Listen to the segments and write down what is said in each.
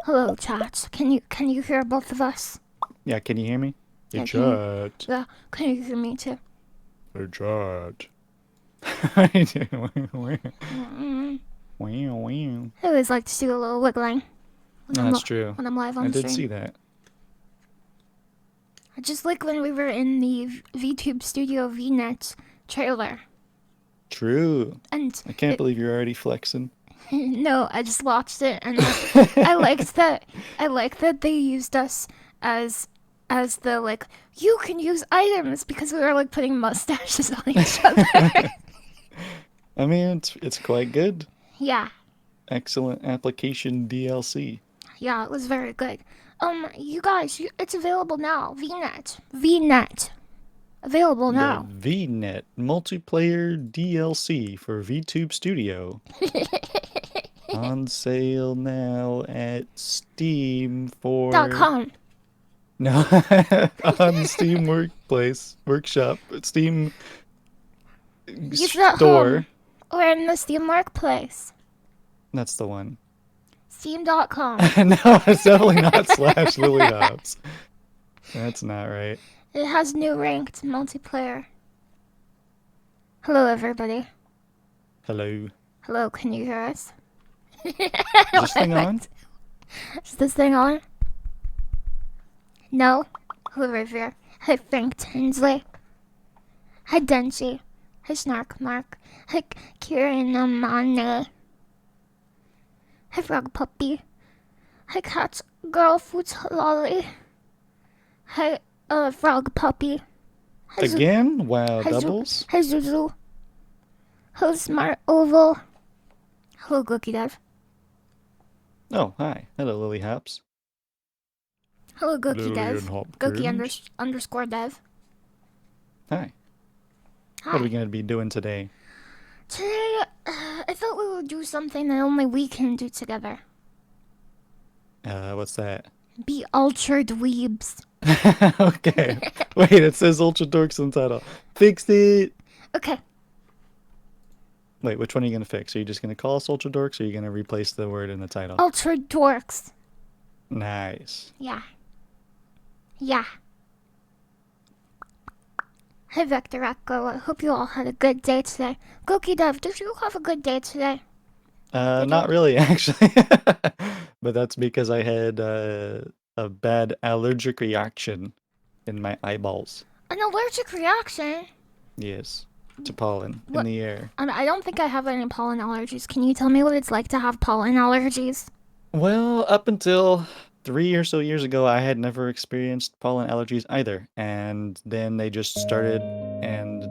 Hello, chat. Can you hear both of us? Yeah, can you hear me? Hey, Yeah, chat. yeah. Can you hear me too? Hey, chat. How you doing? Mm-mm. Wow. I always like to do a little wiggling That's true. when I'm live on I the did stream. see that. Just like when we were in the VTube Studio VNet trailer. True. And I can't believe you're already flexing. no, I just watched it and I liked that. I liked that they used us as the like you can use items because we were like putting mustaches on each other. I mean, it's quite good. Yeah, Excellent application DLC. yeah, it was very good. You guys, it's available now. VNet, available The now. VNet multiplayer DLC for VTube Studio. On sale now at Steam for... .com. No, on Steam Workshop, Steam Use it at Store. home or in the Steam Marketplace. That's the one. Steam.com. No, it's definitely not slash LilyHops. That's not right. It has new ranked multiplayer. Hello, everybody. Hello. Hello, can you hear us? Is this thing on? Is this thing on? No? Hello, Revere. Hi, Frank Tinsley. Hi, Denji. Hi, Snark Mark. Hi, Kieran Amane. Hi, Frog Puppy. Hi, Cat Girl Foot Lolly. Hi, Frog Puppy. Hi, Again? Wow, Hi, doubles? Hi, Zuzu. Hello, Smart Oval. Hello, Goki Dev. Oh, hi. Hello, LilyHops. Hello, Goki Lily Dev. and Goki underscore Dev. Hi. Hi. What are we going to be doing today? Today, I thought we would do something that only we can do together. What's that? Be ultra dweebs. Okay. Wait, it says Ultra Dorks in the title. Fixed it! Okay. Wait, which one are you going to fix? Are you just going to call us Ultra Dorks, or are you going to replace the word in the title? Ultra dorks. Nice. Yeah. Yeah. Hi, Vector Echo. I hope you all had a good day today. Goki Dev, did you have a good day today? Not really, actually. But that's because I had a bad allergic reaction in my eyeballs. An allergic reaction? Yes, to pollen in What? the air. I don't think I have any pollen allergies. Can you tell me what it's like to have pollen allergies? Well, up until 3 or so years ago, I had never experienced pollen allergies either. And then they just started, and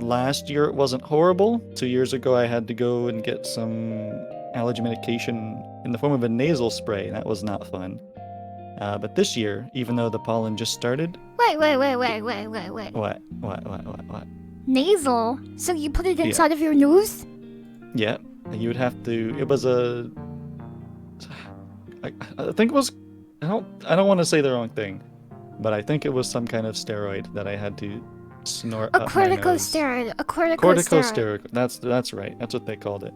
last year it wasn't horrible. 2 years ago, I had to go and get some allergy medication in the form of a nasal spray. That was not fun. But this year, even though the pollen just started... Wait. What? Nasal? So you put it Yeah. inside of your nose? Yeah, you would have to... It was a... I think it was... I don't want to say the wrong thing, but I think it was some kind of steroid that I had to snort A up my nose. corticosteroid. A corticosteroid. Corticosteroid. That's right. That's what they called it.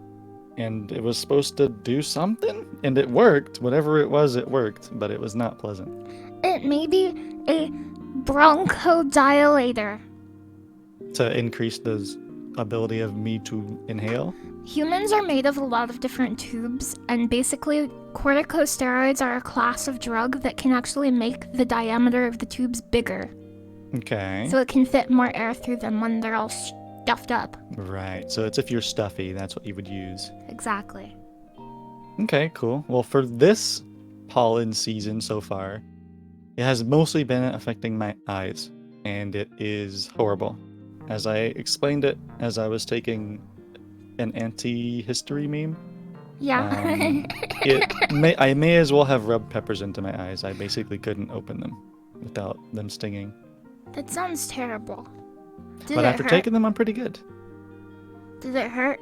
And it was supposed to do something, and it worked. Whatever it was, it worked, but it was not pleasant. It may be a bronchodilator. To increase the ability of me to inhale? Humans are made of a lot of different tubes, and basically, corticosteroids are a class of drug that can actually make the diameter of the tubes bigger. Okay. So it can fit more air through them when they're all stuffed up. Right. So it's if you're stuffy, that's what you would use. Exactly. Okay, cool. Well, for this pollen season so far, it has mostly been affecting my eyes, and it is horrible. As I explained it as I was taking an anti-history meme, Yeah. I may as well have rubbed peppers into my eyes. I basically couldn't open them without them stinging. That sounds terrible. But after taking them, I'm pretty good. Did it hurt?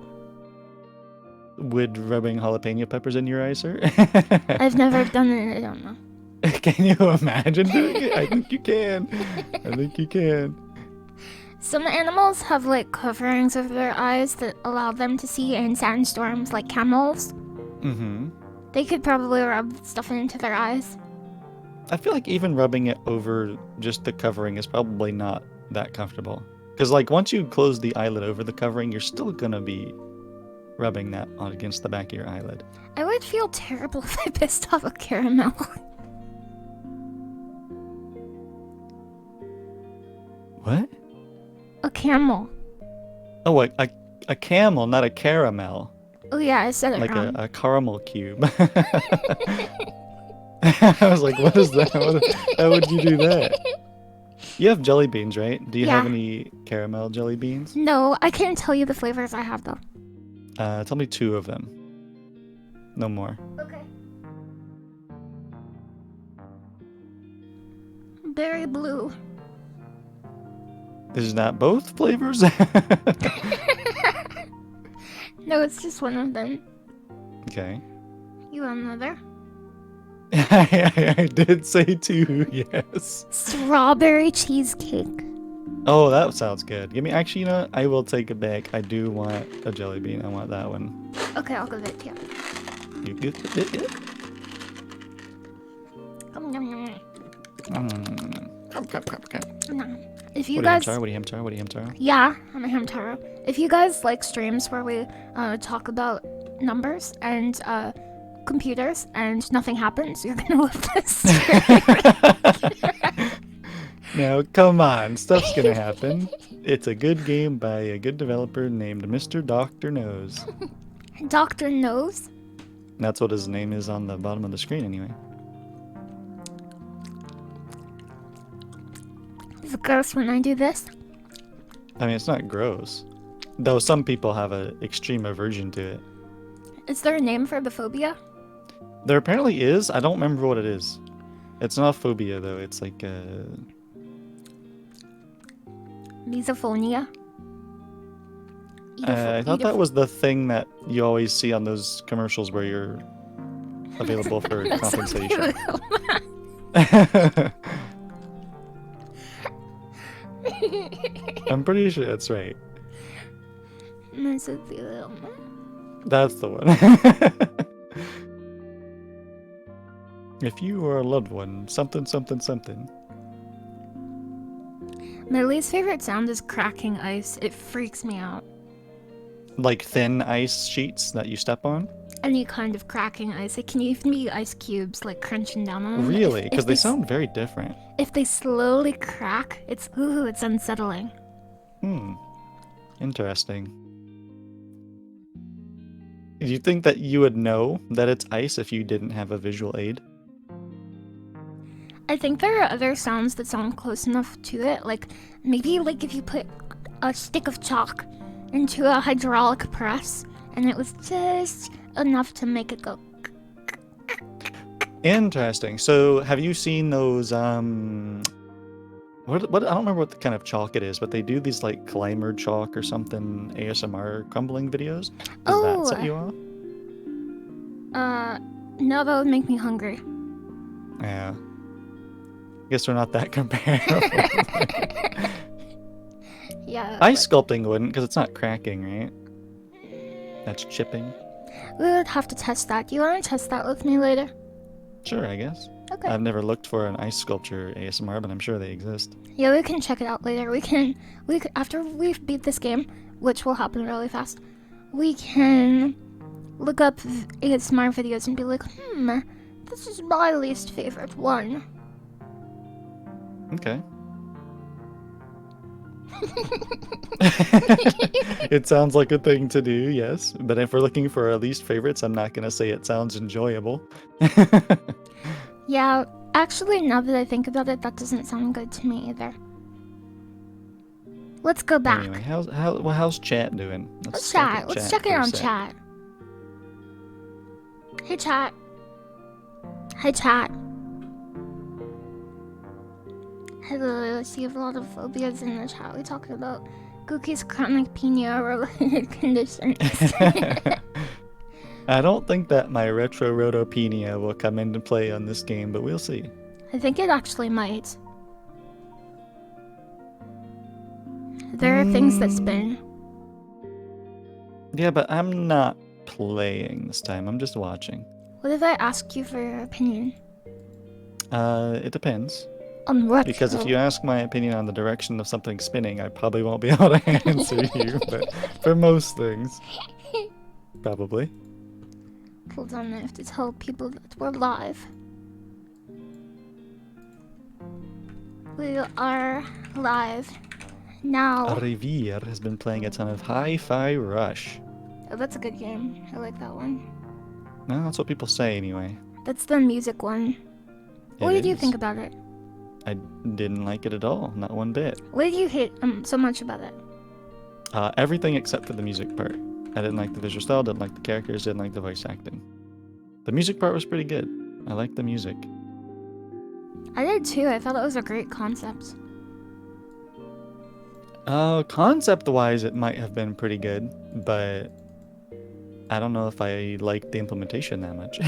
Would rubbing jalapeno peppers in your eyes hurt? I've never done it, I don't know. Can you imagine doing it? I think you can. I think you can. Some animals have like coverings over their eyes that allow them to see in sandstorms, like camels. Mm-hmm. They could probably rub stuff into their eyes. I feel like even rubbing it over just the covering is probably not that comfortable. Because, like, once you close the eyelid over the covering, you're still gonna be rubbing that on against the back of your eyelid. I would feel terrible if I pissed off a caramel. What? A camel. Oh, a camel, not a caramel. Oh yeah, I said it Like wrong. a caramel cube. I was like, what is that? How would you do that? You have jelly beans, right? Do you have Yeah. any caramel jelly beans? No, I can't tell you the flavors I have though. Tell me 2 of them. No more. Okay. Berry blue. Is that both flavors? No, it's just one of them. Okay. You want another? I did say 2, yes. Strawberry cheesecake. Oh, that sounds good. Give me, actually, you know what? I will take it back. I do want a jelly bean. I want that one. Okay, I'll give it to you. You get it? Nom, nom, nom, nom. If you What guys, are you, Hamtaro? What are you, Hamtaro? yeah, I'm a Hamtaro. If you guys like streams where we talk about numbers and computers and nothing happens, you're gonna love this. Now, come on. Stuff's gonna happen. It's a good game by a good developer named Mr. Doctor Knows. Doctor knows. That's what his name is on the bottom of the screen, anyway. Is it gross when I do this? I mean, it's not gross. Though some people have an extreme aversion to it. Is there a name for the phobia? There apparently is. I don't remember what it is. It's not a phobia, though. It's like Misophonia? I thought that was the thing that you always see on those commercials where you're available for compensation. I'm pretty sure that's right. Mesothelioma. That's the one. If you or a loved one, something, something, something. My least favorite sound is cracking ice. It freaks me out. Like thin ice sheets that you step on? Any kind of cracking ice. It can even be ice cubes, like crunching down on them. Really? If Because they sound very different. If they slowly crack, it's unsettling. Interesting. Do you think that you would know that it's ice if you didn't have a visual aid? I think there are other sounds that sound close enough to it. Like, maybe like if you put a stick of chalk into a hydraulic press and it was just enough to make it go. Interesting. So, have you seen those, what, I don't remember what kind of chalk it is, but they do these, like, climber chalk or something ASMR crumbling videos. Does that set you off? No, that would make me hungry. Yeah. Guess we're not that comparable. Yeah. Ice sculpting wouldn't, because it's not cracking, right? That's chipping. We would have to test that. Do you want to test that with me later? Sure, I guess. Okay. I've never looked for an ice sculpture ASMR, but I'm sure they exist. Yeah, we can check it out later. We can after we beat this game, which will happen really fast, we can look up ASMR videos and be like, this is my least favorite one. Okay. It sounds like a thing to do, yes. But if we're looking for our least favorites, I'm not gonna say it sounds enjoyable. Yeah, actually, now that I think about it, that doesn't sound good to me either. Let's go back. Anyway, how's chat doing? Let's look chat. at Let's check in for a on sec. chat. Hey, chat. Hi, chat. Hello, I see a lot of phobias in the chat. We're talking about Goki's chronic pinia-related conditions. I don't think that my retro rotopenia will come into play on this game, but we'll see. I think it actually might. There are things that spin. Yeah, but I'm not playing this time. I'm just watching. What if I ask you for your opinion? It depends. On what? Because if you ask my opinion on the direction of something spinning, I probably won't be able to answer you. But for most things, probably. Hold on, I have to tell people that we're live. We are live now. Riviere has been playing a ton of Hi-Fi Rush. Oh, that's a good game. I like that one. No, that's what people say anyway. That's the music one. What did you think about it? I didn't like it at all, not one bit. What did you hate so much about it? Everything except for the music part. I didn't like the visual style, didn't like the characters, didn't like the voice acting. The music part was pretty good. I liked the music. I did too. I thought it was a great concept. Concept-wise, it might have been pretty good, but I don't know if I liked the implementation that much.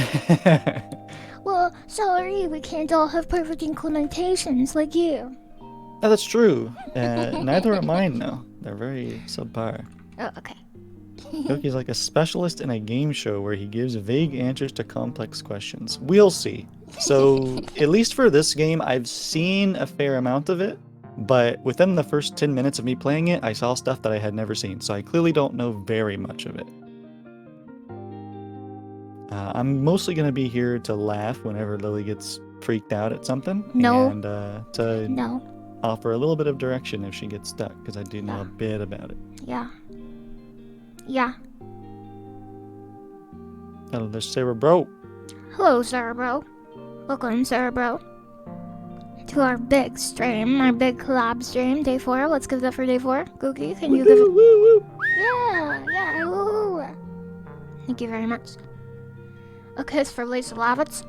Well, sorry, we can't all have perfect implementations like you. Oh, that's true. Neither are mine, though. They're very subpar. Oh, okay. Goki's like a specialist in a game show where he gives vague answers to complex questions. We'll see. So, at least for this game, I've seen a fair amount of it, but within the first 10 minutes of me playing it, I saw stuff that I had never seen, so I clearly don't know very much of it. I'm mostly going to be here to laugh whenever Lily gets freaked out at something. No. And to offer a little bit of direction if she gets stuck, because I do know a bit about it. Yeah. Yeah. Hello, there's Cerebro. Hello, Cerebro. Welcome, Cerebro, to our big stream, our big collab stream, day 4. Let's give that for day 4. Goki, can you give it? Woo. Yeah, woo. Thank you very much. A kiss for Lisa Lavitz.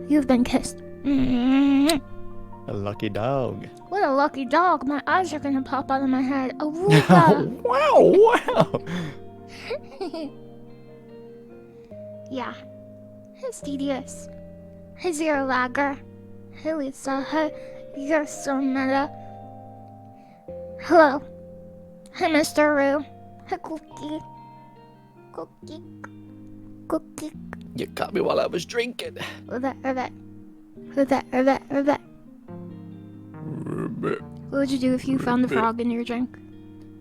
You've been kissed. A lucky dog. What a lucky dog. My eyes are gonna pop out of my head. Oh, Awooga. wow. Yeah. Hey, Stedius. Hey, Zero Lagger. Hey, Lisa. Hey, you're so meta. Hello. Hey, Mr. Roo. Hey, Cookie. Cookie. You caught me while I was drinking. Ribbit. What would you do if you found the frog in your drink?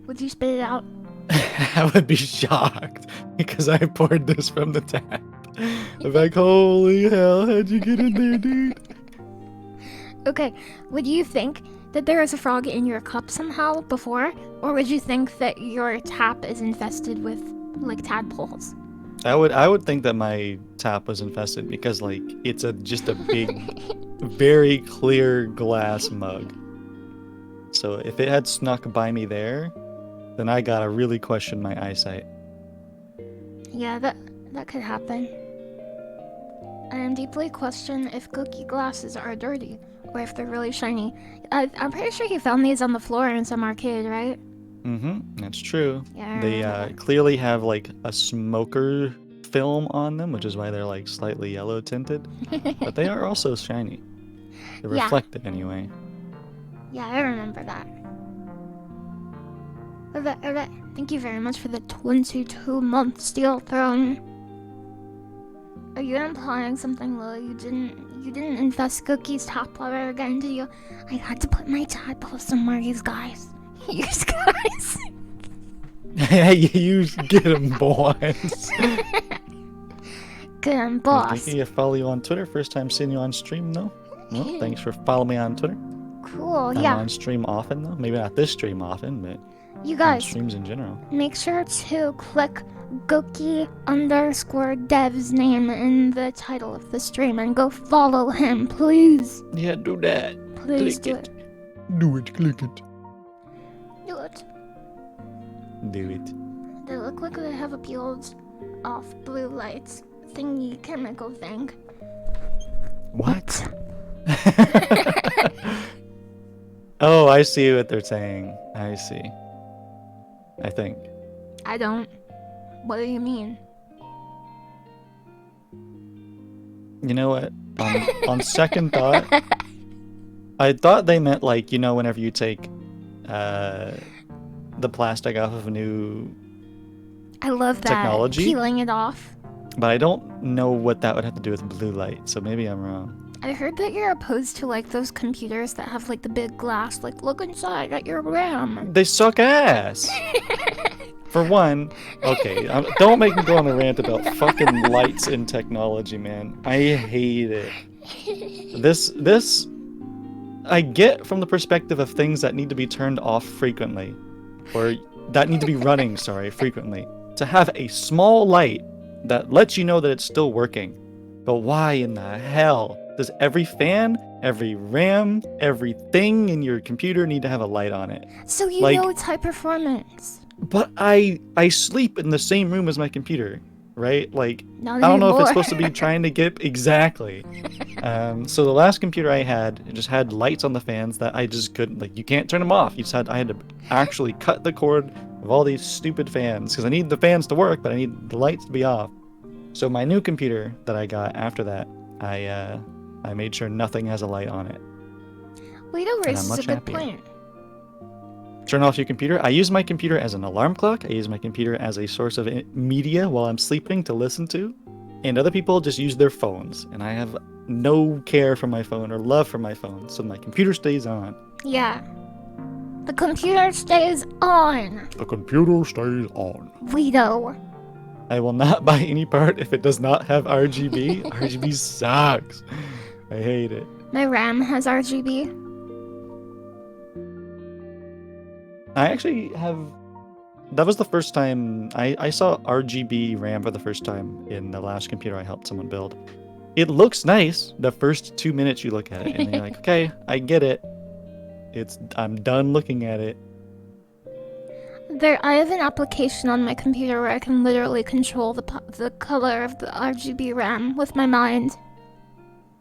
Would you spit it out? I would be shocked because I poured this from the tap. I'm like, holy hell, how'd you get in there, dude? Okay, would you think that there is a frog in your cup somehow before? Or would you think that your tap is infested with, like, tadpoles? I would think that my tap was infested because, like, it's just a big, very clear glass mug. So if it had snuck by me there, then I gotta really question my eyesight. Yeah, that could happen. I am deeply question if cookie glasses are dirty or if they're really shiny. I'm pretty sure he found these on the floor in some arcade, right? Mm-hmm, that's true. Yeah. They clearly have like a smoker film on them, which is why they're like slightly yellow tinted. But they are also shiny. They reflect it anyway. Yeah, I remember that. Alright. Thank you very much for the 22-month steel throne. Are you implying something, Lily? You didn't infest Cookie's top ever again, did you? I had to put my tadpole somewhere, you guys. You guys. You get them, boys. Get 'em, boss. I follow you on Twitter. First time seeing you on stream, though. Well, thanks for following me on Twitter. Cool, I'm yeah. on stream often, though. Maybe not this stream often, but you guys, on streams in general. Make sure to click Goki_Dev's name in the title of the stream and go follow him, please. Yeah, do that. Please click do it. Do it, click it. Do it. Do it. They look like they have a peeled off blue lights thingy chemical thing. What? Oh, I see what they're saying. I see. I think. I don't. What do you mean? You know what? On second thought, I thought they meant like, whenever you take uh, the plastic off of a new I love that. technology, Peeling it off. but I don't know what that would have to do with blue light, so maybe I'm wrong. I heard that you're opposed to like those computers that have like the big glass, like look inside at your RAM. They suck ass. For one, okay, don't make me go on a rant about fucking lights in technology, man. I hate it. This I get from the perspective of things that need to be turned off frequently, or that need to be running, sorry, frequently. To have a small light that lets you know that it's still working. But why in the hell does every fan, every RAM, everything in your computer need to have a light on it? So you Like, know it's high performance. but I sleep in the same room as my computer, right? Like, Not I don't know if anymore. it's supposed to be trying to get exactly. So the last computer I had, it just had lights on the fans that I just couldn't, like, you can't turn them off. I had to actually cut the cord of all these stupid fans because I need the fans to work, but I need the lights to be off. So my new computer that I got after that, I made sure nothing has a light on it. Lito I'm raises a much good happier. point. Turn off your computer. I use my computer as an alarm clock. I use my computer as a source of media while I'm sleeping to listen to. And other people just use their phones. And I have no care for my phone or love for my phone. So my computer stays on. Yeah. The computer stays on. The computer stays on. Lito. I will not buy any part if it does not have RGB. RGB sucks. I hate it. My RAM has RGB. I actually have... That was the first time I saw RGB RAM for the first time in the last computer I helped someone build. It looks nice the first 2 minutes you look at it, and you're like, okay, I get it. I'm done looking at it. I have an application on my computer where I can literally control the color of the RGB RAM with my mind.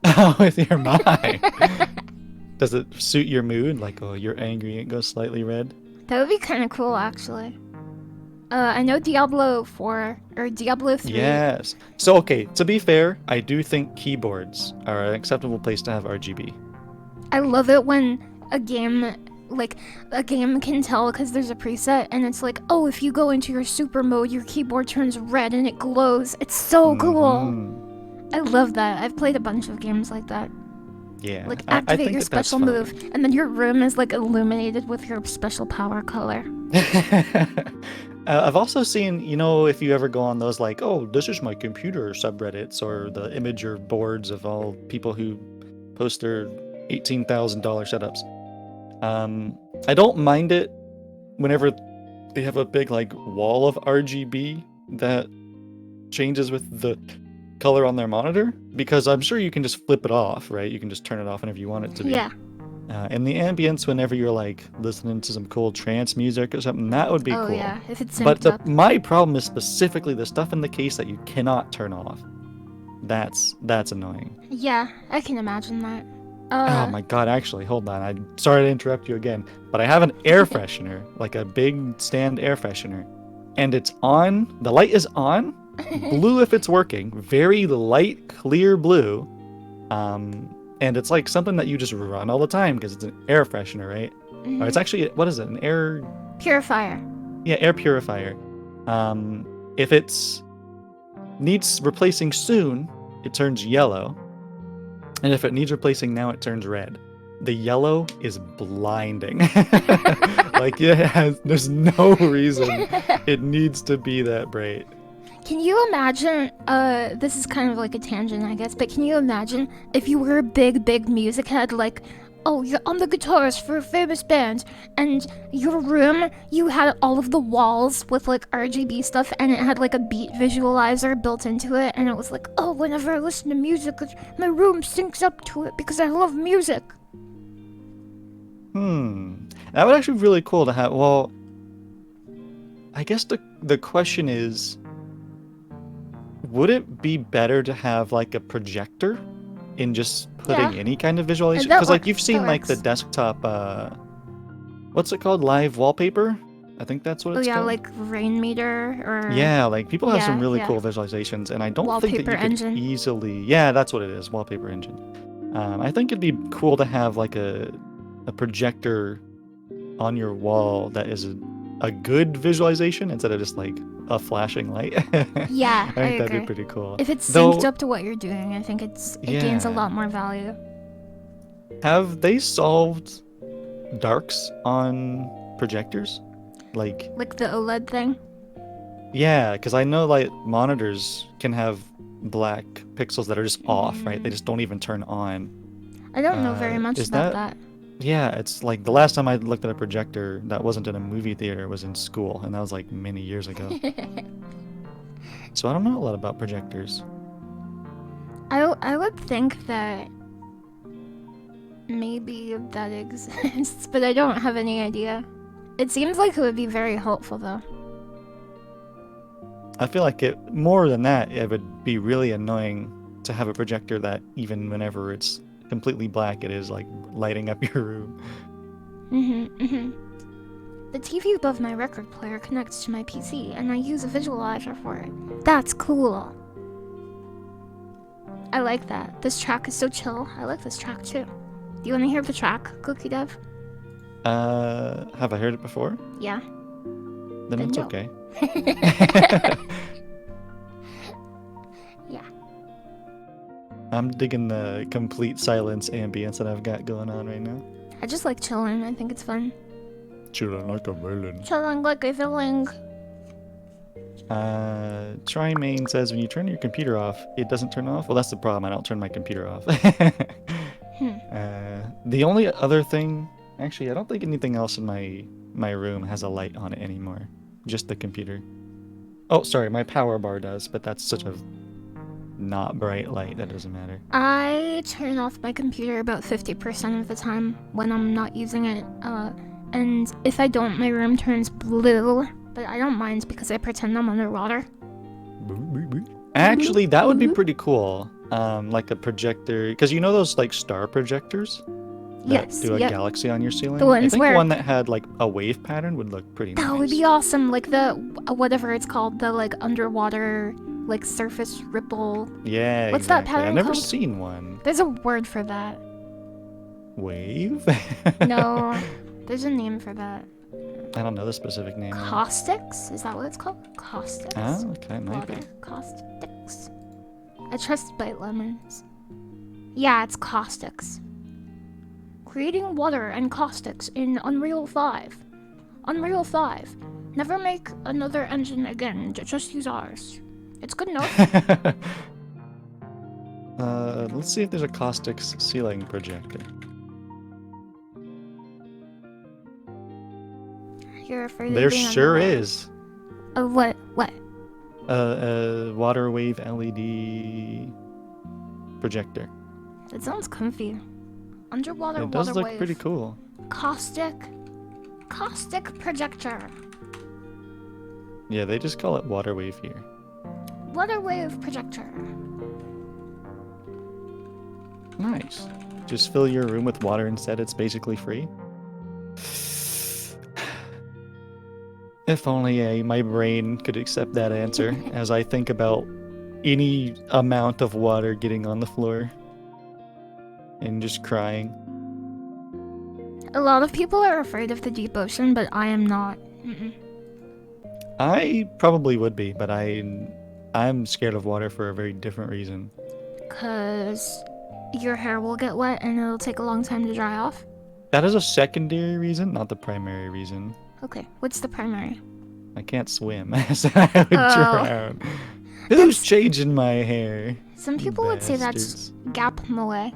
Oh, with your mind. Does it suit your mood? Like, oh, you're angry and it goes slightly red? That would be kind of cool, actually. I know Diablo 4 or Diablo 3. Yes. So, okay, to be fair, I do think keyboards are an acceptable place to have RGB. I love it when a game can tell because there's a preset and it's like, oh, if you go into your super mode, your keyboard turns red and it glows. It's so cool. I love that. I've played a bunch of games like that. Yeah. Like I activate think your that that's special fun. move, and then your room is like illuminated with your special power color. I've also seen, if you ever go on those like, oh, this is my computer subreddits or the Imager boards of all people who post their $18,000 setups. I don't mind it whenever they have a big like wall of RGB that changes with the color on their monitor, because I'm sure you can just flip it off, right? You can just turn it off whenever you want it to be. Yeah. And the ambience whenever you're like listening to some cool trance music or something, that would be Oh cool. yeah, if it's synced But up. my problem is specifically the stuff in the case that you cannot turn off. That's annoying. Yeah, I can imagine that. Oh my god, actually, hold on. I'm sorry to interrupt you again, but I have an air freshener, like a big stand air freshener, and it's on. The light is on, blue if it's working, very light, clear blue. And it's like something that you just run all the time because it's an air freshener, right? Or it's actually, what is it? An air purifier. Yeah, air purifier. If it's needs replacing soon, it turns yellow. And if it needs replacing now, it turns red. The yellow is blinding. Like, there's no reason it needs to be that bright. Can you imagine, this is kind of like a tangent, I guess, but can you imagine if you were a big music head, like, oh, you're on the guitars for a famous band, and your room, you had all of the walls with, like, RGB stuff, and it had, like, a beat visualizer built into it, and it was like, oh, whenever I listen to music, my room syncs up to it because I love music. That would actually be really cool to have. Well, I guess the question is, would it be better to have like a projector in just putting any kind of visualization? Because like you've seen like the desktop, what's it called? Live wallpaper? I think that's what it's called. Like rain meter or... Yeah, like people have some really cool visualizations, and I don't think that you could easily... Yeah, that's what it is, wallpaper engine. I think it'd be cool to have like a projector on your wall that is a good visualization instead of just like a flashing light. Yeah, I I think that'd be agree. pretty cool. If it's Though, synced up to what you're doing, I think it gains a yeah. lot more value. Have they solved darks on projectors? Like, Like the OLED thing. yeah, because I know like monitors can have black pixels that are just off, right? They just don't even turn on. I don't know very much Is about that? that. Yeah, it's like the last time I looked at a projector that wasn't in a movie theater was in school, and that was like many years ago. So I don't know a lot about projectors. I would think that maybe that exists, but I don't have any idea. It seems like it would be very helpful though. I feel like more than that, it would be really annoying to have a projector that even whenever it's completely black, it is like lighting up your room. The TV above my record player connects to my PC, and I use a visualizer for it. That's cool. I like that. This track is so chill. I like this track too. Do you want to hear the track, Goki Dev? Have I heard it before? Yeah. Then it's no. okay. Yeah. I'm digging the complete silence ambience that I've got going on right now. I just like chilling. I think it's fun. Chilling like a villain. Chilling like a villain. Trymain says when you turn your computer off, it doesn't turn off. Well, that's the problem. I don't turn my computer off. The only other thing, actually, I don't think anything else in my room has a light on it anymore. Just the computer. Oh, sorry, my power bar does, but that's such a not bright light that doesn't matter. I turn off my computer about 50% of the time when I'm not using it. And if I don't, my room turns blue. But I don't mind because I pretend I'm underwater. Actually, that would be pretty cool. Like a projector, because you know those like star projectors that do a galaxy on your ceiling? The ones I think where one that had like a wave pattern would look pretty nice. that would be awesome. Like the whatever it's called, the like underwater like surface ripple. Yeah, What's exactly. that pattern I've never called? seen one. There's a word for that. Wave? No, there's a name for that. I don't know the specific name. Caustics? Is that what it's called? Caustics? Oh, okay, might be. Caustics. I trust bite lemons. Yeah, it's caustics. Creating water and caustics in Unreal 5. Unreal 5. Never make another engine again, just use ours. It's good enough. Let's see if there's a caustics ceiling projector. You're afraid of There being sure underwater. is. What? What? Water wave LED projector. That sounds comfy. Underwater It does water look wave. pretty cool. Caustic projector. Yeah, they just call it water wave here. Water wave projector. Nice. Just fill your room with water instead. It's basically free. If only my brain could accept that answer as I think about any amount of water getting on the floor and just crying. A lot of people are afraid of the deep ocean, but I am not. I probably would be, but I'm scared of water for a very different reason. 'Cause your hair will get wet and it'll take a long time to dry off. That is a secondary reason, not the primary reason. Okay, what's the primary? I can't swim, so I would drown. Who's changing my hair? Some people would say that's gap moe.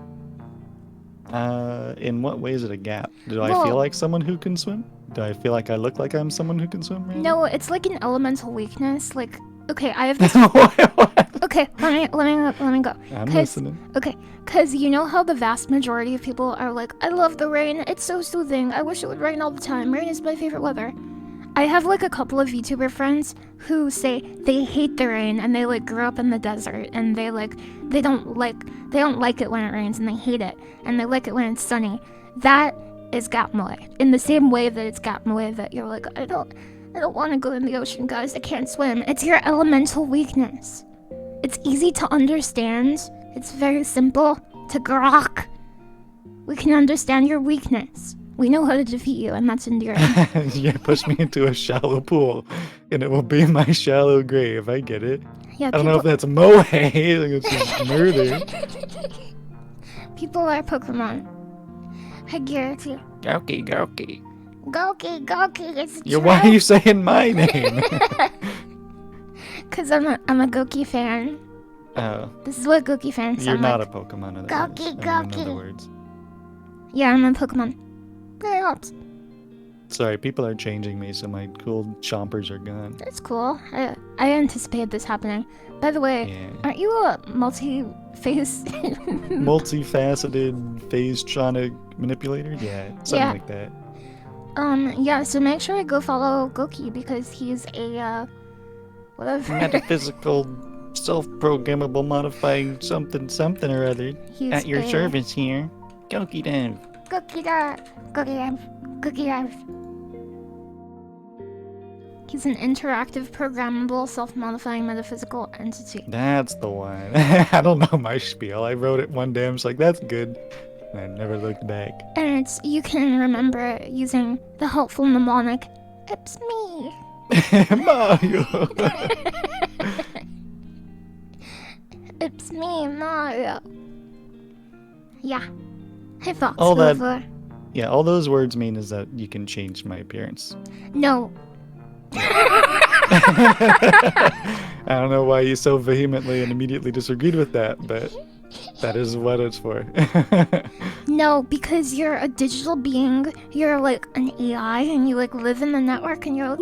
In what way is it a gap? Do I Well- feel like someone who can swim? Do I feel like I look like I'm someone who can swim? Right No, it's like an elemental weakness. Like, okay, I have this. What? Okay, let me go. I'm 'Cause- listening. Okay, because you know how the vast majority of people are like, I love the rain, it's so soothing, I wish it would rain all the time, rain is my favorite weather. I have like a couple of YouTuber friends who say they hate the rain and they like grew up in the desert and they don't like it when it rains and they hate it and they like it when it's sunny. That is gap moe. In the same way that it's gap moe that you're like, I don't want to go in the ocean, guys, I can't swim. It's your elemental weakness. It's easy to understand. It's very simple. to grok. We can understand your weakness. We know how to defeat you, and that's endearing. Yeah, push me into a shallow pool, and it will be my shallow grave. I get it. Yeah, I don't know if that's moe, like it's just murder. People are Pokemon. I get you. Goki, Goki. Goki, it's Yeah, why are you saying my name? Because I'm a Goki fan. Oh. This is what Goki fans You're sound not like. a Pokemon. Goki, In other Goki. words. Yeah, I'm a Pokemon. LilyHops. Sorry, people are changing me, so my cool chompers are gone. That's cool. I anticipated this happening. By the way, Yeah. aren't you a multi-face? Multifaceted phase-tronic manipulator? Yeah, something like that. Yeah, so make sure to go follow Goki because he's a, whatever. Metaphysical, self-programmable, modifying something or other. He's At your service here. Goki Dev. Goki Dev. Goki Dev. He's an interactive, programmable, self-modifying metaphysical entity. That's the one. I don't know my spiel. I wrote it one day. I was like, that's good. And I never looked back. And you can remember it using the helpful mnemonic, "It's me." Mario. It's me, Mario. Yeah. Hey, Fox. All that- over. Yeah, all those words mean is that you can change my appearance. No. I don't know why you so vehemently and immediately disagreed with that, but that is what it's for. No, because you're a digital being. You're like an AI, and you like live in the network, and you're like,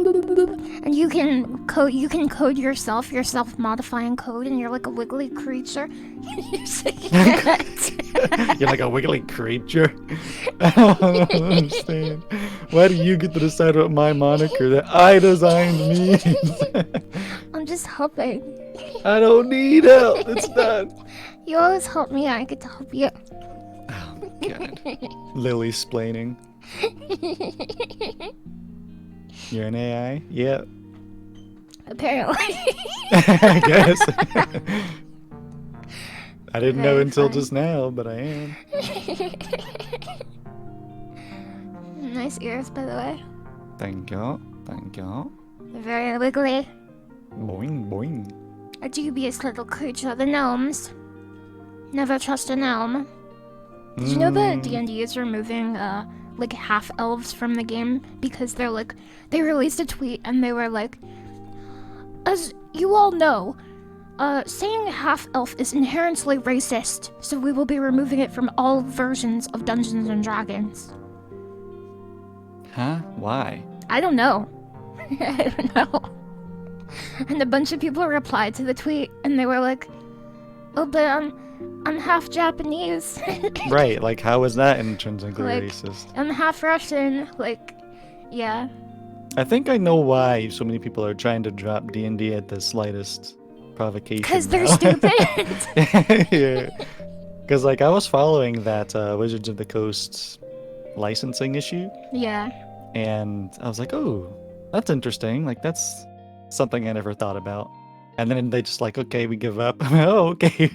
and you can code. You can code yourself. You're self-modifying code, and you're like a wiggly creature. You're like a wiggly creature. I don't understand. Why do you get to decide what my moniker that I designed means? I'm just helping. I don't need help. It's done. You always help me. I get to help you. Oh my god. Lily splaining. You're an AI? Yep. Apparently. I guess. I didn't know Very until fun. just now, but I am. Nice ears, by the way. Thank you. Thank you. They're very wiggly. Boing, boing. A dubious little creature, the gnomes. Never trust a gnome. Did you know that D&D is removing like half elves from the game because they released a tweet and they were like, as you all know, saying half elf is inherently racist, so we will be removing it from all versions of Dungeons and Dragons. Huh? Why? I don't know. I don't know. And a bunch of people replied to the tweet and they were like, oh, but I'm half Japanese. Right, like how is that intrinsically Like, racist? I'm half Russian. Like, yeah. I think I know why so many people are trying to drop D&D at the slightest provocation. Because they're now. stupid. Yeah. Because like I was following that Wizards of the Coast licensing issue, Yeah. and I was like, oh, that's interesting. Like that's something I never thought about. And then they just like, okay, we give up. Oh, okay.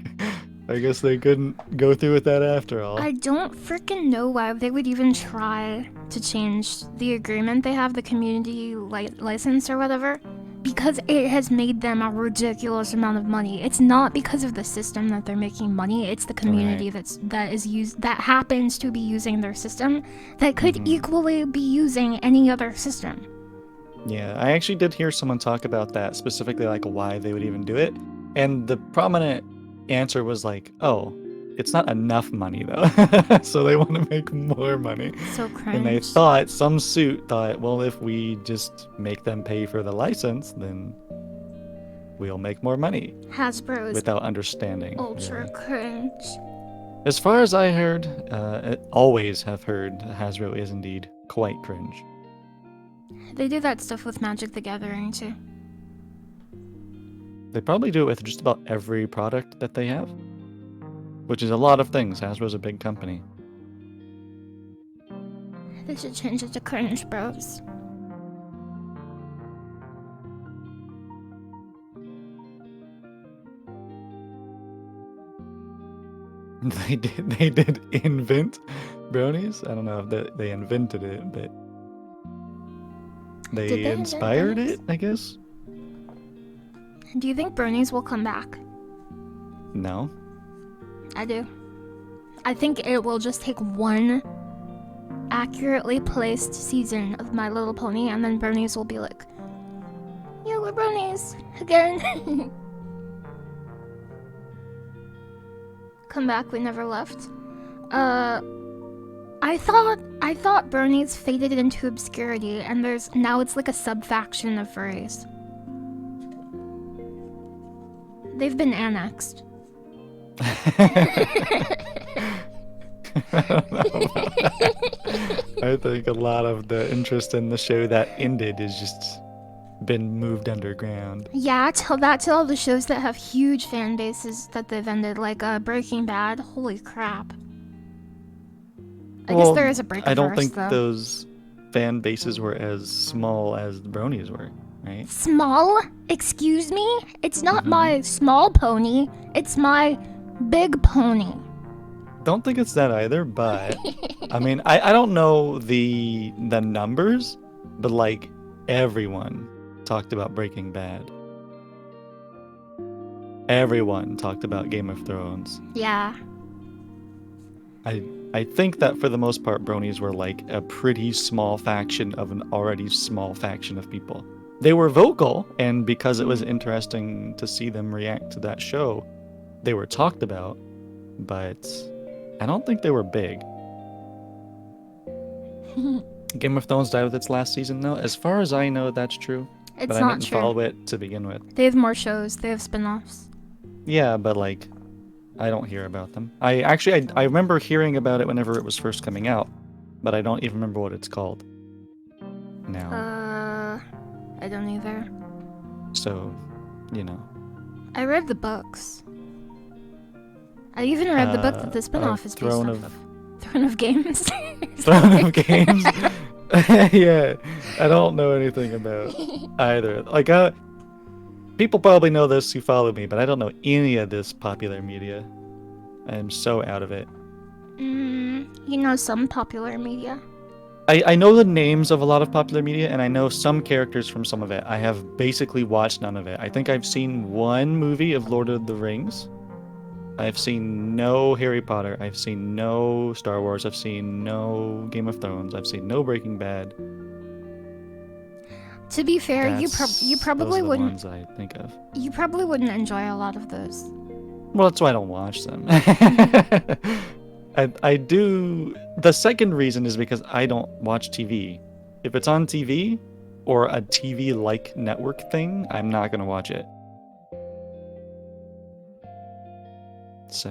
I guess they couldn't go through with that after all. I don't freaking know why they would even try to change the agreement they have, the community license or whatever, because it has made them a ridiculous amount of money. It's not because of the system that they're making money, it's the community that happens to be using their system that could equally be using any other system. Yeah, I actually did hear someone talk about that, specifically like why they would even do it. And the prominent answer was like, oh, it's not enough money though. So they want to make more money. So cringe. And they thought, some suit thought, well, if we just make them pay for the license, then we'll make more money. Hasbro is Without understanding. ultra really. cringe. As far as I heard, always have heard, Hasbro is indeed quite cringe. They do that stuff with Magic the Gathering too. They probably do it with just about every product that they have, which is a lot of things. Hasbro's a big company. They should change it to cringe bros. they did invent bronies. I don't know if they invented it, but Did they they invent inspired bronies? it, I guess. Do you think bronies will come back? No. I do. I think it will just take one accurately placed season of My Little Pony, and then bronies will be like, yeah, we're bronies again. Come back, we never left. I thought bronies faded into obscurity, and now it's like a sub-faction of furries. They've been annexed. I don't know about that. I think a lot of the interest in the show that ended has just been moved underground. Yeah, tell that to all the shows that have huge fan bases that they've ended, like Breaking Bad. Holy crap. I guess there is a I don't Breakiverse, think though. those fan bases were as small as the bronies were, right? Small? Excuse me? It's not Mhm. my small pony, it's my big pony. Don't think it's that either, but I mean, I don't know the numbers, but like everyone talked about Breaking Bad. Everyone talked about Game of Thrones. Yeah. I think that for the most part, bronies were like a pretty small faction of an already small faction of people. They were vocal, and because it was interesting to see them react to that show, they were talked about, but I don't think they were big. Game of Thrones died with its last season, though. As far as I know, that's true. It's But I not didn't true. follow it to begin with. They have more shows, they have spin-offs. Yeah, but like, I don't hear about them. I remember hearing about it whenever it was first coming out, but I don't even remember what it's called now. I don't either. So, you know. I read the books. I even read the book that the spin-off is based Throne off of of. Throne of Games. Throne of Games. Yeah, I don't know anything about either. Like, people probably know this who follow me, but I don't know any of this popular media. I am so out of it. You know some popular media. I know the names of a lot of popular media, and I know some characters from some of it. I have basically watched none of it. I think I've seen one movie of Lord of the Rings. I've seen no Harry Potter. I've seen no Star Wars. I've seen no Game of Thrones. I've seen no Breaking Bad. To be fair, you probably those are the wouldn't. ones I think of. You probably wouldn't enjoy a lot of those. Well, that's why I don't watch them. I do. The second reason is because I don't watch TV. If it's on TV or a TV-like network thing, I'm not gonna watch it. So,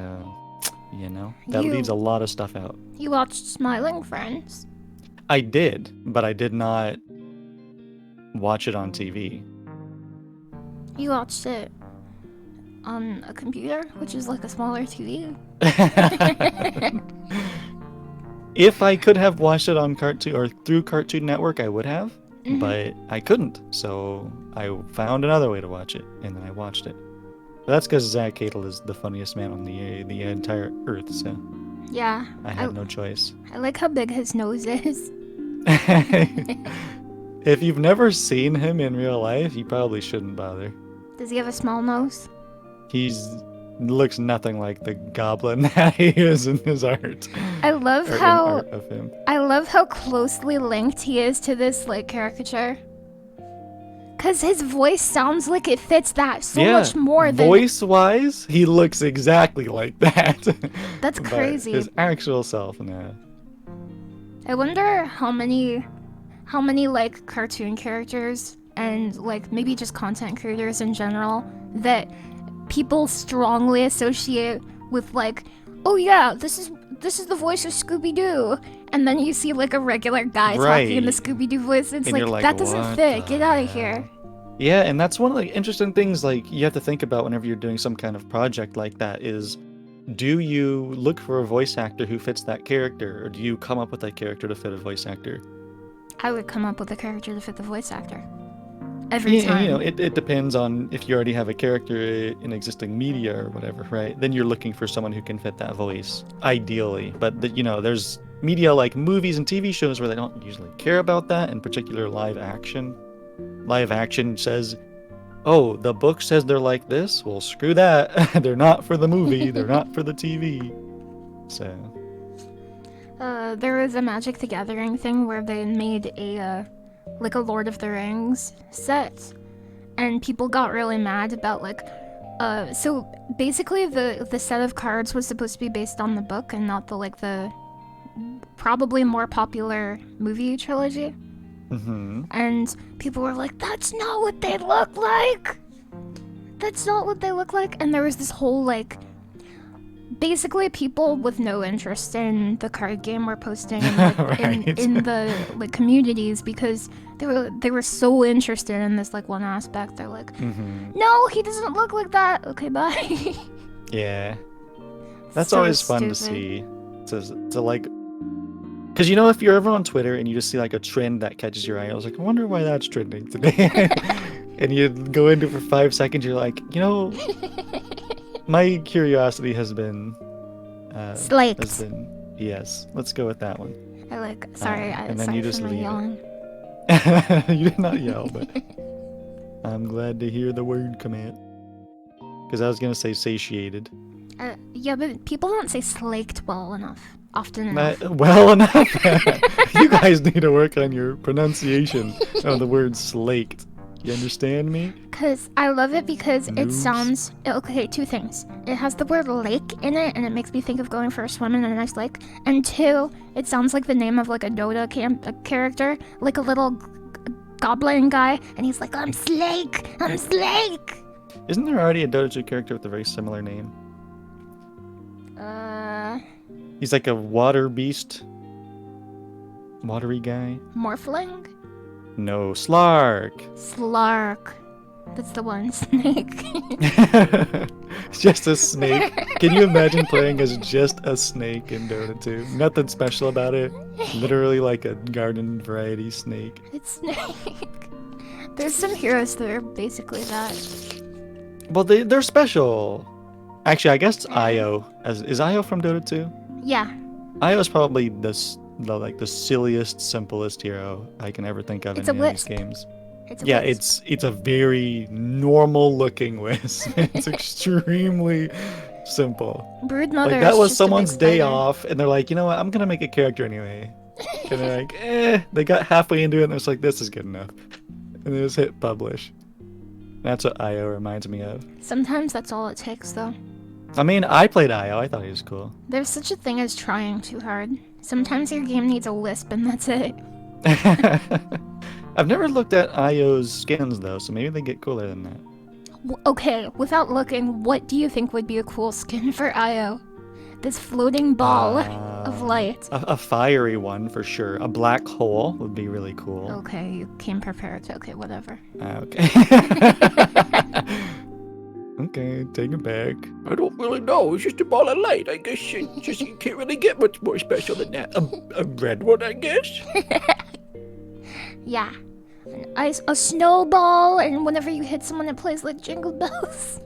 you know, that leaves a lot of stuff out. You watched Smiling Friends. I did, but I did not watch it on TV. You watched it on a computer, which is like a smaller TV. If I could have watched it on Cartoon or through Cartoon Network, I would have, but I couldn't. So I found another way to watch it, and then I watched it. But that's because Zach Cadle is the funniest man on the entire earth. So yeah, I had no choice. I like how big his nose is. If you've never seen him in real life, you probably shouldn't bother. Does he have a small nose? Looks nothing like the goblin that he is in his art. I love art of him. I love how closely linked he is to this like caricature. Cause his voice sounds like it fits that so much more than voice-wise, he looks exactly like that. That's crazy. But his actual self, nah. I wonder how many like cartoon characters and like maybe just content creators in general that people strongly associate with like, oh yeah, this is the voice of Scooby-Doo, and then you see like a regular guy talking in the Scooby-Doo voice, and it's like that doesn't fit. Get out of here. Yeah, and that's one of the interesting things like you have to think about whenever you're doing some kind of project like that is, do you look for a voice actor who fits that character, or do you come up with that character to fit a voice actor? I would come up with a character to fit the voice actor. every And, time. it depends on if you already have a character in existing media or whatever, right? Then you're looking for someone who can fit that voice, ideally. But, there's media like movies and TV shows where they don't usually care about that, in particular live action. Live action says, oh, the book says they're like this? Well, screw that. They're not for the movie, they're not for the TV. So. There was a Magic the Gathering thing where they made a Lord of the Rings set, and people got really mad about so basically the set of cards was supposed to be based on the book and not the probably more popular movie trilogy. Mm-hmm. And people were like, that's not what they look like! That's not what they look like! And there was this whole basically people with no interest in the card game were posting in the communities because they were so interested in this one aspect. They're like, no, he doesn't look like that. Okay, bye. Yeah. That's So always fun to see. Because if you're ever on Twitter and you just see a trend that catches your eye, I was like, I wonder why that's trending today. And you go into it for 5 seconds, you're like, my curiosity has been Slaked. Yes, let's go with that one. Sorry, and then sorry you just for my leave yelling. You did not yell, but I'm glad to hear the word come out. Because I was gonna say satiated. Yeah, but people don't say slaked often enough. Well enough. You guys need to work on your pronunciation of the word slaked. You understand me? Because I love it because it Noobs. sounds... Okay, two things. It has the word lake in it, and it makes me think of going for a swim in a nice lake. And two, it sounds like the name of a Dota character. Like a little goblin guy, and he's like, I'm Slake! I'm Slake! Isn't there already a Dota 2 character with a very similar name? He's like a water beast. Watery guy. Morphling? No, Slark. Slark. That's the one. Snake. Just a snake. Can you imagine playing as just a snake in Dota 2? Nothing special about it. Literally like a garden variety snake. It's Snake. There's some heroes that are basically that. Well, they're special. Actually, I guess Io. Is Io from Dota 2? Yeah. Io is probably the silliest, simplest hero I can ever think of It's in a any of these wisp. games. It's a Yeah, wisp. it's a very normal looking wisp. It's extremely simple. Broodmother Like that is was just a big someone's day spider. off, and they're like, you know what? I'm gonna make a character anyway. And they're like, They got halfway into it, and it's like, this is good enough. And they just hit publish. That's what Io reminds me of. Sometimes that's all it takes, though. I mean, I played Io. I thought he was cool. There's such a thing as trying too hard. Sometimes your game needs a wisp, and that's it. I've never looked at Io's skins though, so maybe they get cooler than that. Okay, without looking, what do you think would be a cool skin for Io? This floating ball of light. A fiery one for sure. A black hole would be really cool. Okay, you came prepared. Okay, whatever. Okay. Okay, take it back. I don't really know. It's just a ball of light. I guess you can't really get much more special than that. A red one, I guess. Yeah. A snowball, and whenever you hit someone, it plays like jingle bells.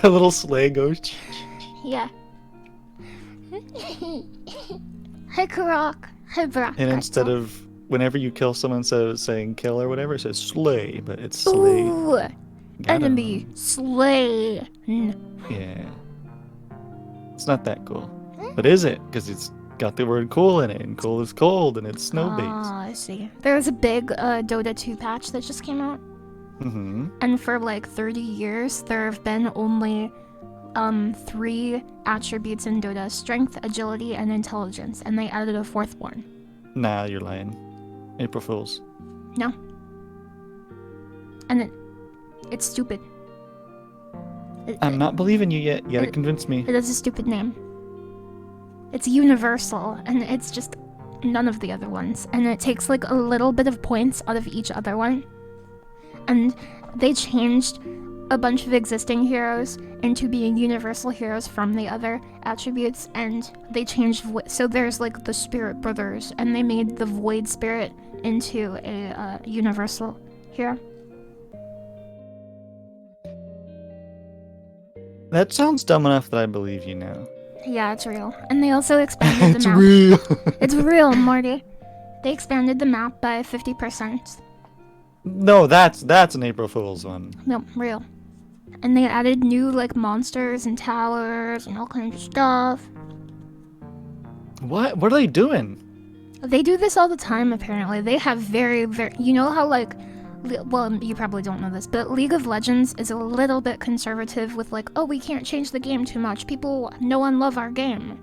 A little sleigh goes. Yeah. Hey, Karok. Hey, Brock. And instead of whenever you kill someone, instead of saying kill or whatever, it says slay, but it's slay. Ooh, Got 'em. enemy slain. Yeah. It's not that cool. But is it? Because it's got the word cool in it, and cool is cold, and it's snow-based. I see. There was a big Dota 2 patch that just came out. Mm-hmm. And for like 30 years, there have been only 3 attributes in Dota: strength, agility, and intelligence. And they added a 4th one. Nah, you're lying. April Fools. No. And it's stupid. I'm not believing you yet. You gotta it- convince me. It has a stupid name. It's universal, and it's just none of the other ones. And it takes like a little bit of points out of each other one. And they changed a bunch of existing heroes into being universal heroes from the other attributes, and they changed so there's like the Spirit Brothers, and they made the Void Spirit into a universal hero. That sounds dumb enough that I believe you now. Yeah, it's real. And they also expanded the It's map. real. It's real, Morty. They expanded the map by 50%. No, that's an April Fool's one. No, real. And they added new like monsters and towers and all kinds of stuff. What? What are they doing? They do this all the time, apparently. They have very, you know how, like, well, you probably don't know this, but League of Legends is a little bit conservative with, like, oh, we can't change the game too much. People know and love our game.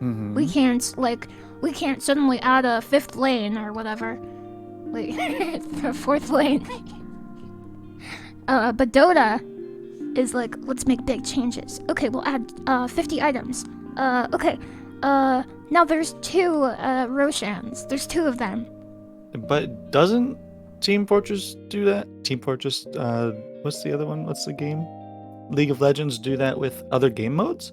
Mm-hmm. We can't suddenly add a 5th lane or whatever. Like, a 4th lane. But Dota is like, let's make big changes. Okay, we'll add 50 items. Okay, now there's 2 Roshans. There's 2 of them. But doesn't Team Fortress do that? Team Fortress, what's the other one? What's the game? League of Legends do that with other game modes?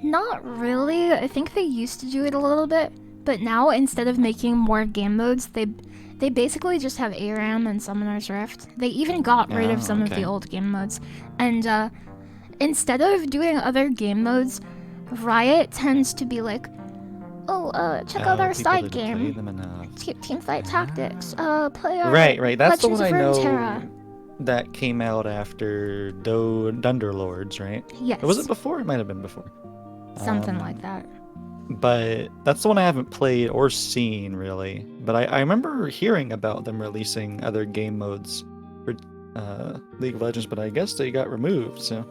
Not really. I think they used to do it a little bit, but now instead of making more game modes, they basically just have ARAM and Summoner's Rift. They even got rid of some of the old game modes. And instead of doing other game modes, Riot tends to be like, oh, check out our side game. Teamfight Tactics. Play our Right. That's Legends the one of I know Runeterra. that came out after Dunderlords, right? Yes. Was it before? It might have been before. Something like that. But that's the one I haven't played or seen, really. But I remember hearing about them releasing other game modes for League of Legends, but I guess they got removed, so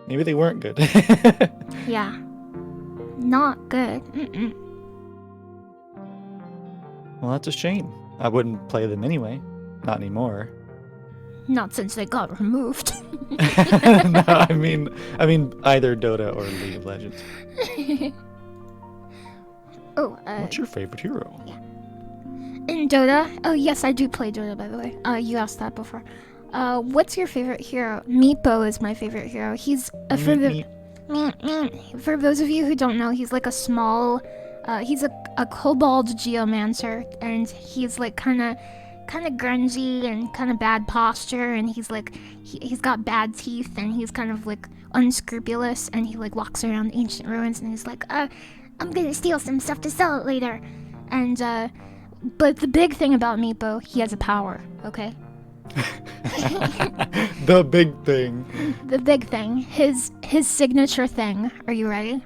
maybe they weren't good. Yeah. Not good. Mm-mm. Well, that's a shame. I wouldn't play them anyway. Not anymore. Not since they got removed. No, I mean either Dota or League of Legends. Oh, What's your favorite hero? in Dota? Oh, yes, I do play Dota, by the way. You asked that before. What's your favorite hero? Meepo is my favorite hero. He's for those of you who don't know, he's like a small, he's a kobold geomancer, and he's like kind of grungy and kind of bad posture, and he's like he's got bad teeth, and he's kind of like unscrupulous, and he like walks around ancient ruins, and he's like, I'm gonna steal some stuff to sell it later. And but the big thing about Meepo, he has a power, okay? The big thing. The big thing, his signature thing. Are you ready?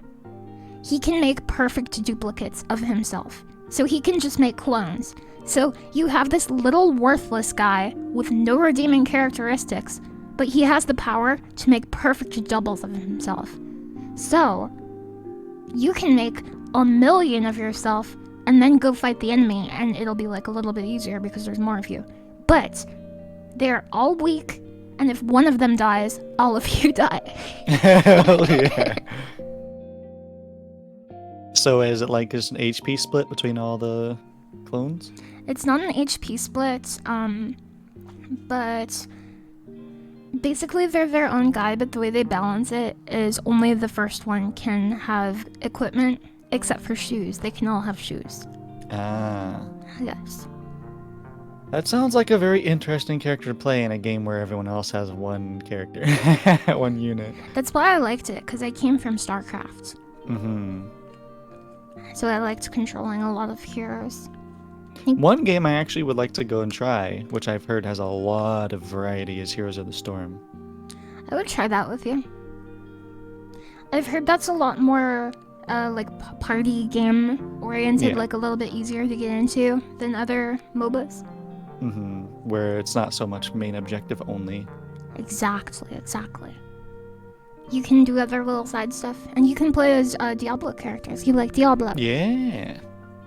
He can make perfect duplicates of himself. So he can just make clones. So you have this little worthless guy with no redeeming characteristics, but he has the power to make perfect doubles of himself. So you can make 1,000,000 of yourself and then go fight the enemy, and it'll be like a little bit easier because there's more of you. But they're all weak, and if one of them dies, all of you die. Hell yeah. So is it like just an HP split between all the clones? It's not an HP split, but basically they're their own guy, but the way they balance it is only the first one can have equipment, except for shoes. They can all have shoes. Ah. Yes. That sounds like a very interesting character to play in a game where everyone else has one character, one unit. That's why I liked it, because I came from StarCraft. Mm-hmm. So I liked controlling a lot of heroes. One game I actually would like to go and try, which I've heard has a lot of variety, is Heroes of the Storm. I would try that with you. I've heard that's a lot more like party game oriented, Yeah. like a little bit easier to get into than other MOBAs. Mm-hmm. Where it's not so much main objective only. Exactly. You can do other little side stuff, and you can play as Diablo characters. You like Diablo? Yeah.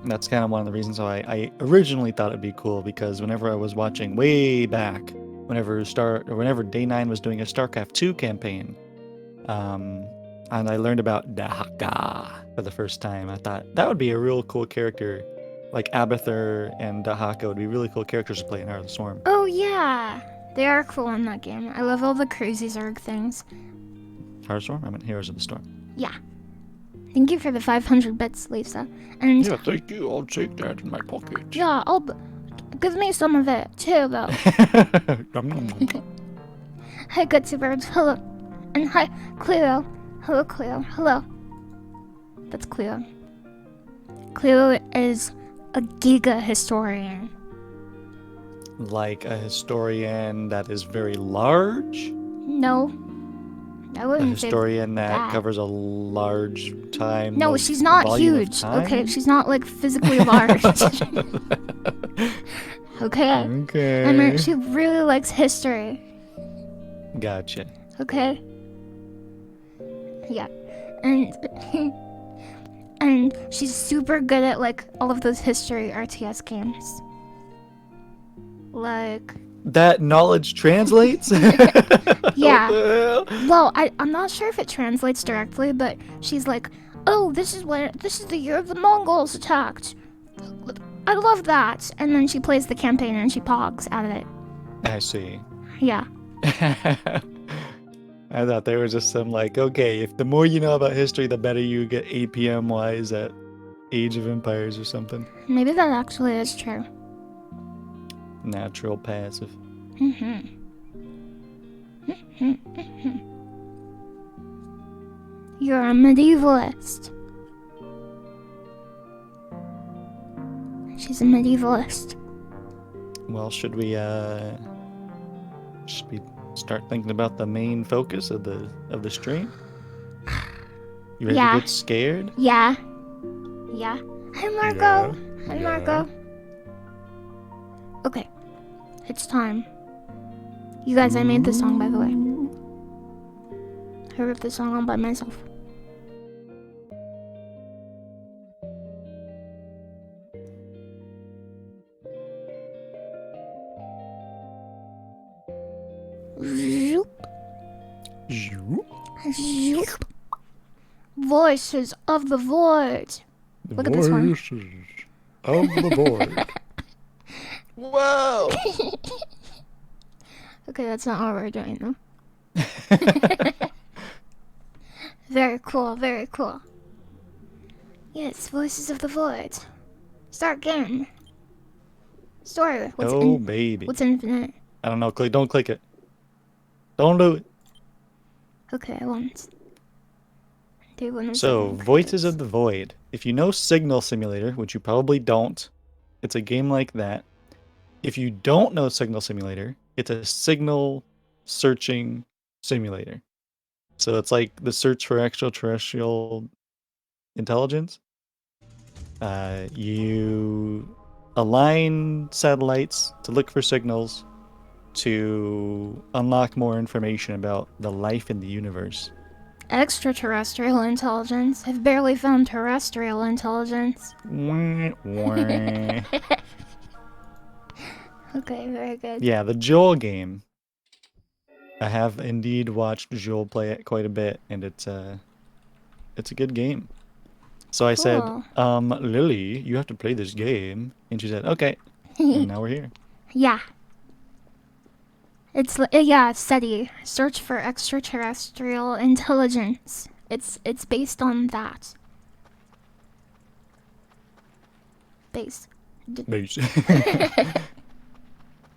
That's kind of one of the reasons why I originally thought it'd be cool, because whenever I was watching way back, whenever Day 9 was doing a StarCraft 2 campaign, and I learned about Dahaka for the first time, I thought that would be a real cool character. Like Abathur and Dahaka would be really cool characters to play in Heart of the Storm. Oh yeah, they are cool in that game. I love all the crazy Zerg things. Heart of the Storm? I meant Heroes of the Storm. Yeah. Thank you for the 500 bits, Lisa. And Yeah, thank you. I'll take that in my pocket. yeah, give me some of it too, though. Nom, nom, nom. Hey, good birds. Hello. And hi, Cleo. Hello, Cleo. Hello. That's Cleo. Cleo is a giga historian. Like a historian that is very large? No, I A wouldn't say historian that that. covers a large time No, of she's not volume of huge. time? Okay, she's not like physically large. Okay. Okay. I mean, she really likes history. Gotcha. Okay. Yeah, and and she's super good at like all of those history RTS games. Like, That knowledge translates? yeah. What the hell? Well, I'm not sure if it translates directly, but she's like, oh, this is the year of the Mongols attacked. I love that. And then she plays the campaign and she pogs at it. I see. Yeah. I thought there was just some like, okay, if the more you know about history, the better you get APM wise at Age of Empires or something. Maybe that actually is true. Natural passive. You're a medievalist. She's a medievalist. Well, should we start thinking about the main focus of the stream? You ready Yeah. to get scared? Yeah. Yeah. Hi, Marco. Yeah. Hi, Yeah. Marco. Okay. It's time. You guys, I made this song, by the way. I wrote this song all by myself. Zoop, Zoop. zoop. Voices of the void. The Look at this one. voices of the void. Whoa! Okay, that's not what we're doing, though. Very cool, very cool. Yes, Voices of the Void. Start game. Story. Oh, baby. What's infinite? I don't know. Don't click it. Don't do it. Okay, I won't. Do one of So, them. Voices of the Void. If you know Signal Simulator, which you probably don't, it's a game like that. If you don't know Signal Simulator, it's a signal searching simulator. So it's like the search for extraterrestrial intelligence. You align satellites to look for signals to unlock more information about the life in the universe. Extraterrestrial intelligence. I've barely found terrestrial intelligence. Wah, wah. Okay, very good. Yeah, the Joel game. I have indeed watched Joel play it quite a bit, and it's a good game. So I said, Cool. Lily, you have to play this game, and she said, okay. And now we're here. Yeah. It's yeah, SETI. Search for extraterrestrial intelligence. It's based on that. Base. Base.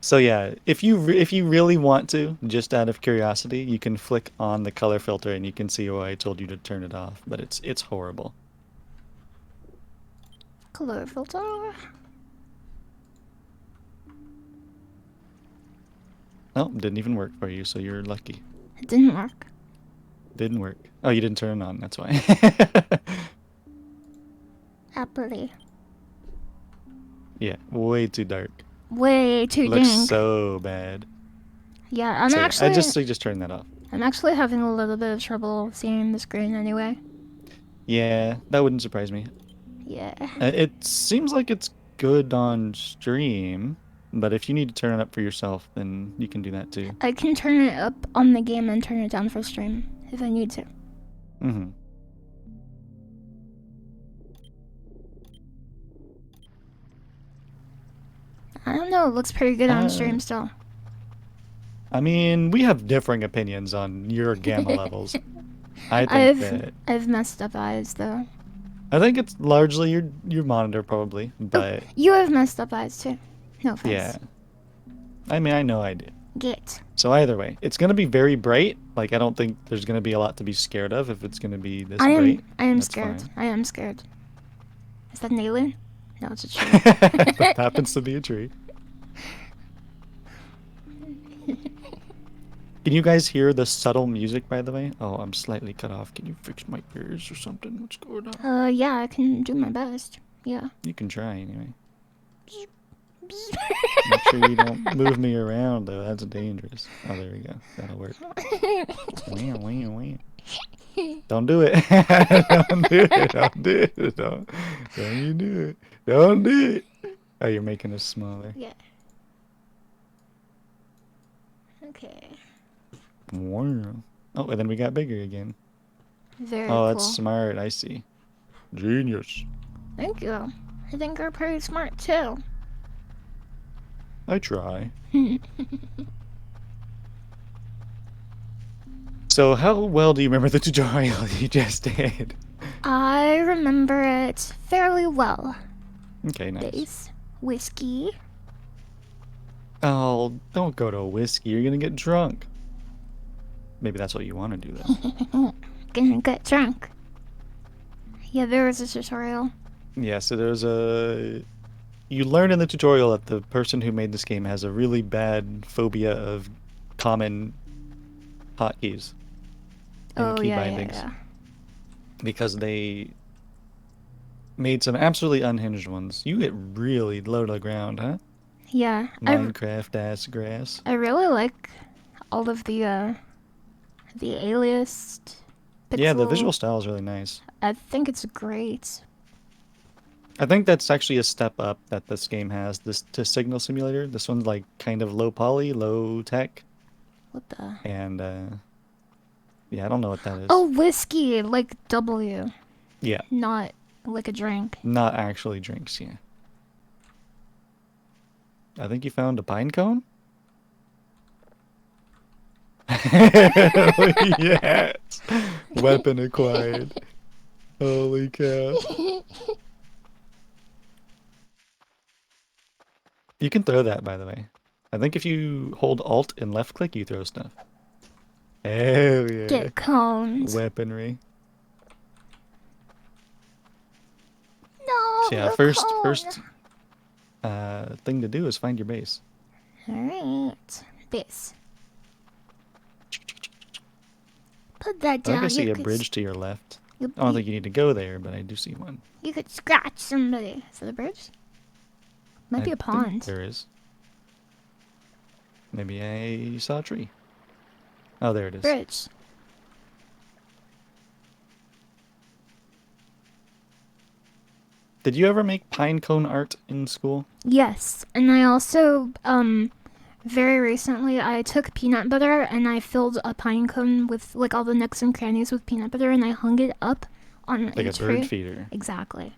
So yeah, if you really want to, just out of curiosity, you can flick on the color filter and you can see why I told you to turn it off. But it's horrible. Color filter. Oh, didn't even work for you, so you're lucky. It didn't work. Didn't work. Oh, you didn't turn it on. That's why. Appley. Yeah, way too dark. Way too Looks dang. so bad. Yeah, So, actually. I just turn that off. I'm actually having a little bit of trouble seeing the screen anyway. Yeah, that wouldn't surprise me. Yeah. It seems like it's good on stream, but if you need to turn it up for yourself, then you can do that too. I can turn it up on the game and turn it down for stream if I need to. Mm-hmm. I don't know, it looks pretty good on stream still. I mean, we have differing opinions on your gamma levels. I think I've messed up eyes though. I think it's largely your monitor probably, but You have messed up eyes too. No offense. yeah. I mean, I know I did. Get. So either way, it's gonna be very bright. Like I don't think there's gonna be a lot to be scared of if it's gonna be this I am bright. That's scared. fine. I am scared. Is that an alien? No, it's a tree. That happens to be a tree. Can you guys hear the subtle music, by the way? Oh, I'm slightly cut off. Can you fix my ears or something? What's going on? Yeah, I can do my best. Yeah. You can try anyway. Make sure you don't move me around, though. That's dangerous. Oh, there we go. That'll work. Wah, wah, wah. Don't do it. Don't do it. Don't do it. Don't you do it. Don't do it. Oh, you're making us smaller. Yeah. Okay. Wow. Oh, and then we got bigger again. Very Oh, cool. that's smart. I see. Genius. Thank you. I think you're pretty smart too. I try. So, how well do you remember the tutorial you just did? I remember it fairly well. Okay, nice. Base, whiskey. Oh, don't go to whiskey. You're gonna get drunk. Maybe that's what you want to do, though. Gonna get drunk. Yeah, there was a tutorial. Yeah, so there's a... You learn in the tutorial that the person who made this game has a really bad phobia of common hotkeys and key bindings. Yeah. Because they made some absolutely unhinged ones. You get really low to the ground, huh? Yeah, Minecraft ass grass. I really like all of the aliased Yeah, the pixel. visual style is really nice. I think it's great. I think that's actually a step up that this game has this to Signal Simulator. This one's like kind of low poly, low tech, What the? and yeah, I don't know what that is. Oh, whiskey, like W, Yeah, not like a drink. not actually drinks, yeah. I think you found a pine cone? Yes! Weapon acquired. Holy cow. You can throw that, by the way. I think if you hold Alt and left click, you throw stuff. Hell yeah. Get cones. Weaponry. No. So yeah, the first cone. thing to do is find your base. All right, this. Put that I down. think I see You a could bridge to your left. You, I don't think you need to go there, but I do see one. you could scratch somebody. Is that a bridge? Might be a think pond. There is. Maybe I saw a tree. Oh, there it is. Bridge. Did you ever make pine cone art in school? Yes, and I also very recently I took peanut butter and I filled a pine cone with like all the nooks and crannies with peanut butter and I hung it up on Like a a tree. bird feeder. Exactly.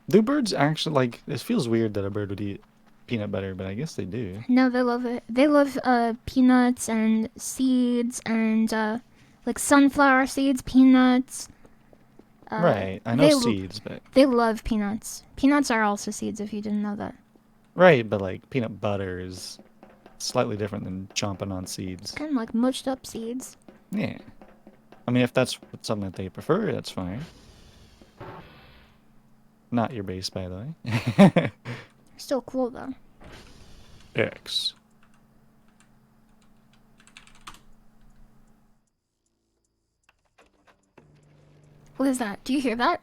Do birds actually like? It feels weird that a bird would eat peanut butter, but I guess they do. No, they love it. They love peanuts and seeds and like sunflower seeds, peanuts. Right, I they know l- seeds, but They love peanuts. Peanuts are also seeds if you didn't know that. right, but like peanut butter is slightly different than chomping on seeds. Kind of like mushed up seeds. Yeah, I mean if that's something that they prefer, that's fine. Not your base, by the way. Still cool though. X. What is that? Do you hear that?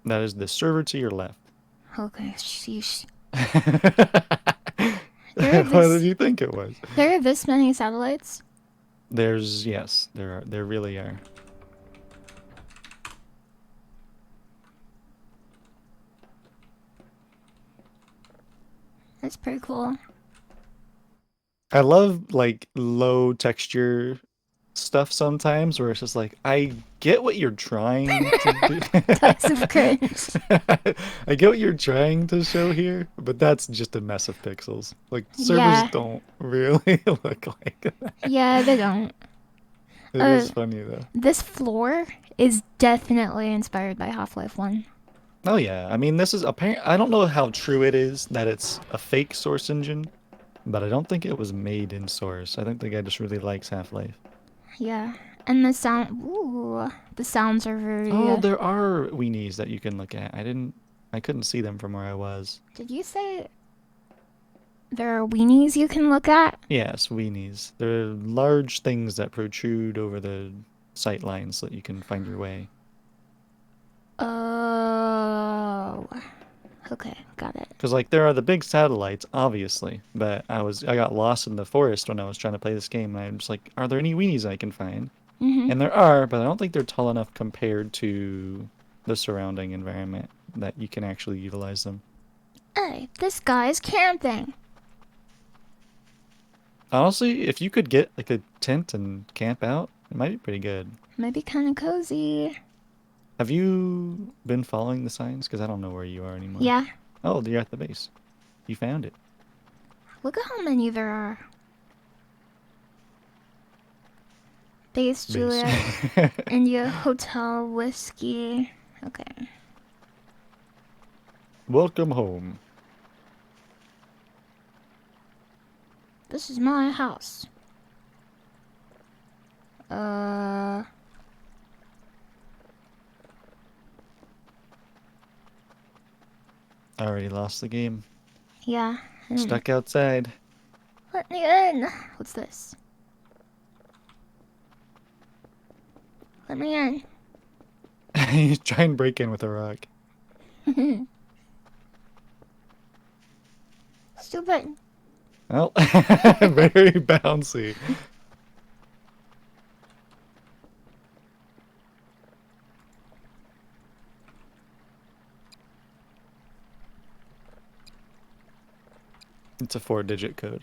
That is the server to your left. Okay, sheesh. What did you think it was? There are this many satellites. Yes, there really are. That's pretty cool. I love like low texture stuff sometimes where it's just like I get what you're trying to Types of cringe. do. I get what you're trying to show here, but that's just a mess of pixels. Like servers Yeah. don't really look like that. Yeah, they don't. It is funny though. This floor is definitely inspired by Half-Life 1. Oh yeah, I mean this is apparent. I don't know how true it is that it's a fake source engine, But I don't think it was made in Source. I think the guy just really likes Half-Life. Yeah. And the sound. Ooh. The sounds are very. Oh, there are weenies that you can look at. I couldn't see them from where I was. Did you say there are weenies you can look at? Yes, weenies. They're large things that protrude over the sight lines so that you can find your way. Oh. Okay, got it. Because like there are the big satellites, obviously, but I got lost in the forest when I was trying to play this game, and I'm just like, are there any weenies I can find? Mm-hmm. And there are, but I don't think they're tall enough compared to the surrounding environment that you can actually utilize them. Hey, this guy's camping. Honestly, if you could get like a tent and camp out, it might be pretty good. Maybe kind of cozy. Have you been following the signs? Because I don't know where you are anymore. Yeah. Oh, you're at the base. You found it. Look at how many there are. Base Juliet, India Hotel Whiskey. Okay. Welcome home. This is my house. I already lost the game. Yeah. Stuck outside. Let me in. What's this? Let me in. You try and break in with a rock. Stupid. Well, very bouncy. It's a 4-digit code.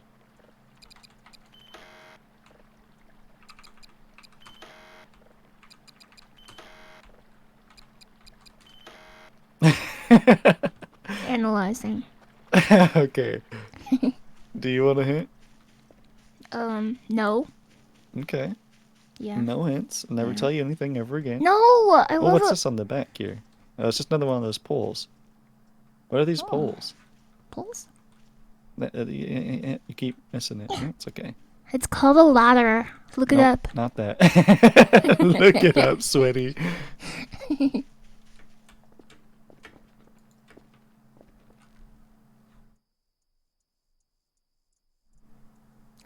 Analyzing. Okay. Do you want a hint? No. Okay. Yeah. No hints. Never Yeah. tell you anything ever again. No! I Well, love what's it. this on the back here? Oh, it's just another one of those poles. What are these Oh. poles? Poles? You keep missing it. It's okay. It's called a ladder. Look it Nope, up. not that. Look it up, sweaty.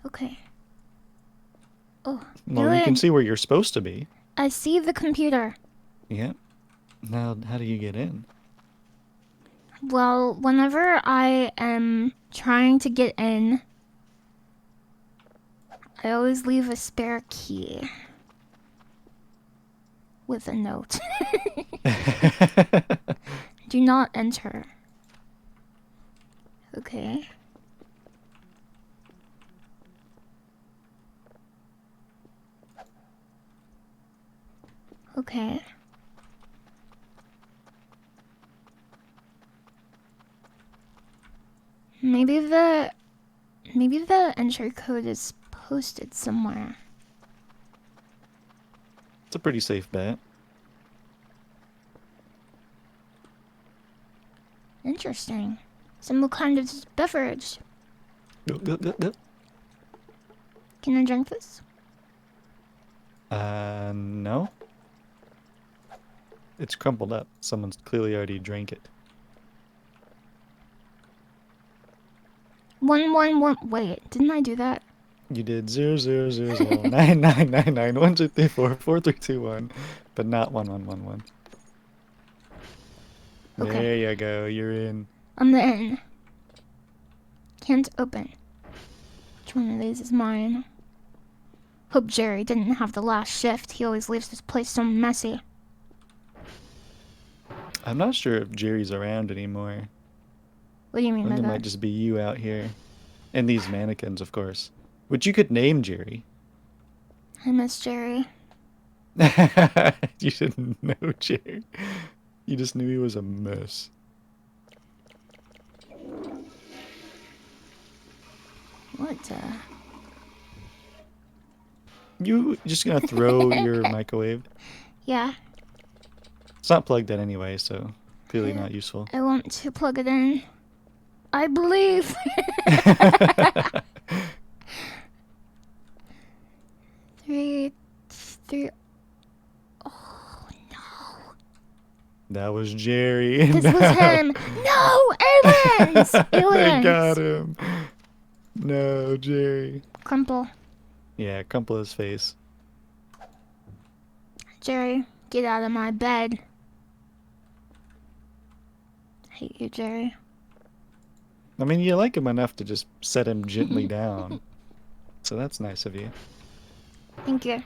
Okay. Oh, Well, you're you can in. see where you're supposed to be. I see the computer. Yep. Now, how do you get in? Well, whenever I am trying to get in, I always leave a spare key with a note. Do not enter. Okay. Okay. Maybe the entry code is posted somewhere. It's a pretty safe bet. Interesting. Some kind of beverage. Can I drink this? No. It's crumpled up. Someone's clearly already drank it. 111. Wait, didn't I do that? You did 0000999912344321, but not 1111. Okay. There you go. You're in. I'm in. Can't open. Which one of these is mine? Hope Jerry didn't have the last shift. He always leaves this place so messy. I'm not sure if Jerry's around anymore. What do you I mean by think it that? might just be you out here. And these mannequins, of course. Which you could name Jerry. I miss Jerry. You didn't know Jerry. You just knew he was a mess. What? You just gonna throw your microwave? Yeah, It's not plugged in anyway, so clearly not useful. I want to plug it in. I believe. was Jerry. This was him. No, aliens! They Aliens! got him. No, Jerry. Crumple. Yeah, crumple his face. Jerry, get out of my bed. Hate you, Jerry. I mean, you like him enough to just set him gently down. So that's nice of you. Thank you.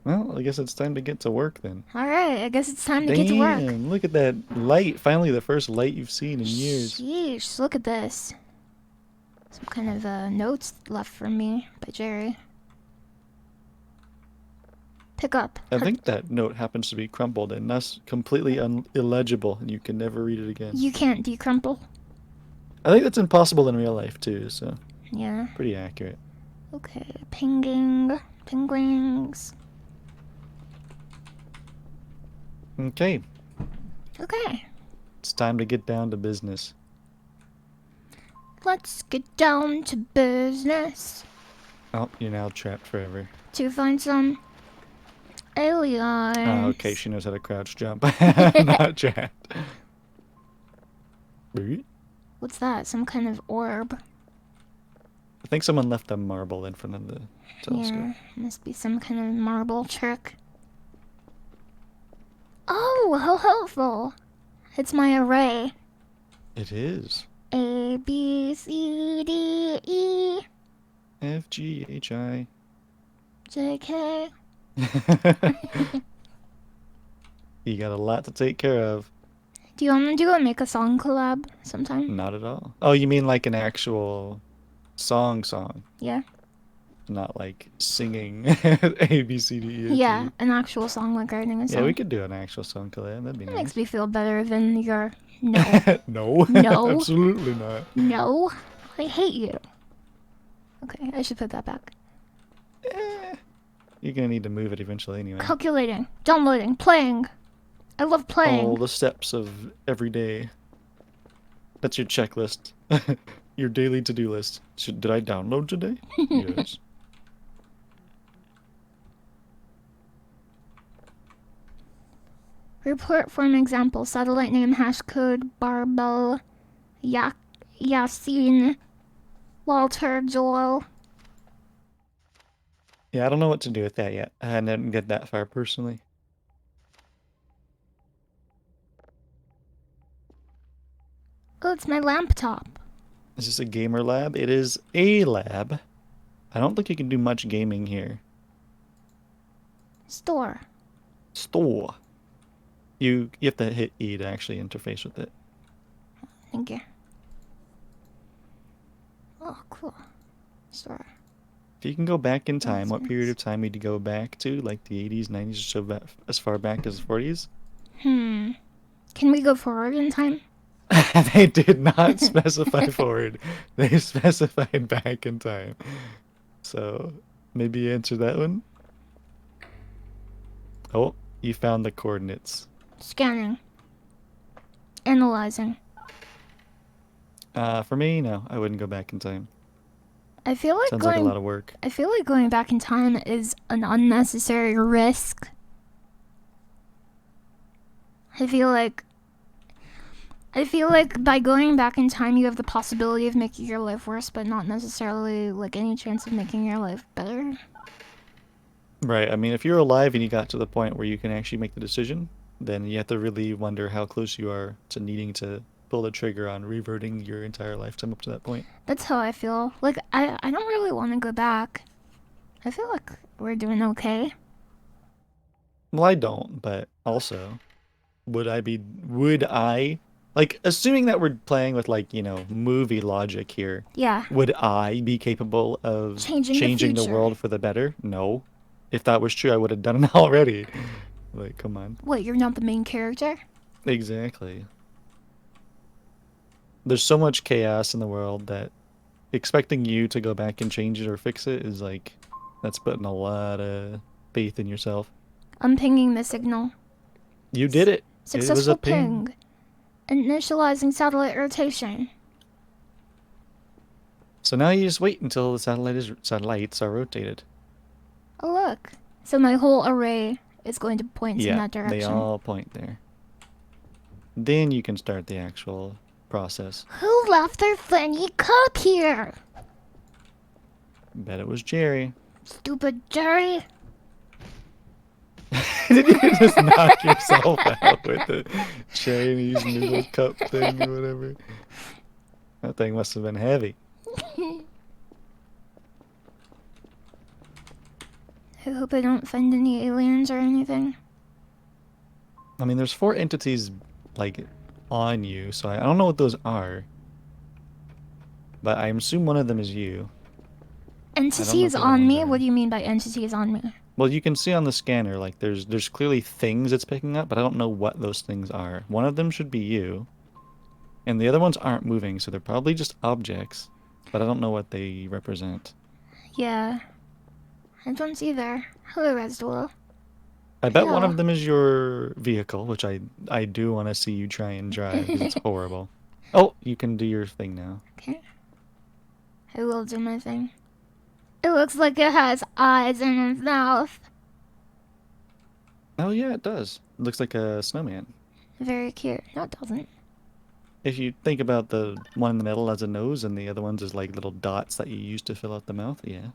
Well, I guess it's time to get to work then. Alright, I guess it's time to get to work. Damn, look at that light. Finally, the first light you've seen in years. Sheesh, look at this. Some kind of notes left for me by Jerry. Pick up. I think that note happens to be crumpled and thus completely illegible, and you can never read it again. You can't decrumple. I think that's impossible in real life too, so Yeah. pretty accurate. Okay, pinging. Penguins. Okay, Okay. it's time to get down to business. Let's get down to business. Oh, you're now trapped forever. To find some aliens. Oh, okay, she knows how to crouch jump. Not trapped. I What's that? Some kind of orb. think someone left a marble in front of the telescope. Yeah, must be some kind of marble trick. Oh, how helpful. It's my array. It is. A, B, C, D, E, F, G, H, I. J, K. You got a lot to take care of. Do you want to do a make a song collab sometime? Not at all. Oh, you mean like an actual song? Yeah. Not like singing A, B, C, D, E, F, G. Yeah, an actual song like writing a song. Yeah, we could do an actual song collab. That'd be That nice. makes me feel better than your no. No. No. Absolutely not. No. I hate you. Okay, I should put that back. You're gonna need to move it eventually anyway. Calculating, downloading, playing. I love playing. All the steps of every day. That's your checklist. Your daily to-do list. Did I download today? Yes. Report form example. Satellite name, hash code, Barbel, Yasin, Walter, Joel. Yeah, I don't know what to do with that yet. I didn't get that far personally. Oh, it's my laptop. Is this a gamer lab? It is a lab. I don't think you can do much gaming here. Store. Store. You have to hit E to actually interface with it. Thank you. Oh, cool. Store. If you can go back in time, what period of time would you go back to? Like the 80s, 90s, or so back, as far back as the 40s? Can we go forward in time? They did not specify forward. They specified back in time. So, maybe you answer that one? Oh, you found the coordinates. Scanning. Analyzing. For me, no. I wouldn't go back in time. I feel like Sounds like a lot of work. I feel like going back in time is an unnecessary risk. I feel like by going back in time you have the possibility of making your life worse, but not necessarily like any chance of making your life better. Right, I mean, if you're alive and you got to the point where you can actually make the decision, then you have to really wonder how close you are to needing to pull the trigger on reverting your entire lifetime up to that point. That's how I feel. Like, I don't really want to go back. I feel like we're doing okay. Well, I don't, but also, would I, like, assuming that we're playing with, like, you know, movie logic here, Yeah. would I be capable of Changing the changing the future. world for the better? No. If that was true, I would have done it already. Like, come on. What, you're not the main character? Exactly. There's so much chaos in the world that expecting you to go back and change it or fix it is like, that's putting a lot of faith in yourself. I'm pinging the signal. You did it. It was Successful a ping. Initializing satellite rotation. So now you just wait until the satellites are rotated. Oh, look. So my whole array is going to point in Yeah, that direction. they all point there. Then you can start the actual process. Who left their funny cup here? Bet it was Jerry. Stupid Jerry. Did you just knock yourself out with the Chinese noodle cup thing or whatever? That thing must have been heavy. I hope I don't find any aliens or anything. I mean, there's 4 entities, like, on you, so I don't know what those are. But I assume one of them is you. Entities the other on ones me? are. What do you mean by entities on me? Well, you can see on the scanner, like, there's clearly things it's picking up, but I don't know what those things are. One of them should be you, and the other ones aren't moving, so they're probably just objects, but I don't know what they represent. Yeah. I don't either. Hello, Resdwell. I bet one Yeah. of them is your vehicle, which I do want to see you try and drive, because it's horrible. Oh, you can do your thing now. Okay. I will do my thing. It looks like it has eyes in its mouth. Oh yeah, it does. It looks like a snowman. Very cute. No, it doesn't. If you think about the one in the middle as a nose and the other ones as like little dots that you use to fill out the mouth, yeah.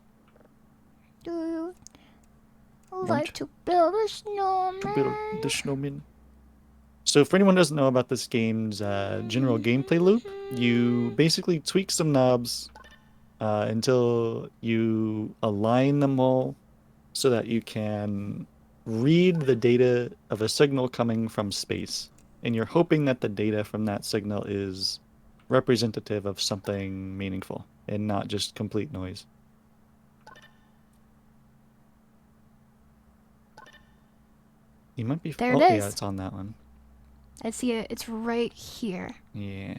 Do you like Want to build a snowman? to build the snowman. So for anyone who doesn't know about this game's general gameplay loop, you basically tweak some knobs until you align them all so that you can read the data of a signal coming from space. And you're hoping that the data from that signal is representative of something meaningful and not just complete noise. You might be... There it oh, is. yeah, it's on that one. I see it. It's right here. Yeah.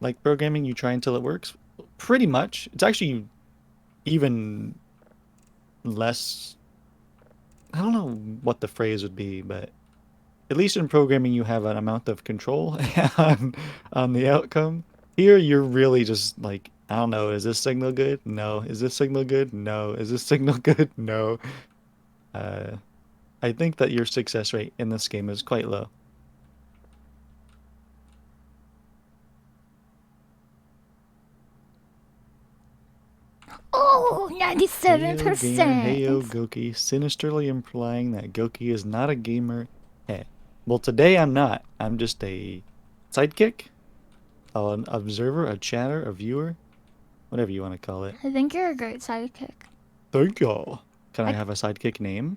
Like programming, you try until it works? Pretty much. It's actually even less... I don't know what the phrase would be, but at least in programming you have an amount of control on the outcome. Here you're really just like, I don't know, is this signal good? No. Is this signal good? No. Is this signal good? No. I think that your success rate in this game is quite low. Oh, 97%. Heyo Goki, sinisterly implying that Goki is not a gamer. Hey, well today I'm not. I'm just a sidekick, an observer, a chatter, a viewer, whatever you want to call it. I think you're a great sidekick. Thank y'all. Can I have a sidekick name?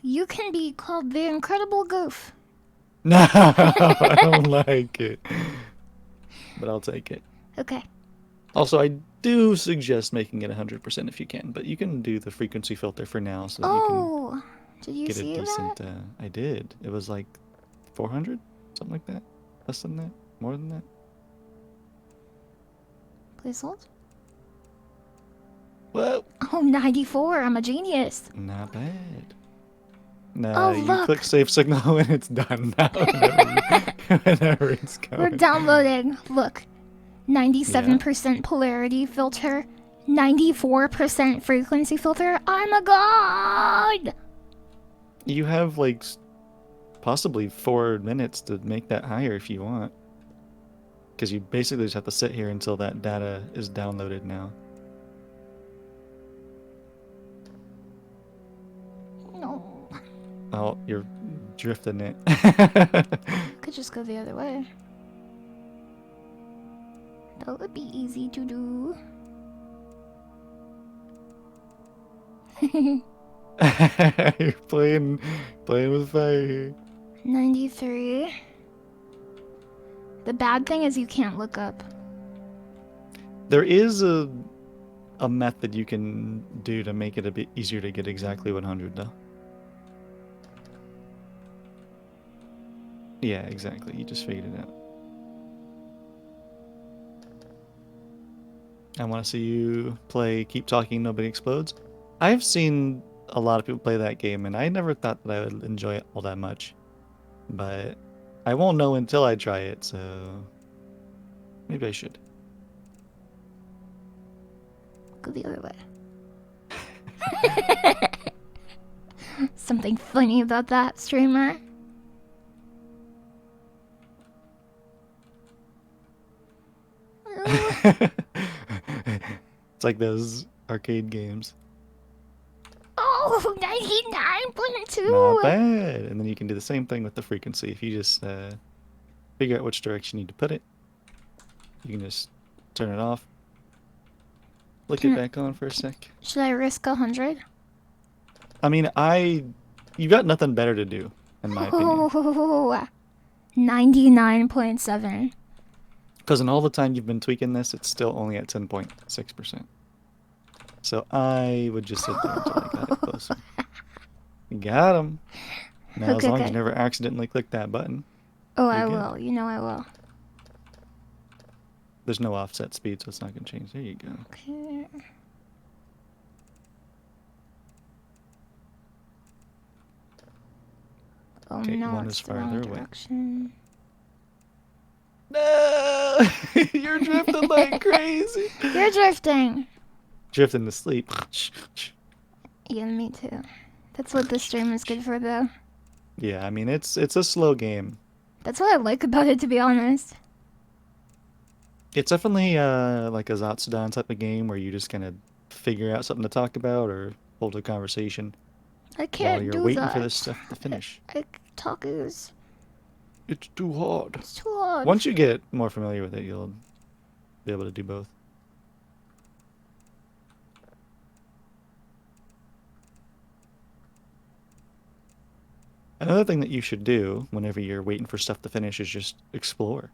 You can be called the Incredible Goof. No, I don't like it. But I'll take it. Okay. Also, I do suggest making it 100% if you can, but you can do the frequency filter for now so that you Oh, did can you get a see decent... that? I did. It was like 400? Something like that? Less than that? More than that? Please hold. Whoa! Oh, 94. I'm a genius. Not bad. No, Oh, you look. click save signal when it's done now. Whenever it's going. We're downloading. Look. 97% polarity filter. 94% frequency filter. I'm a god! You have like possibly 4 minutes to make that higher if you want. Because you basically just have to sit here until that data is downloaded now. No. Oh, you're drifting it. Could just go the other way. That would be easy to do. You're playing with fire here. 93. The bad thing is you can't look up. There is a method you can do to make it a bit easier to get exactly 100 though. Yeah, exactly. You just figured it out. I want to see you play Keep Talking, Nobody Explodes. I've seen a lot of people play that game, and I never thought that I would enjoy it all that much. But I won't know until I try it, so maybe I should. Go the other way. Something funny about that streamer. It's like those arcade games. Oh, Not 99.2. bad. And then you can do the same thing with the frequency. If you just figure out which direction you need to put it, you can just turn it off. Flick it back on for a sec. Should I risk 100? I mean, you got nothing better to do, in my opinion. Oh, 99.7. Because in all the time you've been tweaking this, it's still only at 10.6%. So I would just sit there until I got it closer. You got him. Now, as Okay, long as good. you never accidentally click that button, Oh, you're I good. will. You know I will. There's no offset speed, so it's not going to change. There you go. Okay. Oh Okay, no, one it's is the wrong farther away. direction. No! You're drifting like crazy. You're drifting. Drifting to sleep. Yeah, me too. That's what this stream is good for, though. Yeah, I mean, it's a slow game. That's what I like about it, to be honest. It's definitely like a Zatsudan type of game where you just kind of figure out something to talk about or hold a conversation I while can't you're do waiting that. for this stuff to finish. Talk is It's too hard. it's too hard. Once you get more familiar with it, you'll be able to do both. Another thing that you should do whenever you're waiting for stuff to finish is just explore.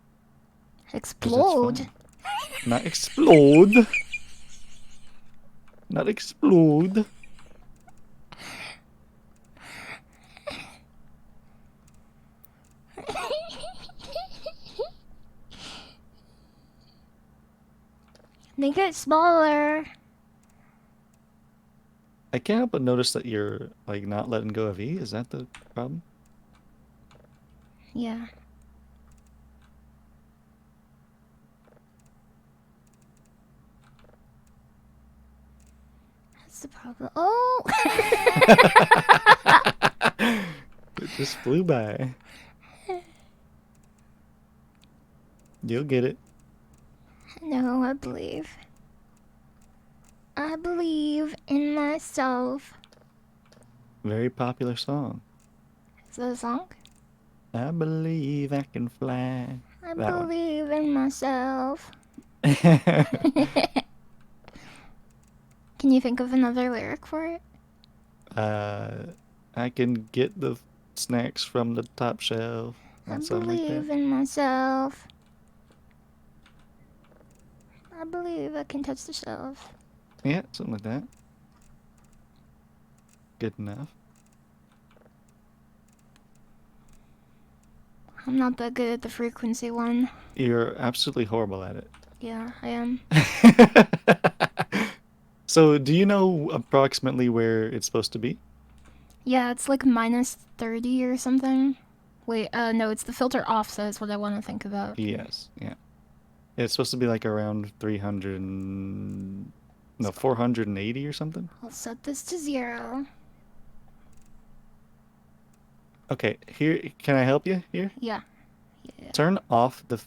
'Cause that's Explode. fun. Not explode. Not explode. Make it smaller. I can't help but notice that you're like not letting go of E. Is that the problem? Yeah. That's the problem. Oh! It just flew by. You'll get it. No, I believe. I believe in myself. Very popular song. Is that a song? I believe I can fly. I That one. believe in myself. Can you think of another lyric for it? I can get the snacks from the top shelf. I That something like believe that. in myself. I believe I can touch the shelf. Yeah, something like that. Good enough. I'm not that good at the frequency one. You're absolutely horrible at it. Yeah, I am. So, do you know approximately where it's supposed to be? Yeah, it's like minus 30 or something. Wait, no, it's the filter offset is what I want to think about. Yes, yeah. It's supposed to be like around 300 no, 480 or something. I'll set this to 0. Okay, here, can I help you here? Yeah. Turn off the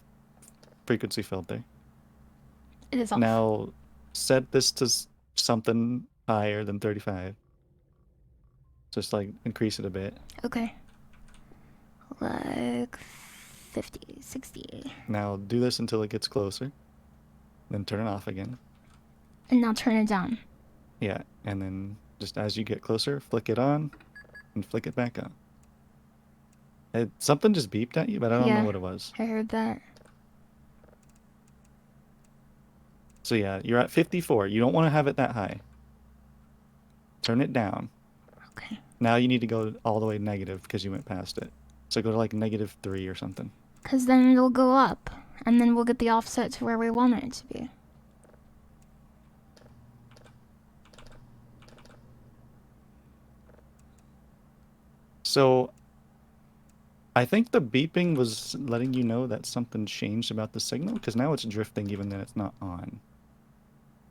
frequency filter. It is off. Now, set this to something higher than 35. Just like increase it a bit. Okay. Like 50, 60. Now do this until it gets closer. Then turn it off again. And now turn it down. Yeah, and then just as you get closer, flick it on and flick it back on. Something just beeped at you, but I don't Yeah. know what it was. I heard that. So yeah, you're at 54. You don't want to have it that high. Turn it down. Okay. Now you need to go all the way negative because you went past it. So go to like -3 or something. Because then it'll go up. And then we'll get the offset to where we want it to be. So I think the beeping was letting you know that something changed about the signal because now it's drifting even then it's not on.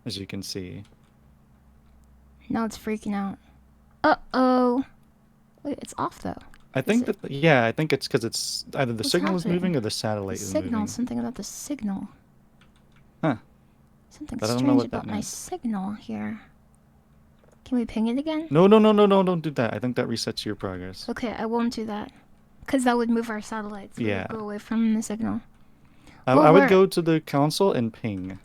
As you can see. Now it's freaking out. Uh-oh. Wait, it's off though. I think it? that, yeah, I think it's because it's either the What's signal is happening? moving or the The satellite is signal. moving. Something about the signal. Huh. Something But I don't know strange what that about my meant. signal here. Can we ping it again? No, no, no, no, no, don't do that. I think that resets your progress. Okay, I won't do that. Because that would move our satellites. We Yeah. would go away from the signal. I Well, would we're- go to the console and ping.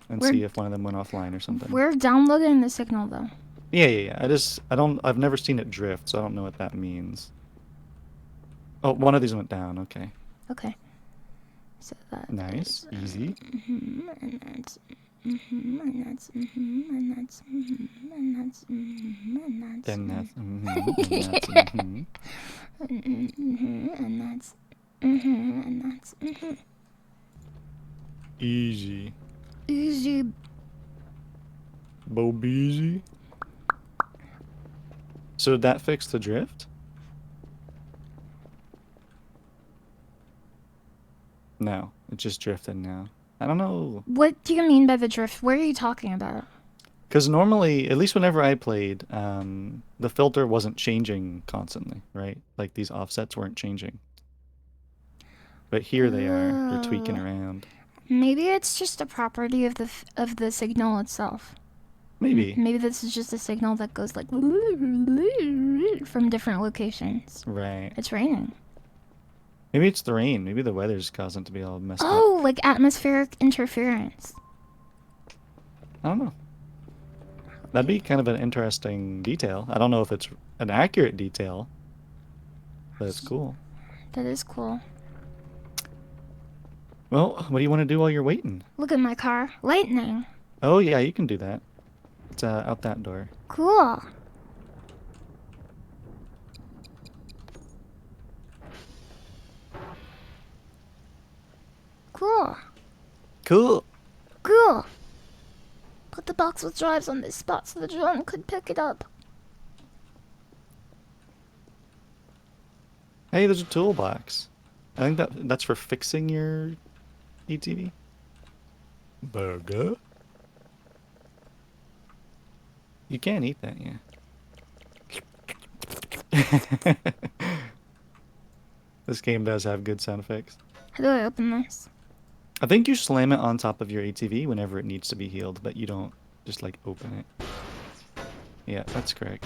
And We're- see if one of them went offline or something. We're downloading the signal, though. Yeah, yeah, yeah. I've never seen it drift, so I don't know what that means. Oh, one of these went down, okay. Okay. So that Nice, easy. and that's and that's and that's and that's and that's Then that's, and that's, and that's and that's Easy. easy. Bo easy. So did that fix the drift? No, it just drifted now. I don't know. What do you mean by the drift? What are you talking about? Because normally, at least whenever I played, the filter wasn't changing constantly, right? Like these offsets weren't changing. But here they are. They're tweaking Oh. around. Maybe it's just a property of the signal itself. Maybe. Maybe this is just a signal that goes like from different locations. Right. It's raining. Maybe it's the rain. Maybe the weather's causing it to be all messed up. Oh, like atmospheric interference. I don't know. That'd be kind of an interesting detail. I don't know if it's an accurate detail, but it's cool. That is cool. Well, what do you want to do while you're waiting? Look at my car. Lightning. Oh, yeah, you can do that. It's out that door. Cool. Cool. Cool. Cool. Put the box with drives on this spot so the drone could pick it up. Hey, there's a toolbox. I think that's for fixing your ETV. Burger. You can't eat that, yeah. This game does have good sound effects. How do I open this? I think you slam it on top of your ATV whenever it needs to be healed, but you don't just like open it. Yeah, that's correct.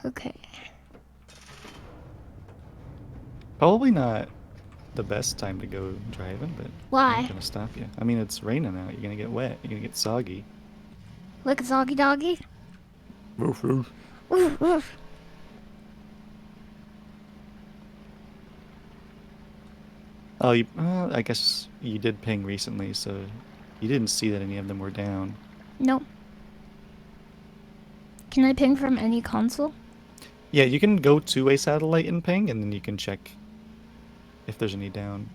Okay. Probably not the best time to go driving, but I'm Why? not gonna stop you. I mean, it's raining out. You're gonna get wet. You're gonna get soggy. Look, Zoggy Doggy. Woof, woof. Oof, oof. Oh, I guess you did ping recently, so you didn't see that any of them were down. Nope. Can I ping from any console? Yeah, you can go to a satellite and ping, and then you can check if there's any down.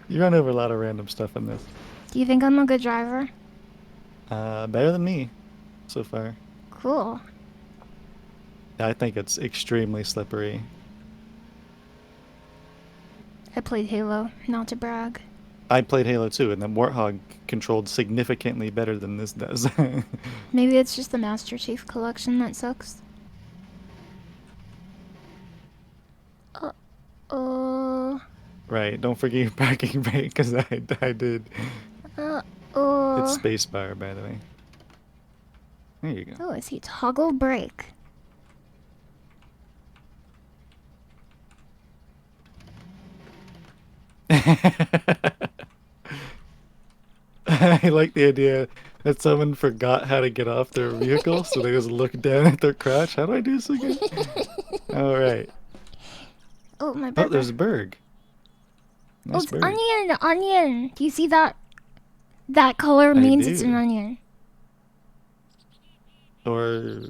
You run over a lot of random stuff in this. Do you think I'm a good driver? Better than me, so far. Cool. I think it's extremely slippery. I played Halo, not to brag. I played Halo 2, and the Warthog controlled significantly better than this does. Maybe it's just the Master Chief Collection that sucks. Right, don't forget your parking brake, because I did. It's spacebar, by the way. There you go. Oh, I see toggle brake. I like the idea that someone forgot how to get off their vehicle, so they just look down at their crotch. How do I do this again? All right. Oh, my Oh, burger. there's a berg. Oh, Nice it's berg. onion, onion. Do you see that? That color I means it's do. an onion. Or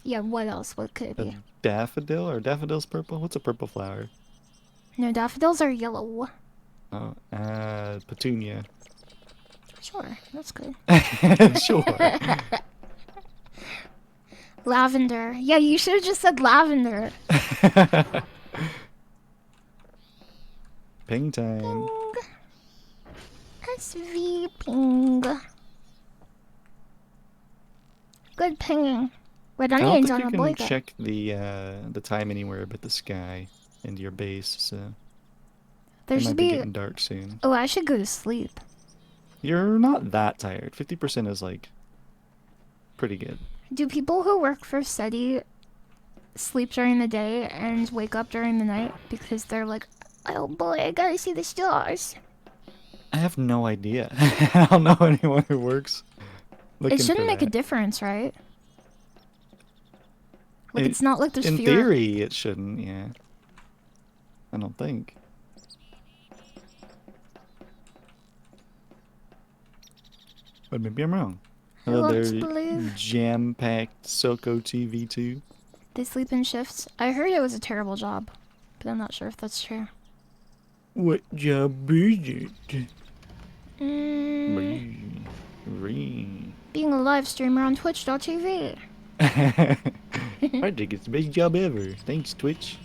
Yeah, what else? What could it a be? daffodil, or daffodil's purple? What's a purple flower? No, daffodils are yellow. Oh, petunia. Sure, that's good. Sure. Lavender. Yeah, you should have just said lavender. Ping time. Ping. SV ping. Good pinging. Wait, I I don't need think on you a can blanket. check the time anywhere but the sky and your base, so There it should might be be. getting dark soon. Oh, I should go to sleep. You're not that tired. 50% is like pretty good. Do people who work for SETI sleep during the day and wake up during the night because they're like, oh boy, I gotta see the stars? I have no idea. I don't know anyone who works looking It shouldn't for make a that. difference, right? Like, It- it's not like there's in fewer. theory, it shouldn't, yeah. I don't think. But maybe I'm wrong. I Hello want there, to believe. jam-packed Soko TV2. They sleep in shifts. I heard it was a terrible job, but I'm not sure if that's true. What job is it? Mm, Ree. being a live streamer on twitch.tv. I think it's the best job ever. Thanks, Twitch.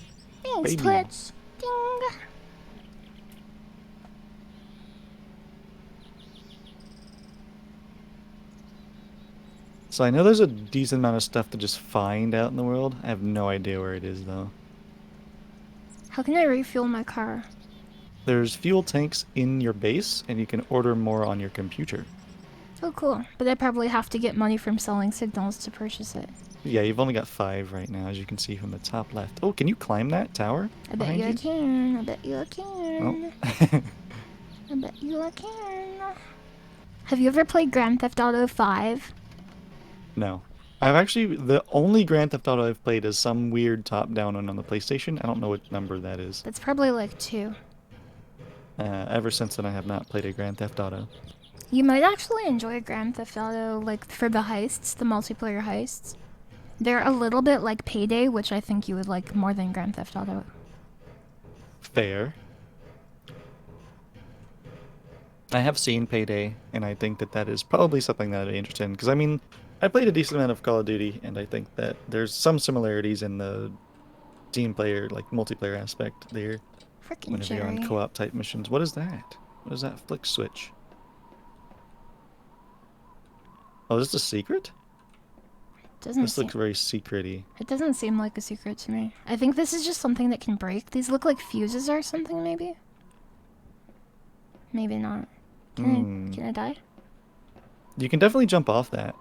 Thanks, Baby. Twitch. Ding. So I know there's a decent amount of stuff to just find out in the world. I have no idea where it is, though. How can I refuel my car? There's fuel tanks in your base, and you can order more on your computer. Oh, cool. But I probably have to get money from selling signals to purchase it. Yeah, you've only got 5 right now, as you can see from the top left. Oh, can you climb that tower? I bet behind you I can. I bet you I can. Oh. I bet you I can. Have you ever played Grand Theft Auto 5? No. I've actually, the only Grand Theft Auto I've played is some weird top-down one on the PlayStation. I don't know what number that is. That's probably like 2. Ever since then, I have not played a Grand Theft Auto. You might actually enjoy Grand Theft Auto, like, for the heists, the multiplayer heists. They're a little bit like Payday, which I think you would like more than Grand Theft Auto. Fair. I have seen Payday, and I think that that is probably something that I'd be interested in. Because, I mean, I played a decent amount of Call of Duty, and I think that there's some similarities in the team player, like, multiplayer aspect there. Frickin' Whenever you're on Jerry. co-op type missions. What is that? What is that flick switch? Oh, is this a secret? Doesn't This seem, looks very secret-y. it doesn't seem like a secret to me. I think this is just something that can break. These look like fuses or something, maybe? Maybe not. Can I die? You can definitely jump off that,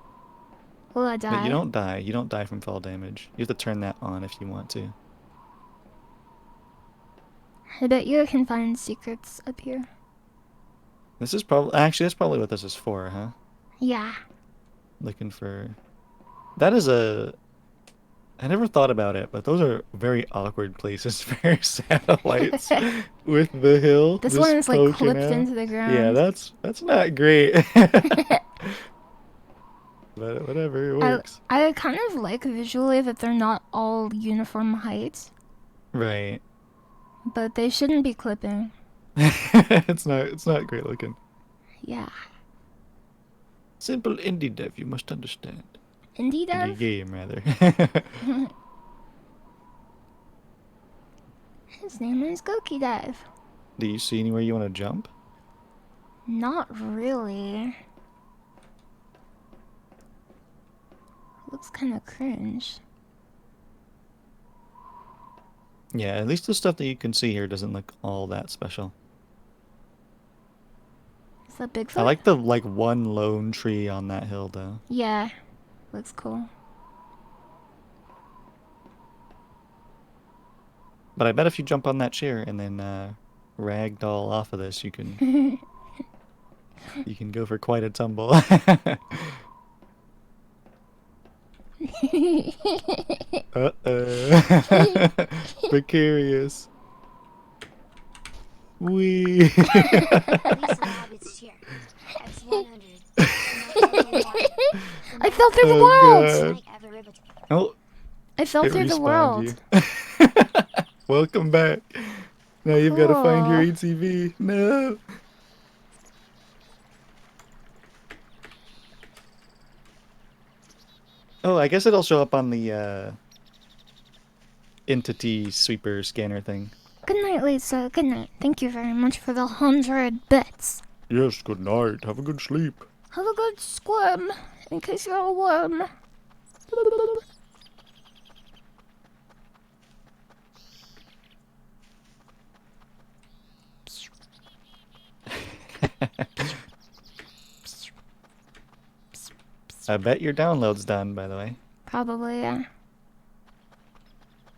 Will I die? but you don't die. You don't die from fall damage. You have to turn that on if you want to. I bet you I can find secrets up here. This is probably... Actually, that's probably what this is for, huh? Yeah. Looking for... That is a... I never thought about it, but those are very awkward places for satellites with the hill. This just one is like poking clipped out. into the ground. Yeah, that's not great. But whatever, it works. I kind of like visually that they're not all uniform heights, Right. but they shouldn't be clipping. It's not great looking. Yeah. Simple indie dev, you must understand. Indeed, Indie game, rather. His name is Goki Dev. Do you see anywhere you want to jump? Not really. Looks kind of cringe. Yeah, at least the stuff that you can see here doesn't look all that special. Is that Bigfoot? I like the one lone tree on that hill though. Yeah. Looks cool. But I bet if you jump on that chair and then ragdoll off of this, you can you can go for quite a tumble. Uh-oh. Precarious. Wee. I fell through the Oh, world! God. Oh, I fell it through the respawned world. you. Welcome back. Now you've got to find your Aw. ATV. No. Oh, I guess it'll show up on the entity sweeper scanner thing. Good night, Lisa. Good night. Thank you very much for the 100 bits. Yes, good night. Have a good sleep. Have a good squirm, in case you're a worm. I bet your download's done, by the way. Probably, yeah.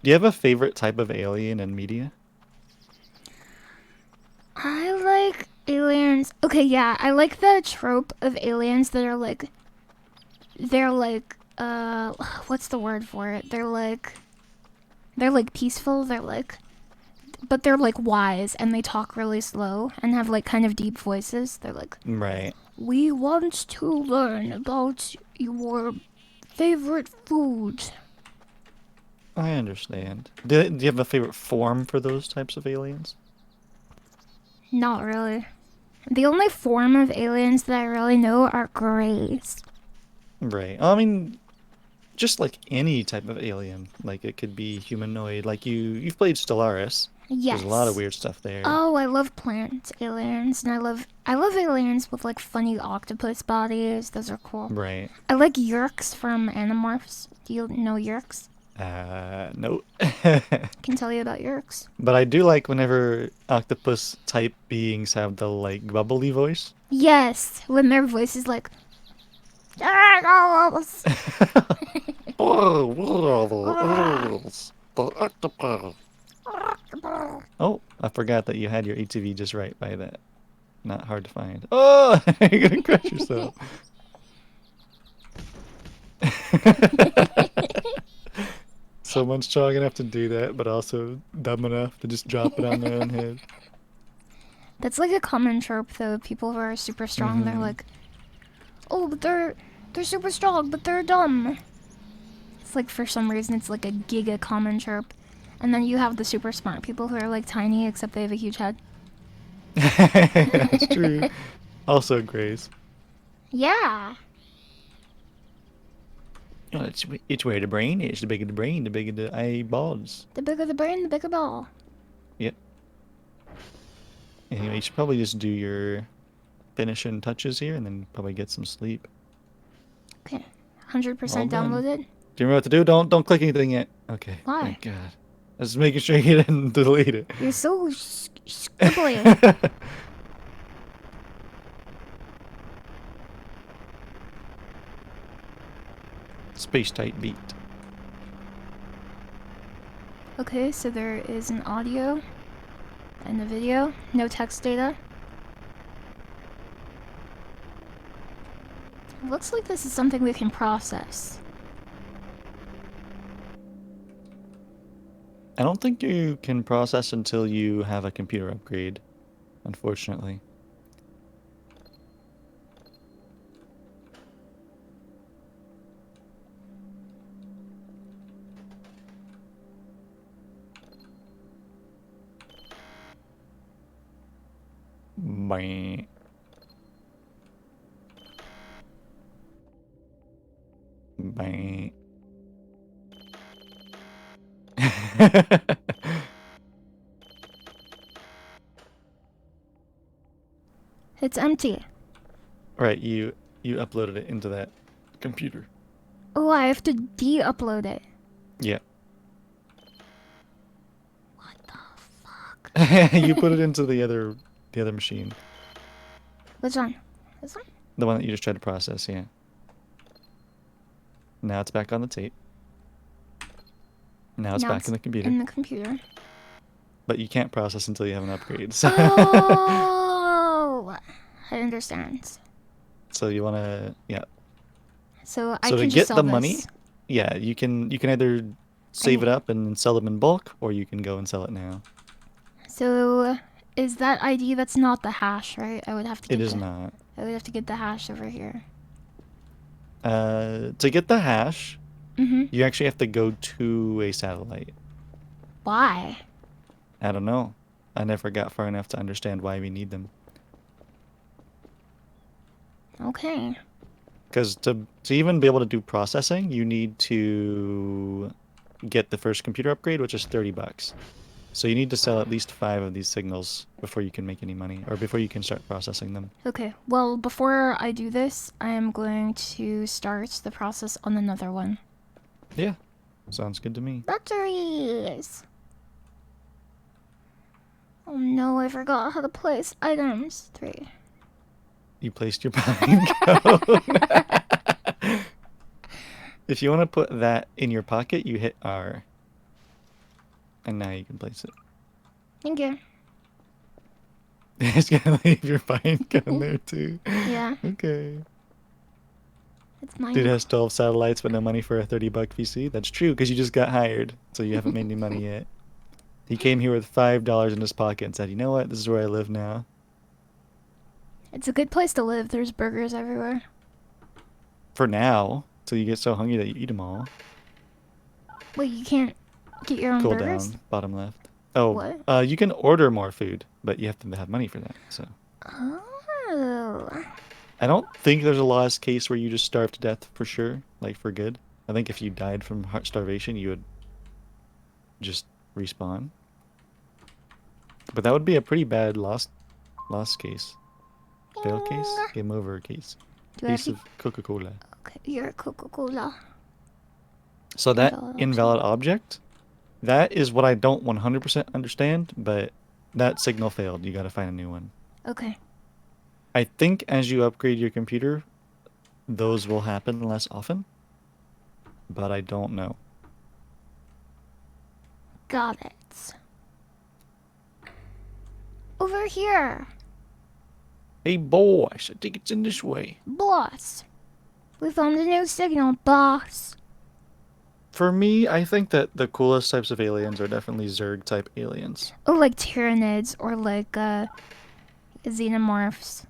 Do you have a favorite type of alien in media? I like aliens. Okay, yeah, I like the trope of aliens that are like, they're like, what's the word for it? They're like peaceful. But they're like wise and they talk really slow and have like kind of deep voices. They're like, Right. we want to learn about your favorite food. I understand. Do you have a favorite form for those types of aliens? Not really. The only form of aliens that I really know are greys. Right. I mean, just like any type of alien. Like it could be humanoid. Like you've played Stellaris. Yes. There's a lot of weird stuff there. Oh, I love plant aliens, and I love aliens with like funny octopus bodies. Those are cool. Right. I like Yerks from Animorphs. Do you know Yerks? No. Can tell you about Yerks. But I do like whenever octopus type beings have the like bubbly voice. Yes, when their voice is like. "Turtles!" Oh, I forgot that you had your ATV just right by that. Not hard to find. Oh, you're gonna crush yourself. Someone's strong enough to do that, but also dumb enough to just drop it on their own head. That's like a common trope, though. People who are super strong, they're like, "Oh, but they're super strong, but they're dumb." It's like for some reason it's like a giga common trope, and then you have the super smart people who are like tiny except they have a huge head. That's true. Also, Grace. Yeah. Oh, it's where the brain is. The bigger the brain, the bigger the eyeballs. The bigger the brain, the bigger ball. Yep. Anyway, you should probably just do your finishing touches here and then probably get some sleep. Okay, All 100% done. downloaded. Do you remember what to do? Don't click anything yet. Okay. Why? Thank God. I was making sure you didn't delete it. You're so scribbly. Space tight beat. Okay, so there is an audio and a video, no text data. Looks like this is something we can process. I don't think you can process until you have a computer upgrade, unfortunately. Bye. Bye. It's empty. Right, you uploaded it into that computer. Oh, I have to de-upload it. Yeah. What the fuck? You put it into the other machine. Which one? This one? The one that you just tried to process, yeah. Now it's back on the tape. Now it's back in the computer. In the computer. But you can't process until you have an upgrade. So, Oh! I understand. so you wanna, yeah. So I So to can get just sell the this. money, yeah, you can either save it up and sell them in bulk, or you can go and sell it now. So is that ID? That's not the hash, right? I would have to get It is not. I would have to get the hash over here. To get the hash, Mm-hmm. you actually have to go to a satellite. Why? I don't know. I never got far enough to understand why we need them. Okay. Because to even be able to do processing, you need to get the first computer upgrade, which is $30. So you need to sell at least 5 of these signals before you can make any money, or before you can start processing them. Okay. Well, before I do this, I am going to start the process on another one. Yeah, sounds good to me. Batteries. Oh no, I forgot how to place items. 3. You placed your pine cone. If you want to put that in your pocket, you hit R. And now you can place it. Thank you. It's gonna leave your pine cone there too. Yeah, Okay. it's mine. Dude has 12 satellites but no money for a $30 PC. That's true, because you just got hired, so you haven't made any money yet. He came here with $5 in his pocket and said, you know what, this is where I live now. It's a good place to live. There's burgers everywhere. For now, till you get so hungry that you eat them all. Wait, you can't get your own Cool burgers? down, bottom left. Oh, What? you can order more food, but you have to have money for that, so. Oh. I don't think there's a lost case where you just starve to death for sure, like for good. I think if you died from heart starvation, you would just respawn. But that would be a pretty bad lost case. Fail case? Game over case. Do I have Case to... of Coca-Cola. Okay, you're a Coca-Cola. So that Invalid invalid object, that is what I don't 100% understand, but that signal failed. You gotta find a new one. Okay. I think as you upgrade your computer, those will happen less often, but I don't know. Got it. Over here. Hey, boys, I think it's in this way. Boss. We found a new signal, boss. For me, I think that the coolest types of aliens are definitely Zerg-type aliens. Oh, like Tyranids or like, Xenomorphs.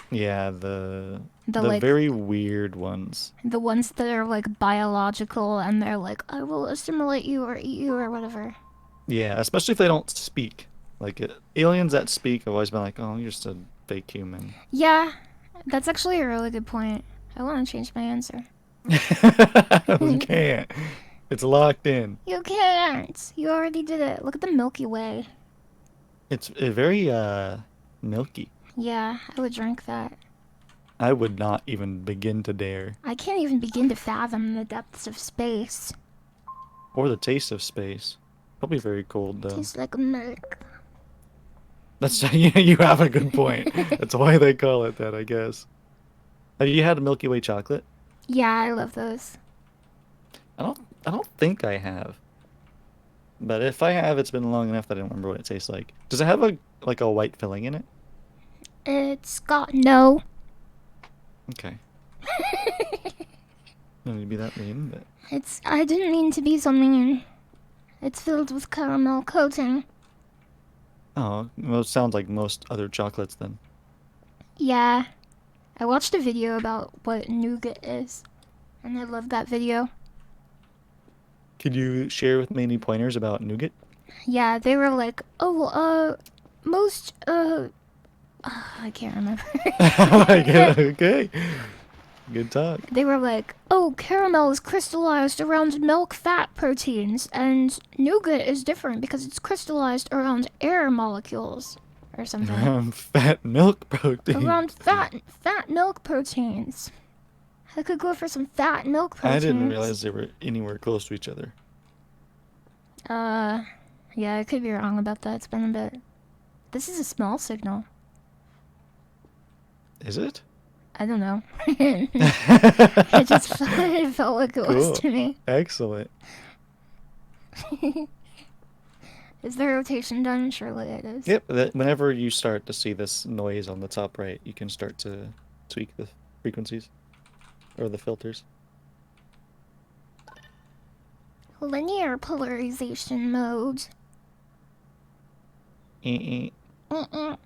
Yeah, the like, very weird ones. the ones that are like biological and they're like, I will assimilate you or eat you or whatever. Yeah, especially if they don't speak. Like, aliens that speak, I've always been like, oh, you're just a fake human. Yeah, that's actually a really good point. I want to change my answer. You can't. It's locked in. You can't. You already did it. Look at the Milky Way. It's very, milky. Yeah, I would drink that. I would not even begin to dare. I can't even begin to fathom the depths of space. Or the taste of space. Probably very cold, though. Tastes like milk. That's yeah, you have a good point. That's why they call it that, I guess. Have you had Milky Way chocolate? Yeah, I love those. I don't think I have. But if I have, it's been long enough that I don't remember what it tastes like. Does it have a white filling in it? It's got no. Okay. Don't need to be that mean, but I didn't mean to be so mean. It's filled with caramel coating. oh, well, it sounds like most other chocolates then. Yeah. I watched a video about what nougat is. And I loved that video. Could you share with me any pointers about nougat? Yeah, they were like, oh, most, I can't remember. Okay. Good talk. They were like, oh, caramel is crystallized around milk fat proteins, and nougat is different because it's crystallized around air molecules, or something. Fat milk protein. Around fat milk proteins. I could go for some fat milk I proteins. didn't realize they were anywhere close to each other. Yeah, I could be wrong about that. It's been a bit. This is a small signal. Is it? I don't know. It just it felt like it Cool. was to me. Excellent. Is the rotation done? Surely it is. Yep, whenever you start to see this noise on the top right, you can start to tweak the frequencies or the filters. Linear polarization mode. Eh-eh. Mm-mm.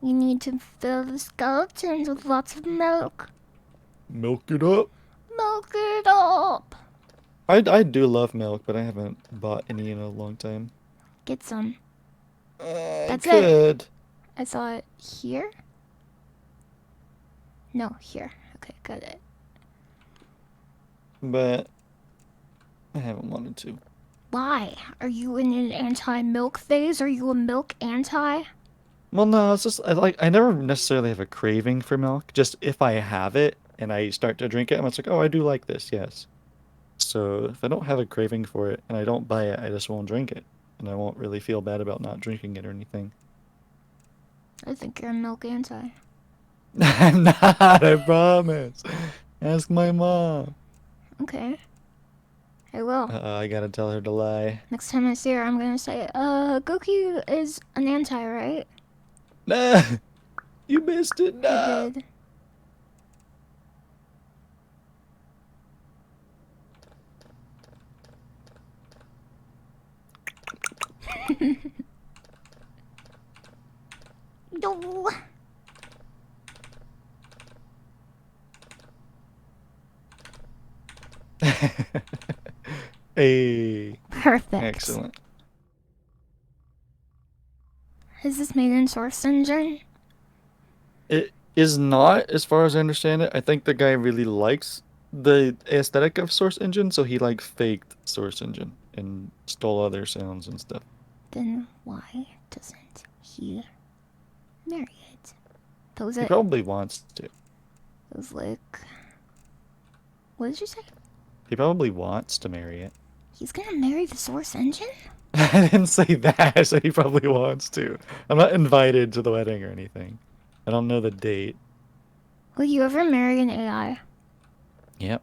You need to fill the skeletons with lots of milk. Milk it up. Milk it up. I do love milk, but I haven't bought any in a long time. Get some. That's it. I saw it here. No, here. Okay, got it. But I haven't wanted to. Why? Are you in an anti-milk phase? Are you a milk anti? Well, no, it's just I never necessarily have a craving for milk. Just if I have it and I start to drink it, I'm just like, oh, I do like this, yes. So if I don't have a craving for it and I don't buy it, I just won't drink it. And I won't really feel bad about not drinking it or anything. I think you're a milk anti. I'm not, I promise. Ask my mom. Okay. I will. I gotta tell her to lie. Next time I see her, I'm gonna say, Goki is an anti, right? Nah, you missed it. I Nah. did. No. Hey, Perfect. excellent. Is this made in Source Engine? It is not, as far as I understand it. I think the guy really likes the aesthetic of Source Engine, so he like faked Source Engine and stole other sounds and stuff. Then why doesn't he marry it? Those He are probably wants to. those like. What did you say? He probably wants to marry it. He's gonna marry the Source Engine? I didn't say that. I said he probably wants to. I'm not invited to the wedding or anything. I don't know the date. Will you ever marry an AI? Yep.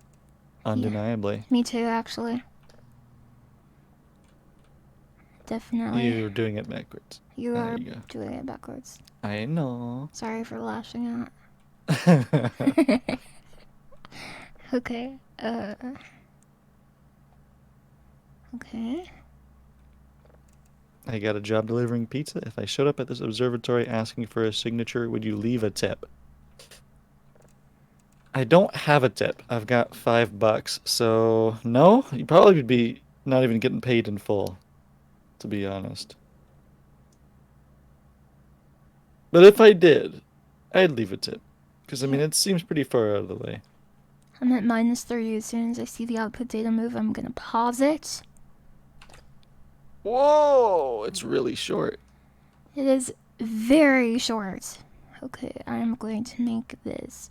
Undeniably. Me too, actually. Definitely. You're doing it backwards. You There are you go. doing it backwards. I know. Sorry for lashing out. Okay. Okay. I got a job delivering pizza. If I showed up at this observatory asking for a signature, would you leave a tip? I don't have a tip. I've got $5, so no. You probably would be not even getting paid in full, to be honest. But if I did, I'd leave a tip. Because, I mean, it seems pretty far out of the way. I'm at -30. As soon as I see the output data move, I'm gonna pause it. Whoa! It's really short. It is very short. Okay, I'm going to make this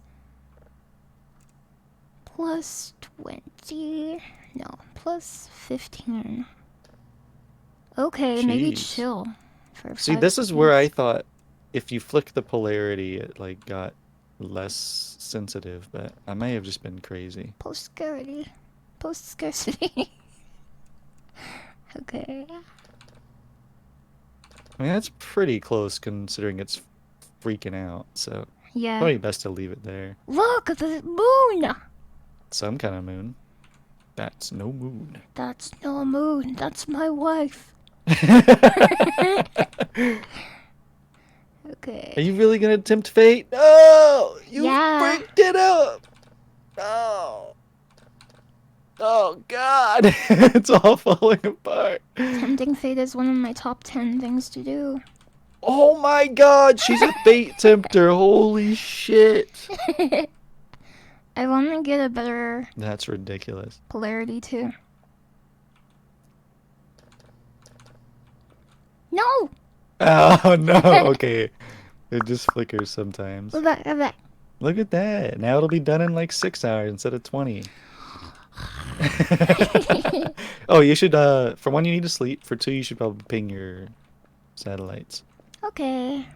+20. No, +15. Okay, maybe Jeez. chill for See, 5 this is where I seconds. thought if you flick the polarity, it, like, got less sensitive, but I may have just been crazy. Post-scarcity. Post-scarcity. Okay. I mean, that's pretty close considering it's freaking out, so Yeah. probably best to leave it there. Look at the moon! Some kind of moon. That's no moon. That's no moon. That's my wife. Okay. Are you really gonna tempt fate? No! You Yeah. freaked it up! No! Oh god! It's all falling apart. Tempting fate is one of my top 10 things to do. Oh my god, she's a fate tempter. Holy shit. I want to get a better That's ridiculous. polarity too. No! Oh no, okay. It just flickers sometimes. Go back, go back. Look at that. Now it'll be done in like 6 hours instead of 20. Oh, you should, for one, you need to sleep. For two, you should probably ping your satellites. Okay.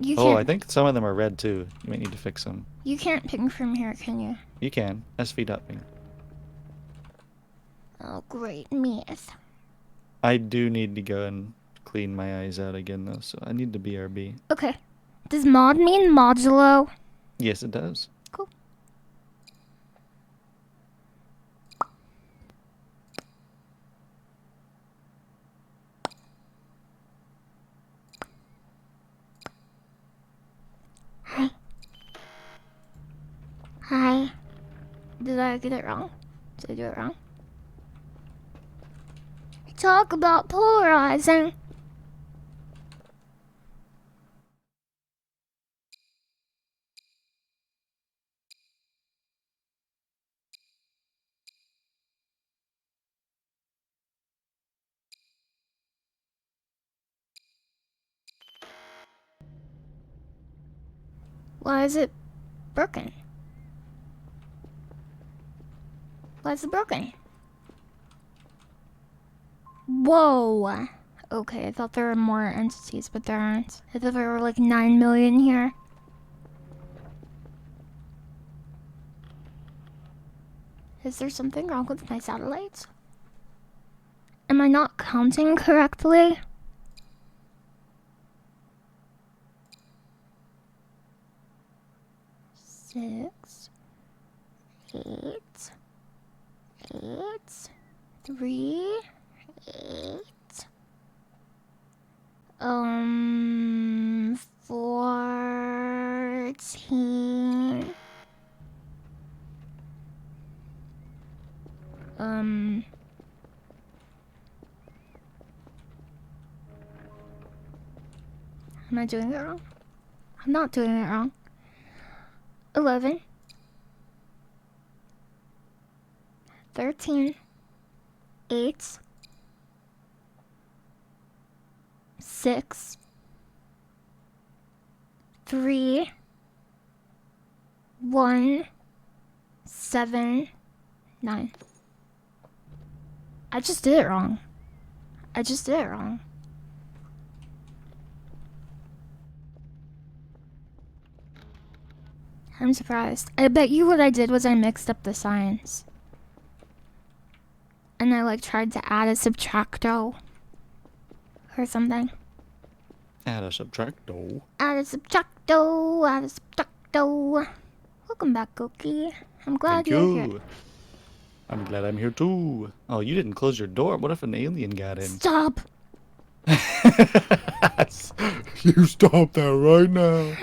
You Oh, can't. I think some of them are red too. You might need to fix them. You can't ping from here, can you? You can. SV.ping. Oh, great miss. I do need to go and clean my eyes out again though, so I need to BRB. Okay. Does mod mean modulo? Yes, it does. Cool. Hi. Hi. Did I get it wrong? Did I do it wrong? Talk about polarizing. Why is it broken? Why is it broken? Whoa. Okay, I thought there were more entities, but there aren't. I thought there were like 9 million here. Is there something wrong with my satellites? Am I not counting correctly? Six, eight, 3, 8, 14. Am I doing it wrong? I'm not doing it wrong. 11, 13, 8, 6, 3, 1, 7, 9. I just did it wrong. I just did it wrong. I'm surprised. I bet you what I did was I mixed up the signs. And I like tried to add a subtracto. Or something. Add a subtracto. Add a subtracto. Add a subtracto. Welcome back, Goki. I'm glad Thank you're you. here. I'm glad I'm here too. Oh, you didn't close your door. What if an alien got in? Stop! You stop that right now.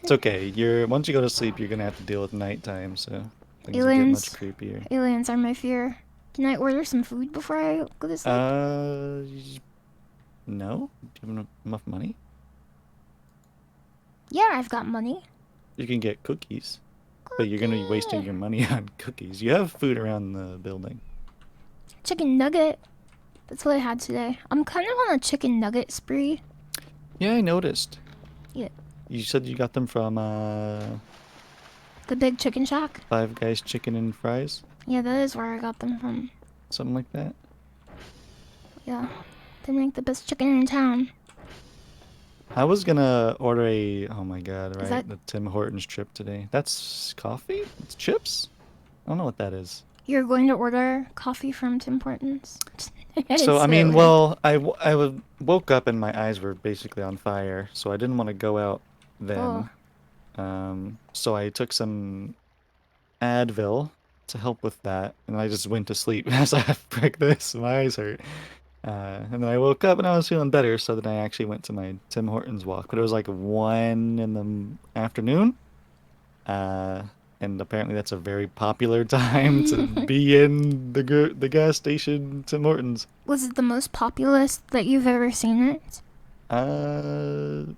It's okay. Once you go to sleep, you're gonna have to deal with nighttime, so things will get Aliens. much creepier. Aliens are my fear. Can I order some food before I go to sleep? No. Do you have enough money? Yeah, I've got money. You can get cookies, but you're gonna be wasting your money on cookies. You have food around the building. Chicken nugget. That's what I had today. I'm kind of on a chicken nugget spree. Yeah, I noticed. Yeah. You said you got them from The big chicken shack? Five Guys Chicken and Fries? Yeah, that is where I got them from. Something like that? Yeah. They make the best chicken in town. I was gonna order oh my god, right? that- The Tim Hortons trip today. That's coffee? It's chips? I don't know what that is. You're going to order coffee from Tim Hortons? So, I mean, well, I woke up and my eyes were basically on fire, so I didn't want to go out then. So I took some Advil to help with that, and I just went to sleep. I was like, frick this, my eyes hurt. And then I woke up and I was feeling better, so then I actually went to my Tim Hortons walk, but it was like 1 in the afternoon. And apparently that's a very popular time to be in the gas station Tim Hortons. Was it the most populous that you've ever seen it?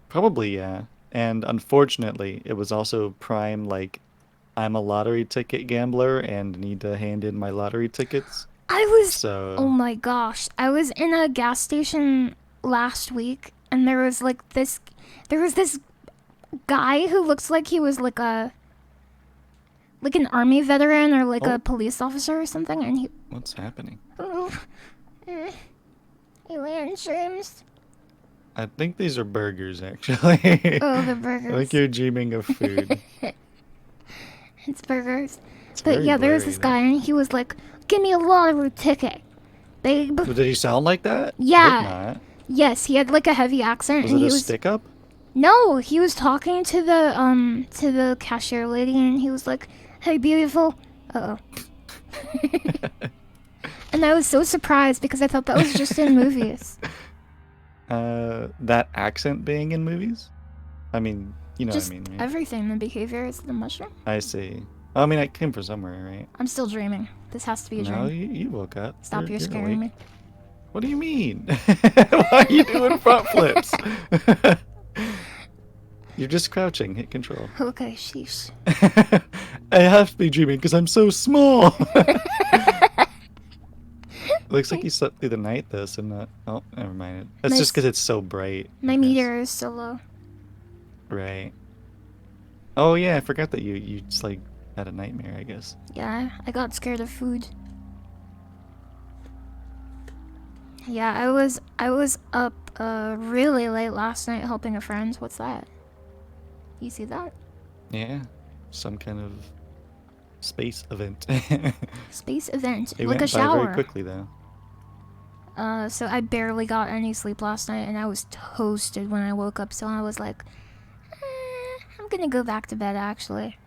Probably, yeah. And unfortunately, it was also prime, like, I'm a lottery ticket gambler and need to hand in my lottery tickets. Oh So, my gosh. I was in a gas station last week and there was this guy who looks like he was like an army veteran or like Oh. a police officer or something, and he what's happening? alien dreams. I think these are burgers, actually. Oh, the I burgers. think you're dreaming of food. It's burgers. It's But very yeah, there was blurry, this though. guy and he was like, "Give me a lottery ticket, babe." Did he sound like that? Yeah. Hope not. Yes, he had like a heavy accent Was and it he a was stick up? No, he was talking to the cashier lady and he was like, "Hey, beautiful." Uh-oh. And I was so surprised because I thought that was just in movies. That accent being in movies? I mean, you know Just what I mean, right? everything. The behavior is the mushroom. I see. I mean, I came from somewhere, right? I'm still dreaming. This has to be a No, dream. you woke up. Stop, you're scaring awake. me. What do you mean? Why are you doing front flips? You're just crouching. Hit control. Okay, sheesh. I have to be dreaming because I'm so small. Looks like you slept through the night, though, so not... Oh, never mind. That's just because it's so bright. My I guess. meter is so low. Right. Oh, yeah, I forgot that you just, like, had a nightmare, I guess. Yeah, I got scared of food. Yeah, I was up really late last night helping a friend. What's that? You see that? Yeah, some kind of space event. Space event. It Like a went by very shower. quickly, though. So I barely got any sleep last night and I was toasted when I woke up, so I was like, I'm gonna go back to bed actually.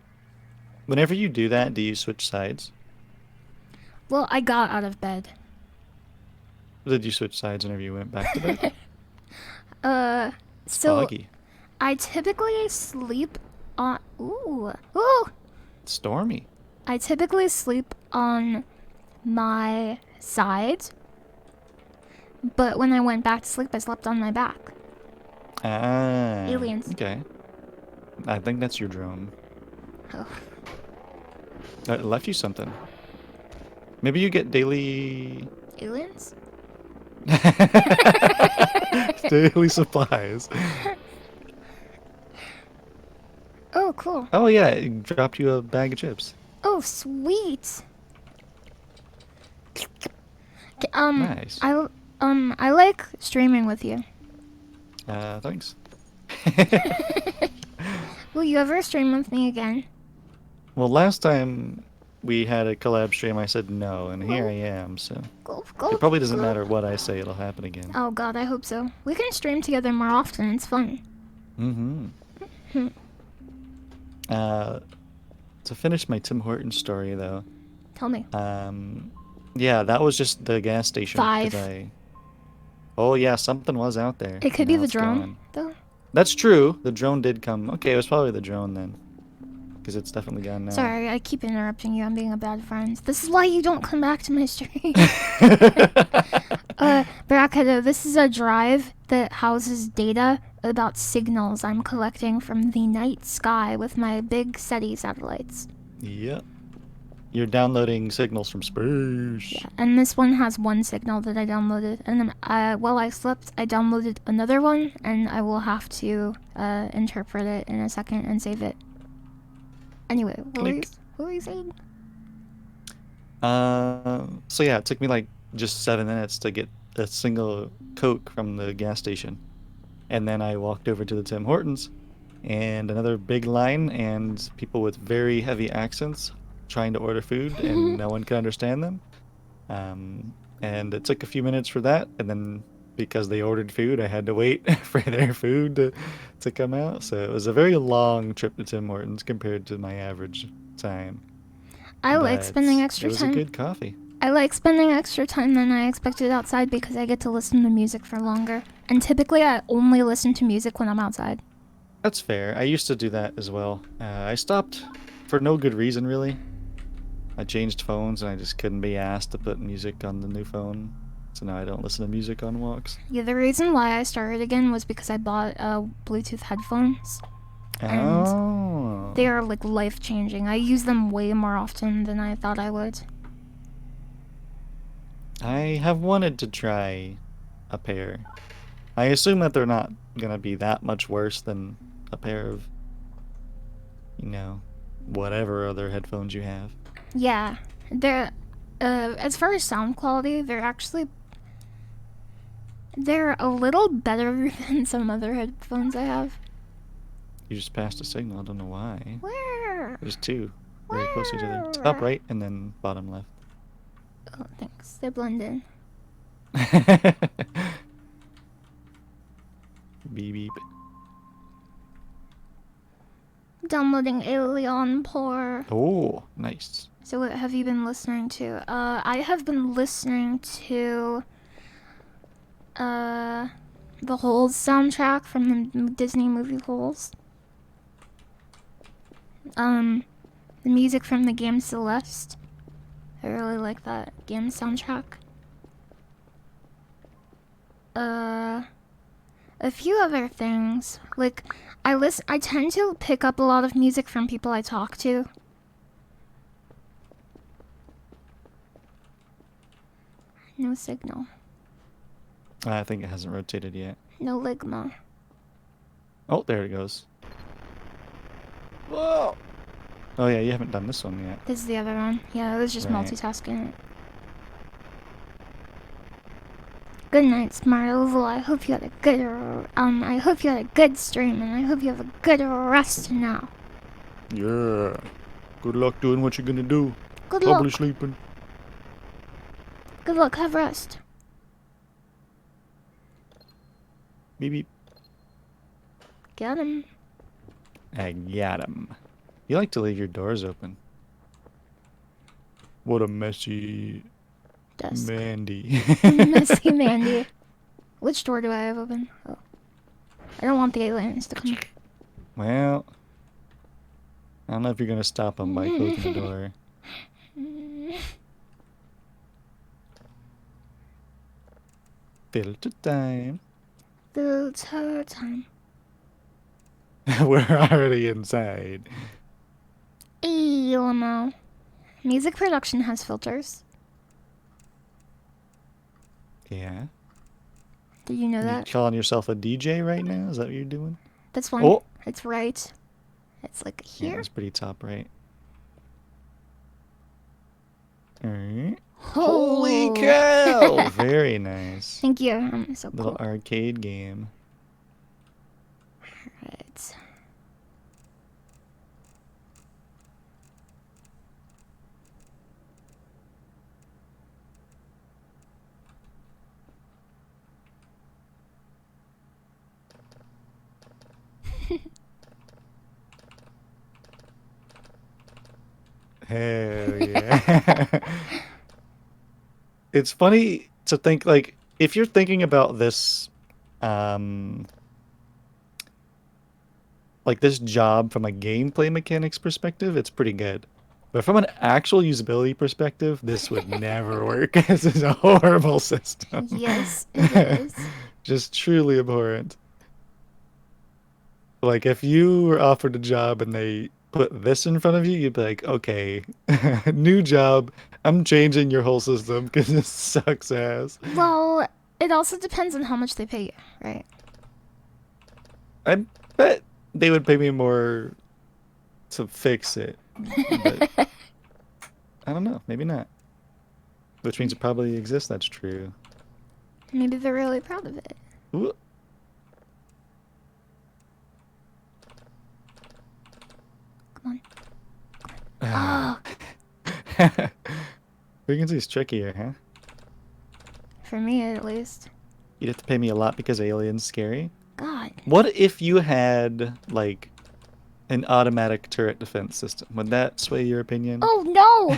Whenever you do that, do you switch sides? Well, I got out of bed. Or did you switch sides whenever you went back to bed? It's So foggy. I typically sleep on. Ooh! It's stormy. I typically sleep on my side, but when I went back to sleep, I slept on my back. Ah. Aliens. Okay. I think that's your drone. Oh. It left you something. Maybe you get daily... Aliens? daily supplies. Oh, cool. Oh yeah, it dropped you a bag of chips. Oh, sweet. Nice. I like streaming with you. Thanks. Will you ever stream with me again? Well, last time we had a collab stream, I said no, and here I am, so... Go, It probably doesn't matter what I say, it'll happen again. Oh god, I hope so. We can stream together more often, it's fun. Mm-hmm. To finish my Tim Hortons story, though, Tell me. yeah, that was just the gas station. 5. Oh yeah, something was out there. It could be Now the it's drone, gone. though. That's true. The drone did come. Okay, it was probably the drone then. Because it's definitely gone now. Sorry, I keep interrupting you. I'm being a bad friend. This is why you don't come back to my stream. Barakato, this is a drive that houses data about signals I'm collecting from the night sky with my big SETI satellites. Yep. You're downloading signals from space. Yeah, and this one has one signal that I downloaded. And then while I slept, I downloaded another one, and I will have to interpret it in a second and save it. Anyway, what were you saying? So yeah, it took me like just 7 minutes to get a single Coke from the gas station. And then I walked over to the Tim Hortons, and another big line, and people with very heavy accents trying to order food, and no one could understand them. And it took a few minutes for that, and then because they ordered food, I had to wait for their food to come out. So it was a very long trip to Tim Hortons compared to my average time. I like spending extra time. It was a good coffee. I like spending extra time than I expected outside because I get to listen to music for longer. And typically I only listen to music when I'm outside. That's fair. I used to do that as well. I stopped for no good reason, really. I changed phones and I just couldn't be asked to put music on the new phone. So now I don't listen to music on walks. Yeah, the reason why I started again was because I bought Bluetooth headphones. And Oh. they are like life-changing. I use them way more often than I thought I would. I have wanted to try a pair. I assume that they're not gonna be that much worse than a pair of, you know, whatever other headphones you have. Yeah, they're as far as sound quality, they're a little better than some other headphones I have. You just passed a signal, I don't know why. Where? There's two, very close to each other. Top right and then bottom left. Oh, thanks. They blend in. Beep beep. Downloading Alien Pour. Oh, nice. So what have you been listening to? I have been listening to the Holes soundtrack from the Disney movie Holes. The music from the game Celeste. I really like that game soundtrack. A few other things. Like, I tend to pick up a lot of music from people I talk to. No signal. I think it hasn't rotated yet. No Ligma. Oh, there it goes. Whoa! Oh yeah, you haven't done this one yet. This is the other one. Yeah, it was just Right. multitasking. Good night, Smart Oval. I hope you had a good I hope you had a good stream, and I hope you have a good rest now. Yeah. Good luck doing what you're gonna do. Good Probably luck. sleeping. Good luck. Have rest. Beep beep. Get him. I got him. You like to leave your doors open. What a messy Desk. Mandy. Messy Mandy. Which door do I have open? Oh. I don't want the aliens to come. Well, I don't know if you're gonna stop them by closing the door. Filter time. Filter time. We're already inside. Limo. Music production has filters. Yeah. Did you know You that? calling yourself a DJ right now? Is that what you're doing? That's one. Oh! It's right. It's like Yeah, here. it's pretty top right. Alright. Holy Oh. cow! Very nice. Thank you. I'm so Little cool. arcade game. Right. Hell yeah. It's funny to think, like, if you're thinking about this, like this job from a gameplay mechanics perspective, it's pretty good. But from an actual usability perspective, this would never work. This is a horrible system. Yes, it is. Just truly abhorrent. Like, if you were offered a job and they put this in front of you, you'd be like, okay, new job. I'm changing your whole system because this sucks ass. Well, it also depends on how much they pay you, right? I bet they would pay me more to fix it. But I don't know. Maybe not. Which means it probably exists. That's true. Maybe they're really proud of it. Ooh. Come on. Oh, Frequency's trickier, huh? for me at least. You'd have to pay me a lot because aliens scary. God. What if you had, like, an automatic turret defense system? Would that sway your opinion? Oh no!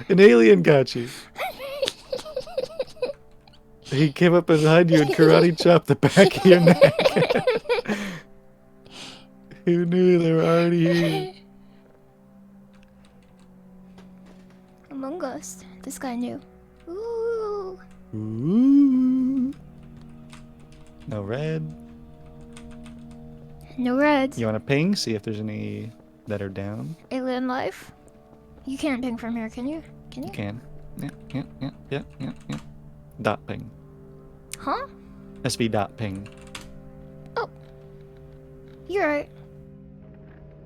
An alien got you. He came up behind you and karate chopped the back of your neck. Who knew they were already here? Among Us. This guy knew. Ooh. Ooh. No red. No red. You want to ping? See if there's any that are down. Alien life. You can't ping from here, can you? Can you? You can. Yeah. Dot ping. Huh? SB dot ping. Oh. You're right.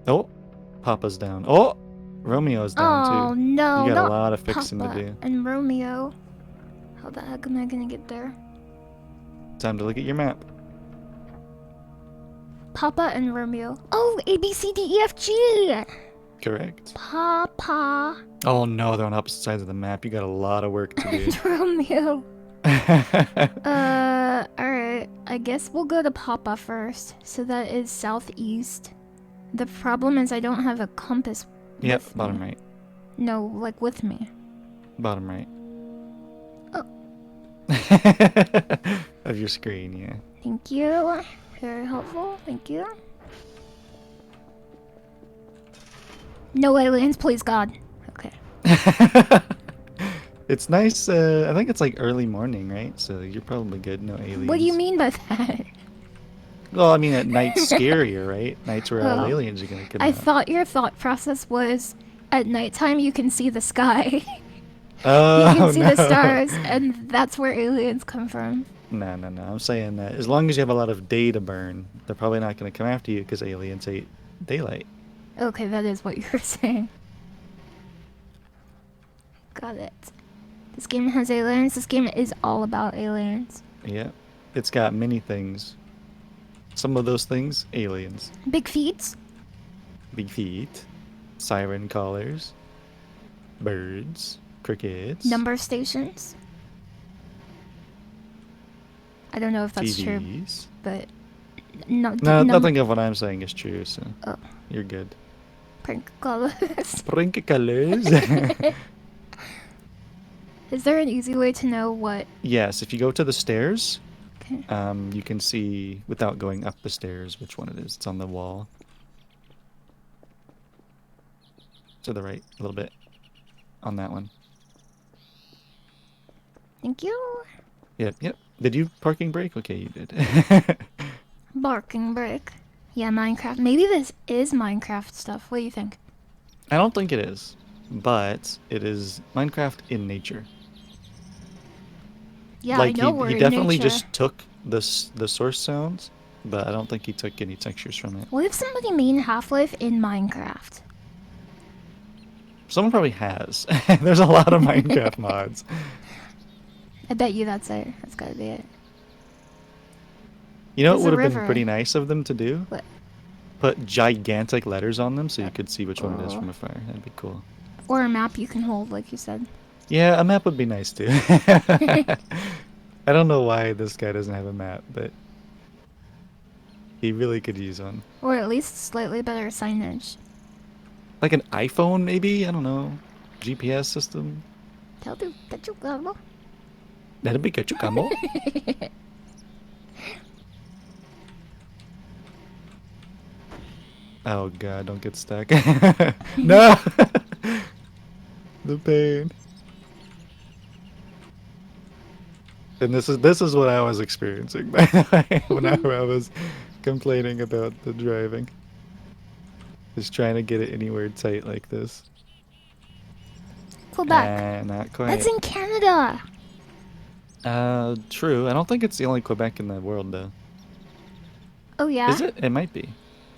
Oh, Papa's down. Oh, Romeo's down Oh too. no, You got not a lot of fixing Papa to do. and Romeo. How the heck am I gonna get there? Time to look at your map. Papa and Romeo. Oh, A, B, C, D, E, F, G! Correct. Papa Oh no, they're on opposite sides of the map. You got a lot of work to and Romeo. Alright. I guess we'll go to Papa first. So that is southeast. The problem is I don't have a compass. Yep, with bottom me. right. No, like with me. Bottom right. Oh. Of your screen, yeah. Thank you. Very helpful. Thank you. No aliens, please God. Okay. It's nice. I think it's like early morning, right? So you're probably good. No aliens. What do you mean by that? Well, I mean, at night's scarier, right? Nights where all Oh. aliens are gonna come I out. thought your thought process was at nighttime you can see the sky. Oh, You can see no. the stars, and that's where aliens come from. No. I'm saying that as long as you have a lot of day to burn, they're probably not gonna come after you because aliens hate daylight. Okay, that is what you were saying. Got it. This game has aliens. This game is all about aliens. Yeah. It's got many things. Some of those things, aliens. Big feet. Big feet, siren callers, birds, crickets, Number stations. I don't know if that's true, TVs. but no. No, nothing of what I'm saying is true, so Oh. you're good. Prank colors. Prank colors. Is there an easy way to know what? Yes, if you go to the stairs, Okay. you can see without going up the stairs which one it is. It's on the wall. To the right, a little bit. On that one. Thank you. Yep, yep. Did you parking brake? Okay, you did. Barking break. Yeah, Minecraft. Maybe this is Minecraft stuff. What do you think? I don't think it is, but it is Minecraft in nature. Yeah, Like I know we're he in definitely nature. just took the source sounds, but I don't think he took any textures from it. What if somebody made Half-Life in Minecraft? Someone probably has. There's a lot of Minecraft mods. I bet you that's it. That's gotta be it. You know There's what a would have been river. pretty nice of them to do? What? Put gigantic letters on them so you could see which one it is Oh. from afar. That'd be cool. Or a map you can hold, like you said. Yeah, a map would be nice too. I don't know why this guy doesn't have a map, but he really could use one. Or at least slightly better signage. Like an iPhone, maybe? I don't know. GPS system? That'll do. That'll go. That'd be good. Camo. Oh god, don't get stuck. No! The pain. And this is what I was experiencing by the way when I was complaining about the driving. Just trying to get it anywhere tight like this. Quebec. Not quite. That's in Canada. True. I don't think it's the only Quebec in the world though. Oh yeah. Is it? It might be.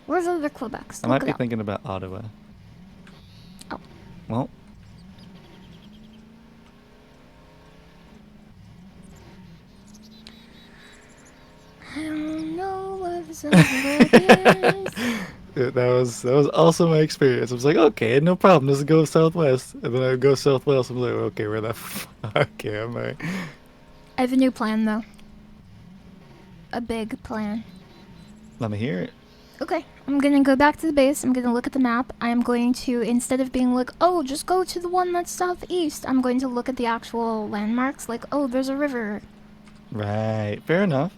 Where's other Quebecs? I Look might it be up. thinking about Ottawa. Oh. Well. I don't know what this other is. That was also my experience. I was like, okay, no problem. Let's go southwest, and then I go southwest. I'm like, okay, where the fuck am I? I have a new plan though. A big plan. Let me hear it. Okay, I'm gonna go back to the base. I'm gonna look at the map. I'm going to, instead of being like, oh, just go to the one that's southeast, I'm going to look at the actual landmarks. Like, oh, there's a river. Right. Fair enough.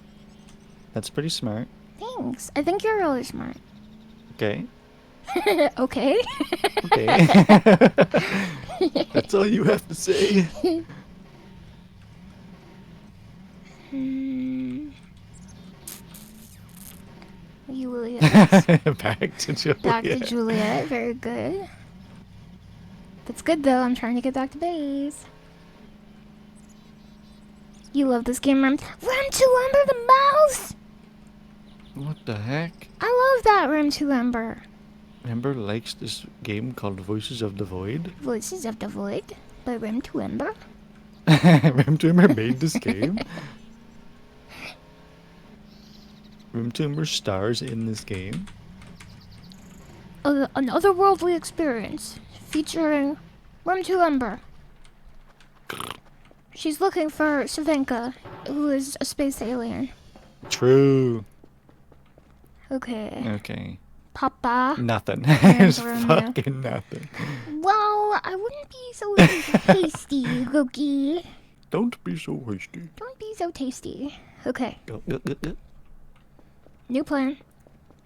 That's pretty smart. Thanks. I think you're really smart. Okay. Okay. Okay. That's all you have to say. Juliet. Back to Juliet. Back to Juliet. Very good. That's good though. I'm trying to get back to base. You love this game, Rem. Rem 2 Ember the mouse! What the heck? I love that Rem 2 Ember. Ember likes this game called Voices of the Void. Voices of the Void by Rem 2 Ember. Remember made this game? Remember stars in this game? An otherworldly experience featuring Rem 2 Ember. She's looking for Savanka, who is a space alien. True. Okay. Okay. Papa. Nothing. And There's Romeo. fucking nothing. Well, I wouldn't be so tasty, Goki. Don't be so hasty. Don't be so tasty. Okay. Go. New plan.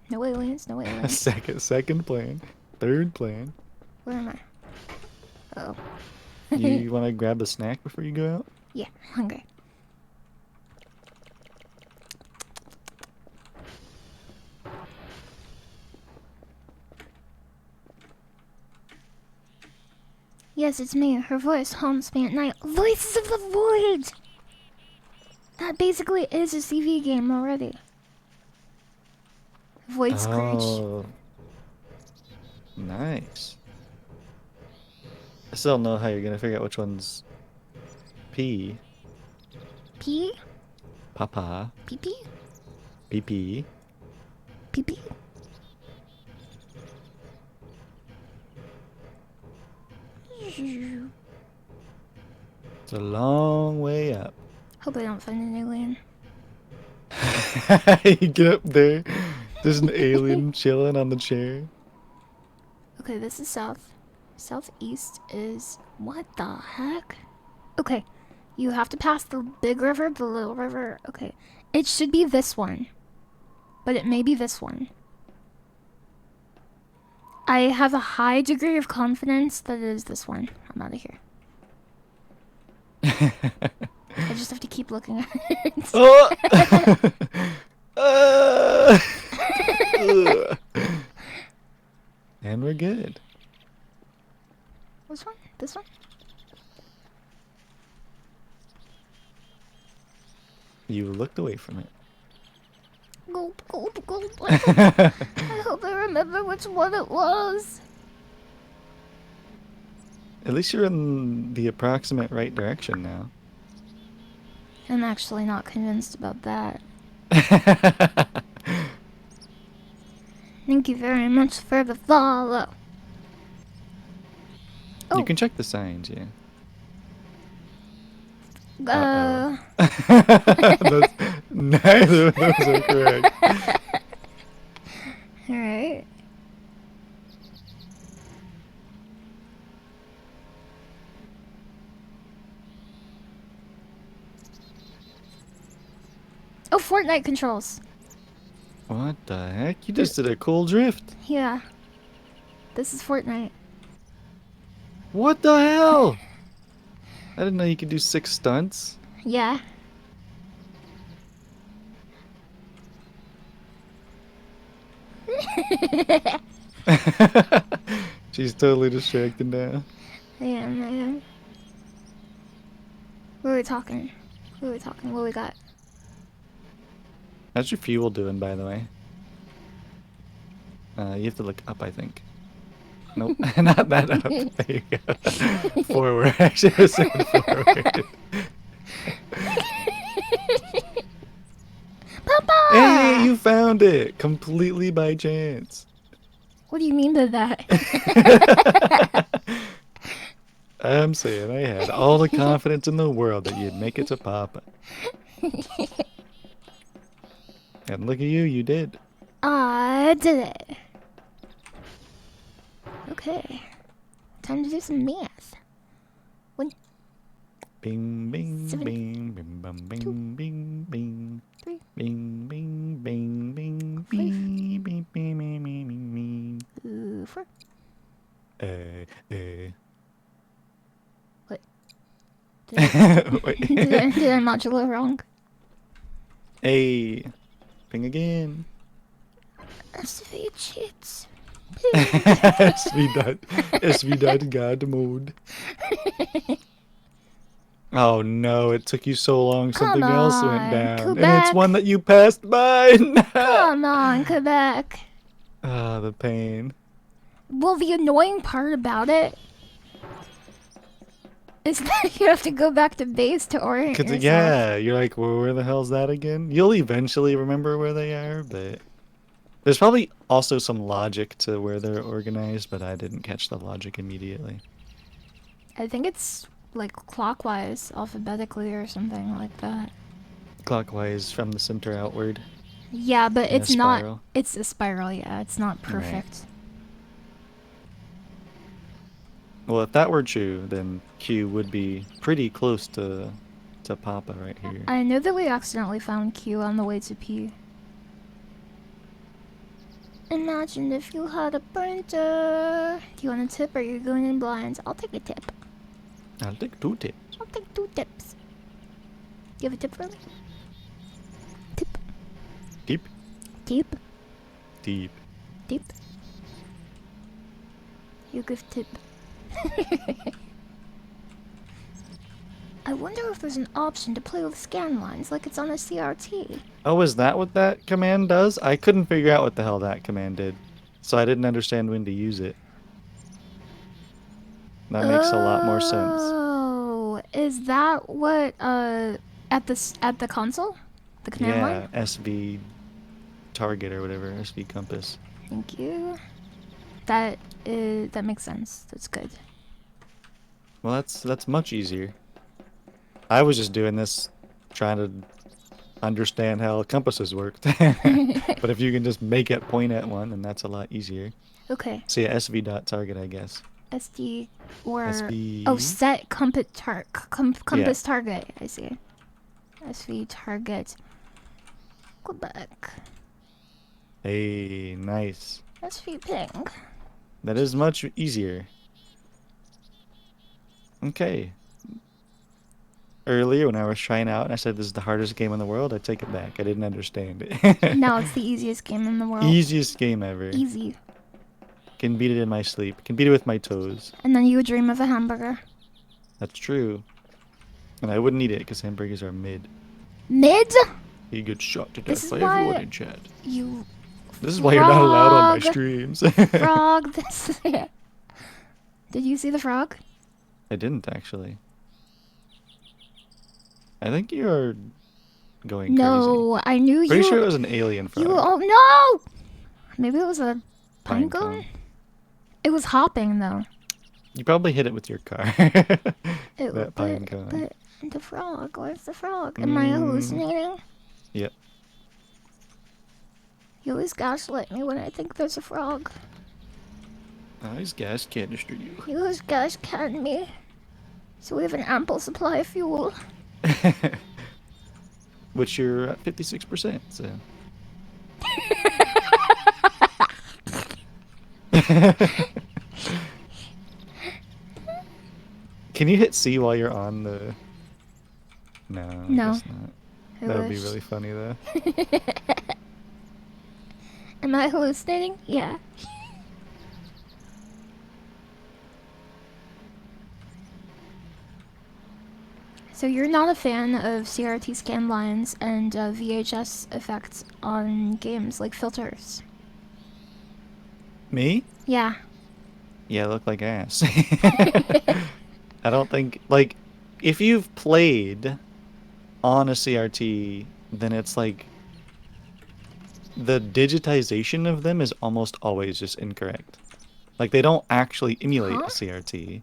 No aliens, no aliens. Second plan. Third plan. Where am I? Oh. You want to grab a snack before you go out? Yeah, hungry. Yes, it's me. Her voice haunts me at night. Voices of the Void! That basically is a CV game already. Void Screech. Oh. Nice. I still don't know how you're gonna figure out which one's P. P? Papa. Pee pee? PP. Pee pee? It's a long way up. Hope I don't find an alien. You get up there, there's an alien chilling on the chair. Okay, this is south. Southeast is... What the heck? Okay, you have to pass the big river, the little river. Okay, it should be this one. But it may be this one. I have a high degree of confidence that it is this one. I'm out of here. I just have to keep looking at it. Oh! Ugh. And we're good. Which one? This one? You looked away from it. Gulp, gulp, gulp. I hope I remember which one it was. At least you're in the approximate right direction now. I'm actually not convinced about that. Thank you very much for the follow. You can check the signs, yeah. Neither of those are correct. Alright. Oh, Fortnite controls. What the heck? You just did a cool drift. Yeah. This is Fortnite. What the hell? I didn't know you could do 6 stunts. Yeah. She's totally distracted now. I am. What are we talking? What we got? How's your fuel doing, by the way? You have to look up, I think. Nope, not that up. There you go. Forward. Actually, I was saying forward. Papa! Hey, you found it! Completely by chance. What do you mean by that? I'm saying I had all the confidence in the world that you'd make it to Papa. And look at you, you did. I did it. Okay. Time to do some math. One, Bing, bing, 7, bing, bing, bum, 2, bing, bing, bing. 3, Bing, bing, bing, bing, 5, bing, bing, bing, bing, bing, bing. 4. What? Wait. Did I modulate wrong? Hey, ping again. SV cheats. SV dot God mode. Oh no, it took you so long, something Come else went on, down. And Quebec. it's one that you passed by. No. Come on, Quebec. Ah, the pain. Well, the annoying part about it is that you have to go back to base to orient yourself. Yeah, you're like, well, where the hell's that again? You'll eventually remember where they are, but there's probably also some logic to where they're organized, but I didn't catch the logic immediately. I think it's like clockwise, alphabetically or something like that. Clockwise from the center outward. Yeah, but In a it's not. spiral. It's a spiral, yeah. It's not perfect. Well, if that were true, then Q would be pretty close to Papa right here. I know that we accidentally found Q on the way to P. Imagine if you had a printer. Do you want a tip or are you going in blind? I'll take a tip. I'll take 2 tips. I'll take 2 tips. Do you have a tip for me? Tip. Deep, Tip. deep. Tip. You give tip. I wonder if there's an option to play with scan lines like it's on a CRT. Oh, is that what that command does? I couldn't figure out what the hell that command did, so I didn't understand when to use it. That makes a lot more sense. Oh, is that what at the console? The command line? Yeah, SV target or whatever, SV compass. Thank you. That makes sense. That's good. Well, that's much easier. I was just doing this trying to understand how compasses worked. But if you can just make it point at one, then that's a lot easier. Okay. So yeah, SV dot target, I guess. SD or SV. oh, set compass compass Yeah. target. I see. SV target. Quebec. Hey, nice. SV ping. That is much easier. Okay. Earlier when I was trying out and I said this is the hardest game in the world, I take it back. I didn't understand it. Now it's the easiest game in the world. Easiest game ever. Easy. Can beat it in my sleep. Can beat it with my toes. And then you would dream of a hamburger. That's true. And I wouldn't eat it because hamburgers are mid. Mid? You get shot to This death is by why- everyone in chat. You This is why you're not allowed on my frog. streams. frog. This. Did you see the frog? I didn't actually. I think you're going crazy. No, I knew you. Pretty sure it was an alien frog. You. Oh no! Maybe it was a pine Pine cone. cone. It was hopping though. You probably hit it with your car. It, That pine cone. But the frog. Where's the frog? Am I hallucinating? Yep. You always gaslight me when I think there's a frog. Nice gas canister you. You always gascan me. So we have an ample supply of fuel. Which you're at 56%, so. Can you hit C while you're on the... No, I No. guess not. I That would be wish. really funny though. Am I hallucinating? Yeah. So you're not a fan of CRT scan lines and VHS effects on games like filters? Me? Yeah. Yeah, I look like ass. I don't think, like, if you've played on a CRT, then it's like the digitization of them is almost always just incorrect. Like, they don't actually emulate Huh? a CRT.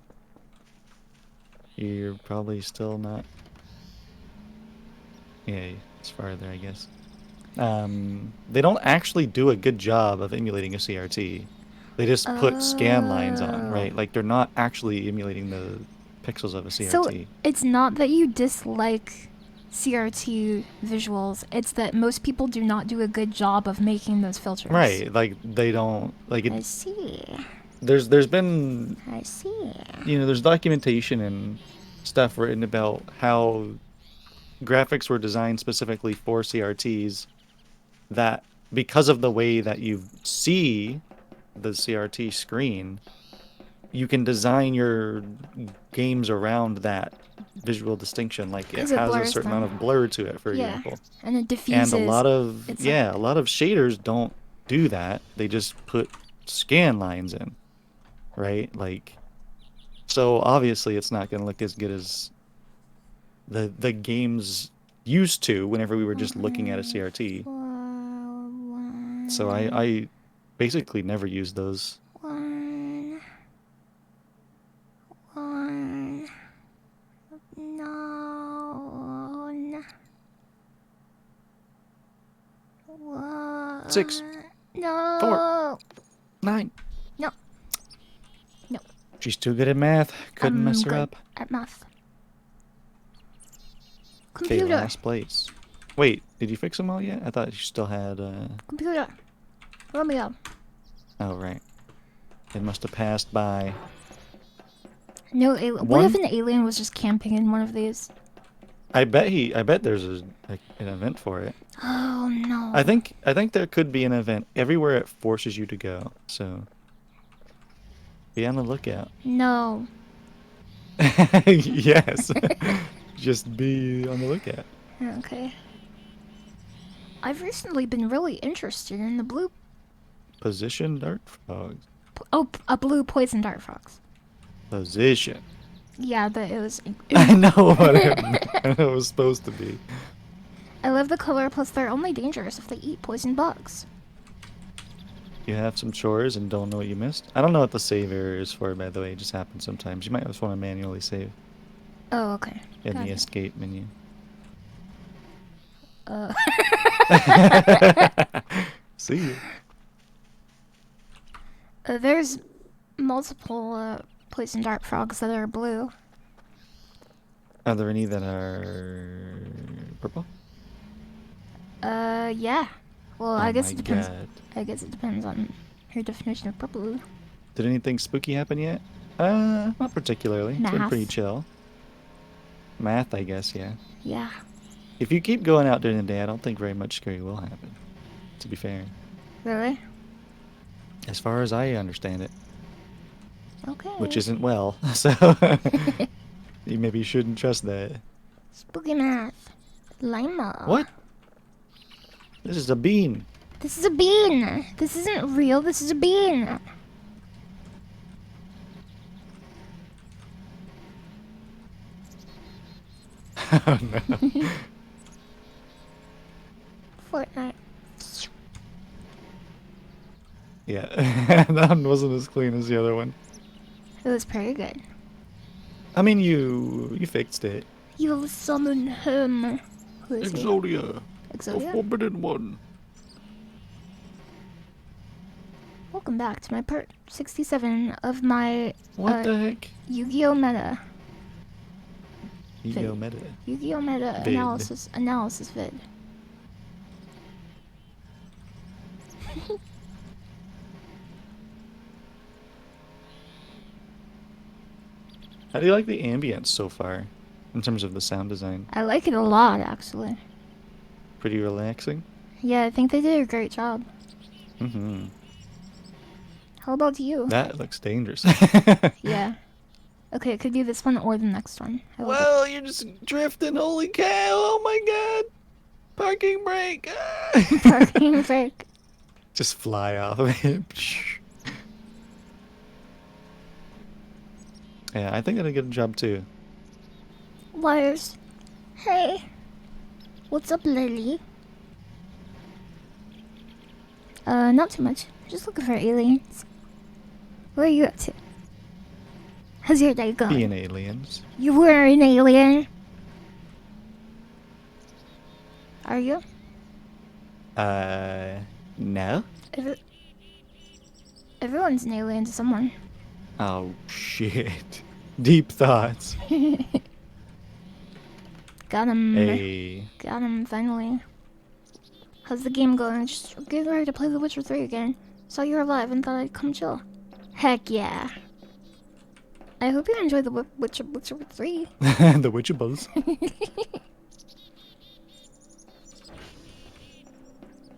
You're probably still not... Yeah, it's farther, I guess. They don't actually do a good job of emulating a CRT. They just put scan lines on, right? Oh. Like, they're not actually emulating the pixels of a CRT. So it's not that you dislike CRT visuals, it's that most people do not do a good job of making those filters. Right, like, they don't... Like, I see. there's been... I see. You know, there's documentation and stuff written about how graphics were designed specifically for CRTs that because of the way that you see the CRT screen, you can design your games around that visual distinction. Like it 'Cause has it a blurs certain them. amount of blur to it, for Yeah. example. And it diffuses. And a lot of It's a lot of shaders don't do that. They just put scan lines in, right? Like, so obviously it's not going to look as good as the games used to whenever we were just looking at a CRT. So I basically never used those. One. No. One. 6, No. 4, 9. No. No. She's too good at math. Couldn't I'm mess her good up. at math. Okay, Computer. last place. Wait, did you fix them all yet? I thought you still had, Computer. Romeo. Oh, right. It must have passed by. No, what One- if an alien was just camping in one of these? I bet there's an event for it. Oh no. I think there could be an event everywhere it forces you to go. So be on the lookout. No. Yes. Just be on the lookout. Okay. I've recently been really interested in the blue. Position dart frogs. A blue poison dart frogs. Position. Yeah, but it was. I know what it was supposed to be. I love the color, plus they're only dangerous if they eat poison bugs. You have some chores and don't know what you missed? I don't know what the save error is for, by the way. It just happens sometimes. You might just want to manually save Oh, okay. in Got the it. escape menu. See you. There's multiple poison dart frogs that are blue. Are there any that are purple? Yeah. Well, Oh I guess my it depends. God. I guess it depends on your definition of purple. Did anything spooky happen yet? Not particularly. It's been pretty Math. chill. Math, I guess, yeah. Yeah. If you keep going out during the day, I don't think very much scary will happen. To be fair. Really? As far as I understand it. Okay. Which isn't well, so you maybe shouldn't trust that. Spooky math. Lima. What? This is a bean. This is a bean. This isn't real. This is a bean. Oh no. Fortnite. Yeah, that one wasn't as clean as the other one. It was pretty good. I mean, you fixed it. You will summon him. Who is he? Exodia. The Exodia? forbidden one. Welcome back to my part 67 of my What the heck? Yu-Gi-Oh! Meta. Ego meta. Yu-Gi-Oh! Meta Vid. analysis vid. How do you like the ambience so far, in terms of the sound design? I like it a lot, actually. Pretty relaxing. Yeah, I think they did a great job. Mm-hmm. How about you? That looks dangerous. Yeah. Okay, it could be this one or the next one. I will Well, you're just drifting. Holy cow! Oh my god! Parking brake! get parking brake. Just fly off of it. Yeah, I think I did a good job too. Wires. Hey. What's up, Lily? Not too much. Just looking for aliens. Where are you up to? How's your day going? Being aliens. You were an alien. Are you? No? Everyone's an alien to someone. Oh, shit. Deep thoughts. Got him. Hey. Got him, finally. How's the game going? Just getting ready to play The Witcher 3 again. Saw you were live and thought I'd come chill. Heck yeah. I hope you enjoy The Witcher 3. The Witchables.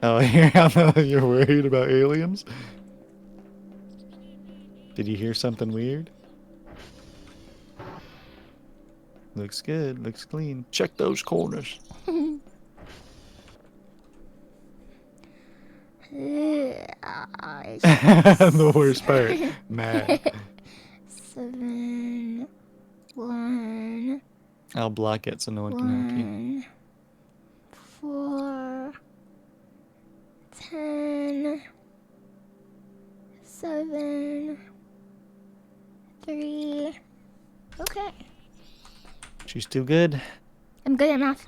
Oh, you're worried about aliens? Did you hear something weird? Looks good, looks clean. Check those corners. The worst part. Mad. 7, 1, I'll block it so no one can help you. 1, 4, 10, 7, 3. Okay. She's too good. I'm good at math.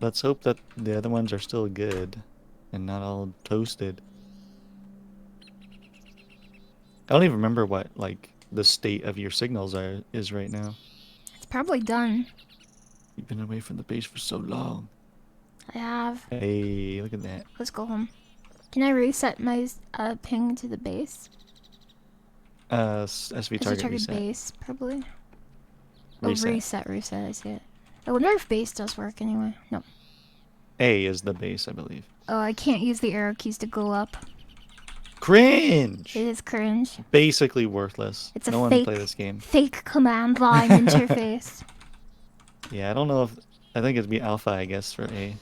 Let's hope that the other ones are still good and not all toasted. I don't even remember what, like, the state of your signals is right now. It's probably done. You've been away from the base for so long. I have. Hey, look at that. Let's go home. Can I reset my ping to the base? SV target reset. base, probably. Reset. Oh, reset, I see it. I wonder if base does work anyway. No. A is the base, I believe. Oh, I can't use the arrow keys to go up. Cringe! It is cringe. Basically worthless. It's a no one fake, play this game. fake command line interface. Yeah, I don't know if... I think it'd be alpha, I guess, for A.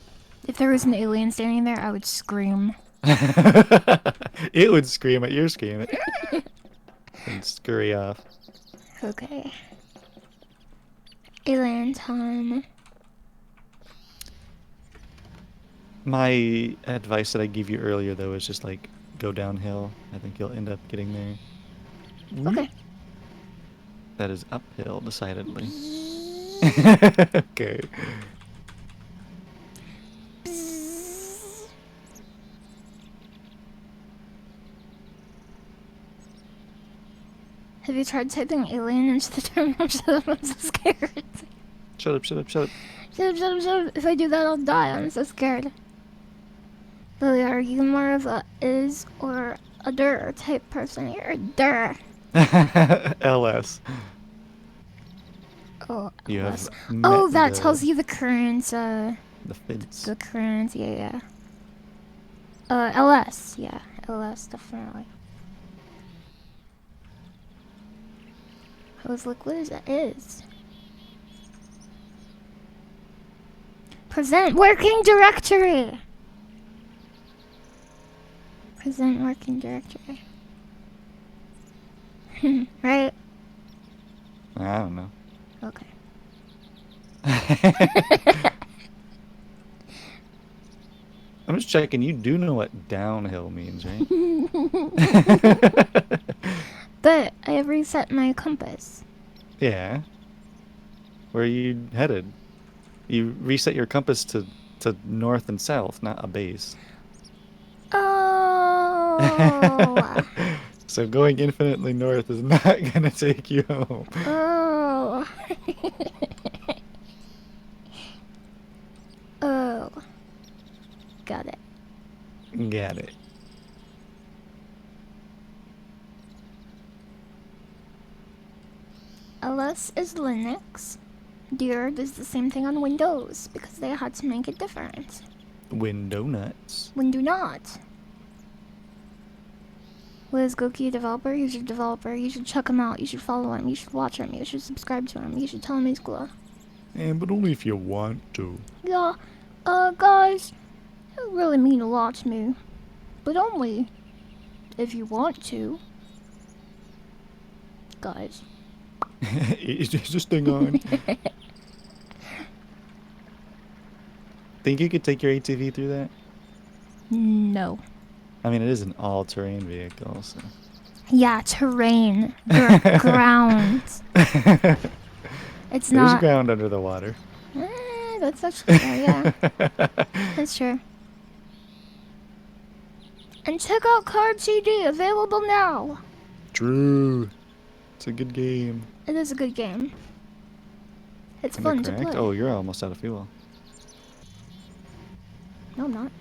If there was an alien standing there, I would scream. It would scream at your scream and scurry off. Okay. Alien time. My advice that I gave you earlier, though, is just like go downhill. I think you'll end up getting there. Okay. That is uphill, decidedly. Okay. Have you tried typing alien into the terminal? Shut up, I'm so scared. Shut up, shut up, shut up. Shut up, shut up, shut up. If I do that, I'll die. I'm so scared. Lily, are you more of a is or a der type person? You're a der. LS. Oh, You LS. have Oh, met that the, tells you the current, the fence. the current, yeah. LS, yeah. LS, definitely. I was like, what is that? Is. Present working directory. Present working directory. Right? I don't know. Okay. I'm just checking. You do know what downhill means, right? But I have reset my compass. Yeah. Where are you headed? You reset your compass to north and south, not a base. Oh. So going infinitely north is not gonna take you home. Oh. Oh. Got it. Got it. LS is Linux. Dear does the same thing on Windows because they had to make it different. Window nuts. Window not. Liz Goki Developer, he's your developer. You should check him out. You should follow him. You should watch him. You should subscribe to him. You should tell him he's cool. But only if you want to. Yeah, guys, you really mean a lot to me. But only if you want to. Guys. Is this thing on? Think you could take your ATV through that? No. I mean, it is an all-terrain vehicle, so. Yeah, terrain. Ground. It's There's not. ground under the water. That's actually fair, yeah. That's true. And check out Card CD, available now. True. It's a good game. It is a good game. It's Am I fun to correct? play. Oh, you're almost out of fuel. No, I'm not.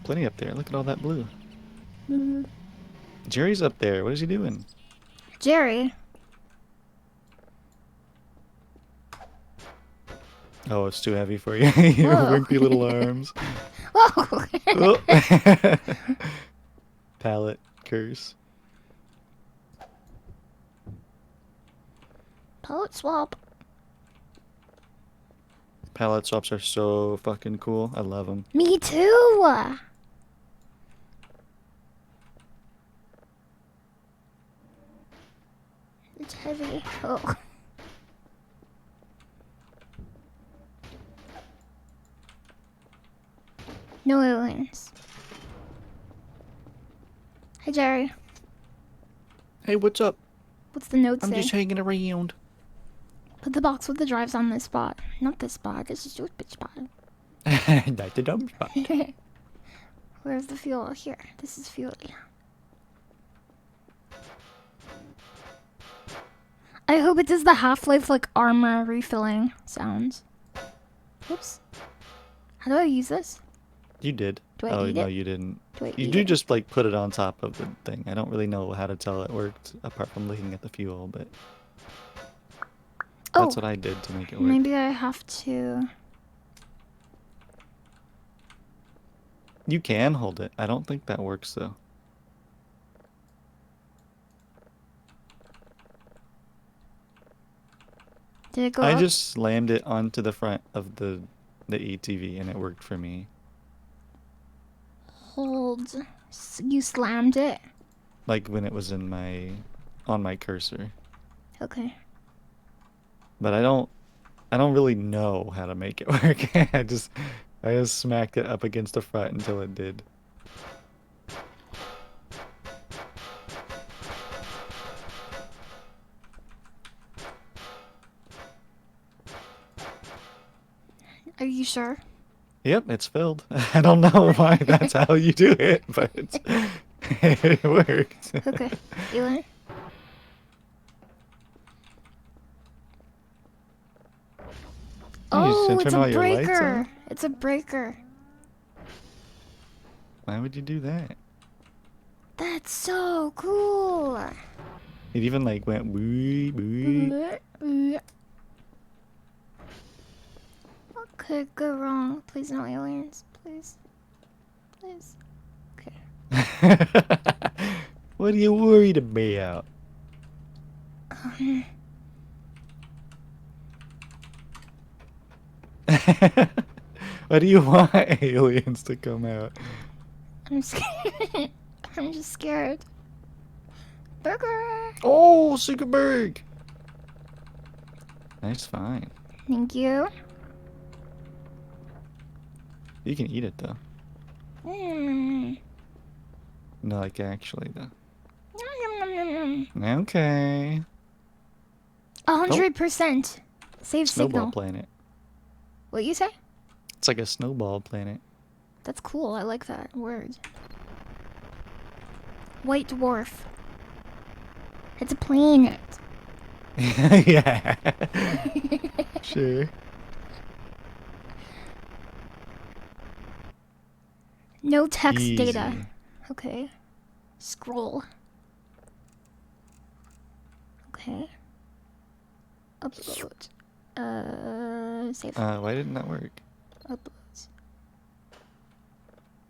Plenty up there. Look at all that blue. Mm. Jerry's up there. What is he doing? Jerry. Oh, it's too heavy for you. Your Whoa. wimpy little arms. Whoa! Oh. Pallet curse. Palette swap. Pallet swaps are so fucking cool. I love them. Me too! It's heavy. Oh. No aliens. Hey, Jerry. Hey, what's up? What's the note I'm say? just hanging around. Put the box with the drives on this spot. Not this spot. This is your bitch spot. That's a dumb spot. Where's the fuel? Here. This is fuel. I hope it does the Half-Life like armor refilling sounds. Oops. How do I use this? You did. Do I oh, eat no, it? you didn't. Do I You eat do it? just like put it on top of the thing. I don't really know how to tell it worked apart from looking at the fuel, but that's what I did to make it work. Maybe I have to. You can hold it. I don't think that works though. Did it go I up? just slammed it onto the front of the ATV and it worked for me. Hold. You slammed it? Like when it was in my on my cursor, Okay. but I don't really know how to make it work. I just smacked it up against the front until it did. Are you sure? Yep, it's filled. I don't know why that's how you do it, but it worked. Okay. Elaine? You just Oh, gonna it's turn a all your lights breaker. on? It's a breaker. Why would you do that? That's so cool. It even like went wee wee. What could go wrong? Please no aliens. Please. Please. Okay. What are you worried about? Why do you want aliens to come out? I'm scared. I'm just scared. Burger. Oh, Zuckerberg! Nice find. Thank you. You can eat it though. Mm. No, like actually though. Nom, nom, nom, nom. Okay. 100%. Save Snowball signal. planet. What you say? It's like a snowball planet. That's cool. I like that word. White dwarf. It's a planet. Yeah. Sure. No text Easy. data. Okay. Scroll. Okay. Upload. Save. Why didn't that work? Uploads.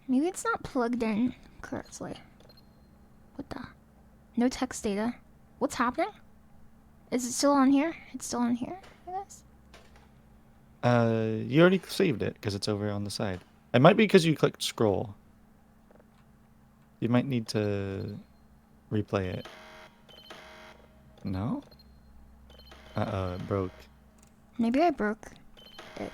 Maybe it's not plugged in correctly. What the? No text data. What's happening? Is it still on here? It's still on here, I guess. You already saved it because it's over on the side. It might be because you clicked scroll. You might need to replay it. No? Uh-oh, it broke. Maybe I broke it.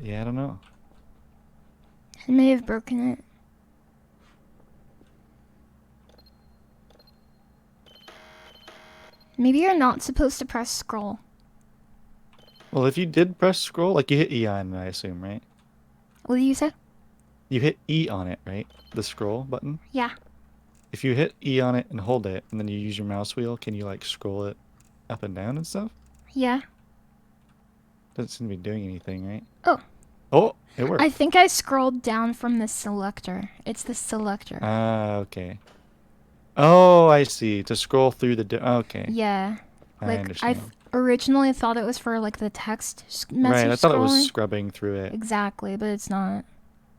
Yeah, I don't know. I may have broken it. Maybe you're not supposed to press scroll. Well, if you did press scroll, like you hit E on it, I assume, right? What do you say? You hit E on it, right? The scroll button? Yeah. If you hit E on it and hold it, and then you use your mouse wheel, can you like scroll it up and down and stuff? Yeah. Doesn't seem to be doing anything, right? Oh. Oh, it worked. I think I scrolled down from the selector. It's the selector. Okay. Oh, I see. To scroll through the... okay. Yeah. I Like, understand. originally thought it was for, like, the text message Right, I thought it was scrolling. scrubbing through it. Exactly, but it's not.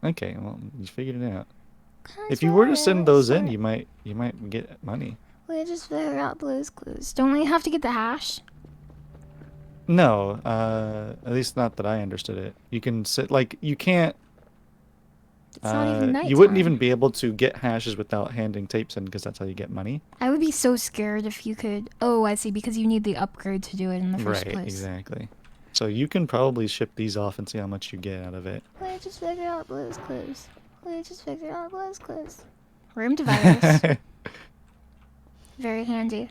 Okay, well, you figured it out. If you were to send those in, you might get money. We just figured out Blue's Clues. Don't we have to get the hash? No, at least not that I understood it. You can sit like you can't. It's not even nighttime. You wouldn't even be able to get hashes without handing tapes in because that's how you get money. I would be so scared if you could. Oh, I see. Because you need the upgrade to do it in the first Right, place. exactly. So you can probably ship these off and see how much you get out of it. We just figured out Blue's Clues. We just figured out Blue's Clues. Room dividers. Very handy.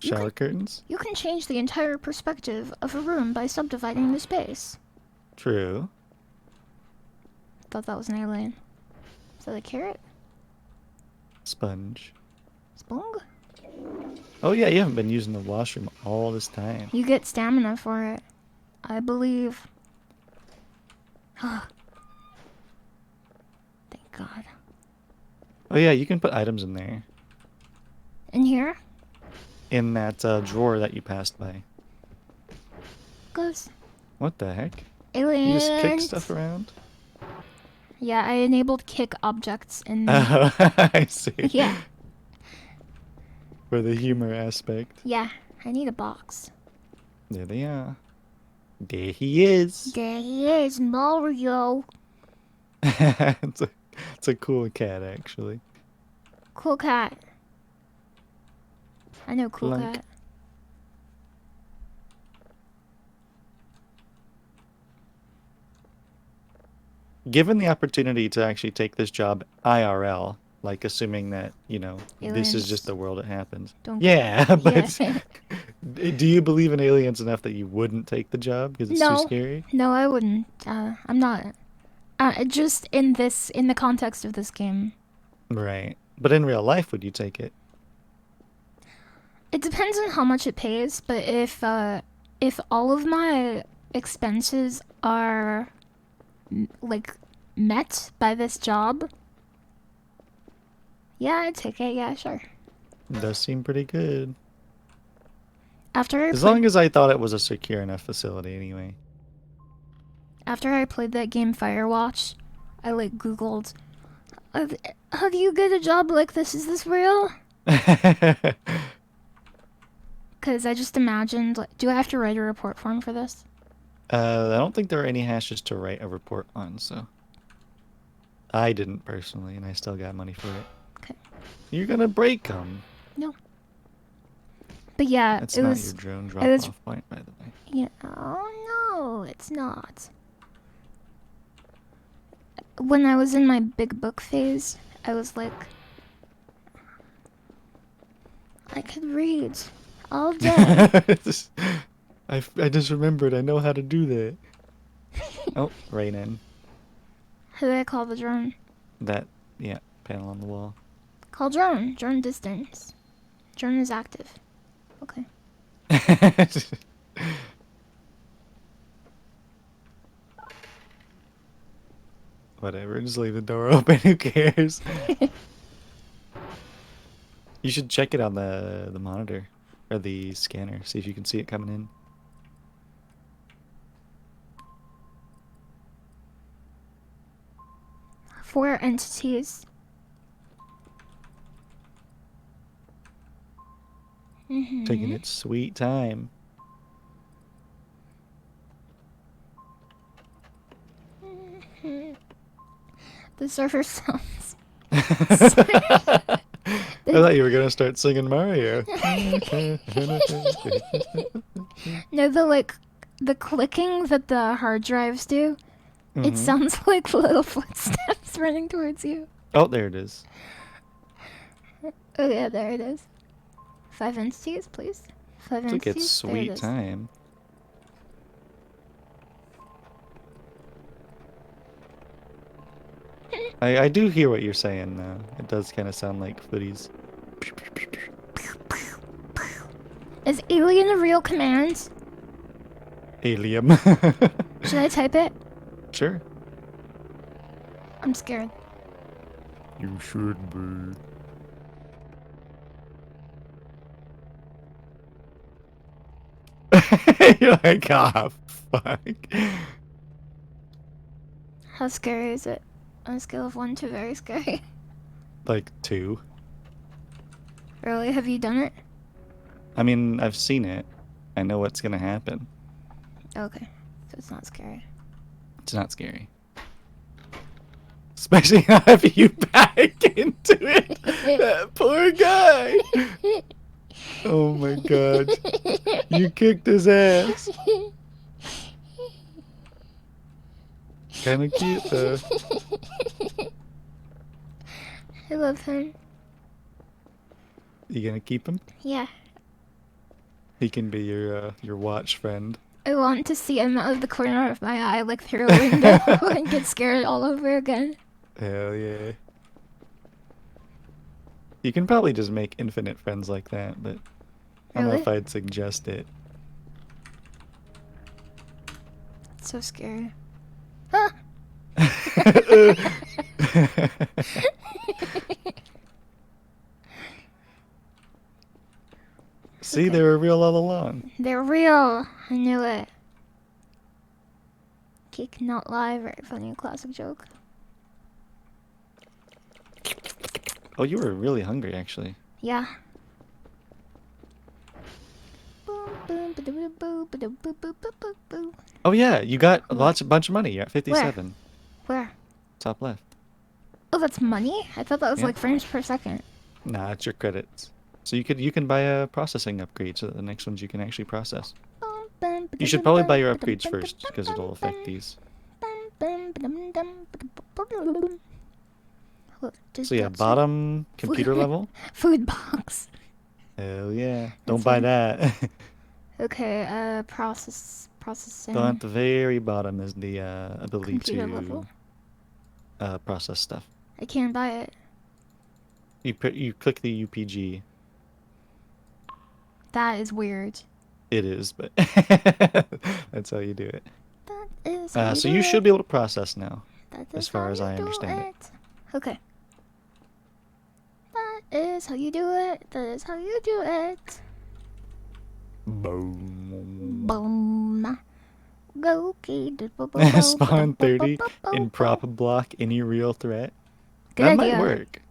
Shower curtains? You can change the entire perspective of a room by subdividing the space. True. Thought that was an alien. Is that a carrot? Sponge. Spong? Oh yeah, you haven't been using the washroom all this time. You get stamina for it. I believe. Thank God. Oh yeah, you can put items in there. In here? In that drawer that you passed by. Goes. What the heck? Aliens. You just kick stuff around? Yeah, I enabled kick objects in there. Oh, I see. Yeah. For the humor aspect. Yeah, I need a box. There they are. There he is. There he is, Mario. It's a cool cat, actually. Cool cat. I know cool Clunk. cat. Given the opportunity to actually take this job IRL, like assuming that, this is just Aliens the world it happens. don't Yeah, but Yeah. do you believe in aliens enough that you wouldn't take the job because it's too No. scary? No, I wouldn't. I'm not. Just in the context of this game. Right. But in real life, would you take it? It depends on how much it pays, but if all of my expenses are like met by this job, yeah, I'd take it. Yeah, sure. It does seem pretty good. After I As played, long as I thought it was a secure enough facility anyway. after I played that game Firewatch, I like Googled, how do you get a job like this? Is this real? Because I just imagined, like, do I have to write a report form for this? I don't think there are any hashes to write a report on, so. I didn't personally, and I still got money for it. Okay. You're gonna break them. No. But yeah, That's it not was. your drone it was- drop-off point, by the way. Yeah. Oh no, it's not. When I was in my big book phase, I was like, I could read all day. I just remembered. I know how to do that. Oh, rain in. How do I call the drone? That, yeah, panel on the wall. Call drone. Drone distance. Drone is active. Okay. Whatever, just leave the door open. Who cares? You should check it on the monitor or the scanner. See if you can see it coming in. 4 entities. Taking its sweet time. The server sounds. I thought you were gonna start singing Mario. No, the clicking that the hard drives do. It Mhm. sounds like little footsteps running towards you. Oh, there it is. Oh yeah, there it is. 5 entities, please. 5 Took entities. its There it sweet is. time. I do hear what you're saying though. It does kind of sound like footies. Is alien a real command? Alien. Should I type it? Sure. I'm scared. You should be. You're like, ah, fuck. How scary is it? On a scale of 1 to very scary. Like 2. Really? Have you done it? I mean, I've seen it. I know what's gonna happen. Okay. So it's not scary. It's not scary. Especially having you back into it. That poor guy. Oh my god. You kicked his ass. Kinda cute though. I love him. You gonna keep him? Yeah. He can be your watch friend. I want to see him out of the corner of my eye, like through a window, and get scared all over again. Hell yeah. You can probably just make infinite friends like that, but I don't know Really? if I'd suggest it. It's so scary. Ah! See, Okay. they were real all along. They're real. I knew it. Cake not lie. Very funny classic joke. Oh, you were really hungry, actually. Yeah. Boom, Oh yeah, you got a bunch of money. You're at 57. Where? Top left. Oh, that's money? I thought that was Yeah. like frames per second. Nah, it's your credits. So you can buy a processing upgrade so that the next ones you can actually process. You should probably buy your upgrades first because it'll affect these. So yeah, bottom computer level. Food box. Hell yeah. Don't That's buy fine. that. Okay, processing. Down at the very bottom is the ability Computer to level. process stuff. I can't buy it. You click the UPG. That is weird. It is, but that's how you do it. That is how So do you it. should be able to process now, That as is far how as you I do understand it. Okay. That is how you do it. That is how you do it. Boom. Boom. Goki Dev. Spawn 30 in prop block any real threat. Good That idea. might work.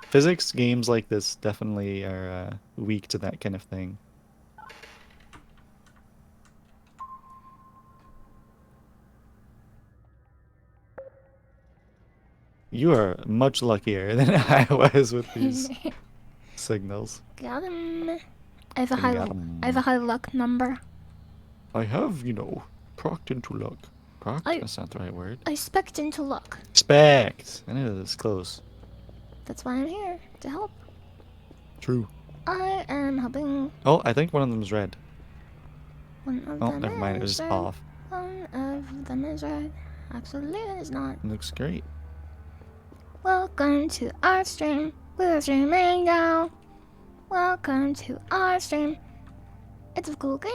Physics games like this definitely are weak to that kind of thing. You are much luckier than I was with these signals. Got him. I have a Got 'em. high luck number. I have, procked into luck. Procked? I- That's not the right word. I spect into luck. Spect! I knew this close. That's why I'm here to help. True. I am helping. Oh, I think one of them's red. One of Oh, them never mind. It was is red. off. One of them is red. Actually, it is not. Looks great. Welcome to our stream. We're streaming now. Welcome to our stream. It's a cool game.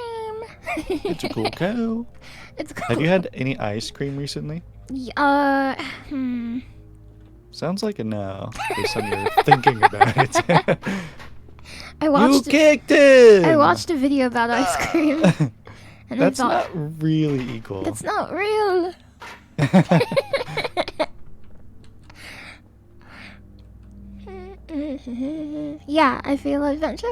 It's a cool cow. It's cool. Have you had any ice cream recently? Sounds like a no, based on your thinking about it. I You watched. kicked him! I watched a video about ice cream, and That's I thought not really equal. it's not real. Yeah, I feel adventurous.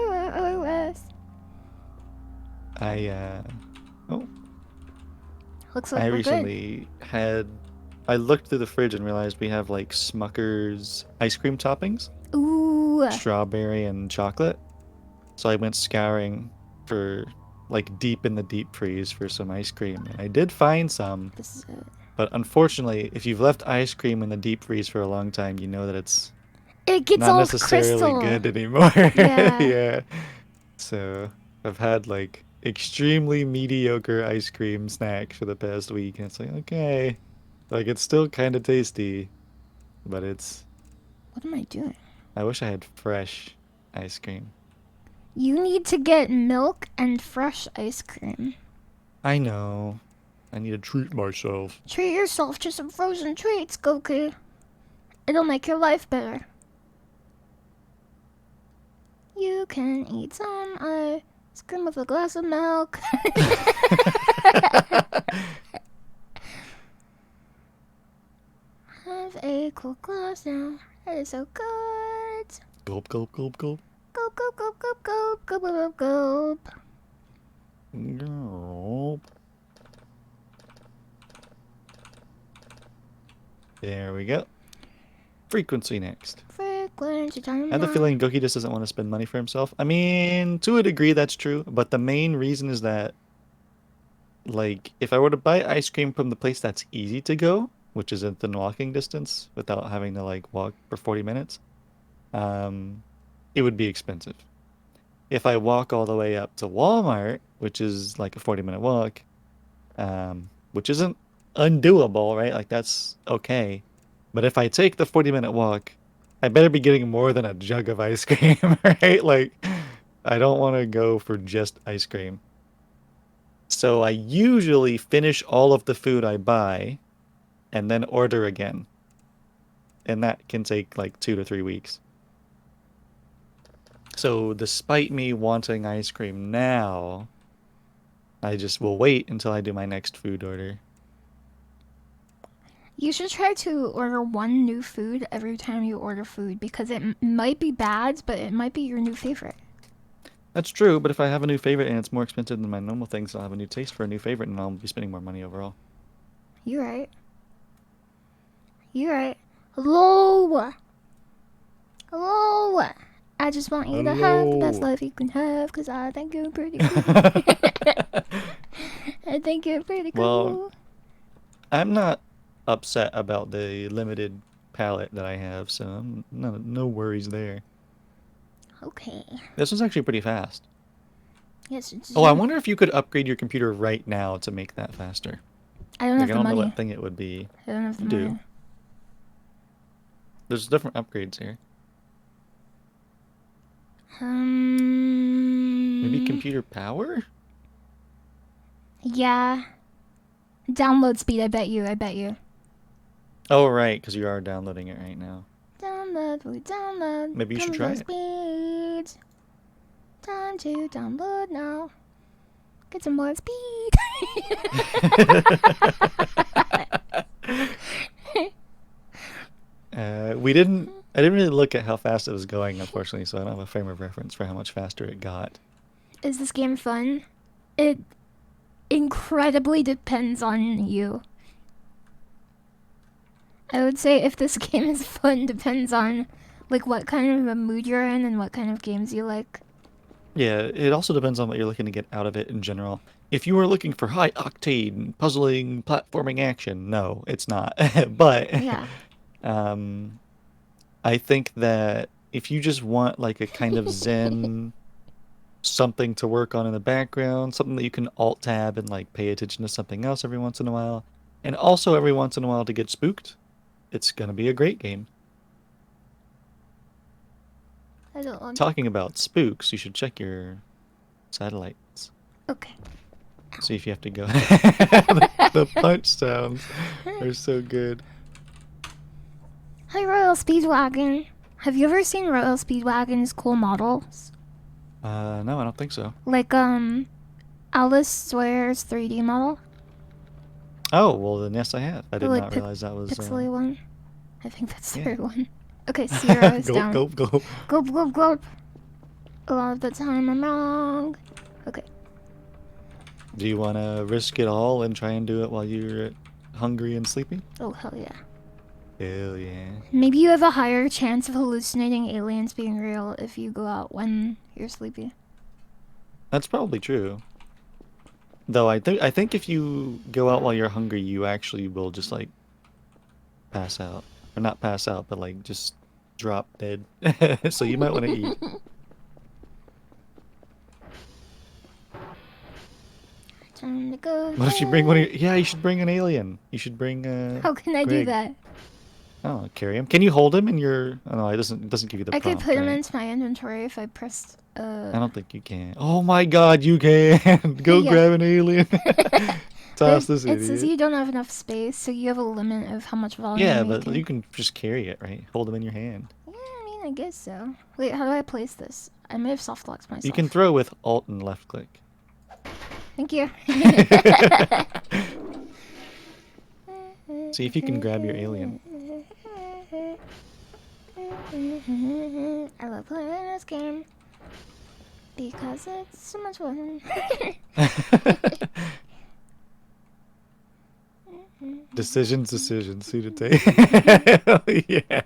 Oh, Looks like I we're good. recently I looked through the fridge and realized we have like Smucker's ice cream toppings, Ooh, strawberry and chocolate. So I went scouring for like deep in the deep freeze for some ice cream, and I did find some. this is it. But unfortunately, if you've left ice cream in the deep freeze for a long time, you know that it's It gets not all necessarily crystal. good anymore. Yeah. Yeah. So I've had like extremely mediocre ice cream snacks for the past week, and it's like, okay, like it's still kind of tasty, but What am I doing? I wish I had fresh ice cream. You need to get milk and fresh ice cream. I know. I need to treat myself. Treat yourself to some frozen treats, Goku. It'll make your life better. You can eat some ice cream with a glass of milk. Have a cool glass now. That is so good. Gulp, gulp, gulp, gulp. Gulp, gulp, gulp, gulp, gulp, gulp, gulp, gulp. Gulp. There we go. Frequency next. Frequency time. I have the feeling Goki just doesn't want to spend money for himself. I mean, to a degree, that's true. But the main reason is that, like, if I were to buy ice cream from the place that's easy to go, which is within walking distance, without having to, like, walk for 40 minutes, it would be expensive. If I walk all the way up to Walmart, which is, like, a 40-minute walk, which isn't undoable, right? Like, that's okay. But if I take the 40-minute walk, I better be getting more than a jug of ice cream, right? Like, I don't want to go for just ice cream. So I usually finish all of the food I buy and then order again. And that can take like 2 to 3 weeks. So despite me wanting ice cream now, I just will wait until I do my next food order. You should try to order one new food every time you order food because it might be bad, but it might be your new favorite. That's true, but if I have a new favorite and it's more expensive than my normal things, I'll have a new taste for a new favorite and I'll be spending more money overall. You're right. You're right. Hello. Hello. I just want you to have the best Hello. life you can have, because I think you're pretty cool. I think you're pretty cool. Well, I'm not upset about the limited palette that I have, so no worries there. Okay. This was actually pretty fast. Yes. It's Oh, I wonder if you could upgrade your computer right now to make that faster. I don't Like, have I the don't know money. what thing it would be. I don't have the You do. money. There's different upgrades here. Maybe computer power? Yeah. Download speed, I bet you. Oh, right, because you are downloading it right now. Download. Maybe you should try it. Speed. Time to download now. Get some more speed. I didn't really look at how fast it was going, unfortunately, so I don't have a frame of reference for how much faster it got. Is this game fun? It incredibly depends on you. I would say if this game is fun depends on like what kind of a mood you're in and what kind of games you like. Yeah, it also depends on what you're looking to get out of it in general. If you were looking for high octane, puzzling, platforming action, no, it's not. But Yeah. I think that if you just want like a kind of zen something to work on in the background, something that you can alt tab and like pay attention to something else every once in a while, and also every once in a while to get spooked, it's gonna be a great game. I don't want. Talking about spooks, you should check your satellites. Okay. See if you have to go. The punch sounds are so good. Hi, Royal Speedwagon. Have you ever seen Royal Speedwagon's cool models? No, I don't think so. Like, Alice Swear's 3D model? Oh, well then yes I have. I did Like not realize that was Pixely one? I think that's the yeah. third one. Okay, Sierra is down. Gulp, gulp, gulp. Gulp, gulp, gulp. A lot of the time I'm wrong. Okay. Do you want to risk it all and try and do it while you're hungry and sleepy? Oh, hell yeah. Hell yeah. Maybe you have a higher chance of hallucinating aliens being real if you go out when you're sleepy. That's probably true. Though I think if you go out while you're hungry, you actually will just like pass out. Or not pass out, but like just drop dead. So you might want to eat. Time to go. What if you bring one of your... Yeah, you should bring an alien. You should bring How can I do Greg. that? Oh, carry him. Can you hold him in your... Oh, no, it doesn't give you the I could prompt, put him right? into my inventory if I pressed I don't think you can. Oh my god, you can! Go Yeah. grab an alien. Toss this It says idiot. you don't have enough space, so you have a limit of how much volume Yeah, you but can... you can just carry it, right? Hold him in your hand. Yeah, I mean, I guess so. Wait, how do I place this? I may have soft-locked myself. You can throw with Alt and left click. Thank you. See if you can grab your alien. I love playing this game because it's so much fun. Decisions who to take. Hell yeah.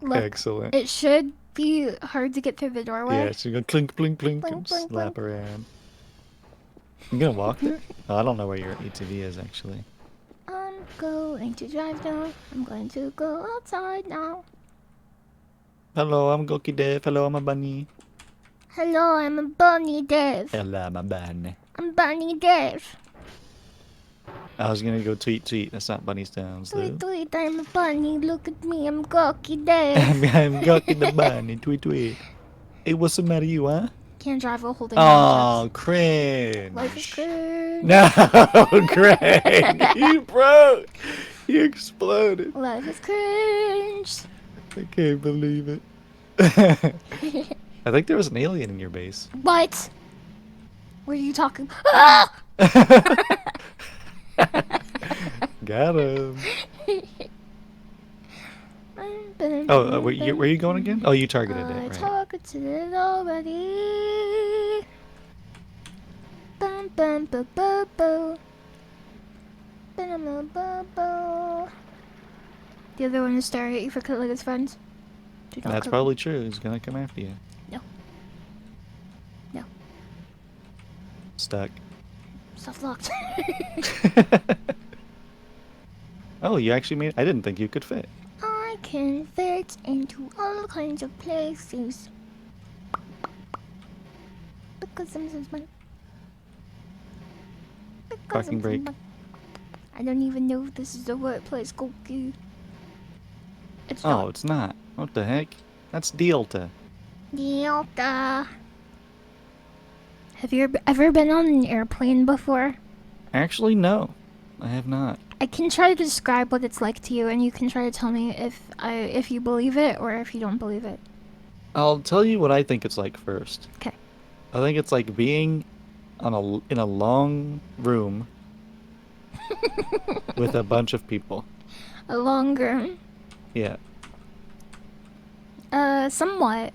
Look, Excellent. it should be hard to get through the doorway. Yeah, so you go clink, clink, clink, Clink, and clink, slap around. You gonna walk there? Oh, I don't know where your ATV is actually. I'm going to drive now. I'm going to go outside now. Hello, I'm Goki Dev. Hello, I'm a bunny. Hello, I'm a Bunny Dev. Hello, I'm a bunny. I'm Bunny Dev. I was gonna go tweet tweet. That's not bunny sounds though. Tweet, tweet, I'm a bunny. Look at me, I'm Goki Dev. I'm Goki the bunny. Tweet tweet. Hey, what's the matter, you, huh? Can't drive while holding Oh, on cringe. Life is cringe. No, Greg, you broke. You exploded. Life is cringe. I can't believe it. I think there was an alien in your base. What? What are you talking? Ah! Got him. I Oh, where you going again? Oh, you targeted I it, right? targeted it already. Bum bum bum bum bum. Bum bum bum bum. The other one is staring at you for killing his friends. Do not That's kill probably true. He's gonna come after you. No. No. Stuck. Soft locked. Oh, you actually made. I didn't think you could fit. I can fit into all kinds of places. Because I'm so smart. Because Parking I'm so brake. smart. I don't even know if this is the workplace, Goki. It's Oh, not. it's not. What the heck? That's Delta. Delta. Have you ever been on an airplane before? Actually, no. I have not. I can try to describe what it's like to you, and you can try to tell me if you believe it or if you don't believe it. I'll tell you what I think it's like first. Okay. I think it's like being in a long room with a bunch of people. A longer. Yeah. Somewhat.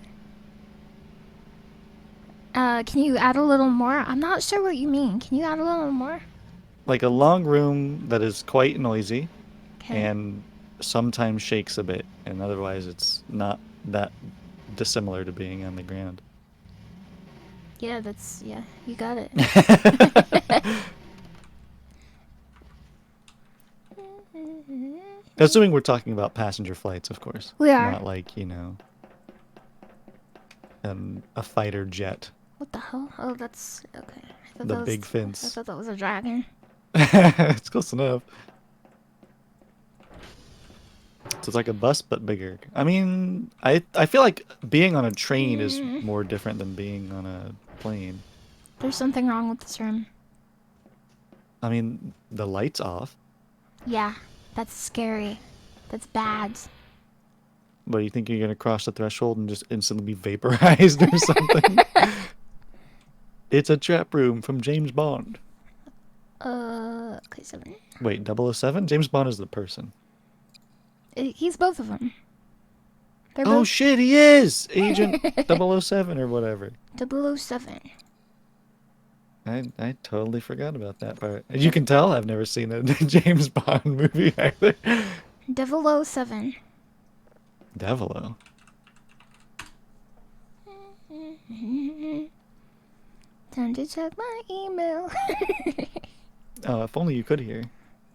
Can you add a little more? I'm not sure what you mean. Can you add a little more? Like a long room that is quite noisy Okay. and sometimes shakes a bit, and otherwise it's not that dissimilar to being on the ground. Yeah, you got it. Assuming we're talking about passenger flights, of course. We are. Not like, a fighter jet. What the hell? Oh, that's okay. I thought The that was, big I fins. thought that was a dragon. It's close enough. So it's like a bus, but bigger. I mean, I feel like being on a train is more different than being on a plane. There's something wrong with this room. I mean, the light's off. Yeah, that's scary. That's bad. But you think you're gonna cross the threshold and just instantly be vaporized or something? It's a trap room from James Bond. Okay, 7. Wait, 007? James Bond is the person. He's both of them. They're Oh both shit, he is! Agent 007 or whatever. 007. I totally forgot about that part. As you can tell, I've never seen a James Bond movie either. 007. Devilo. Time to check my email. Oh, if only you could hear.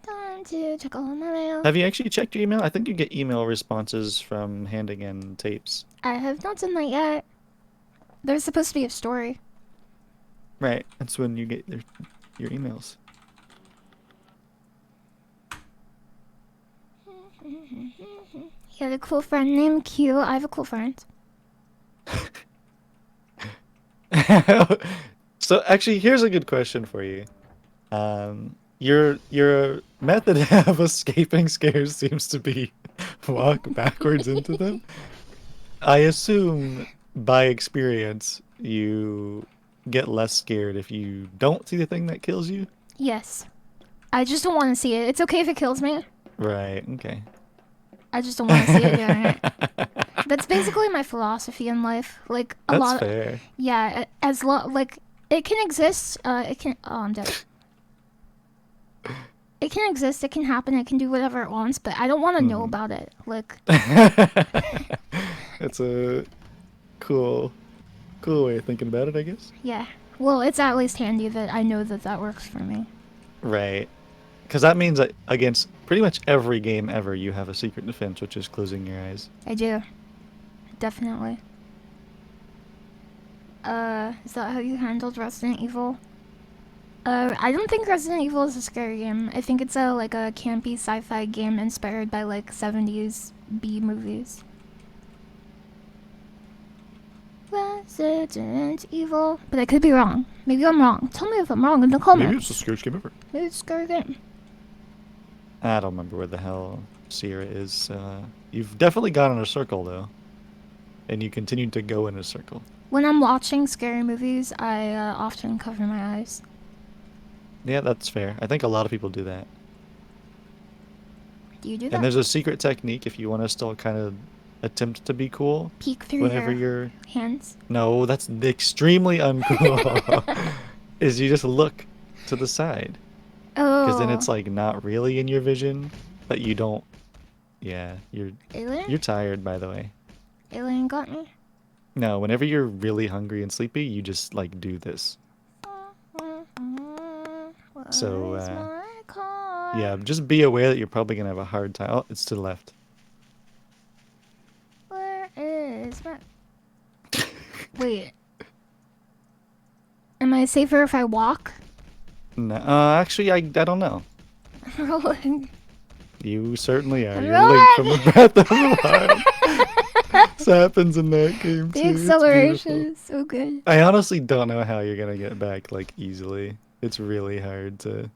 Time to check all my mail. Have you actually checked your email? I think you get email responses from handing in tapes. I have not done that yet. There's supposed to be a story. Right, that's when you get your emails. You had a cool friend named Q. I have a cool friend. So actually, here's a good question for you. Your method of escaping scares seems to be walk backwards into them. I assume by experience you get less scared if you don't see the thing that kills you. Yes. I just don't want to see it. It's okay if it kills me. Right. Okay. I just don't want to see it doing it. That's basically my philosophy in life. Like a That's lot. fair. Yeah, as long like it can exist. It can. Oh, I'm dead. It can exist. It can happen. It can do whatever it wants. But I don't want to know about it. Like. That's a cool way of thinking about it, I guess. Yeah. Well, it's at least handy that I know that that works for me. Right. Because that means that against pretty much every game ever, you have a secret defense, which is closing your eyes. I do. Definitely. Is that how you handled Resident Evil? I don't think Resident Evil is a scary game. I think it's a campy sci-fi game inspired by 70s B movies. Resident Evil. But I could be wrong. Maybe I'm wrong. Tell me if I'm wrong in the comments. Maybe it's the scariest game ever. Maybe it's a scary game. I don't remember where the hell Sierra is. You've definitely gone in a circle, though. And you continued to go in a circle. When I'm watching scary movies, I often cover my eyes. Yeah, that's fair. I think a lot of people do that. Do you do And that? there's a secret technique if you want to still kind of attempt to be cool Peek through whenever your you're. hands. No, that's extremely uncool. Is you just look to the side. Because then Oh. it's like not really in your vision, but you don't. Yeah, Alien? you're tired, by the way. Alien got me? No, whenever you're really hungry and sleepy, you just like do this. So, Where's my car? yeah, just be aware that you're probably gonna have a hard time. Oh, it's to the left. Where is my... Wait. Am I safer if I walk? No, actually, I don't know. I'm rolling. You certainly are. I'm You're Link from rolling. the Breath of the Wild. This happens in that game The too. It's acceleration beautiful. is so good. I honestly don't know how you're gonna get back like easily. It's really hard to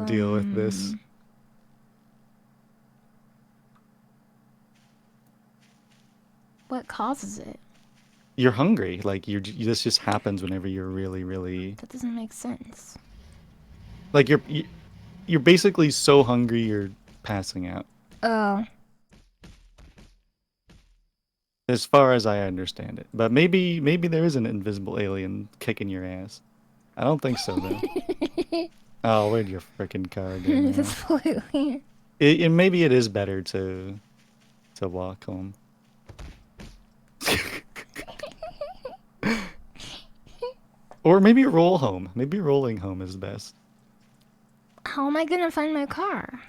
deal with this. What causes it? You're hungry. Like this just happens whenever you're really, really That doesn't make sense. like you're basically so hungry you're passing out. Oh. As far as I understand it. But maybe there is an invisible alien kicking your ass. I don't think so though. Oh, where'd your frickin' car go now? Invisible alien. Maybe it is better to walk home. Or maybe roll home. Maybe rolling home is best. How am I gonna find my car?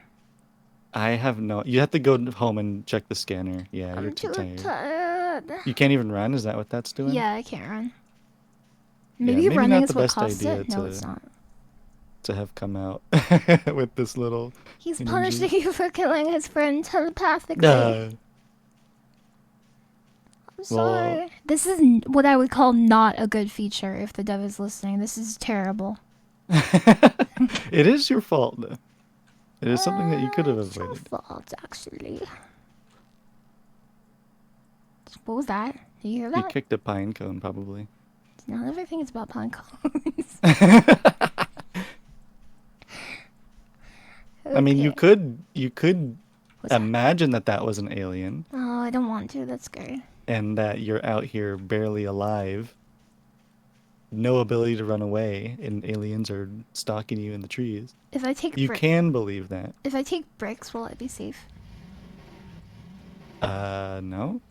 I have no. You have to go home and check the scanner. Yeah, you're I'm too tired. tired. You can't even run. Is that what that's doing? Yeah, I can't run. Yeah, Maybe maybe running not is the what best caused idea it. No, it's not. to have come out with this little. He's energy. punishing you for killing his friend telepathically. Uh, I'm sorry. This is what I would call not a good feature if the dev is listening. This is terrible. it is your fault, though. It is something that you could have It's your avoided. fault, actually. What was that? Did you hear You that? kicked a pine cone, probably. Not everything is about pine cones. I mean, you Okay. could What's that? imagine that was an alien, Oh, I don't want to. That's scary. and that you're out here barely alive, no ability to run away, and aliens are stalking you in the trees. If I take You can believe that. if I take bricks, will I be safe? No.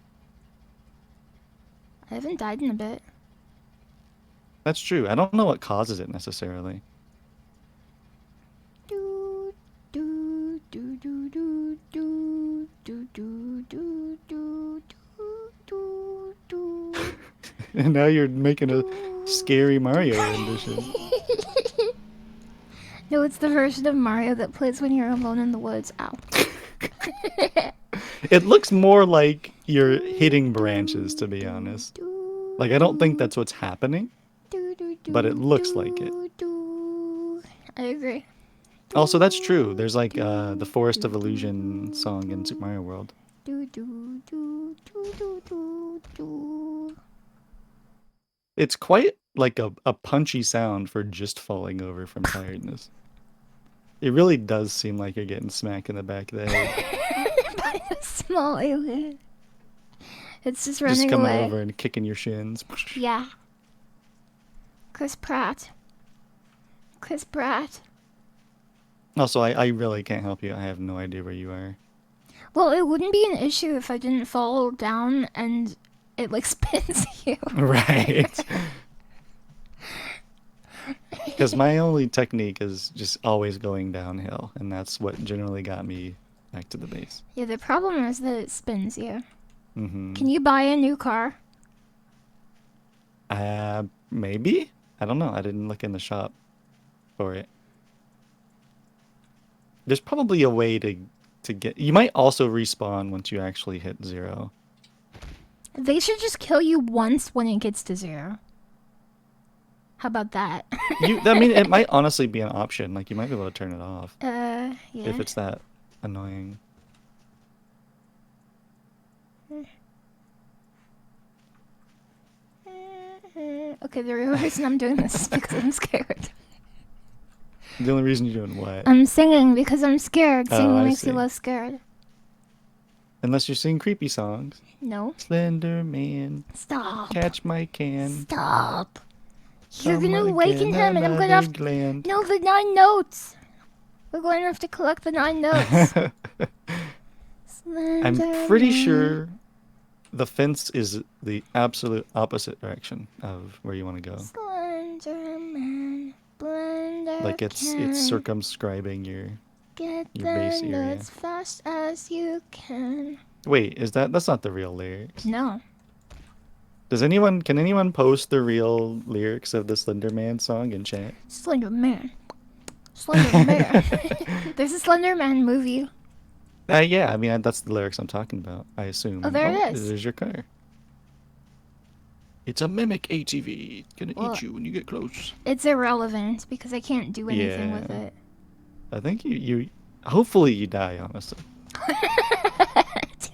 I haven't died in a bit. That's true. I don't know what causes it necessarily. Do do do do do do do do do do do do. And now you're making a scary Mario rendition. No, it's the version of Mario that plays when you're alone in the woods. Ow. It looks more like you're hitting branches, to be honest. Like, I don't think that's what's happening, but it looks like it. I agree. Also, that's true. There's like the Forest of Illusion song in Super Mario World. It's quite like a punchy sound for just falling over from tiredness. It really does seem like you're getting smacked in the back of the head. By a small alien. It's just running Just coming away. over and kicking your shins. Yeah. Chris Pratt. Chris Pratt. Also, I really can't help you. I have no idea where you are. Well, it wouldn't be an issue if I didn't fall down and it like spins you. Right. Because my only technique is just always going downhill, and that's what generally got me back to the base. Yeah, the problem is that it spins you. Mm-hmm. Can you buy a new car? Maybe? I don't know. I didn't look in the shop for it. There's probably a way to get... You might also respawn once you actually hit 0. They should just kill you once when it gets to 0. How about that? I mean, it might honestly be an option. Like, you might be able to turn it off. Yeah. If it's that annoying. Okay, the real reason I'm doing this is because I'm scared. The only reason you're doing what? I'm singing because I'm scared. Oh, Singing I makes you see. less scared. Unless you're singing creepy songs. No. Slender Man, Stop. catch my can. Stop. You're I'm gonna gonna awaken get him and I'm gonna another have to... gland. No, the 9 notes. We're going to have to collect the 9 notes. I'm Slender pretty Man. sure the fence is the absolute opposite direction of where you want to go. Slender Man. Blender Like it's can circumscribing your get your base the area. notes fast as you can. Wait, that's not the real lyrics? No. Can anyone post the real lyrics of the Slender Man song in chat? Slender Man. Slender Man. There's a Slender Man movie. Yeah, I mean that's the lyrics I'm talking about, I assume. Oh, there it is. There's your car. It's a mimic ATV. It's gonna Well, eat you when you get close. It's irrelevant because I can't do anything with Yeah. it. I think you hopefully you die, honestly.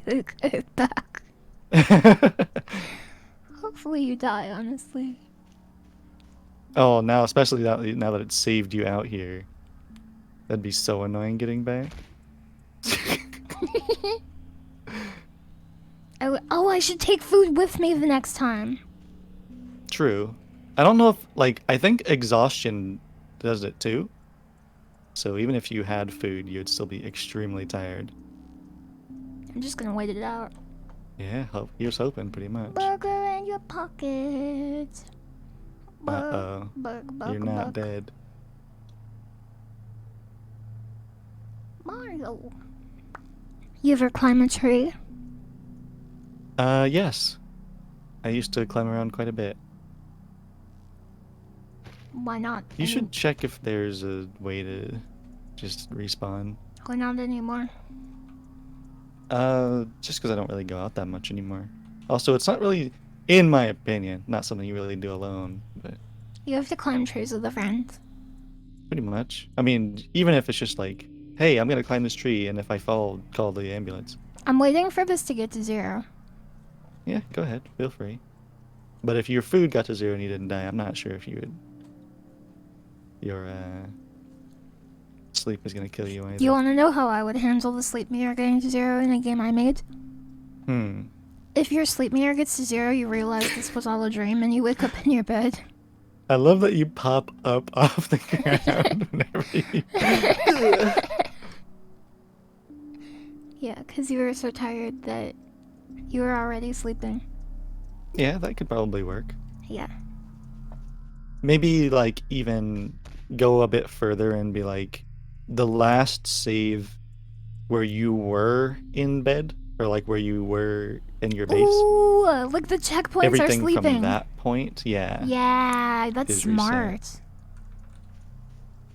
Take it back. Hopefully you die, honestly. Oh, now especially now that it's saved you out here. That'd be so annoying getting back. I should take food with me the next time. True. I don't know if I think exhaustion does it too. So even if you had food, you'd still be extremely tired. I'm just gonna wait it out. Yeah, here's hoping pretty much. Burger in your pocket. Uh-oh. You're not dead. Mario. You ever climb a tree? Yes. I used to climb around quite a bit. Why not? You should check if there's a way to just respawn. Why not anymore? Just because I don't really go out that much anymore. Also, it's not really, in my opinion, not something you really do alone, but You have to climb trees with a friend. pretty much. I mean, even if it's just like, hey, I'm gonna climb this tree, and if I fall, call the ambulance. I'm waiting for this to get to 0. Yeah, go ahead, feel free. But if your food got to 0 and you didn't die, I'm not sure if you would. Your sleep is gonna kill you either. You wanna know how I would handle the sleep meter getting to 0 in a game I made? If your sleep meter gets to 0, you realize this was all a dream and you wake up in your bed. I love that you pop up off the ground whenever you... Yeah, because you were so tired that you were already sleeping. Yeah, that could probably work. Yeah. Maybe even go a bit further and be like the last save where you were in bed or where you were in your base. Ooh, like the checkpoints are Everything sleeping. from that point, yeah. Yeah, that's is reset. smart.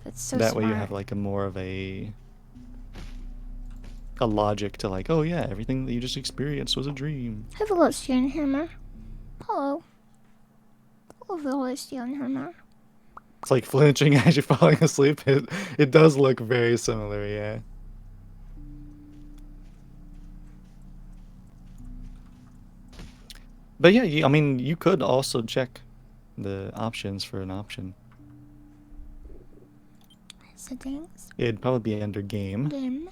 That's so that smart. way you have a more of a logic to oh yeah, everything that you just experienced was a dream. Hello, Stjärnhammer. Hello. Hello, Stjärnhammer. It's like flinching as you're falling asleep. It does look very similar, yeah. But yeah, I mean, you could also check the options for an option. Settings. It'd probably be under game. Game.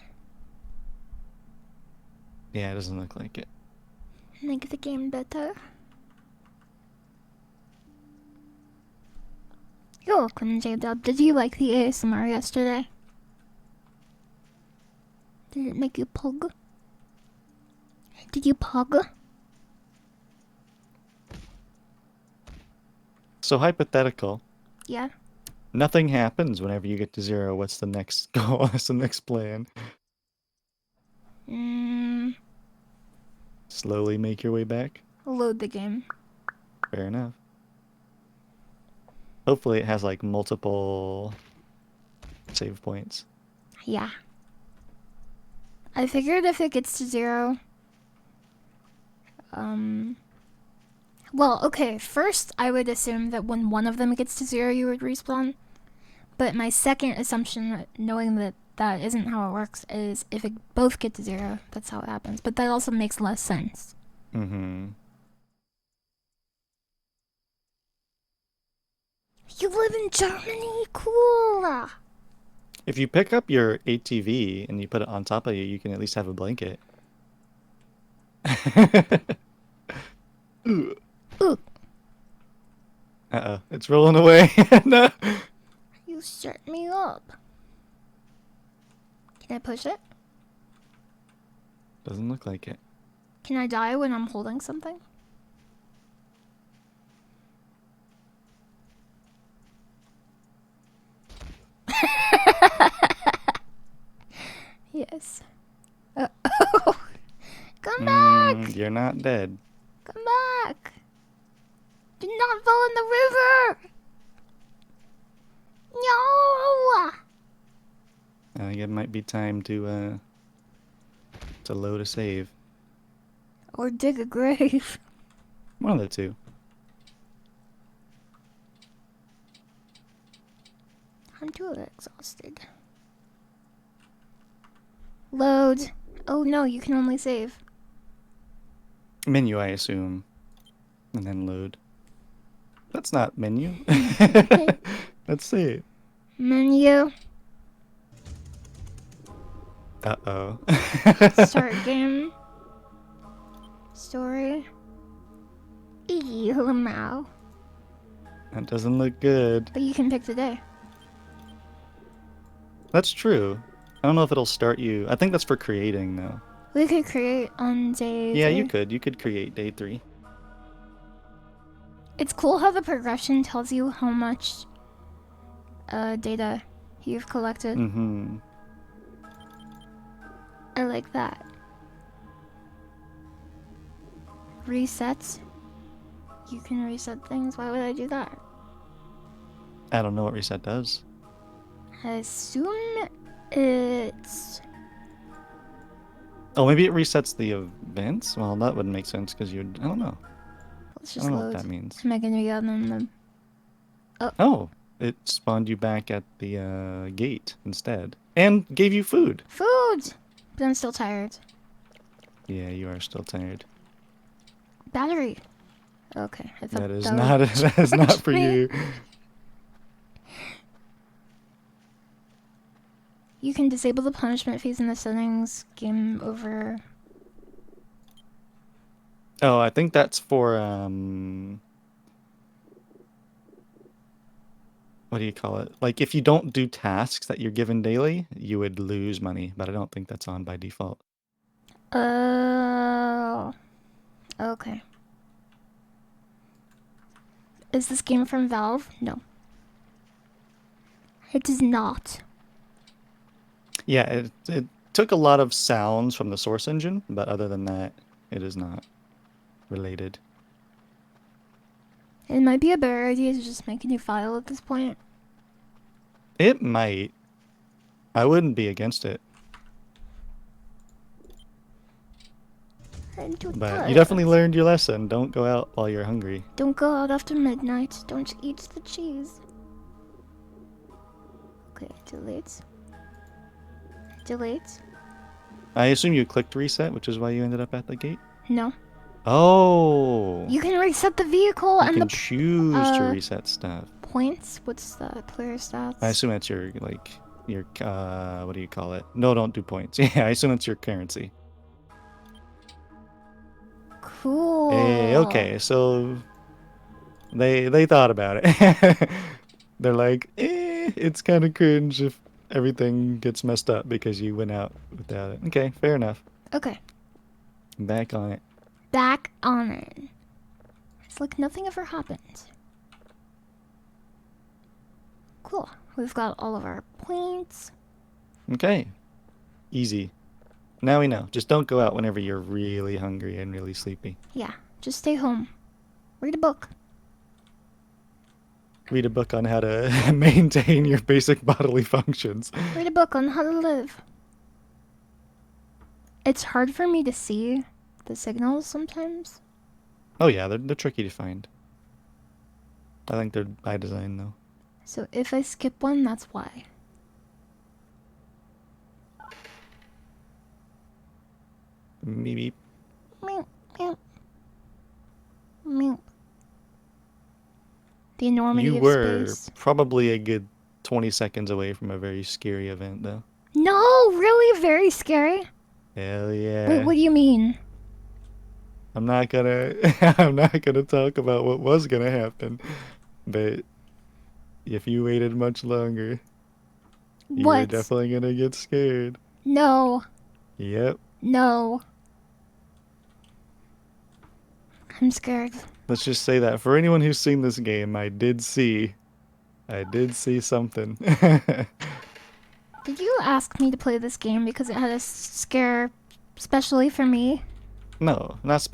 Yeah, it doesn't look like it. Make the game better. You're welcome, J-Dub. Did you like the ASMR yesterday? Did it make you pug? Did you pug? So hypothetical. Yeah. Nothing happens whenever you get to 0. What's the next goal? What's the next plan? Slowly make your way back? Load the game. Fair enough. Hopefully it has multiple save points. Yeah. I figured if it gets to 0... Well, okay, first I would assume that when one of them gets to 0 you would respawn. But my second assumption, knowing that that isn't how it works, is if it both get to 0, that's how it happens. But that also makes less sense. Mm-hmm. You live in Germany? Cool! If you pick up your ATV and you put it on top of you, you can at least have a blanket. Ooh. Uh-oh, it's rolling away. No. You set me up. Can I push it? Doesn't look like it. Can I die when I'm holding something? Yes. Oh. Come back! You're not dead. Come back! Do not fall in the river! No! I think it might be time to load a save. Or dig a grave. One of the two. I'm too exhausted. Load. Oh no, you can only save. Menu, I assume. And then load. That's not menu. Let's see. Menu. Uh-oh. Start game. Story. Ew, That doesn't look good. but you can pick today. That's true. I don't know if it'll start you. I think that's for creating, though. We could create on day Yeah, 3. you could. You could create day 3. It's cool how the progression tells you how much data you've collected. Mm-hmm. I like that. Resets. You can reset things. Why would I do that? I don't know what reset does. I assume it's... Oh, maybe it resets the events? Well, that wouldn't make sense because you'd... I don't know. Let's I just don't know load. what that means. Am I gonna be on the... Oh, it spawned you back at the gate instead. And gave you food. Food! But I'm still tired. Yeah, you are still tired. Battery. Okay, I thought That is would not that is not charge for me. you. You can disable the punishment phase in the settings. Game over. Oh, I think that's for what do you call it? Like if you don't do tasks that you're given daily, you would lose money, but I don't think that's on by default. Oh. Okay. Is this game from Valve? No. It is not. Yeah, it took a lot of sounds from the source engine, but other than that, it is not related. It might be a better idea to just make a new file at this point. It might. I wouldn't be against it, I'm too but tired. you definitely learned your lesson. Don't go out while you're hungry. Don't go out after midnight. Don't eat the cheese. Okay, delete. Delete. I assume you clicked reset, which is why you ended up at the gate? No. Oh! You can reset the vehicle You and can the choose to reset stuff. points. What's the player stats? I assume that's your, like, your, what do you call it? No, don't do points. Yeah, I assume it's your currency. Cool. Hey, okay, so they thought about it. They're like, it's kind of cringe if everything gets messed up because you went out without it. Okay, fair enough. Okay. Back on it. Back on it. It's like nothing ever happened. Cool. We've got all of our points. Okay. Easy. Now we know. Just don't go out whenever you're really hungry and really sleepy. Yeah, just stay home. Read a book. Read a book on how to maintain your basic bodily functions. Read a book on how to live. It's hard for me to see the signals sometimes. Oh yeah, they're tricky to find. I think they're by design though. So if I skip one, that's why. Maybe. Meow, meow. Meow. The enormity You of were space. probably a good 20 seconds away from a very scary event, though. No, really, very scary. Hell yeah. Wait, what do you mean? I'm not gonna I'm not gonna talk about what was gonna happen, but if you waited much longer, you were What? definitely gonna get scared. No, Yep. no. I'm scared. Let's just say that for anyone who's seen this game, I did see something. Did you ask me to play this game because it had a scare specially for me? No, not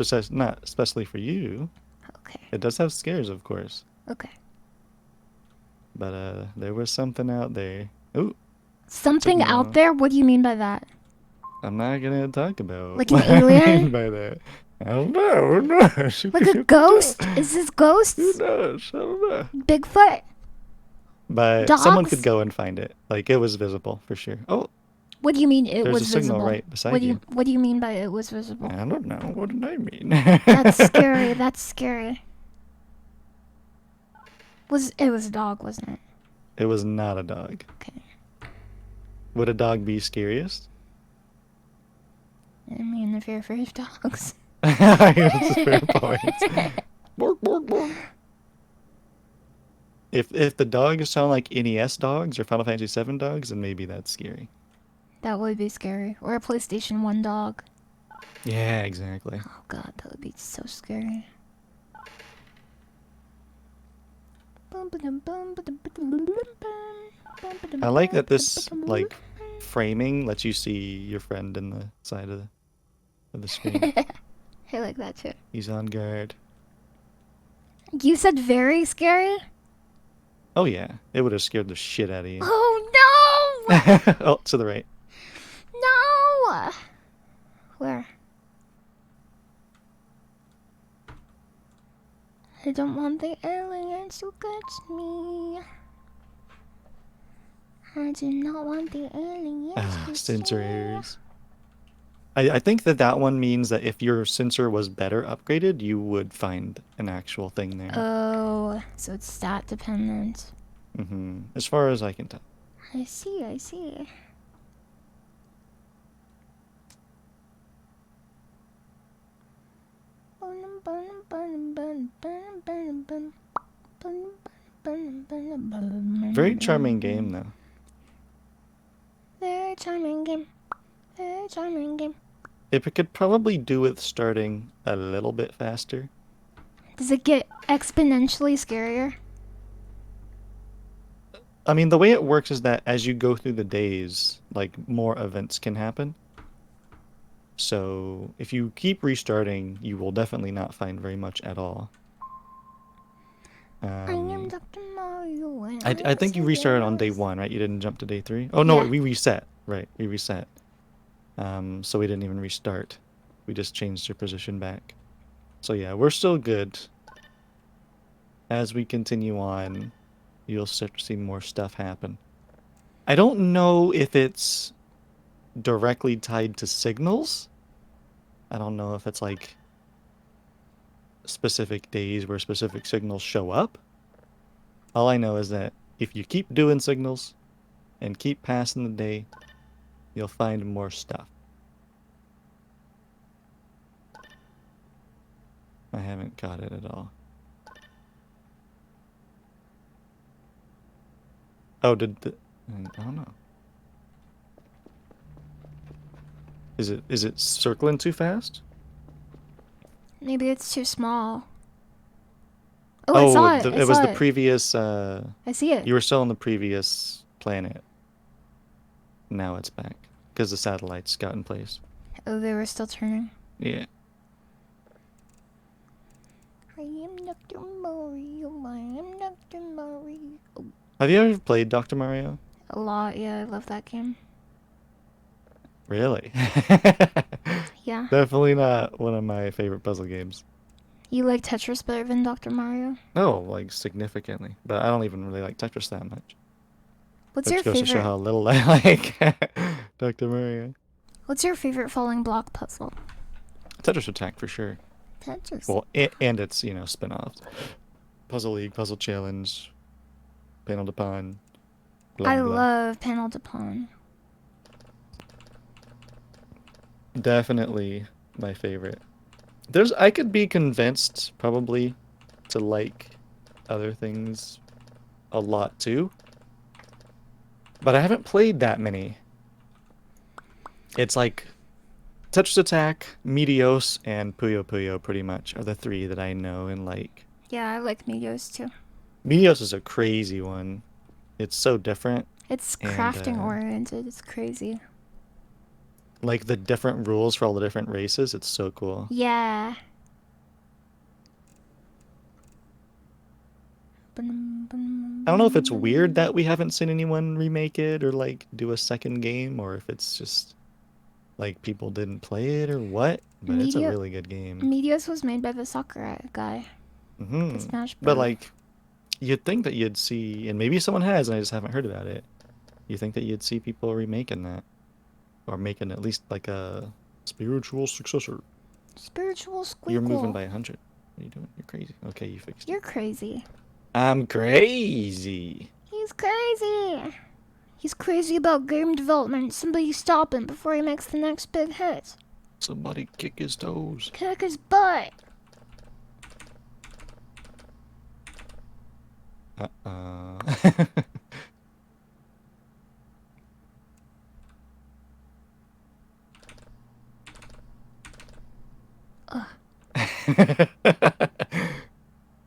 especially for you. Okay, It does have scares, of course. okay. But there was something out there. Ooh, Something Signal. out there? What do you mean by that? I'm not gonna talk about Like an what I alien? mean by that. I don't know. Who knows? Who Like a could ghost? tell? Is this ghosts? Who knows? I don't know. Bigfoot? But someone Dogs? could go and find it. Like, it was visible for sure. Oh, What do you mean it there's was a signal visible? right beside you. What do you mean by it was visible? I don't know. What did I mean? That's scary. That's scary. It was a dog, wasn't it? It was not a dog. Okay. Would a dog be scariest? I mean, if you're afraid of dogs. That's a fair point. Bork, bork, bork. If the dogs sound like NES dogs or Final Fantasy VII dogs, then maybe that's scary. That would be scary. Or a PlayStation 1 dog. Yeah, exactly. Oh god, that would be so scary. I like that this like framing lets you see your friend in the side of the screen. I like that too. He's on guard. You said very scary? Oh yeah, it would have scared the shit out of you. Oh no! Oh, to the right. No! Where? I don't want the aliens to catch me. I do not want the aliens to Sensor see. errors. I think that one means that if your sensor was better upgraded, you would find an actual thing there. Oh, so it's stat dependent. As far as I can tell. I see, I see. Very charming game, though. Very charming game. Very charming game. If it could probably do with starting a little bit faster. Does it get exponentially scarier? I mean, the way it works is that as you go through the days, like, more events can happen. So, if you keep restarting, you will definitely not find very much at all. I am Dr. Mario. And I think you restarted on day 1, right? You didn't jump to day 3? Oh, no, Yeah. we reset. Right, we reset. So we didn't even restart. We just changed your position back. So yeah, we're still good. As we continue on, you'll start to see more stuff happen. I don't know if it's directly tied to signals. I don't know if it's like specific days where specific signals show up. All I know is that if you keep doing signals and keep passing the day, you'll find more stuff. I haven't got it at all. Oh, I don't know. Is it circling too fast? Maybe it's too small. Oh, I saw it. It was the previous. I see it. You were still on the previous planet. Now it's back because the satellites got in place. Oh, they were still turning. Yeah. I am Dr. Mario. I am Dr. Mario. Have you ever played Dr. Mario? A lot, yeah. I love that game. Really? Yeah. Definitely not one of my favorite puzzle games. You like Tetris better than Dr. Mario? Oh, like significantly. But I don't even really like Tetris that much. What's Which your goes to show favorite? how little I like Dr. Mario. What's your favorite falling block puzzle? Tetris Attack for sure. Tetris. Well, and its, spin-offs. Puzzle League, Puzzle Challenge, Panel de Pon. Blah, I blah. love panel to pawn. Definitely my favorite. I could be convinced probably to like other things a lot too, but I haven't played that many. It's like Tetris Attack, Meteos, and Puyo Puyo pretty much are the three that I know and like. Yeah, I like Meteos too. Meteos is a crazy one. It's so different, It's and crafting oriented. It's crazy. like the different rules for all the different races, it's so cool. Yeah. I don't know if it's weird that we haven't seen anyone remake it or like do a second game, or if it's just like people didn't play it or what, but it's a Meteo- really good game. Meteos was made by the soccer guy. The Smash Bros. But like, you'd think that you'd see, and maybe someone has, and I just haven't heard about it. You think that you'd see people remaking that, or making at least like a spiritual successor. Spiritual squeakle. You're moving by 100. What are you doing? You're crazy. Okay, you fixed it. You're crazy. I'm crazy. He's crazy. He's crazy about game development. Somebody stop him before he makes the next big hit. Somebody kick his toes. Kick his butt.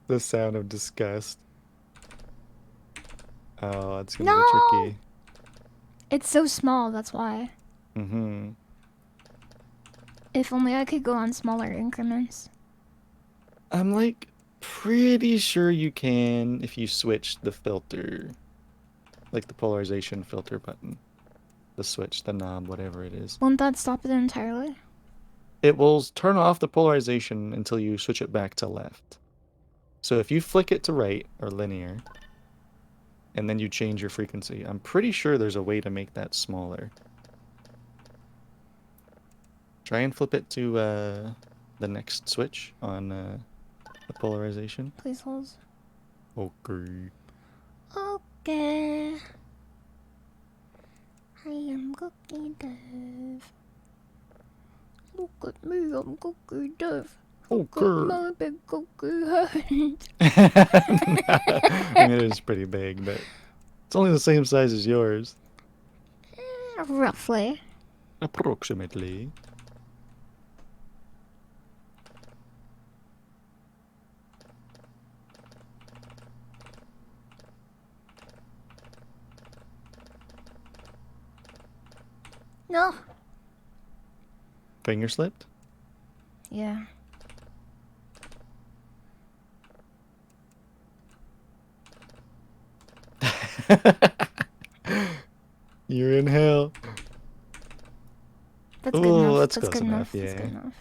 The sound of disgust. Oh, it's gonna No! be tricky. It's so small, that's why. Mm-hmm. If only I could go on smaller increments. I'm like pretty sure you can if you switch the filter. Like the polarization filter button. The switch, the knob, whatever it is. Won't that stop it entirely? It will turn off the polarization until you switch it back to left. So if you flick it to right, or linear, and then you change your frequency, I'm pretty sure there's a way to make that smaller. Try and flip it to the next switch on the polarization. Please hold. Okay. Okay. I am Goki Dev. Look at me, I'm Goki Dev. Look at Okay. my big Goki head. I mean, it is pretty big, but it's only the same size as yours. Roughly. Approximately. No. Finger slipped? Yeah. You're in hell. That's good Ooh, enough. that's That's close good enough, enough. That's yeah. good enough.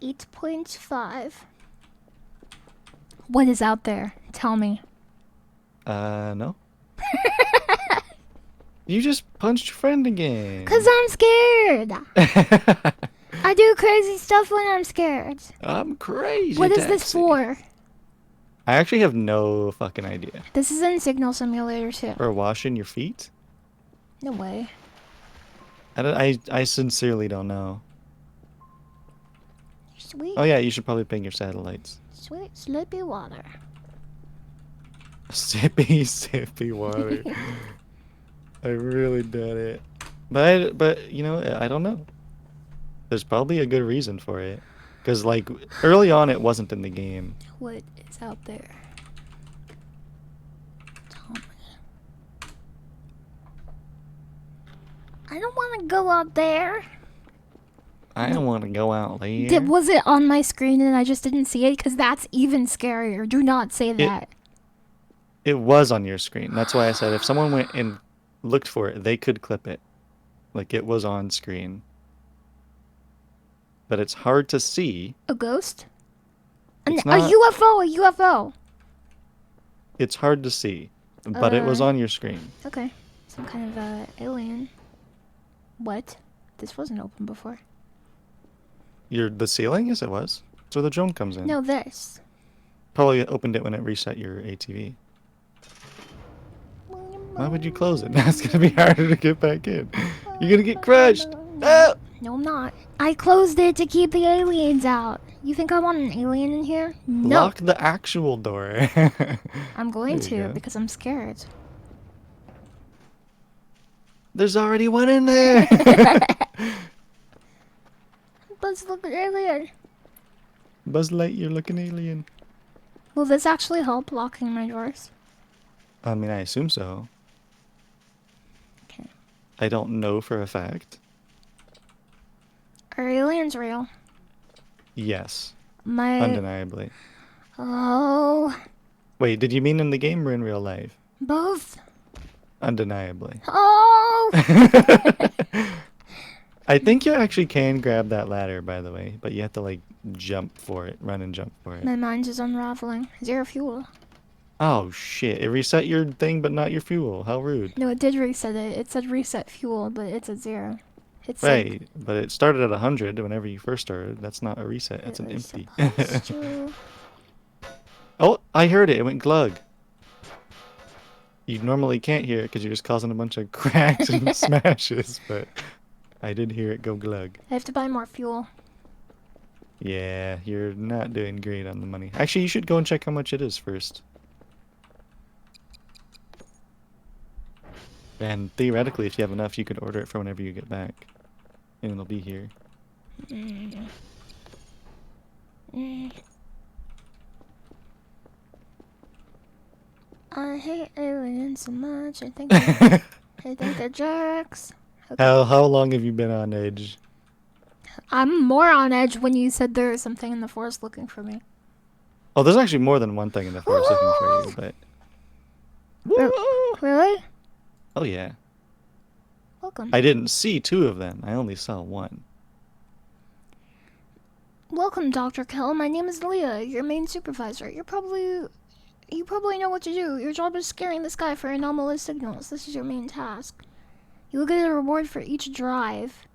8.5. What is out there? Tell me. No. You just punched your friend again. 'Cause I'm scared. I do crazy stuff when I'm scared. I'm crazy. What is this Taxi. for? I actually have no fucking idea. This is in Signal Simulator too. For washing your feet? No way. I sincerely don't know. Sweet, Oh yeah, you should probably ping your satellites. sweet, slippy water. Sippy water. I really doubt it. But you know, I don't know. There's probably a good reason for it. Because like early on it wasn't in the game. What is out there? Tell me. I don't want to go out there. I don't want to go out there. Was it on my screen and I just didn't see it? Because that's even scarier. Do not say that. It was on your screen. That's why I said if someone went and looked for it, they could clip it. Like it was on screen. But it's hard to see. A ghost? It's A not- UFO, a UFO. It's hard to see. But it was on your screen. Okay. Some kind of alien. What? This wasn't open before. The ceiling? Yes, it was. That's where the drone comes in. No, this. Probably opened it when it reset your ATV. Why would you close it? Now it's gonna be harder to get back in. You're gonna get crushed. No! No, I'm not. I closed it to keep the aliens out. You think I want an alien in here? No. Lock the actual door. I'm going There you to go. because I'm scared. There's already one in there. Let's look at alien. Buzz Lightyear looking alien. Will this actually help locking my doors? I mean, I assume so. Okay. I don't know for a fact. Are aliens real? Yes, My. undeniably. Oh. Wait, did you mean in the game or in real life? Both. Undeniably. Oh. I think you actually can grab that ladder, by the way, but you have to like jump for it, run and jump for it. My mind is unraveling. Zero fuel. Oh shit! It reset your thing, but not your fuel. How rude. No, it did reset it. It said reset fuel, but it's at 0. It said Right, but it started at 100 whenever you first started. That's not a reset. That's it an was empty. supposed to. Oh, I heard it. It went glug. You normally can't hear it because you're just causing a bunch of cracks and smashes, but I did hear it go glug. I have to buy more fuel. Yeah, you're not doing great on the money. Actually, you should go and check how much it is first. And theoretically, if you have enough, you could order it for whenever you get back. And it'll be here. Mm. Mm. I hate aliens so much. I think they're jerks. Okay. How long have you been on edge? I'm more on edge when you said there was something in the forest looking for me. Oh, there's actually more than one thing in the forest looking for you, but... Really? Oh yeah. Welcome. I didn't see 2 of them. I only saw 1. Welcome, Dr. Kell. My name is Leah, your main supervisor. You probably know what to do. Your job is scanning the sky for anomalous signals. This is your main task. You will get a reward for each drive.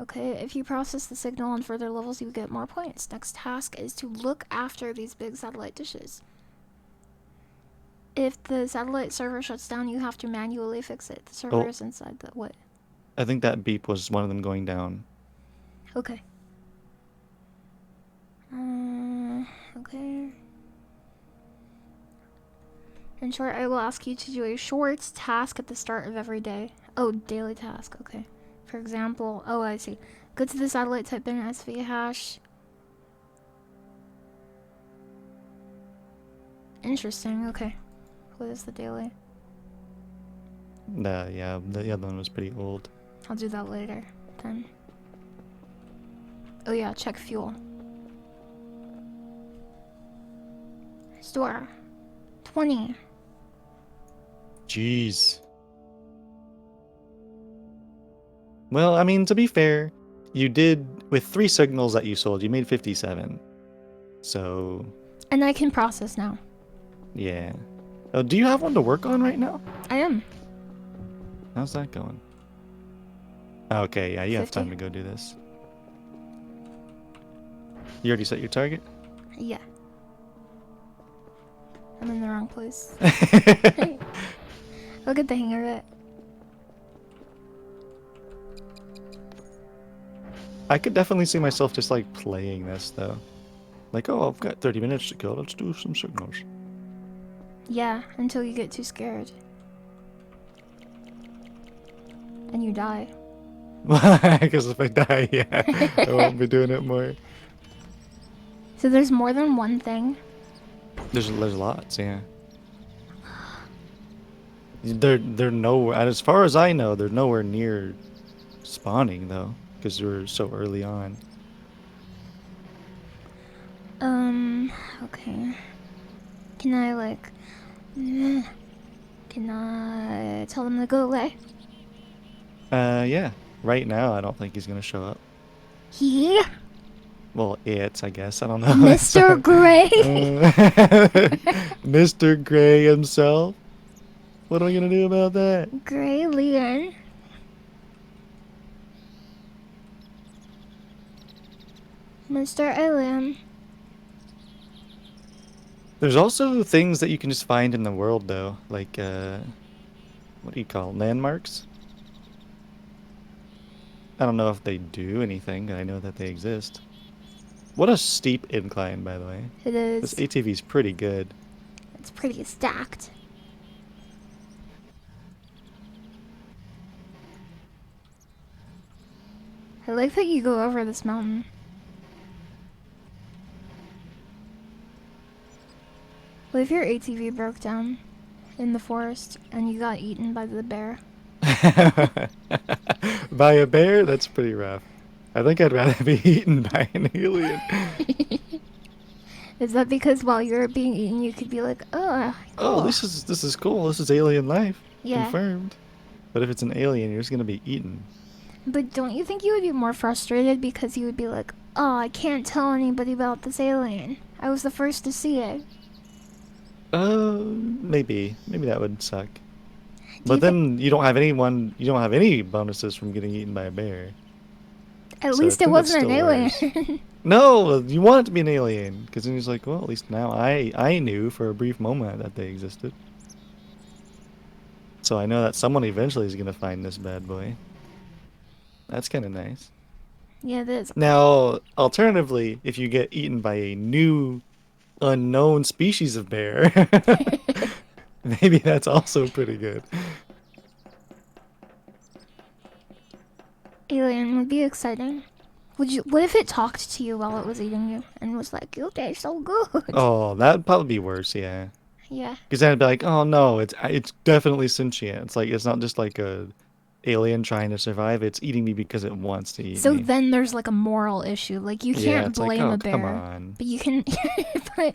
Okay, if you process the signal on further levels, you get more points. Next task is to look after these big satellite dishes. If the satellite server shuts down, you have to manually fix it. The server is inside the... What? I think that beep was one of them going down. Okay. Okay. In short, I will ask you to do a short task at the start of every day. Oh, daily task. Okay. For example, oh, I see. Go to the satellite, type in SV hash. Interesting. Okay. What is the daily? Yeah, the other one was pretty old. I'll do that later. Then. Oh yeah, check fuel. Store. 20. Jeez. Well, I mean, to be fair, you did, with 3 signals that you sold, you made 57. So, And I can process now. yeah. Oh, do you have one to work on right now? I am. How's that going? Okay, yeah, you have 50. time to go do this. You already set your target? Yeah. I'm in the wrong place. I'll get the hang of it. I could definitely see myself just like playing this though. Like, oh, I've got 30 minutes to kill. Let's do some signals. Yeah, until you get too scared. And you die. Because if I die, yeah, I won't be doing it more. So there's more than one thing? There's lots, yeah. They're nowhere, as far as I know, they're nowhere near spawning though, because we're so early on. Okay. Can I, like... Can I tell them to go away? Yeah. Right now, I don't think he's gonna show up. He? Well, I guess. I don't know. Mr. Gray? Mr. Gray himself. What are we gonna do about that? Gray Leon. Mr. Alien. There's also things that you can just find in the world, though. Like, what do you call landmarks? I don't know if they do anything, but I know that they exist. What a steep incline, by the way. It This is. ATV's pretty good. It's pretty stacked. I like that you go over this mountain. What if your ATV broke down in the forest and you got eaten by the bear? By a bear? That's pretty rough. I think I'd rather be eaten by an alien. Is that because while you're being eaten, you could be like, oh, Oh, cool. this is cool. This is alien life. Yeah. Confirmed. But if it's an alien, you're just gonna be eaten. But don't you think you would be more frustrated because you would be like, oh, I can't tell anybody about this alien. I was the first to see it. Maybe. Maybe that would suck. you But thi- then you don't have any bonuses from getting eaten by a bear. At So I least it think that's wasn't an still alien. worse. No, you want it to be an alien, because then he's like, well, at least now I knew for a brief moment that they existed. So I know that someone eventually is gonna find this bad boy. That's kind of nice. Yeah, it is. Now, alternatively, if you get eaten by a new, unknown species of bear, maybe that's also pretty good. Alien would be exciting. What if it talked to you while it was eating you and was like, you taste so good? Oh, that'd probably be worse, yeah. Yeah. Because then it'd be like, oh no, it's definitely sentient. It's like it's not just like a alien trying to survive. It's eating me because it wants to eat So me. then there's like a moral issue. Like you Yeah, can't it's like, blame oh, a bear, come on. but you can, but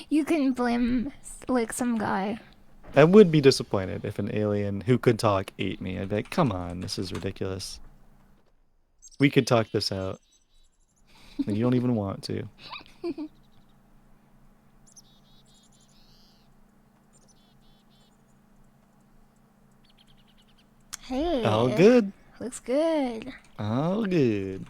you can blame like some guy. I would be disappointed if an alien who could talk ate me. I'd be like, come on, this is ridiculous. We could talk this out. And you don't even want to. Hey. All good. Looks good. All good.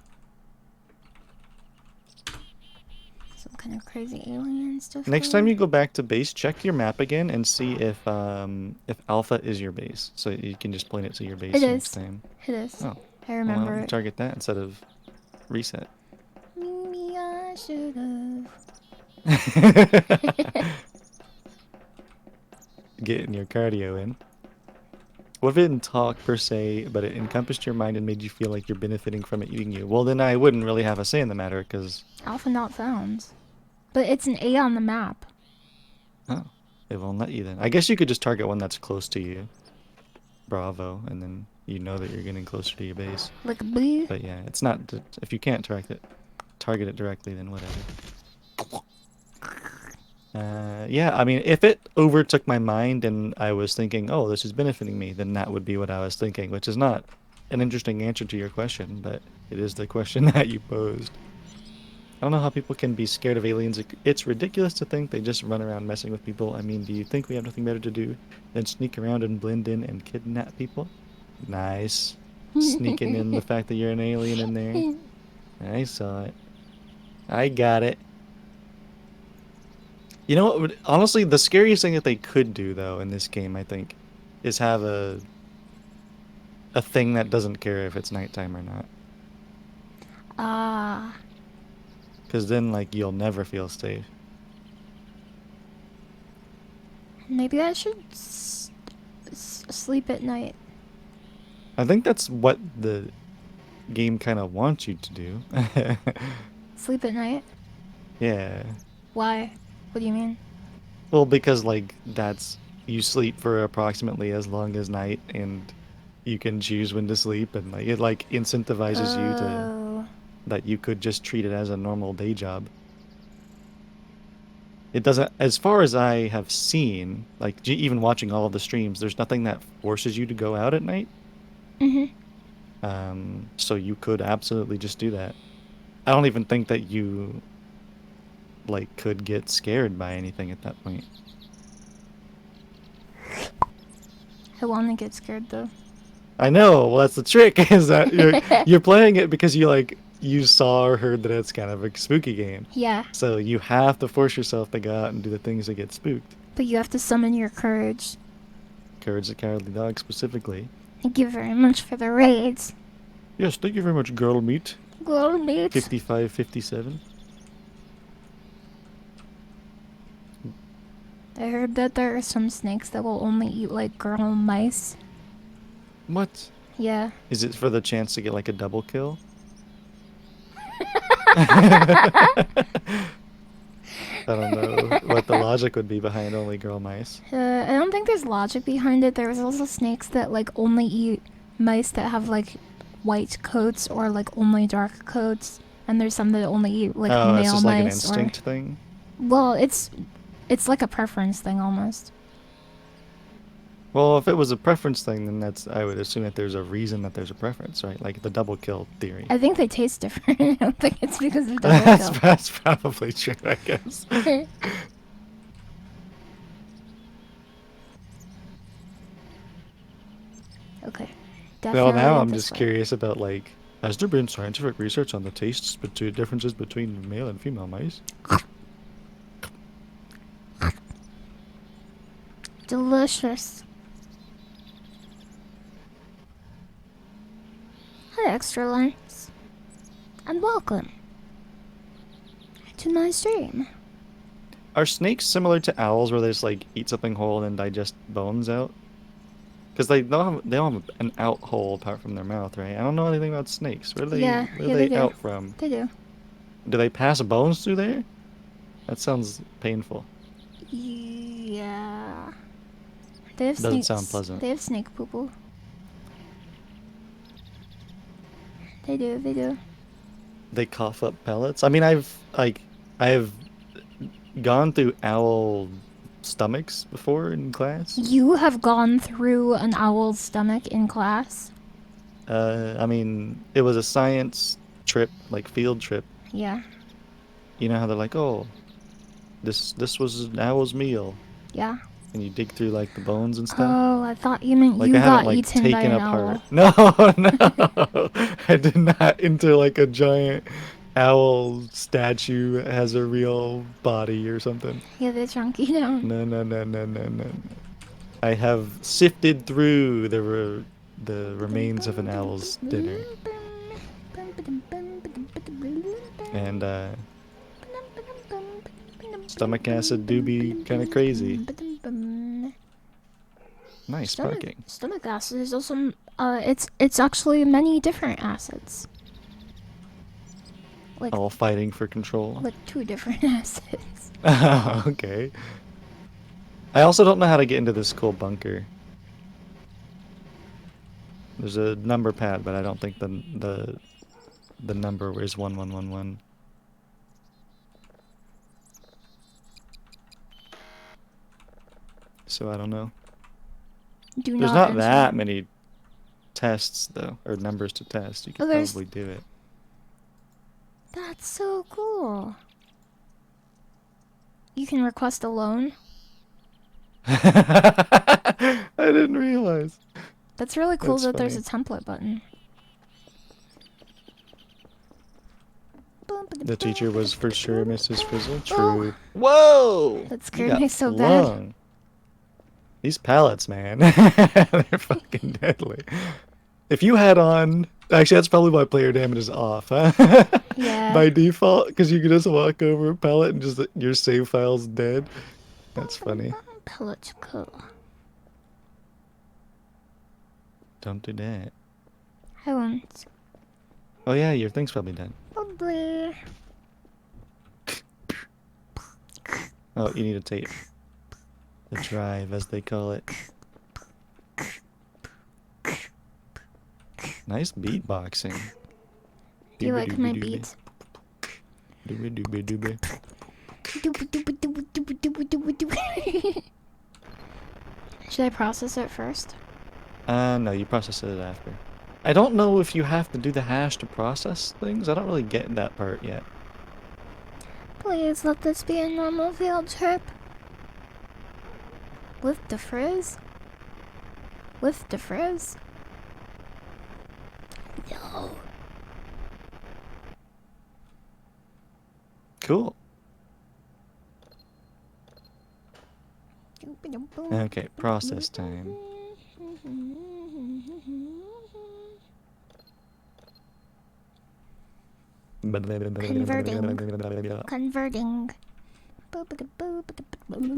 Some kind of crazy alien stuff. Next time you go back to base, check your map again and see if Alpha is your base. So you can just point it to your base It next is. time. It is. Oh. I remember Well, it. target that instead of reset. Maybe I should have. Getting your cardio in. What if it didn't talk per se, but it encompassed your mind and made you feel like you're benefiting from it eating you? Well, then I wouldn't really have a say in the matter, because... Alpha not found. But it's an A on the map. Oh, it won't let you then. I guess you could just target one that's close to you. Bravo, and then you know that you're getting closer to your base. Like a bee. But yeah, it's not... If you can't target it directly, then whatever. Yeah, I mean, if it overtook my mind and I was thinking, oh, this is benefiting me, then that would be what I was thinking, which is not an interesting answer to your question, but it is the question that you posed. I don't know how people can be scared of aliens. It's ridiculous to think they just run around messing with people. I mean, do you think we have nothing better to do than sneak around and blend in and kidnap people? Nice. Sneaking in the fact that you're an alien in there. I saw it. I got it. You know what? Honestly, the scariest thing that they could do, though, in this game, I think, is have a thing that doesn't care if it's nighttime or not. Ah. Because then, like, you'll never feel safe. Maybe I should sleep at night. I think that's what the game kind of wants you to do. Sleep at night? Yeah. Why? What do you mean? Well, because, like, you sleep for approximately as long as night, and you can choose when to sleep, and, like, it, like, incentivizes you to... that you could just treat it as a normal day job. It doesn't, as far as I have seen, like even watching all of the streams, there's nothing that forces you to go out at night. So you could absolutely just do that. I don't even think that you like could get scared by anything at that point. I want to get scared though. I know. Well, that's the trick, is that you're playing it because you saw or heard that it's kind of a spooky game. Yeah. So you have to force yourself to go out and do the things that get spooked. But you have to summon your courage. Courage the Cowardly Dog specifically. Thank you very much for the raids. Yes, thank you very much, Girl Meat. Girl mates. 5557. I heard that there are some snakes that will only eat like girl mice. What? Yeah. Is it for the chance to get like a double kill? I don't know what the logic would be behind only girl mice. I don't think there's logic behind it. There's also snakes that like only eat mice that have like white coats or like only dark coats, and there's some that only eat like Oh, it's male just like an mice. instinct thing? Well, it's like a preference thing almost. Well, if it was a preference thing, then I would assume that there's a reason that there's a preference, right? Like the double kill theory. I think they taste different. I don't think it's because of double kill. That's probably true, I guess. Okay. Well, now went I'm this just way. curious about like, has there been scientific research on the tastes between differences between male and female mice? Delicious. Hi, extra lives. And welcome to my stream. Are snakes similar to owls, where they just like eat something whole and then digest bones out? Because they don't have an out hole apart from their mouth, right? I don't know anything about snakes. Where do they Yeah, where yeah, are they they do. out from? They do. Do they pass bones through there? That sounds painful. Yeah. They have Doesn't snakes. sound pleasant. They have snake poo poo. They do. They do. They cough up pellets. I mean, I've gone through owl stomachs before in class. You have gone through an owl's stomach in class. I mean, it was a science trip, like field trip. Yeah. You know how they're like, oh, this was an owl's meal, Yeah. and you dig through like the bones and stuff. Oh, I thought you meant Like you I haven't got like eaten by taken an apart. owl. No, no, I did not enter like a giant owl statue that has a real body or something. Yeah, they chunky down. No, no, no, no, no, no. I have sifted through the remains of an owl's dinner, and stomach acid do be kind of crazy. Nice parking. Stomach acid is also it's actually many different acids. Like All fighting for control. like 2 different acids. Okay. I also don't know how to get into this cool bunker. There's a number pad, but I don't think the number is 1111. So I don't know. There's not that many tests though, or numbers to test. You could probably do it. That's so cool. You can request a loan. I didn't realize. That's really cool That's that there's a funny. template button. The teacher was for sure Mrs. Frizzle. Oh. True. Whoa! That You scared got me so bad. flung. These pallets, man. They're fucking deadly. If you had on... Actually, that's probably why player damage is off, huh? Yeah. By default, because you can just walk over a pallet and just your save file's dead. That's funny. Pellet cool. Don't do that. I won't. Oh yeah, your thing's probably done. Probably. Oh, you need a tape. The drive, as they call it. Nice beatboxing. Do you like my beats? Should I process it first? No, you process it after. I don't know if you have to do the hash to process things. I don't really get that part yet. Please let this be a normal field trip. With the frizz? With the frizz? No. Cool. Okay, process time. Converting.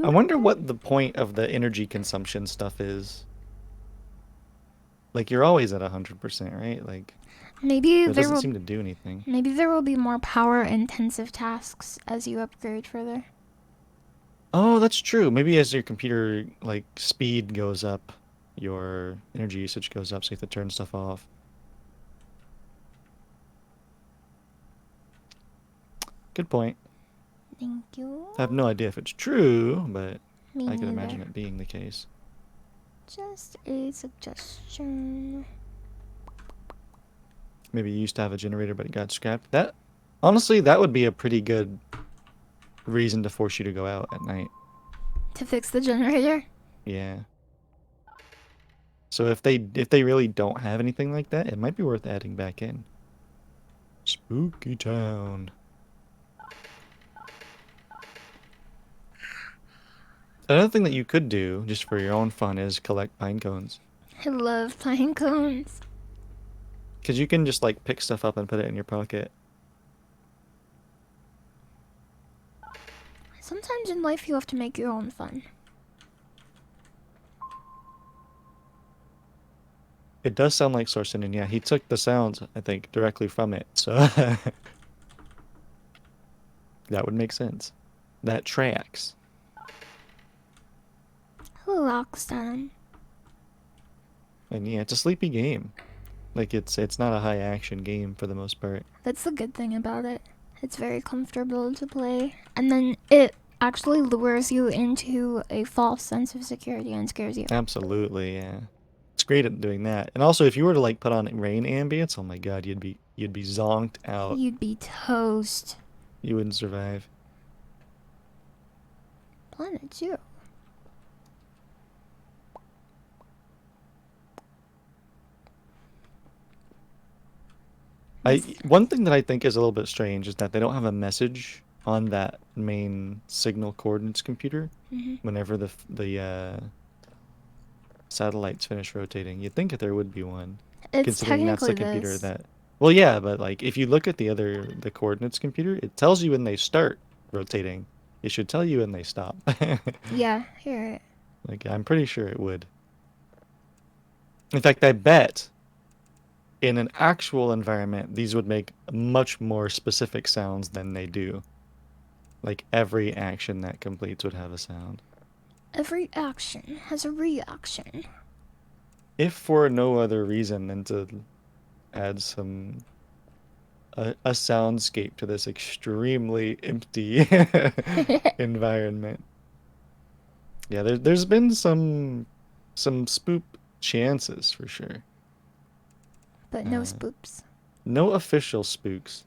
I wonder what the point of the energy consumption stuff is. Like, you're always at 100%, right? Like, Maybe it there doesn't will. seem to do anything. Maybe there will be more power-intensive tasks as you upgrade further. Oh, that's true. Maybe as your computer, like, speed goes up, your energy usage goes up, so you have to turn stuff off. Good point. Thank you. I have no idea if it's true, but Me I can neither. imagine it being the case. Just a suggestion. Maybe you used to have a generator, but it got scrapped. That, honestly, that would be a pretty good reason to force you to go out at night. To fix the generator? Yeah. So if they really don't have anything like that, it might be worth adding back in. Spooky Town. Another thing that you could do, just for your own fun, is collect pine cones. I love pine cones. Because you can just, like, pick stuff up and put it in your pocket. Sometimes in life you have to make your own fun. It does sound like Sorsen, and yeah, he took the sounds, I think, directly from it, so that would make sense. That tracks. Who locks down? And yeah, it's a sleepy game. Like, it's not a high action game for the most part. That's the good thing about it. It's very comfortable to play. And then it actually lures you into a false sense of security and scares you. Absolutely, yeah. It's great at doing that. And also, if you were to, like, put on rain ambience, oh my god, you'd be zonked out. You'd be toast. You wouldn't survive. Planet Zero. One thing that I think is a little bit strange is that they don't have a message on that main signal coordinates computer whenever the satellites finish rotating. You'd think that there would be one, It's considering that's the technically computer this. that. Well, yeah, but like if you look at the coordinates computer, it tells you when they start rotating. It should tell you when they stop. Yeah, you're right. Like, I'm pretty sure it would. In fact, I bet in an actual environment, these would make much more specific sounds than they do. Like, every action that completes would have a sound. Every action has a reaction. If for no other reason than to add a soundscape to this extremely empty environment. Yeah, there's been some spoop chances for sure. But no spoops. No official spooks.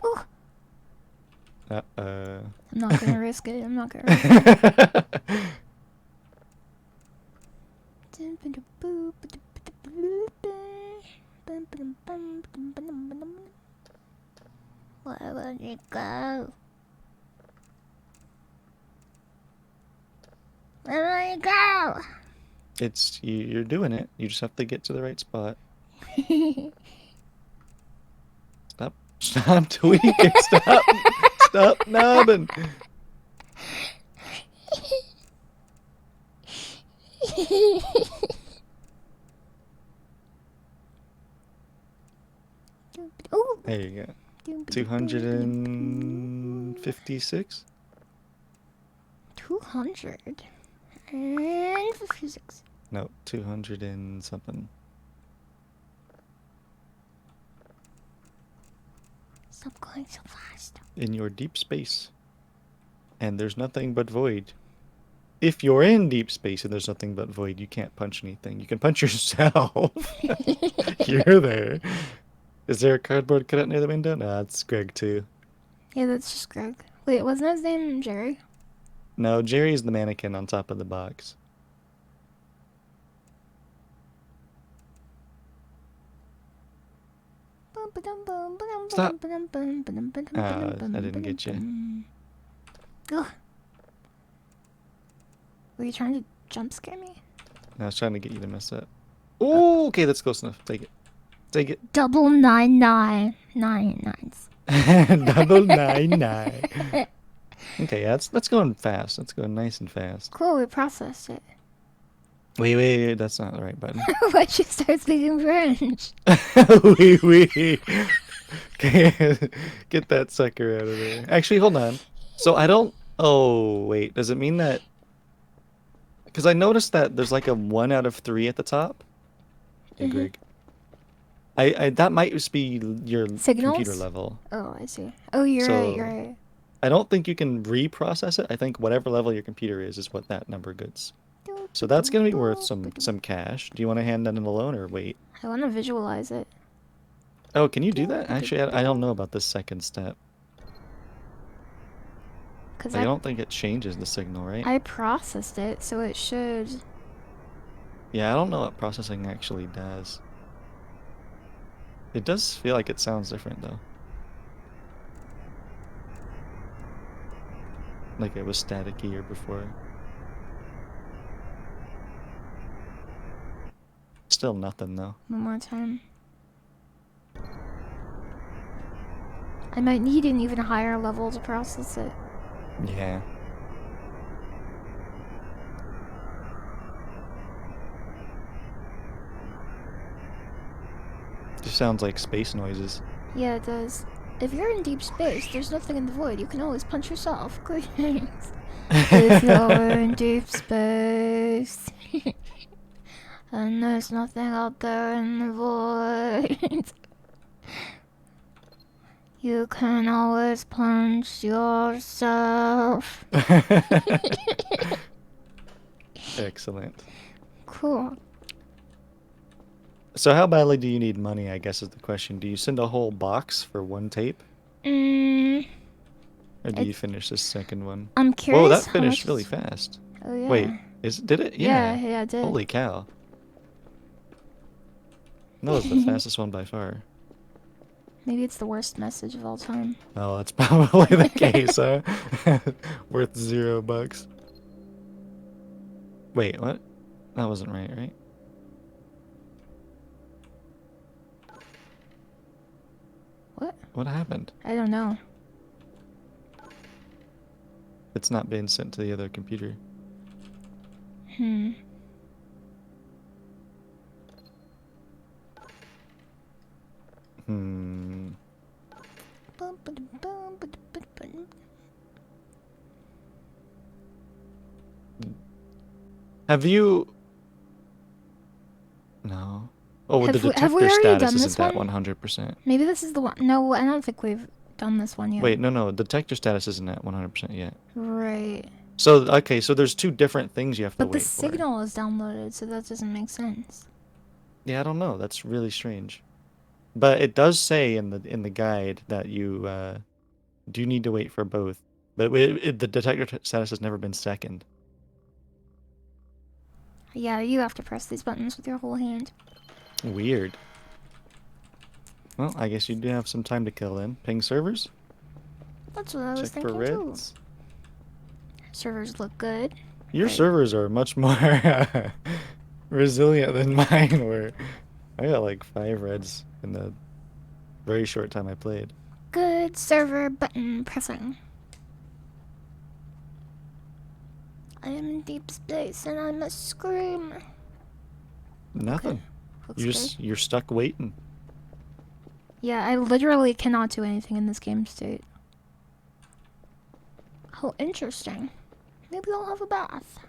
Ooh, Uh-oh. I'm not gonna risk it. I'm not gonna risk it. Where will you go? Where will you go? It's you're doing it. You just have to get to the right spot. Stop tweaking. Stop knobbing. Ooh. There you go. 256? 256. No, 200 and something. Stop going so fast. In your deep space. And there's nothing but void. If you're in deep space and there's nothing but void, you can't punch anything. You can punch yourself. You're there. Is there a cardboard cutout near the window? Nah, it's Greg too. Yeah, that's just Greg. Wait, wasn't his name Jerry? No, Jerry's the mannequin on top of the box. Stop. I didn't get you. Ugh. Were you trying to jump scare me? I was trying to get you to mess up. Oh, okay, that's close enough. Take it. Take it. Double 99999s. Double 99. Okay, yeah, that's going fast. That's going nice and fast. Cool, we processed it. Wait, that's not the right button. Why'd you start speaking French? Wait. Okay, get that sucker out of there. Actually, hold on. So I don't... Oh, wait. Does it mean that... Because I noticed that there's like a 1 out of 3 at the top. Hey, Greg. That might just be your Signals? computer level. Oh, I see. Oh, you're right, you're right. I don't think you can reprocess it. I think whatever level your computer is what that number gets. So that's gonna be worth some cash. Do you want to hand that in alone or wait? I want to visualize it. Oh, can you do that? Actually, I don't know about this second step. Cause I don't think it changes the signal, right? I processed it, so it should. Yeah, I don't know what processing actually does. It does feel like it sounds different though. Like it was staticky before. Still nothing though. One more time. I might need an even higher level to process it. Yeah. Just sounds like space noises. Yeah, it does. If you're in deep space, there's nothing in the void. You can always punch yourself. Greetings. If you're in deep space, and there's nothing out there in the void, you can always punch yourself. Excellent. Cool. So how badly do you need money, I guess is the question. Do you send a whole box for one tape? Or do you finish this second one? I'm curious. Whoa, that finished really fast. Oh yeah. Wait, did it? Yeah, it did. Holy cow. That was the fastest one by far. Maybe it's the worst message of all time. Oh, that's probably the case, huh? Worth $0. Wait, what? That wasn't right? What? What happened? I don't know. It's not being sent to the other computer. Have you... No. Oh, the Have we detector already status done isn't this that one? 100%. Maybe this is the one. No, I don't think we've done this one yet. Wait, no, detector status isn't at 100% yet. Right. So, okay, so there's two different things you have to But wait the for. signal is downloaded, so that doesn't make sense. Yeah, I don't know. That's really strange. But it does say in the guide that you do need to wait for both. But the detector status has never been second. Yeah, you have to press these buttons with your whole hand. Weird. Well, I guess you do have some time to kill then. Ping servers? That's what I was Check for thinking too. reds. Servers look good. Your Right. servers are much more resilient than mine were. I got like 5 reds in the very short time I played. Good server button pressing. I am in deep space and I must scream. Nothing. Looks good. You're stuck waiting. Yeah, I literally cannot do anything in this game state. How interesting. Maybe I'll have a bath.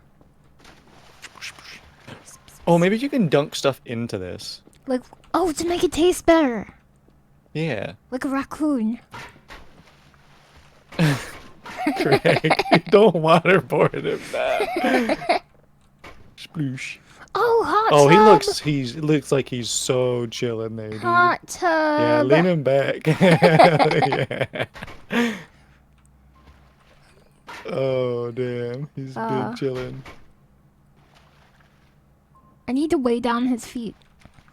Oh, maybe you can dunk stuff into this. Like, oh, to make it taste better. Yeah. Like a raccoon. Craig, don't waterboard him now. Sploosh. Oh, hot Oh, tub. he looks like he's so chilling there, dude. Hot tub. Yeah, lean him back. Yeah. Oh, damn. He's big chilling. I need to weigh down his feet.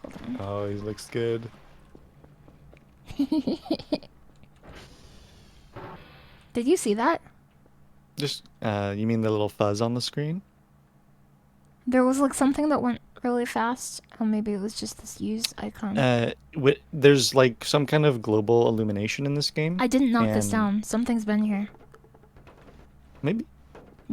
Hold on. Oh, he looks good. Did you see that? Just, you mean the little fuzz on the screen? There was like something that went really fast. Or maybe it was just this use icon. There's like some kind of global illumination in this game. I didn't knock this and down. Something's been here. Maybe.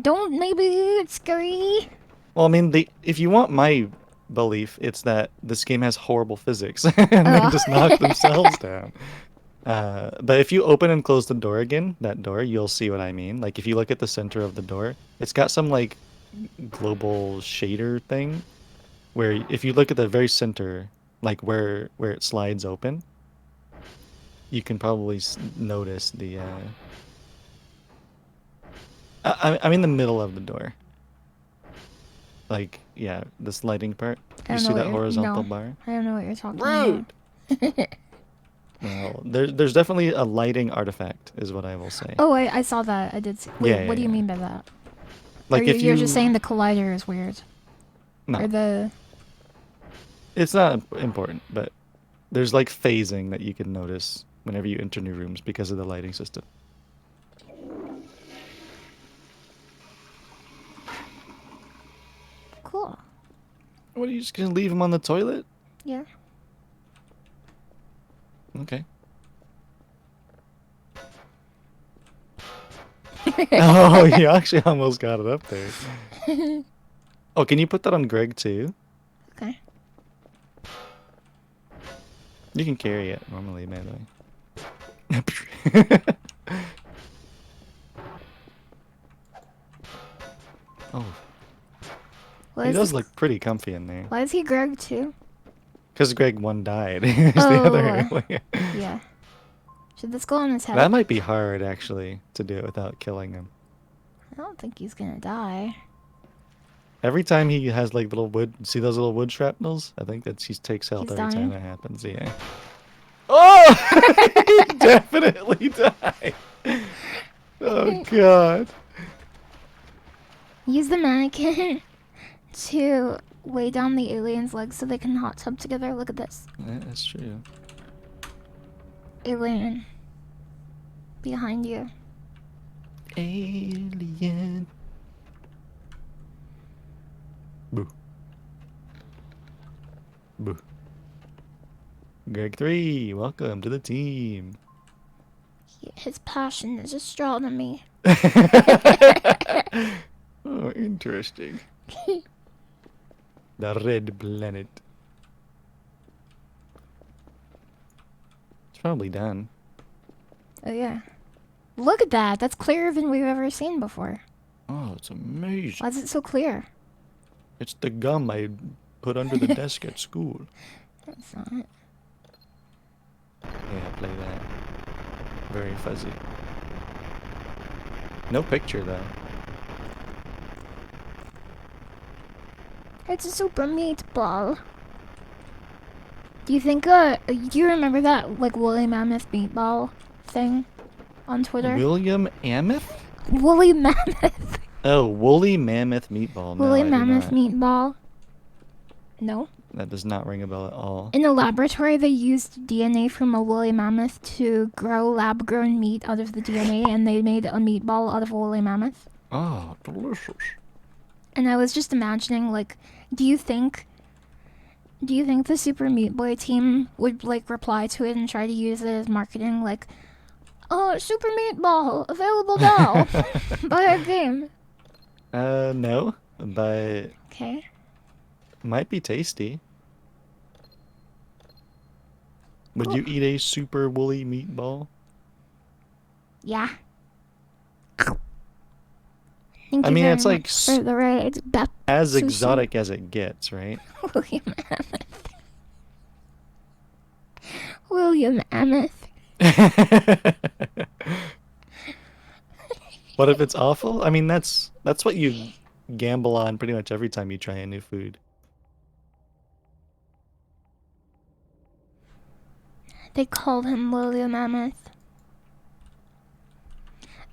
Don't, maybe it's scary. Well, I mean, if you want my belief, it's that this game has horrible physics and they just knock themselves down. But if you open and close the door again, that door, you'll see what I mean. Like if you look at the center of the door, it's got some like global shader thing where if you look at the very center, like where it slides open, you can probably notice the I'm in the middle of the door. Like, yeah, the sliding part. You see that horizontal bar? I don't know what you're talking about. Rude! Well, there's definitely a lighting artifact, is what I will say. Oh, I saw that. I did see. Wait, Yeah, what do you yeah. mean by that? Like or if you're just saying the collider is weird? No, Or the... it's not important, but there's like phasing that you can notice whenever you enter new rooms because of the lighting system. Cool. What, are you just gonna leave him on the toilet? Yeah. Okay. Oh, you actually almost got it up there. Oh, can you put that on Greg too? Okay. You can carry it normally, by the way. Oh, Why he is does this- look pretty comfy in there. Why is he Greg too? Because Greg 1 died. He's the other alien. Yeah. Should this go on his head? That might be hard, actually, to do it without killing him. I don't think he's gonna die. Every time he has like little wood, see those little wood shrapnels? I think that he takes health He's every time dying? that happens. Yeah. Oh, he definitely died. Oh God. Use the mannequin to weigh down the alien's legs so they can hot tub together. Look at this. Yeah, that's true. Alien. Behind you. Alien. Boo. Boo. Greg 3, welcome to the team. His passion is astronomy. Oh, interesting. The red planet. It's probably done. Oh yeah. Look at that. That's clearer than we've ever seen before. Oh, it's amazing. Why is it so clear? It's the gum I put under the desk at school. That's not it. Yeah, play that. Very fuzzy. No picture though. It's a super meatball. Do you think, do you remember that, like, woolly mammoth meatball thing on Twitter? William Ameth? Woolly mammoth. Oh, woolly mammoth meatball. No, Woolly I do mammoth not. meatball. No? That does not ring a bell at all. In a laboratory, they used DNA from a woolly mammoth to grow lab-grown meat out of the DNA, and they made a meatball out of a woolly mammoth. Oh, delicious. And I was just imagining, like, do you think the Super Meat Boy team would, like, reply to it and try to use it as marketing, like, oh, Super Meatball, available now, buy our game. No, but Okay. might be tasty. Would you eat a super woolly meatball? Yeah. Thank I you mean, very it's like much for the raid. as sushi. exotic as it gets, right? William Ameth. William Ameth. What if it's awful? I mean, that's what you gamble on pretty much every time you try a new food. They called him William Ameth.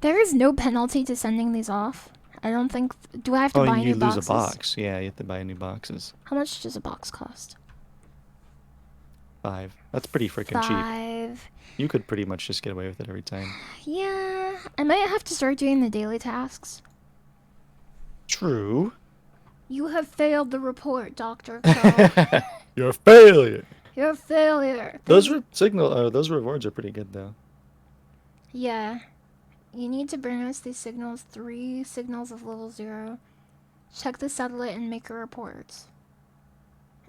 There is no penalty to sending these off. I don't think. Do I have to Oh, buy you new lose boxes? a box. Yeah, you have to buy new boxes. How much does a box cost? 5. That's pretty freaking cheap. 5. You could pretty much just get away with it every time. Yeah, I might have to start doing the daily tasks. True. You have failed the report, Dr. Crow. You're a failure. You're a failure. Those those rewards are pretty good though. Yeah. You need to bring us these signals, 3 signals of level 0. Check the satellite and make a report.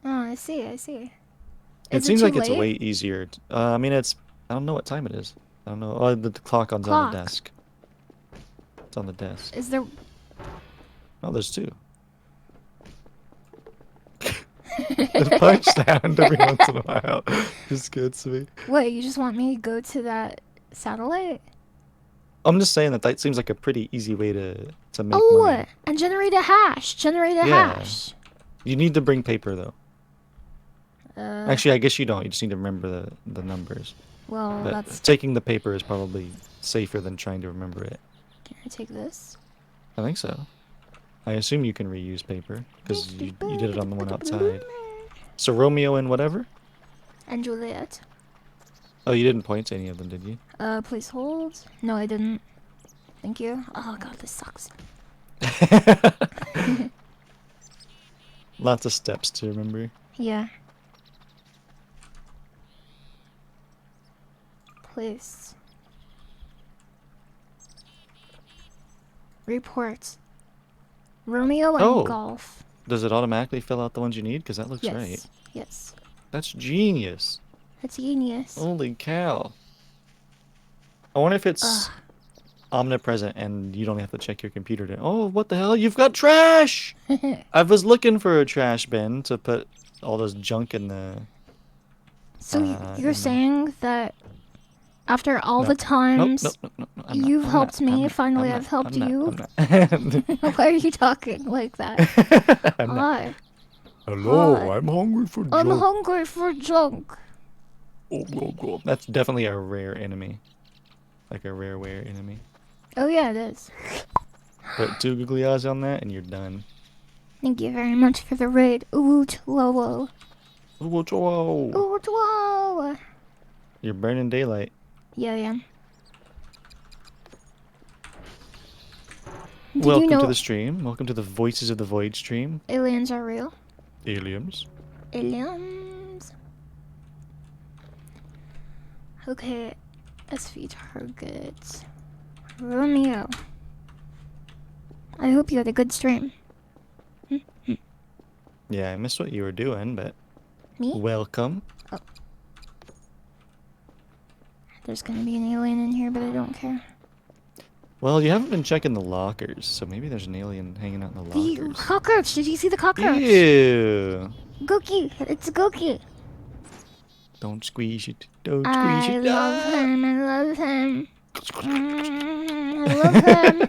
Oh, I see. It seems like it's way easier. I mean, I don't know what time it is. I don't know. Oh, the clock on the desk. It's on the desk. Is there... Oh, there's 2. The punch sound every once in a while just gets me. Wait, you just want me to go to that satellite? I'm just saying that seems like a pretty easy way to make Oh, money. and generate a hash. Hash. You need to bring paper though. Uh, Actually, I guess you don't. You just need to remember the numbers. Well, But that's... taking the paper is probably safer than trying to remember it. Can I take this? I think so. I assume you can reuse paper because you did it on the one outside. So Romeo and whatever? And Juliet. Oh, you didn't point to any of them, did you? Please hold. No, I didn't. Thank you. Oh god, this sucks. Lots of steps to remember. Yeah. Place. Reports. Romeo and Oh. golf. Does it automatically fill out the ones you need? Because that looks Yes. right. Yes. That's genius. That's genius. Holy cow. I wonder if it's Ugh. omnipresent and you don't have to check your computer to... Oh, what the hell? You've got trash! I was looking for a trash bin to put all this junk in the... So you're no. saying that after all Nope. the times No, I'm not, you've I'm helped not, me, I'm not, finally I'm I've not, helped I'm you? not, I'm not. Why are you talking like that? I'm not. Why? Hello, Hi. I'm hungry for I'm junk. hungry for junk. Oh. That's definitely a rare enemy. Like a rare enemy. Oh yeah, it is. Put 2 googly eyes on that and you're done. Thank you very much for the raid. Oot whoa. Whoa. Oot whoa. You're burning daylight. Yeah. Did Welcome you know to the stream. Welcome to the Voices of the Void stream. aliens are real? Aliens. Aliens. Okay, SV targets. Romeo. I hope you had a good stream. Yeah, I missed what you were doing, but Me? welcome. There's gonna be an alien in here, but I don't care. Well, you haven't been checking the lockers, so maybe there's an alien hanging out in the The lockers. cockroach! Did you see the cockroach? Ew. Goki! It's Goki! Don't squeeze it. Don't I squeeze it. love Ah! him, I love him. I love him.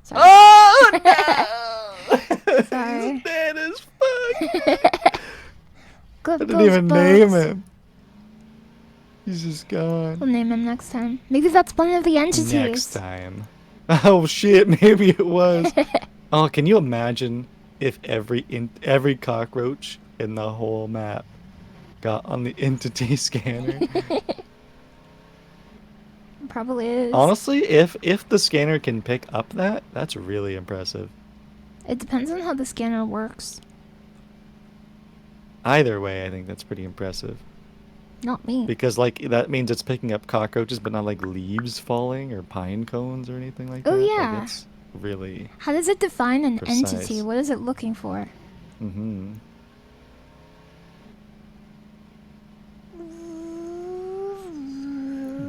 Sorry. Oh no! Sorry. He's dead as fuck. Good I didn't even name Ghostbusters. him. He's just gone. We'll name him next time. Maybe that's one of the entities. Next time. Oh shit, maybe it was. Oh, can you imagine if every cockroach in the whole map got on the entity scanner? Probably is. Honestly, if the scanner can pick up that's really impressive. It depends on how the scanner works. Either way, I think that's pretty impressive. Not me. Because like that means it's picking up cockroaches, but not like leaves falling or pine cones or anything like Oh, that. yeah. Like, it's really. How does it define an Precise. entity? What is it looking for? Mm-hmm.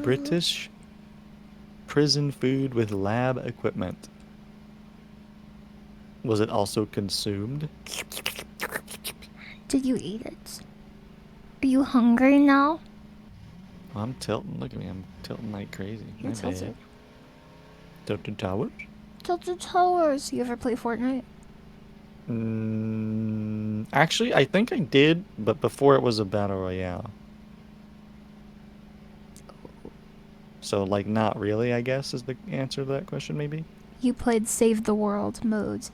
British prison food with lab equipment. Was it also consumed? Did you eat it? Are you hungry now? I'm tilting. Look at me. I'm tilting like crazy. You're My bad. tilted. Tilted towers? Tilted Towers. You ever play Fortnite? Actually, I think I did, but before it was a battle royale. So, like, not really, I guess, is the answer to that question, maybe? You played Save the World mode.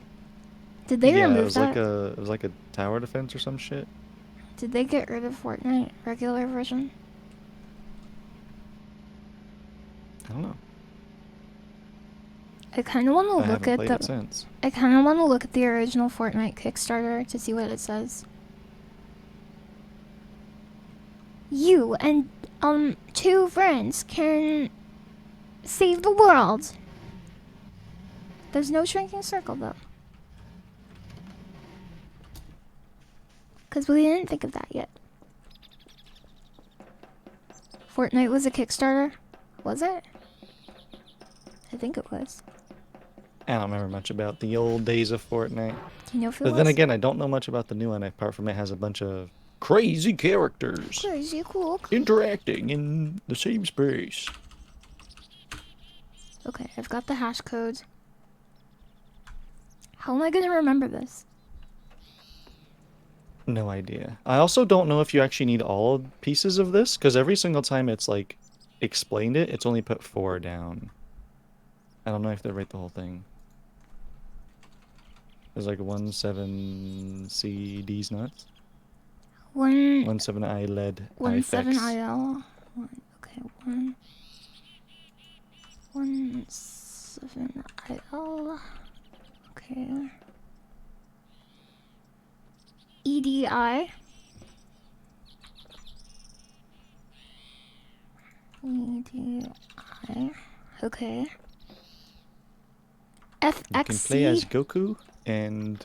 Did they Yeah, remove it was that? like a tower defense or some shit. Did they get rid of Fortnite regular version? I don't know. I kind of want to I look haven't at played it the. since. I kind of want to look at the original Fortnite Kickstarter to see what it says. You and 2 friends can save the world. There's no shrinking circle though. Because we didn't think of that yet. Fortnite was a Kickstarter? Was it? I think it was. I don't remember much about the old days of Fortnite. Do you know if it But was? then again, I don't know much about the new one, apart from it has a bunch of Crazy characters Crazy cool. interacting in the same space. Okay, I've got the hash code. How am I gonna remember this? no idea. I also don't know if you actually need all pieces of this, because every single time it's like explained it, it's only put 4 down. I don't know if they write the whole thing. There's like 17C D's nuts. 17I lead 17 IFX. IL. Okay, 17 IL. Okay. EDI. EDI. Okay. You can play as FXC. Goku and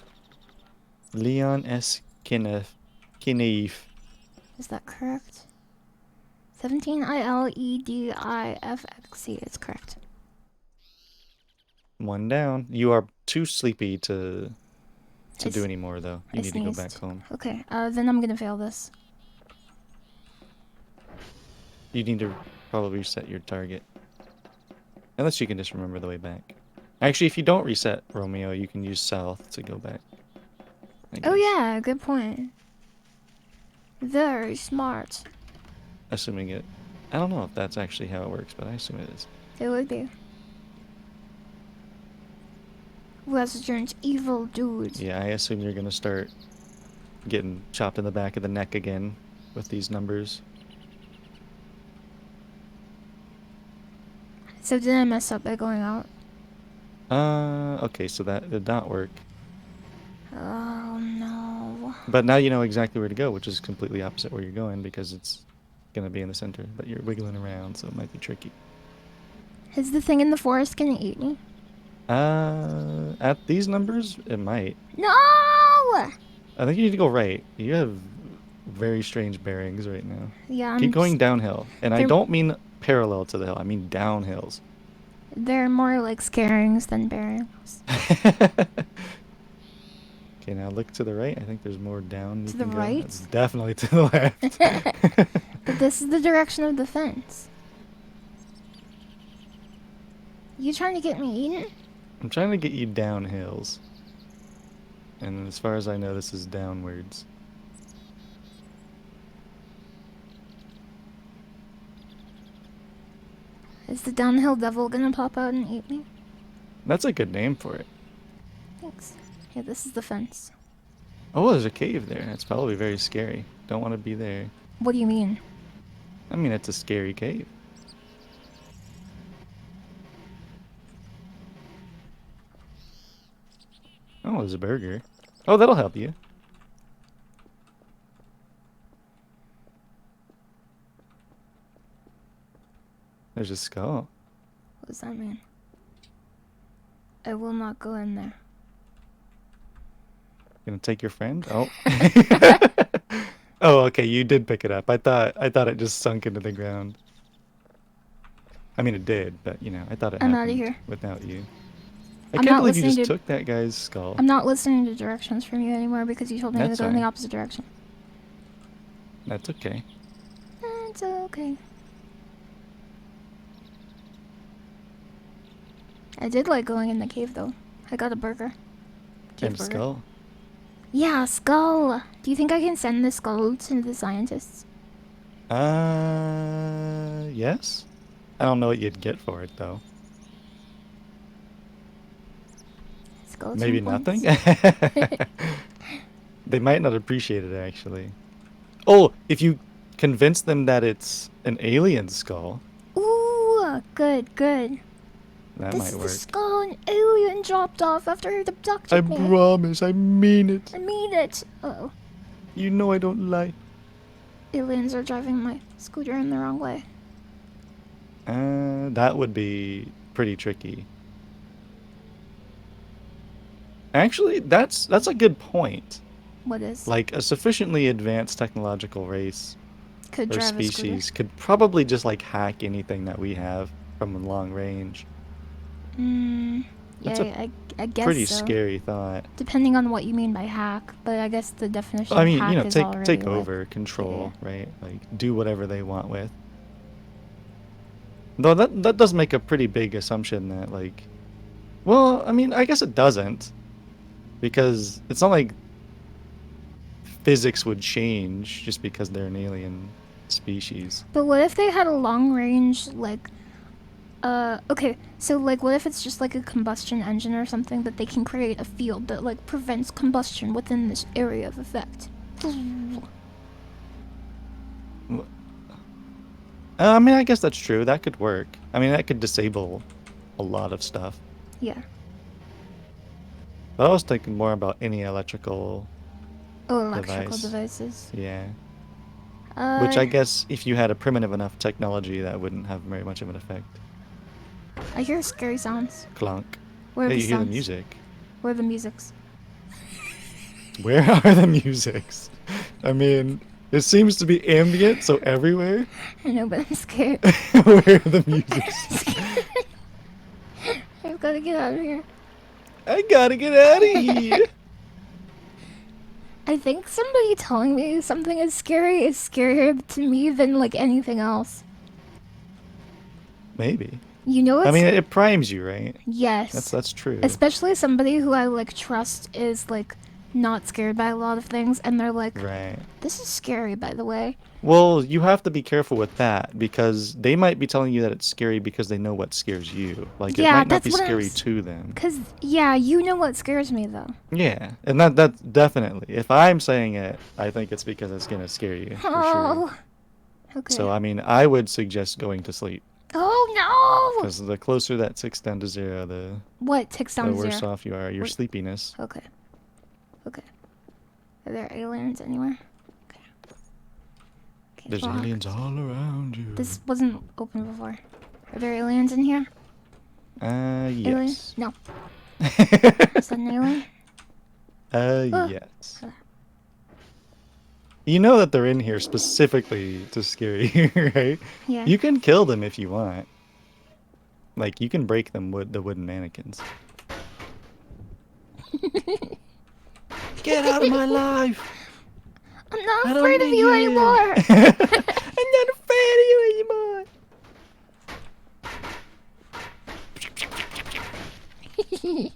Leon S. Kenneth. Is that correct? 17 ILEDIFXC. It's correct. 1 down. You are too sleepy to I do any more, though. You I need to go sneezed. back home. Okay, then I'm gonna fail this. You need to probably reset your target. Unless you can just remember the way back. Actually, if you don't reset Romeo, you can use south to go back. Oh yeah, good point. Very smart. Assuming it... I don't know if that's actually how it works, but I assume it is. It would be. Resident evil dude. Yeah, I assume you're gonna start getting chopped in the back of the neck again with these numbers. So did I mess up by going out? Okay, so that did not work. Oh no. But now you know exactly where to go, which is completely opposite where you're going because it's gonna be in the center, but you're wiggling around, so it might be tricky. Is the thing in the forest gonna eat me? At these numbers, it might. No! I think you need to go right. You have very strange bearings right now. Yeah, I'm Keep going downhill. And I they're- don't mean parallel to the hill, I mean downhills. They're more like scarings than bearings. Okay, now look to the right. I think there's more down. To you the can go. right? It's definitely to the left. But this is the direction of the fence. You trying to get me eaten? I'm trying to get you down hills. And as far as I know, this is downwards. Is the downhill devil gonna pop out and eat me? That's a good name for it. Thanks. Yeah, this is the fence. Oh, there's a cave there. That's probably very scary. Don't want to be there. What do you mean? I mean, it's a scary cave. Oh, there's a burger. Oh, that'll help you. There's a skull. What does that mean? I will not go in there. Gonna take your friend? Oh. Oh, okay, you did pick it up. I thought it just sunk into the ground. I mean, it did, but you know, I thought it I'm happened outta here. without you. I I'm can't not believe you just listening to- took that guy's skull. I'm not listening to directions from you anymore because you told me to That's go in the fine. opposite direction. That's okay. It's okay. I did like going in the cave though. I got a burger. Cave And a burger. skull. Yeah, skull. Do you think I can send the skull to the scientists? Yes? I don't know what you'd get for it, though. Skeleton Maybe points? nothing? They might not appreciate it, actually. Oh, if you convince them that it's an alien skull, Ooh, good, good. that This might is the work. skull an alien dropped off after it I abducted me. promise, I mean it. I mean it. Uh-oh. You know I don't lie. Aliens are driving my scooter in the wrong way. That would be pretty tricky. Actually, that's a good point. What is? Like a sufficiently advanced technological race Could or drive a scooter. species could probably just like hack anything that we have from long range. Yeah, That's a I guess pretty so. scary thought. Depending on what you mean by hack, but I guess the definition I of mean, hack you know, is take already take like, over, control, right? Like do whatever they want with. Though that does make a pretty big assumption that like, well, I mean, I guess it doesn't, because it's not like physics would change just because they're an alien species. But what if they had a long range, like, okay, so, like, what if it's just, like, a combustion engine or something that they can create a field that, like, prevents combustion within this area of effect? I mean, I guess that's true. That could work. I mean, that could disable a lot of stuff. Yeah. But I was thinking more about any electrical Oh, electrical device. devices. Yeah. Which I guess if you had a primitive enough technology, that wouldn't have very much of an effect. I hear scary sounds. Clunk. Where are Yeah, the you hear the sounds? music. Where are the musics? Where are the musics? I mean, it seems to be ambient, so everywhere. I know, but I'm scared. Where are the musics? I've gotta get out of here. I gotta get out of here. I think somebody telling me something is scary is scarier to me than, like, anything else. Maybe. You know what's... I mean, it primes you, right? Yes. That's true. Especially somebody who I, like, trust is, like, not scared by a lot of things, and they're like, Right. this is scary, by the way. Well, you have to be careful with that because they might be telling you that it's scary because they know what scares you. Like it Yeah, might not that's be what I'm scary s- to them. Cause, yeah, you know what scares me, though. Yeah, and that's definitely. If I'm saying it, I think it's because it's gonna scare you for sure. Oh. Okay. So I mean, I would suggest going to sleep Oh, no! because the closer that ticks down to zero, the What ticks down to worse zero? off you are. Your What- sleepiness. Okay. Okay. Are there aliens anywhere? Okay. Okay, There's locked. aliens all around you. This wasn't open before. Are there aliens in here? Alien? Yes. No. Is that an alien? Yes. You know that they're in here specifically to scare you, right? Yeah. You can kill them if you want. Like, you can break them with the wooden mannequins. Get out of my life! I'm not I don't afraid of need you you. anymore! I'm not afraid of you anymore!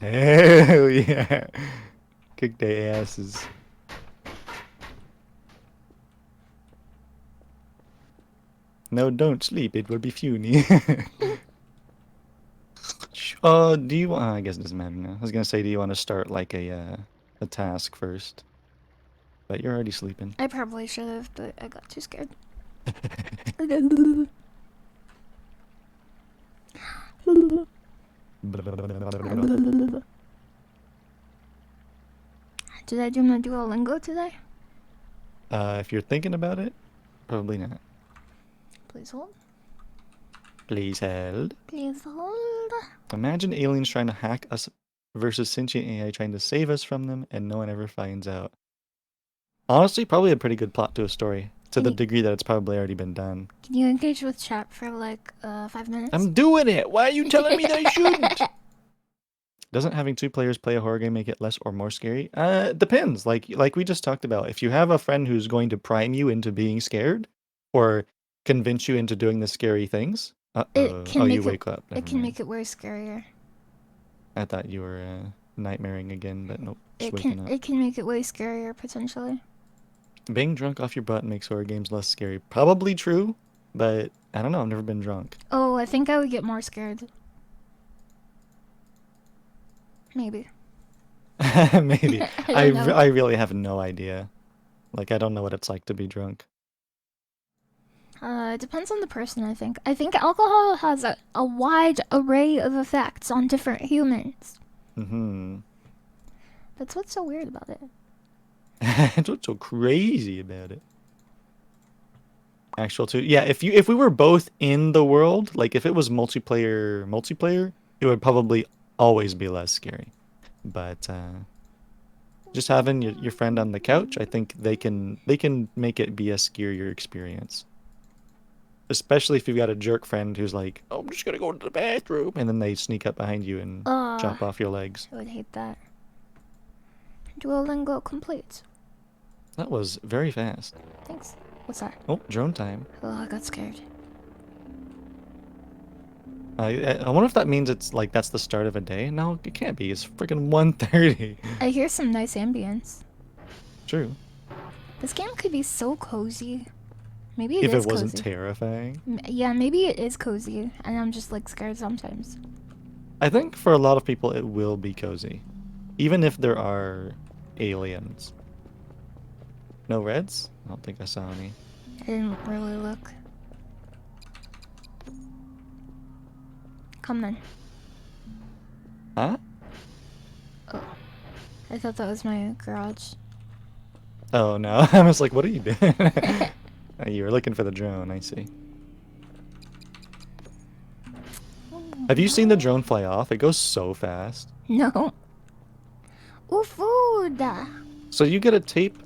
Hell yeah! Kick their asses. No, don't sleep. It will be funny. Do you want? I guess it doesn't matter now. I was gonna say, do you want to start like a task first? But you're already sleeping. I probably should have, but I got too scared. Did I do my Duolingo today? If you're thinking about it, probably not. Please hold. Please hold. Please hold. Imagine aliens trying to hack us versus sentient AI trying to save us from them, and no one ever finds out. Honestly, probably a pretty good plot to a story, to the degree that it's probably already been done. Can you engage with chat for like 5 minutes? I'm doing it! Why are you telling me that I shouldn't? Doesn't having two players play a horror game make it less or more scary? It depends. Like we just talked about. If you have a friend who's going to prime you into being scared, or convince you into doing the scary things. It can Oh, make you it- wake up. It can make it way scarier. I thought you were nightmaring again, but nope. Just It waking can up. it can make it way scarier potentially. Being drunk off your butt makes horror games less scary. Probably true, but I don't know. I've never been drunk. Oh, I think I would get more scared. Maybe. Maybe. I don't know. I really have no idea. Like, I don't know what it's like to be drunk. It depends on the person, I think. I think alcohol has a wide array of effects on different humans. Mm-hmm. That's what's so weird about it. That's what's so crazy about it. Actual too. Yeah, if we were both in the world, like if it was multiplayer, it would probably always be less scary. But just having your friend on the couch, I think they can make it be a scarier experience. Especially if you've got a jerk friend who's like, "Oh, I'm just gonna go to the bathroom," and then they sneak up behind you and Ugh, chop off your legs. I would hate that. Duolingo complete. That was very fast. Thanks. What's that? Oh, drone time. Oh, I got scared. I wonder if that means it's like that's the start of a day. No, it can't be. It's freaking 1:30. I hear some nice ambience. True. This game could be so cozy. Maybe If is it wasn't cozy. terrifying. Yeah, maybe it is cozy, and I'm just like scared sometimes. I think for a lot of people it will be cozy. Even if there are aliens. No reds? I don't think I saw any. I didn't really look. Come then. Huh? Oh, I thought that was my garage. Oh no. I was like, what are you doing? You were looking for the drone, I see. Have you seen the drone fly off? It goes so fast. No. Ooh, food! So you get a tape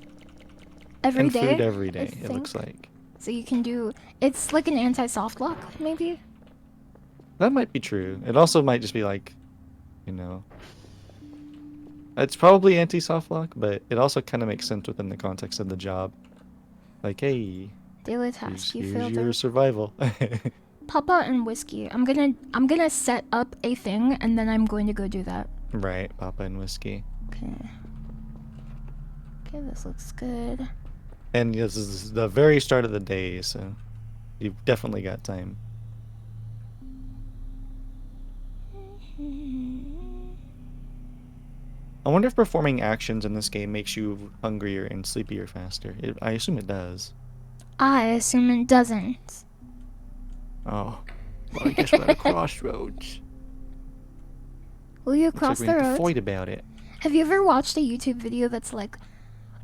Every and day, food every I day, it looks think. like. So you can do... It's like an anti-soft lock, maybe? That might be true. It also might just be like, you know... It's probably anti-soft lock, but it also kind of makes sense within the context of the job. Like, hey, Daily task, you here's failed your it. survival. Papa and whiskey. I'm gonna set up a thing, and then I'm going to go do that. Right, Papa and whiskey. Okay. Okay, this looks good. And this is the very start of the day, so you've definitely got time. I wonder if performing actions in this game makes you hungrier and sleepier faster. I assume it does. I assume it doesn't. Oh, Well, I guess we're at a crossroads. Will you looks cross like we the have to road? fight about it. Have you ever watched a YouTube video that's like,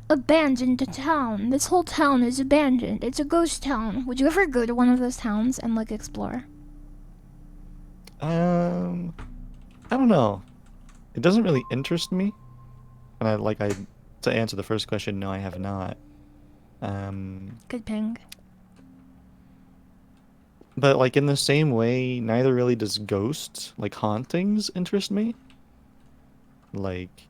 abandoned town? This whole town is abandoned. It's a ghost town. Would you ever go to one of those towns and like explore? I don't know. It doesn't really interest me. And to answer the first question, no, I have not. Good ping. But like in the same way, neither really does ghosts, like hauntings, interest me. Like,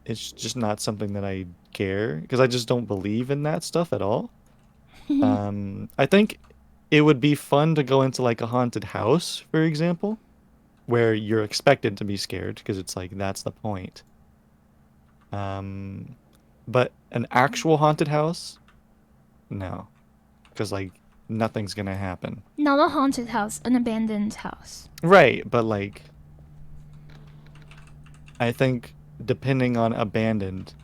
it's just not something that I care, because I just don't believe in that stuff at all. I think it would be fun to go into like a haunted house, for example, where you're expected to be scared, because it's like that's the point. But an actual haunted house, no, because like nothing's gonna happen. Not a haunted house, an abandoned house. Right, but like I think depending on abandoned,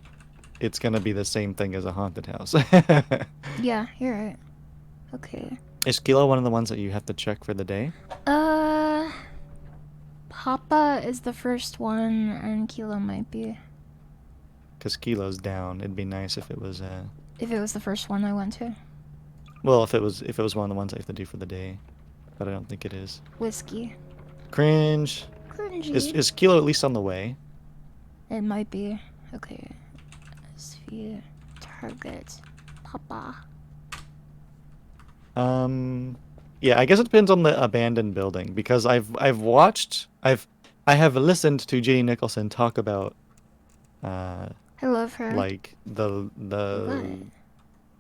it's gonna be the same thing as a haunted house. Yeah, you're right. Okay. Is Kilo one of the ones that you have to check for the day? Papa is the first one, and Kilo might be. Because Kilo's down. It'd be nice if it was If it was the first one I went to. well, if it was one of the ones I have to do for the day. But I don't think it is. Whiskey. Cringe. Cringy. Is Kilo at least on the way? It might be. Okay. Sphere. Target. Papa. Yeah, I guess it depends on the abandoned building, because I have listened to J. Nicholson talk about I love her. like the What?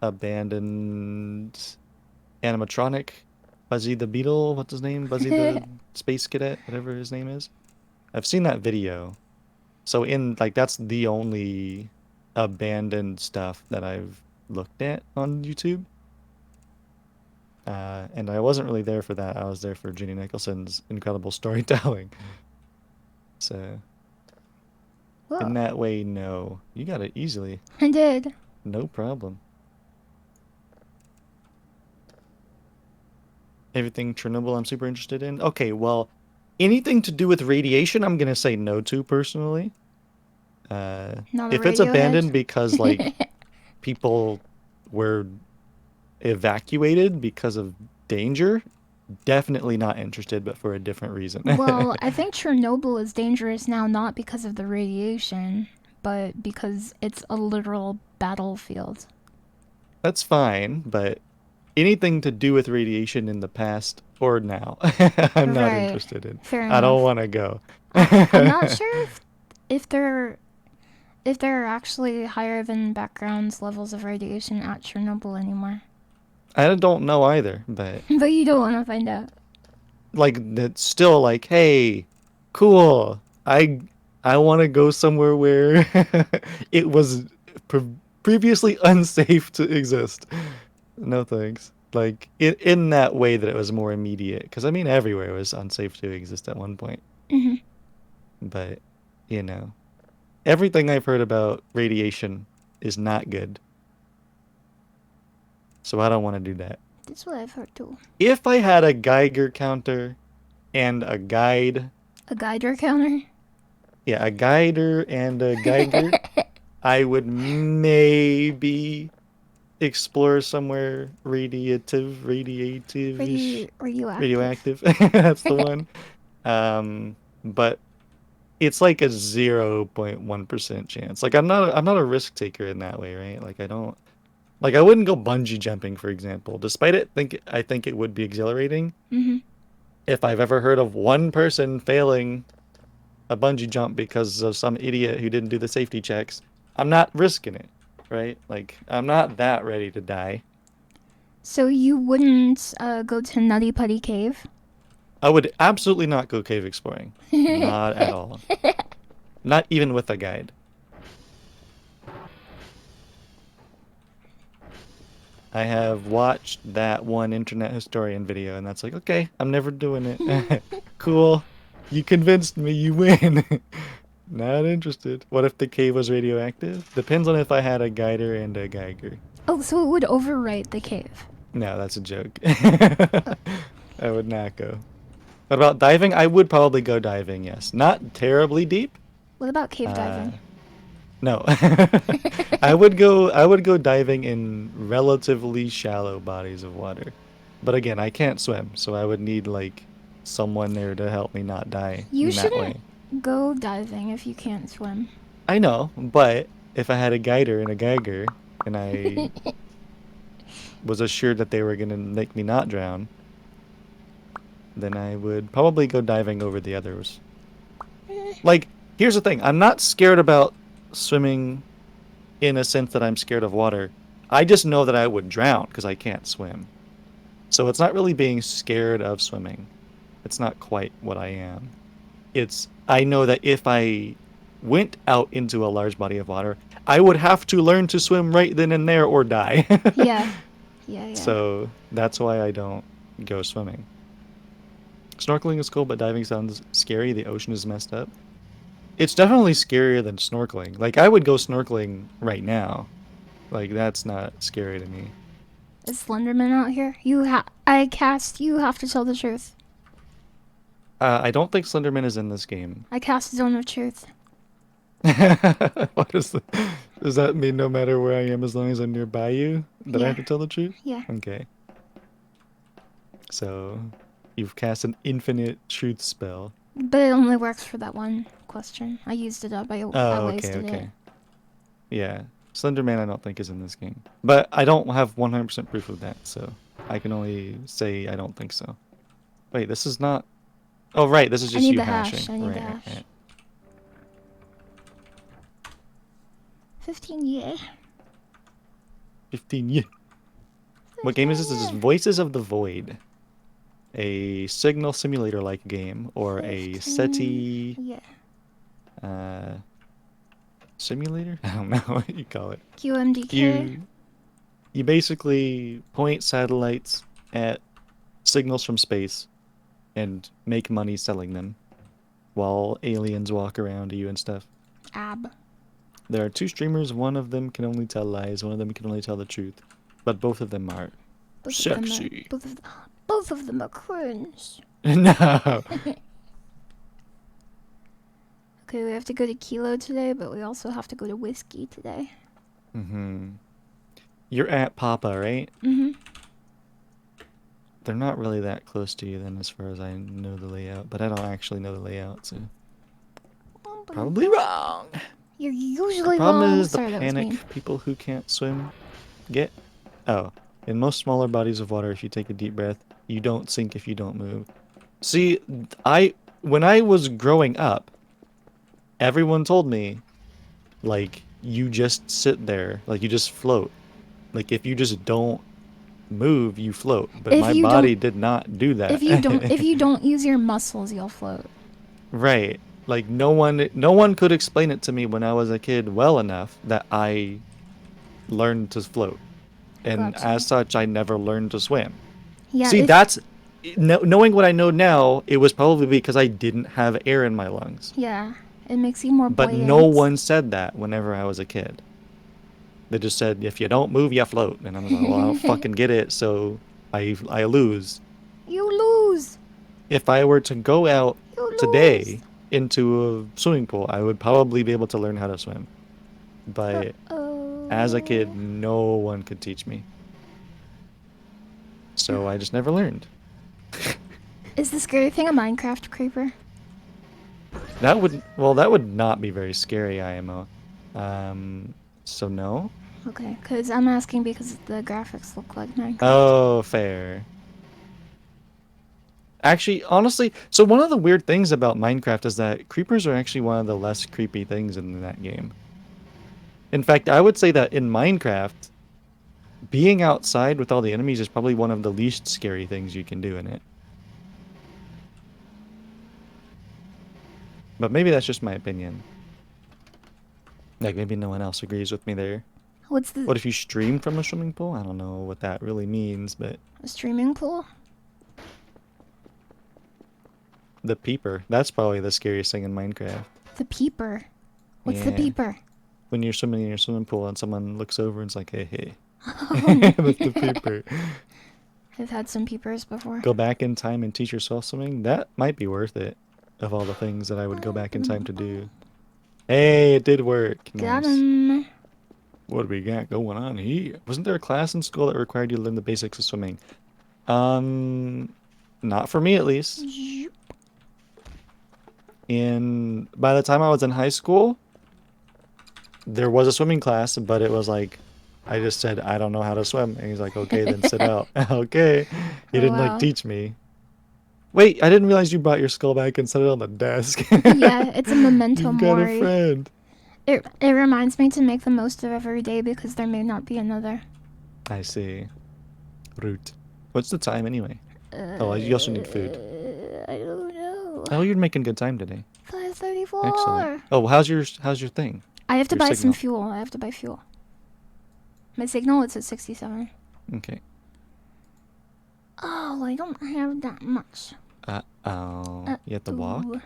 abandoned animatronic Buzzy the Beetle, what's his name? Buzzy the Space Cadet, whatever his name is. I've seen that video. So that's the only abandoned stuff that I've looked at on YouTube. And I wasn't really there for that. I was there for Ginny Nicholson's incredible storytelling. So Whoa. In that way, no. You got it easily. I did. No problem. Everything Chernobyl I'm super interested in. Okay, well, anything to do with radiation, I'm gonna say no to personally. Not a If it's Radiohead. abandoned because like people were evacuated because of danger, definitely not interested, but for a different reason. Well, I think Chernobyl is dangerous now not because of the radiation, but because it's a literal battlefield. That's fine, but anything to do with radiation in the past or now, I'm not Right. interested in. Fair I don't enough. want to go. I'm not sure if there are actually higher than background levels of radiation at Chernobyl anymore. I don't know either, but But you don't want to find out. like it's still like, hey, cool. I want to go somewhere where it was previously unsafe to exist. No thanks. Like in that way that it was more immediate, because I mean everywhere was unsafe to exist at one point. Hmm. But you know, everything I've heard about radiation is not good. So I don't want to do that. That's what I've heard too. If I had a Geiger counter and a guide, A Geiger counter? yeah, a guider and a Geiger, I would maybe explore somewhere radiative, radioactive. That's the one. But it's like a 0.1% chance. Like I'm not a risk taker in that way, right? Like I wouldn't go bungee jumping, for example. Despite I think it would be exhilarating. Mm-hmm. If I've ever heard of one person failing a bungee jump because of some idiot who didn't do the safety checks, I'm not risking it, right? Like I'm not that ready to die. So you wouldn't go to Nutty Putty Cave? I would absolutely not go cave exploring. Not at all. Not even with a guide. I have watched that one internet historian video, and that's like, okay, I'm never doing it. Cool. You convinced me, you win. Not interested. What if the cave was radioactive? Depends on if I had a guider and a Geiger. Oh, so it would overwrite the cave. No, that's a joke. I would not go. What about diving? I would probably go diving, yes. Not terribly deep. What about cave diving? No. I would go diving in relatively shallow bodies of water. But again, I can't swim, so I would need like someone there to help me not die You in that shouldn't way. go diving if you can't swim. I know, but if I had a guider and a Geiger and I was assured that they were going to make me not drown, then I would probably go diving over the others. Like, here's the thing. I'm not scared about swimming in a sense that I'm scared of water. I just know that I would drown because I can't swim. So it's not really being scared of swimming. It's not quite what I am. I know that if I went out into a large body of water, I would have to learn to swim right then and there or die. Yeah. Yeah. So that's why I don't go swimming. Snorkeling is cool, but diving sounds scary. The ocean is messed up. It's definitely scarier than snorkeling. Like, I would go snorkeling right now. Like, that's not scary to me. Is Slenderman out here? You have to tell the truth. I don't think Slenderman is in this game. I cast Zone of Truth. What is does that mean no matter where I am, as long as I'm nearby you, that I have to Yeah. tell the truth? Yeah. Okay. So, you've cast an infinite truth spell. But it only works for that one question. I used it up. I Oh, okay, wasted okay. it. Yeah. Slenderman I don't think is in this game. But I don't have 100% proof of that, so I can only say I don't think so. Wait, this is not... Oh, right, this is I just need you the hash. hashing. I need Right, the right, hash. right. 15, yeah. 15, yeah. What game is this? This is Voices of the Void. A signal simulator-like game, or a 15, SETI Yeah. simulator? I don't know what you call it. QMDK. You basically point satellites at signals from space and make money selling them while aliens walk around you and stuff. Ab. There are two streamers. One of them can only tell lies. One of them can only tell the truth. But both of them are Both of them are, sexy. both of them are cringe. No. Okay, we have to go to Kilo today, but we also have to go to Whiskey today. You're at Papa, right? Mm-hmm. They're not really that close to you then, as far as I know the layout. But I don't actually know the layout, so probably wrong. You're The usually problem wrong. is the Sorry, that was panic mean. people who can't swim get. Oh, in most smaller bodies of water, if you take a deep breath, you don't sink if you don't move. See, when I was growing up, everyone told me, like, you just sit there, like you just float. Like if you just don't move, you float. But If my you body don't- did not do that. If you don't use your muscles, you'll float. Right. Like no one could explain it to me when I was a kid well enough that I learned to float. And Gotcha. as such, I never learned to swim. Yeah. See, that's knowing what I know now, it was probably because I didn't have air in my lungs. Yeah. It makes you more But buoyant. no one said that whenever I was a kid. They just said, if you don't move, you float. And I was like, well, I don't fucking get it, so I lose. You lose. If I were to go out You today lose. into a swimming pool, I would probably be able to learn how to swim. But as a kid, no one could teach me. So I just never learned. Is the scary thing a Minecraft creeper? That would not be very scary, IMO. So no? Okay, because I'm asking because the graphics look like Minecraft. Oh, fair. Actually, honestly, so one of the weird things about Minecraft is that creepers are actually one of the less creepy things in that game. In fact, I would say that in Minecraft, being outside with all the enemies is probably one of the least scary things you can do in it. But maybe that's just my opinion. Like, maybe no one else agrees with me there. What's the What if you stream from a swimming pool? I don't know what that really means, but... streaming pool? The peeper. That's probably the scariest thing in Minecraft. The peeper. What's the Yeah. peeper? When you're swimming in your swimming pool and someone looks over and it's like, hey, hey. That's the peeper. I've had some peepers before. Go back in time and teach yourself swimming? That might be worth it. Of all the things that I would go back in time to do. Hey, it did work. Got Nice. him. What do we got going on here? Wasn't there a class in school that required you to learn the basics of swimming? Not for me at least. By the time I was in high school, there was a swimming class, but it was like, I just said, I don't know how to swim. And he's like, okay, then sit out. Okay. He Oh, didn't wow. like teach me. Wait, I didn't realize you brought your skull back and set it on the desk. Yeah, it's a memento You've got a mori. friend. It reminds me to make the most of every day because there may not be another. I see. Root. What's the time anyway? Oh, you also need food. I don't know. Oh, you're making good time today. 5:34. Excellent. Oh, how's your thing? I have to Your buy some signal. fuel. I have to buy fuel. My signal is at 67. Okay. Oh, I don't have that much. Oh, you have to walk? Ooh.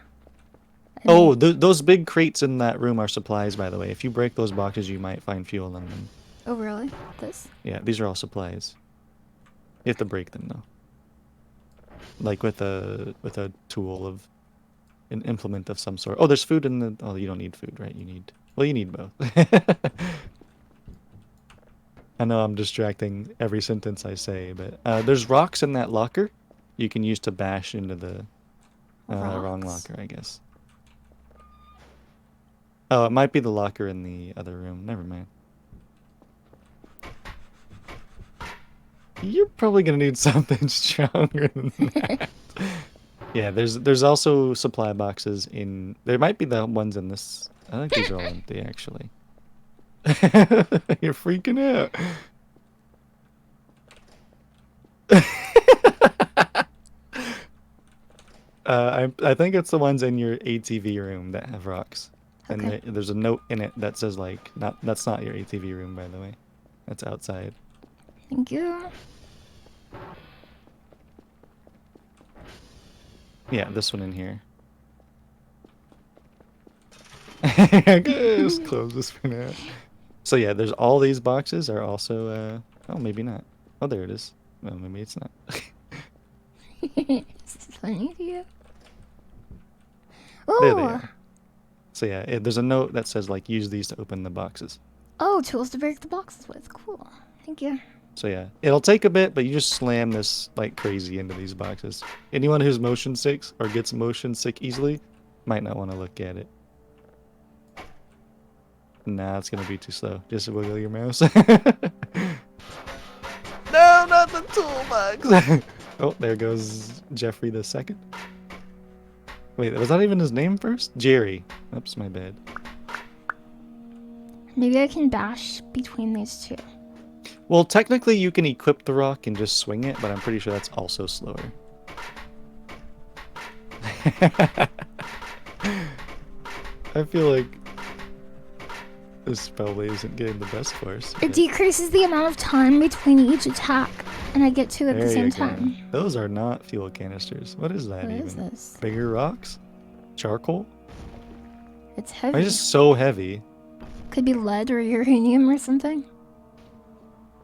Oh, those big crates in that room are supplies, by the way. If you break those boxes, you might find fuel in them. Oh, really? This? Yeah, these are all supplies. You have to break them though. Like with a tool of an implement of some sort. Oh, there's food in the. Oh, you don't need food, right? You need. Well, you need both. I know I'm distracting every sentence I say, but there's rocks in that locker. You can use to bash into the wrong Rocks? locker, I guess. Oh, it might be the locker in the other room. Never mind. You're probably gonna need something stronger than that. Yeah, there's also supply boxes in. There might be the ones in this. I think these are all empty, actually. You're freaking out. I think it's the ones in your ATV room that have rocks. And Okay. there's a note in it that says like, that's not your ATV room, by the way. That's outside. Thank you. Yeah, this one in here. Let's close this for now. So yeah, there's all these boxes are also oh maybe not. Oh there it is. Well maybe it's not. This is funny to you. There they Ooh. are. So yeah, there's a note that says like use these to open the boxes. Oh, tools to break the boxes with. Cool. Thank you. So yeah, it'll take a bit, but you just slam this like crazy into these boxes. Anyone who's motion sick or gets motion sick easily might not want to look at it. Nah, it's gonna be too slow. Just wiggle your mouse. No, not the toolbox. Oh, there goes Jeffrey the second. Wait, was that even his name first? Jerry. Oops, my bad. Maybe I can bash between these two. Well, technically you can equip the rock and just swing it, but I'm pretty sure that's also slower. I feel like this probably isn't getting the best for us. It decreases the amount of time between each attack, and I get two at the There same you go. time. Those are not fuel canisters. What is that What even? is this? Bigger rocks? Charcoal? It's Why heavy. is this so heavy? Could be lead or uranium or something.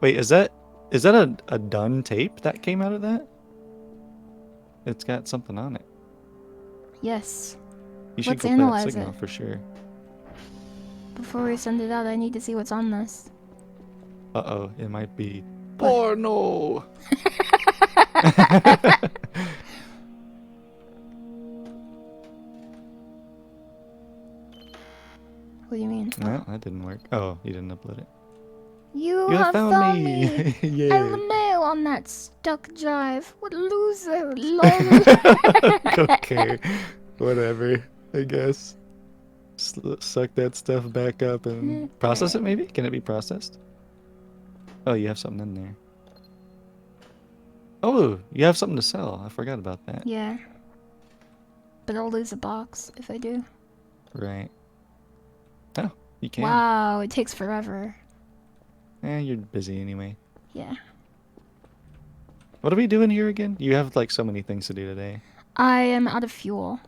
Wait, is that a done tape that came out of that? It's got something on it. Yes. You should Let's go play that analyze signal it. for sure. Before we send it out, I need to see what's on this. Uh-oh, it might be What? porno. What do you mean? No, that didn't work. Oh, you didn't upload it. You You have found me! I Yeah. LMAO on that stuck drive. What a loser! Lol. Okay. Whatever, I guess. Suck that stuff back up and process it maybe? Can it be processed? Oh, you have something in there. Oh, you have something to sell. I forgot about that. Yeah. But I'll lose a box if I do. Right. Oh, you can. Wow, it takes forever. You're busy anyway. Yeah. What are we doing here again? You have like so many things to do today. I am out of fuel.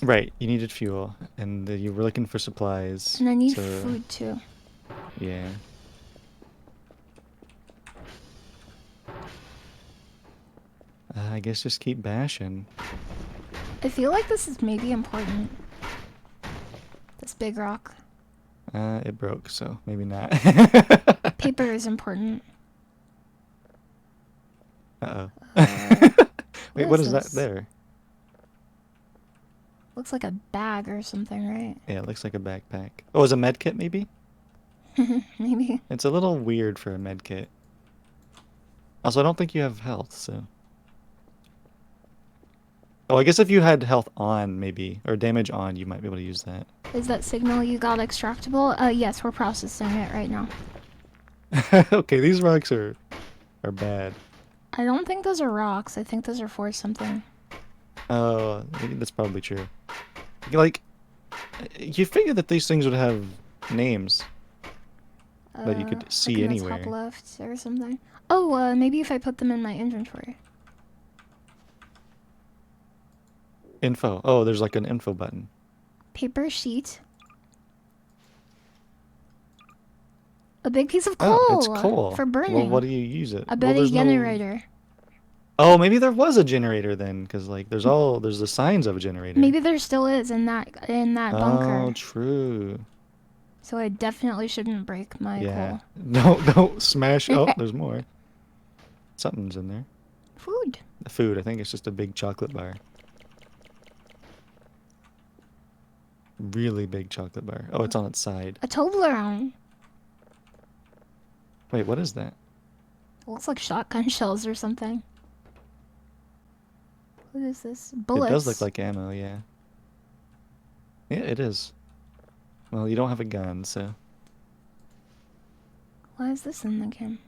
Right, you needed fuel, and you were looking for supplies. And I need so, food too. Yeah. I guess just keep bashing. I feel like this is maybe important. This big rock. It broke, so maybe not. Paper is important. Uh-oh. What Wait, what is is that this? there? Looks like a bag or something, right? Yeah, it looks like a backpack. Oh, is a med kit maybe? Maybe. It's a little weird for a med kit. Also, I don't think you have health, so... Oh, I guess if you had health on, maybe, or damage on, you might be able to use that. Is that signal you got extractable? Yes, we're processing it right now. Okay, these rocks are bad. I don't think those are rocks. I think those are for something. Oh, that's probably true. Like, you figure that these things would have names that you could see like in the anywhere. top left or something. Oh, maybe if I put them in my inventory. Info. Oh, there's like an info button. Paper sheet. A big piece of coal. Oh, it's coal. For burning. Well, what do you use it? I Well, bet a there's no- generator. Oh, maybe there was a generator then, because like there's the signs of a generator. Maybe there still is in that bunker. Oh, true. So I definitely shouldn't break my Yeah. coal. Don't smash. Oh, there's more. Something's in there. Food. The food. I think it's just a big chocolate bar. Really big chocolate bar. Oh, it's on its side. A Toblerone. Wait, what is that? Looks like shotgun shells or something. What is this? Bullets. It does look like ammo, yeah. Yeah, it is. Well, you don't have a gun, so... Why is this in the game?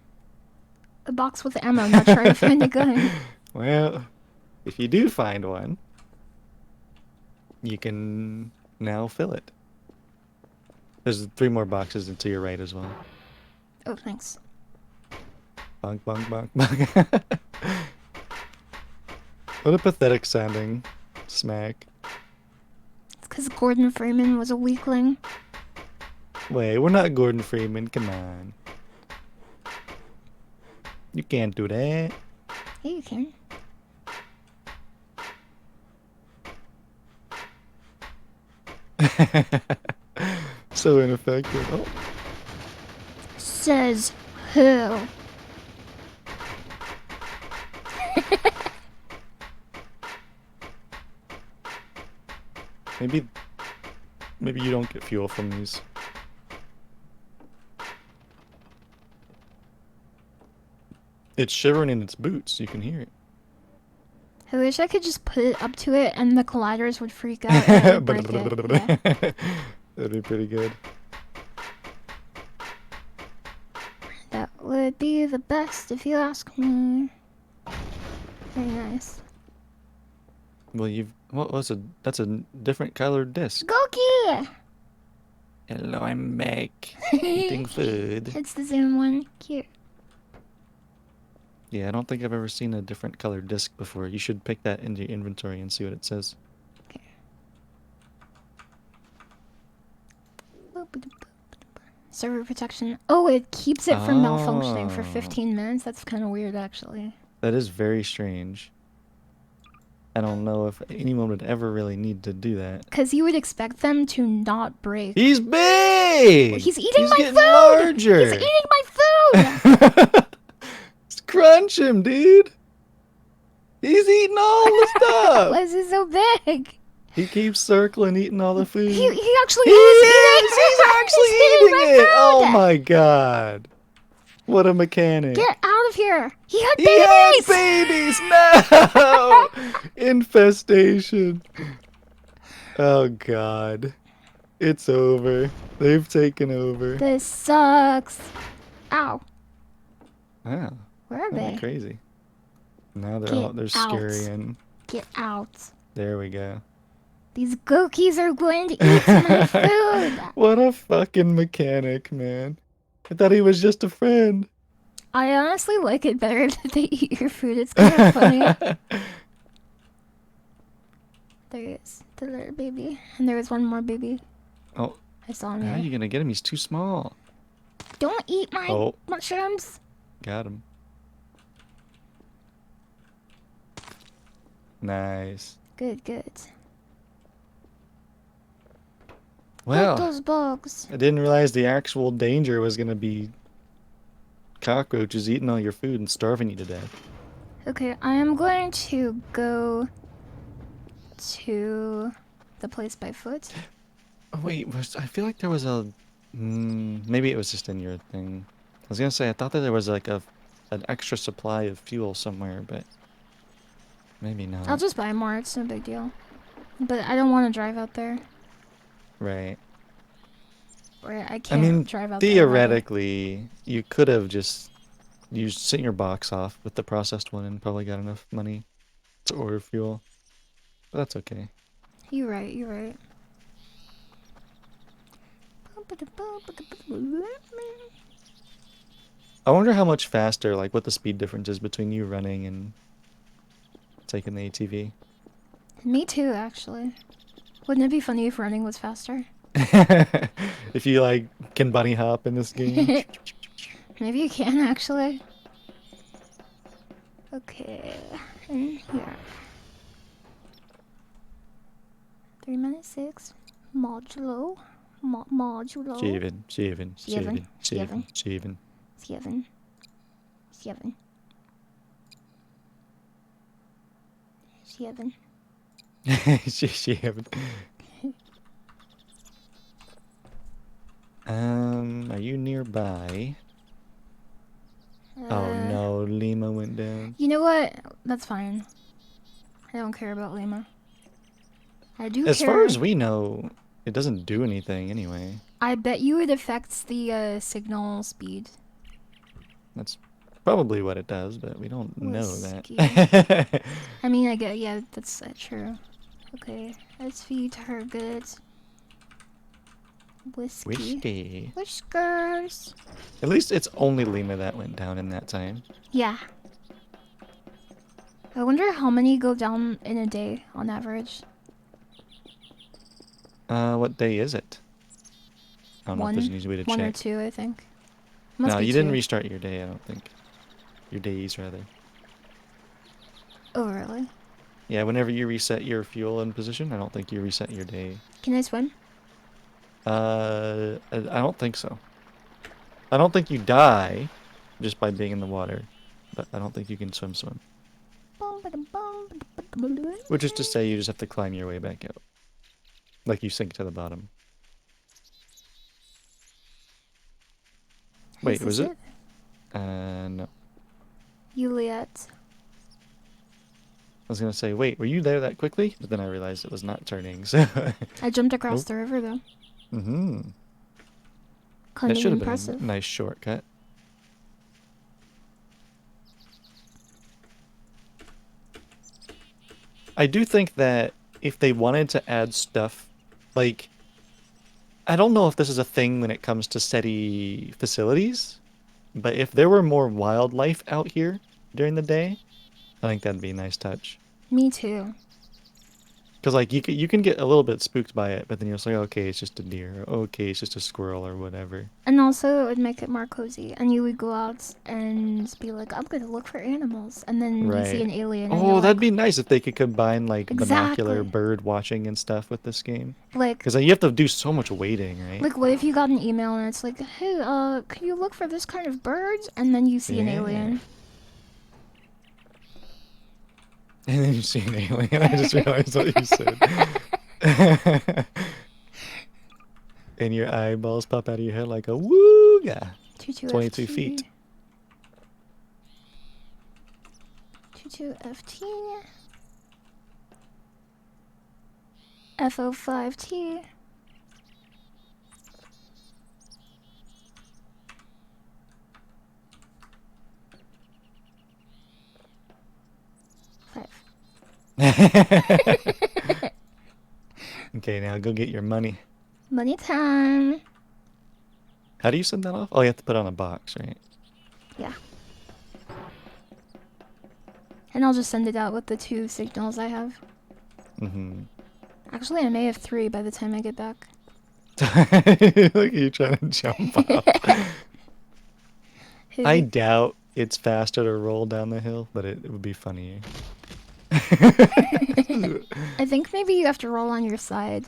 A box with ammo. Now try to find a gun. Well, if you do find one, you can now fill it. There's 3 more boxes to your right as well. Oh, thanks. Bonk, bonk, bonk, bonk. What a pathetic sounding smack. It's Because Gordon Freeman was a weakling. Wait, we're not Gordon Freeman. Come on. You can't do that. Yeah, you can. So ineffective. Oh. Says who? Maybe you don't get fuel from these. It's shivering in its boots. You can hear it. I wish I could just put it up to it and the colliders would freak out and it would break it. Yeah. That'd be pretty good. That would be the best if you ask me. Very nice. Well, that's a different colored disc. Goki! Hello, I'm back. Eating food. It's the same one. Cute. Yeah, I don't think I've ever seen a different colored disc before. You should pick that into your inventory and see what it says. Okay. Server protection. Oh, it keeps it from malfunctioning for 15 minutes? That's kind of weird, actually. That is very strange. I don't know if anyone would ever really need to do that. Because you would expect them to not break. He's big! He's eating my getting food! larger! He's eating my food! Crunch him, dude! He's eating all the stuff! Why is he so big? He keeps circling, eating all the food. He actually He is is! eating. He's actually He's eating my it! food. Oh my god! What a mechanic! Get out of here! He had He babies! had babies! No! Infestation. Oh god. It's over. They've taken over. This sucks. Ow. Wow. Where are That'd be they? crazy. Now Get they're out. scurrying. Get out. There we go. These Gokis are going to eat my food. What a fucking mechanic, man. I thought he was just a friend. I honestly like it better that they eat your food. It's kind of funny. There he is, the little baby. And there was one more baby. Oh, I saw him how are there. you gonna get him? He's too small. Don't eat my Oh. mushrooms. Got him. Nice. Good, good. Well, Eat those bugs. I didn't realize the actual danger was gonna be cockroaches eating all your food and starving you to death. Okay, I am going to go to the place by foot. Oh, wait, I feel like there was a... maybe it was just in your thing. I was gonna say, I thought that there was like an extra supply of fuel somewhere, but maybe not. I'll just buy more, it's no big deal. But I don't want to drive out there. Right. Or I I can't mean, drive out there. theoretically, you could have just sent your box off with the processed one and probably got enough money to order fuel. But that's okay. You're right, you're right. I wonder how much faster, like what the speed difference is between you running and taking the ATV. Me too, actually. Wouldn't it be funny if running was faster? If you like can bunny hop in this game. Maybe you can, actually. Okay, in here. 3 minutes 6. Modulo. Modulo. Shaven. 7. 7. Shaven. Are you nearby? Oh no, Lima went down. You know what? That's fine. I don't care about Lima. I do As care. far as we know, it doesn't do anything anyway. I bet you it affects the signal speed. That's probably what it does, but we don't know Whiskey. that. I mean, I get, yeah, that's true. Okay, let's feed her good. Whiskey. Whiskers. At least it's only Lima that went down in that time. Yeah. I wonder how many go down in a day on average. What day is it? I don't know if there's an easy way to One or check. two, I think. Must No, be you two. didn't restart your day, I don't think. Your days, rather. Oh, really? Yeah, whenever you reset your fuel and position, I don't think you reset your day. Can I swim? I don't think so. I don't think you die just by being in the water, but I don't think you can swim. Which is to say you just have to climb your way back out. Like you sink to the bottom. Wait, Is was this it? No. Juliet. I was gonna say, wait, were you there that quickly? But then I realized it was not turning, so... I jumped across Nope. the river, though. Mm-hmm. Kind That of should have been impressive. a nice shortcut. I do think that if they wanted to add stuff, like... I don't know if this is a thing when it comes to SETI facilities, but if there were more wildlife out here during the day, I think that'd be a nice touch. Me too. Because like you can get a little bit spooked by it, but then you're just like, okay, it's just a deer. Or, okay, it's just a squirrel or whatever. And also, it would make it more cozy. And you would go out and be like, I'm gonna look for animals. And then you see Right. an alien and Oh, you're that'd like, be nice if they could combine like binocular exactly. bird watching and stuff with this game. Like, Because you have to do so much waiting, right? what if you got an email and it's like, hey, can you look for this kind of birds? And then you see an Yeah. alien. And then you see an alien. I just realized what you said. And your eyeballs pop out of your head like a wooga. 22 feet. 22FT. FO5T. Okay, now go get your money. Money time. How do you send that off? Oh, you have to put it on a box, right? Yeah. And I'll just send it out with the 2 signals I have. Mm-hmm. Actually, I may have 3 by the time I get back. Look at you trying to jump off. I doubt it's faster to roll down the hill, but it would be funnier. I think maybe you have to roll on your side.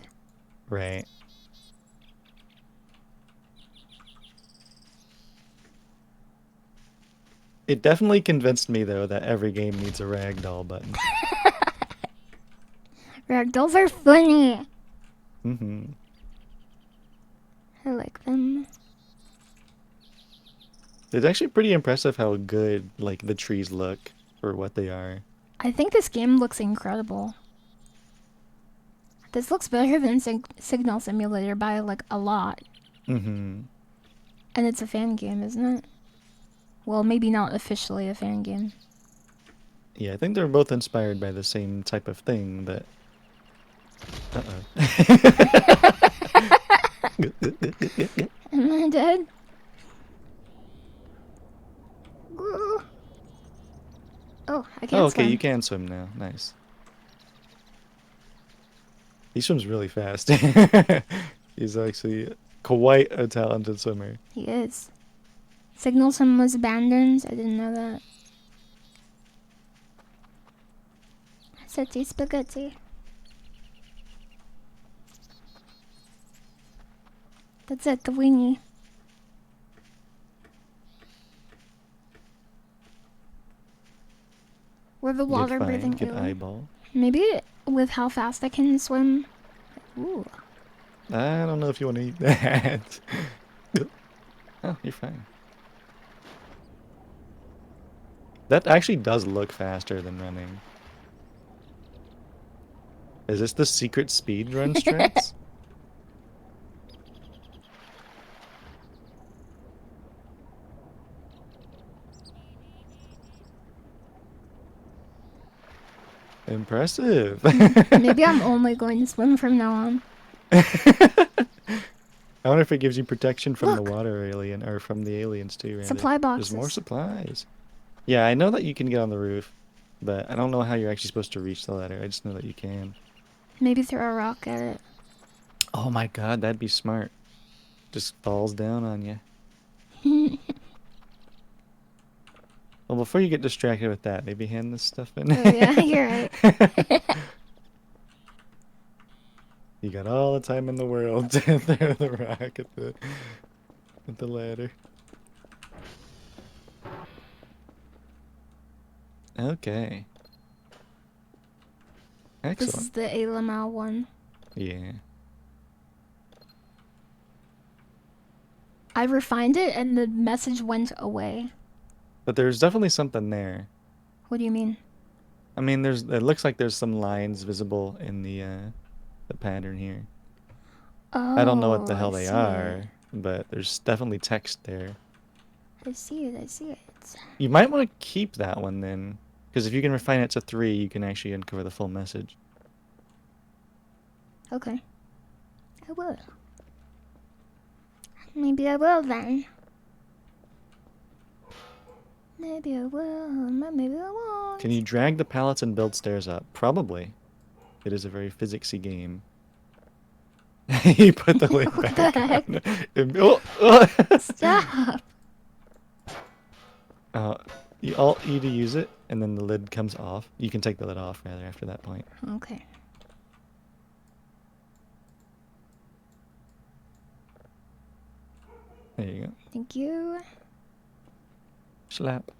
Right. It definitely convinced me, though, that every game needs a ragdoll button. Ragdolls are funny. Mm-hmm. I like them. It's actually pretty impressive how good, like, the trees look for what they are. I think this game looks incredible. This looks better than Signal Simulator by, like, a lot. Mm-hmm. And it's a fan game, isn't it? Well, maybe not officially a fan game. Yeah, I think they're both inspired by the same type of thing, but... Uh-oh. Am I dead? Ooh. Oh, I can't Oh, okay, swim. you can swim now. Nice. He swims really fast. He's actually quite a talented swimmer. He is. Signal Sim was abandoned. I didn't know that. Seti spaghetti. That's it, the weenie. We're the water breathing Good alien. eyeball. Maybe with how fast I can swim. Ooh. I don't know if you want to eat that. Oh, you're fine. That actually does look faster than running. Is this the secret speedrun strats? Impressive. Maybe I'm only going to swim from now on. I wonder if it gives you protection from Look. the water alien, or from the aliens too, rather. Supply boxes. There's more supplies. Yeah, I know that you can get on the roof, but I don't know how you're actually supposed to reach the ladder. I just know that you can. Maybe throw a rock at it. Oh my god, that'd be smart. Just falls down on you. Well, before you get distracted with that, maybe hand this stuff in. Oh yeah, you're right. You got all the time in the world to throw the rock at the ladder. Okay. This is Excellent. the Alamau one. Yeah. I refined it and the message went away. But there's definitely something there. What do you mean? I mean, it looks like there's some lines visible in the pattern here. Oh, I don't know what the hell I they see are, it. but there's definitely text there. I see it, I see it. You might want to keep that one then, because if you can refine it to 3, you can actually uncover the full message. Okay. I will. Maybe I will then. Maybe I will, maybe I won't. Can you drag the pallets and build stairs up? Probably. It is a very physicsy game. You put the lid What back the heck? on. Oh, oh. Stop! You Alt E to use it, and then the lid comes off. You can take the lid off, rather, after that point. Okay. There you go. Thank you. Slap.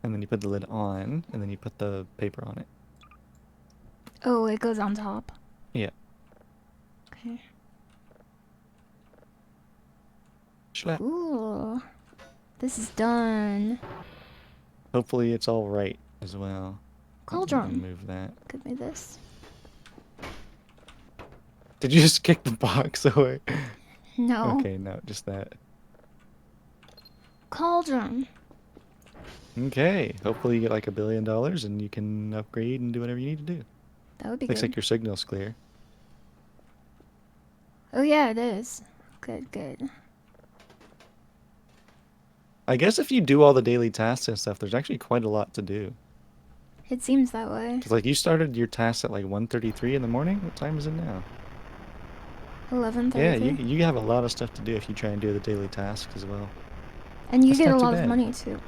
And then you put the lid on, and then you put the paper on it. Oh, it goes on top. Yeah. Okay. Slap. Ooh. This is done. Hopefully it's all right as well. Cauldron. Move that. Give me this. Did you just kick the box away? No. Okay, no, just that. Cauldron. Okay, hopefully you get like $1 billion and you can upgrade and do whatever you need to do. That would be Looks good. like your signal's clear. Oh yeah, it is. Good, good. I guess if you do all the daily tasks and stuff, there's actually quite a lot to do. It seems that way. Cause like you started your tasks at like 1:33 in the morning. What time is it now? 11:30. Yeah, you have a lot of stuff to do if you try and do the daily tasks as well. And you That's get a not too lot of bad. money too.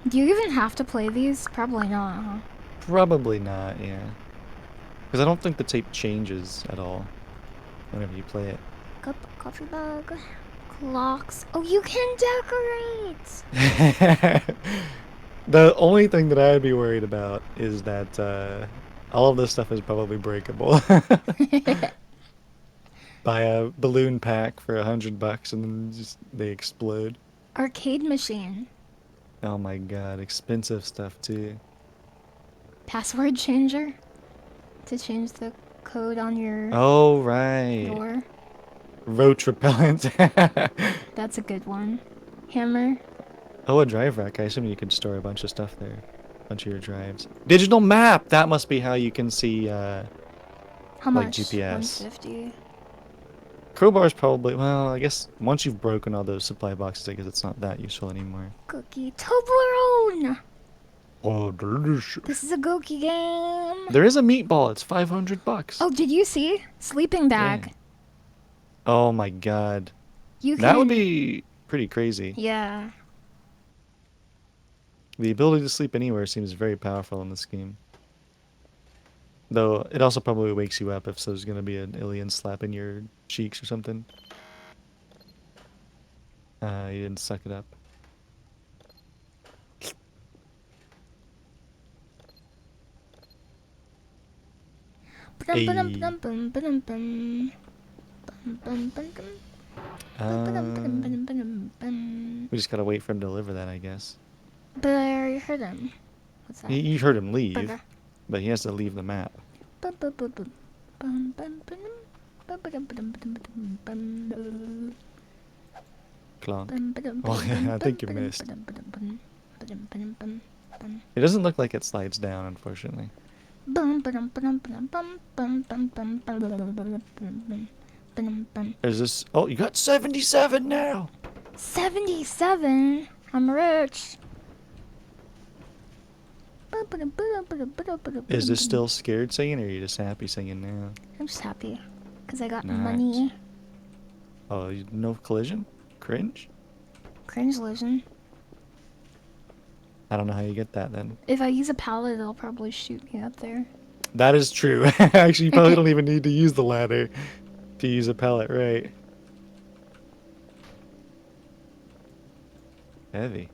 Do you even have to play these? Probably not, huh? Probably not, yeah. Because I don't think the tape changes at all whenever you play it. Cup, coffee mug, clocks. Oh, you can decorate! The only thing that I'd be worried about is that all of this stuff is probably breakable. Buy a balloon pack for $100 and then just they explode. Arcade machine. Oh my god, expensive stuff too. Password changer. To change the code on your Oh right. door. Roach repellent. That's a good one. Hammer. Oh, a drive rack. I assume you could store a bunch of stuff there. A bunch of your drives. Digital map! That must be how you can see, How like much? GPS. 150. Crowbars probably, well, I guess once you've broken all those supply boxes, I guess it's not that useful anymore. Cookie Toblerone! Oh, delicious. This is a Goki game. There is a meatball. It's $500. Oh, did you see? Sleeping bag. Yeah. Oh my god. You can. That would be pretty crazy. Yeah. The ability to sleep anywhere seems very powerful in this game. Though, it also probably wakes you up if there's gonna be an alien slapping your cheeks or something. You didn't suck it up. We just gotta wait for him to deliver that, I guess. But I already heard him. What's that? You heard him leave, Burger. but he has to leave the map. Clonk. Oh, yeah, I think you missed. It doesn't look like it slides down, unfortunately. There's this. Oh, you got 77 now! 77? I'm rich. Is this still scared singing, or are you just happy singing now? I'm just happy. Because I got Nice. money. Oh, no collision? Cringe? Cringe illusion. I don't know how you get that then. If I use a pallet, it'll probably shoot me up there. That is true. Actually, you probably don't even need to use the ladder to use a pallet, right? Heavy.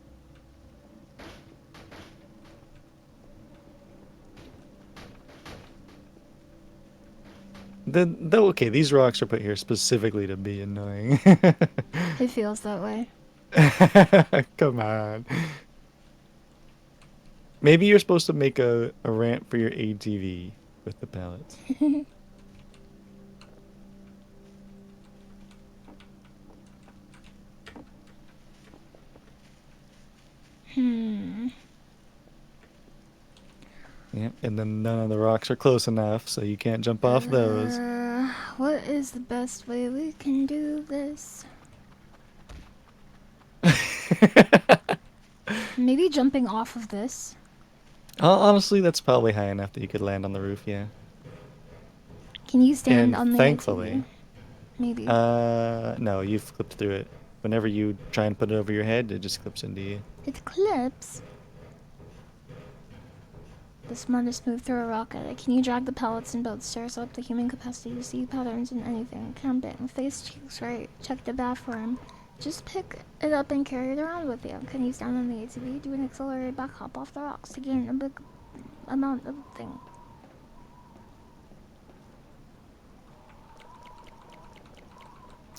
Okay, these rocks are put here specifically to be annoying. It feels that way. Come on. Maybe you're supposed to make a ramp for your ATV with the pallets. Yep, and then none of the rocks are close enough, so you can't jump off those. What is the best way we can do this? Maybe jumping off of this. Honestly, that's probably high enough that you could land on the roof, yeah. Can you stand And on the thankfully, ATV? Maybe. no, you've clipped through it. Whenever you try and put it over your head, it just clips into you. It clips. The smartest move through a rock at it. Can you drag the pallets and boats stairs up the human capacity to see patterns in anything? Camping. Face cheeks right. Check the bathroom. Just pick it up and carry it around with you. Can you stand on the ATV? Do an accelerated back hop off the rocks to gain a big amount of thing.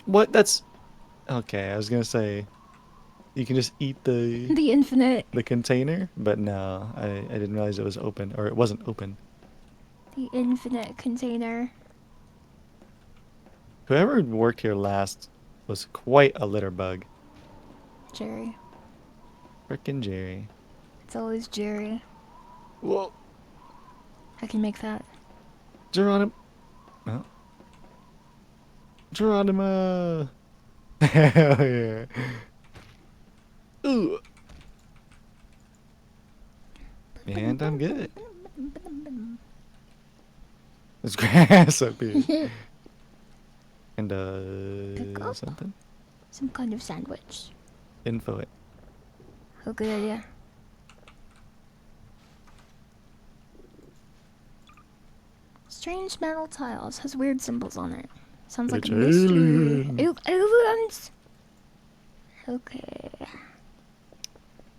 What? That's... Okay, I was gonna say... You can just eat the The infinite. container, but no, I didn't realize it was open, or it wasn't open. The infinite container. Whoever worked here last was quite a litter bug. Jerry. Frickin' Jerry. It's always Jerry. Whoa. I can make that. Geronimo. Oh. Geronimo. Hell yeah. Ooh. And I'm good. There's grass up here. And Pick up something. some kind of sandwich. Info it. Oh, good idea. Strange metal tiles. Has weird symbols on it. Sounds like It's a mystery. alien. Aliens! Okay.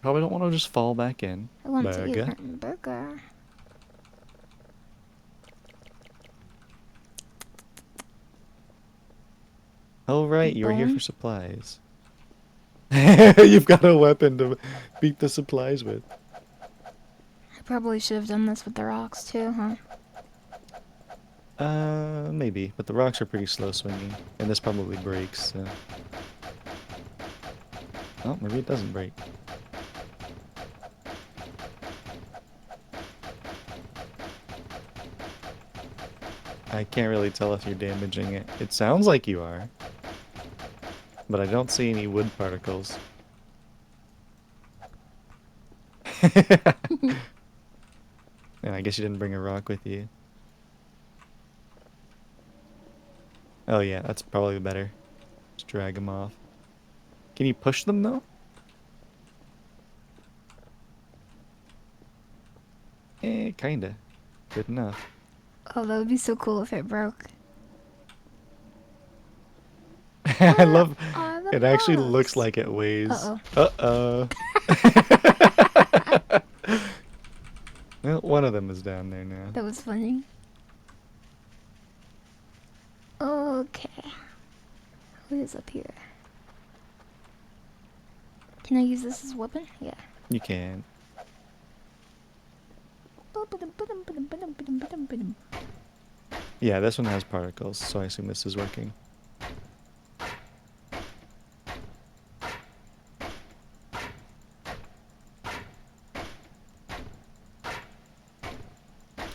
Probably don't want to just fall back in. I want to eat Burger. a burger. Oh right, you were here Bone? for supplies. You've got a weapon to beat the supplies with. I probably should have done this with the rocks too, huh? Maybe, but the rocks are pretty slow swinging, and this probably breaks, so... Oh, maybe it doesn't break. I can't really tell if you're damaging it. It sounds like you are. But I don't see any wood particles. And I guess you didn't bring a rock with you. Oh yeah, that's probably better. Just drag them off. Can you push them though? Kinda. Good enough. Oh, that would be so cool if it broke. I love... Are the It actually blocks? looks like it weighs... Uh-oh. Uh-oh. Well, one of them is down there now. That was funny. Okay. What is up here? Can I use this as a weapon? Yeah. You can. Yeah, this one has particles, so I assume this is working.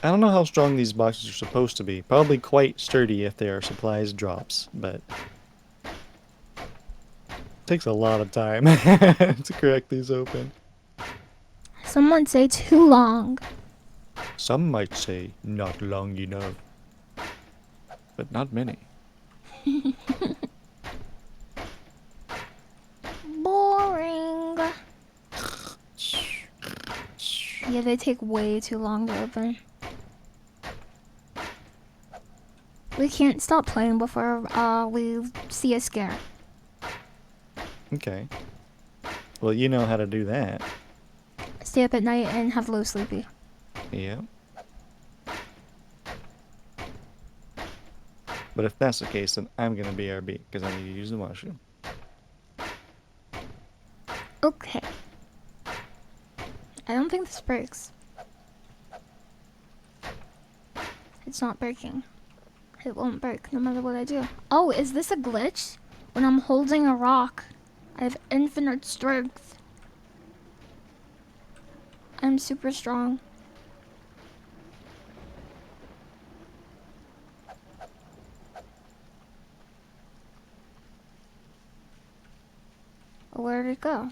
I don't know how strong these boxes are supposed to be. Probably quite sturdy if they are supplies drops, but... It takes a lot of time to crack these open. Some might say too long. Some might say not long enough. But not many. Boring. Yeah, they take way too long to open. We can't stop playing before we see a scare. Okay. Well, you know how to do that. Stay up at night and have low sleepy. Yeah. But if that's the case, then I'm gonna BRB because I need to use the washroom. Okay. I don't think this breaks. It's not breaking. It won't break no matter what I do. Oh, is this a glitch? When I'm holding a rock, I have infinite strength. I'm super strong. Where'd it go?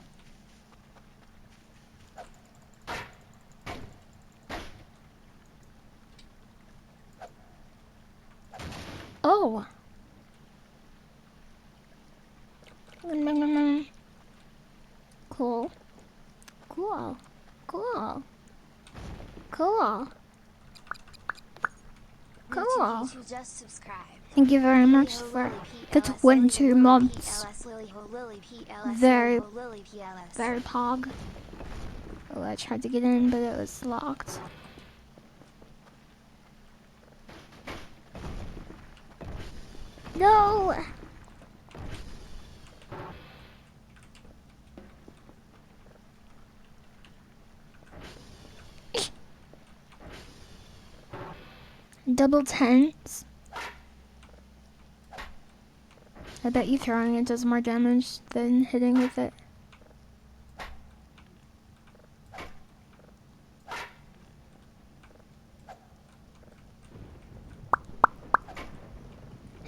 Oh! Cool. Cool. Cool. Cool. Cool. Thank you very much for the 22 months. Very, very pog. Oh, I tried to get in, but it was locked. No! Double tens. I bet you throwing it does more damage than hitting with it.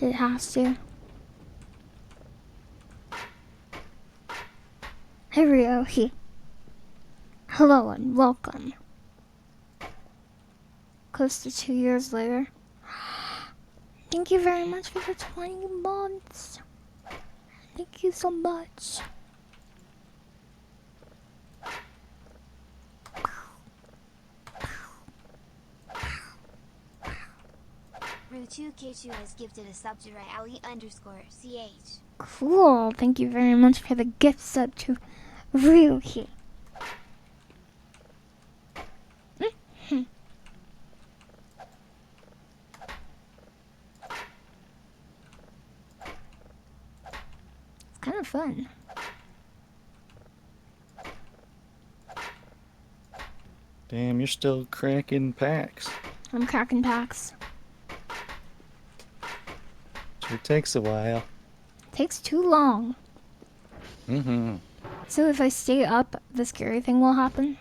It has to. Hey Ryohi. Hello and welcome. Close to 2 years later. Thank you very much for the 20 months. Thank you so much. Ruchu has gifted a sub to Ali_CH. Cool. Thank you very much for the gift sub to Ryuhi. It's kind of fun. Damn, you're still cracking packs. I'm cracking packs. Sure takes a while. Takes too long. Mm-hmm. So if I stay up, the scary thing will happen?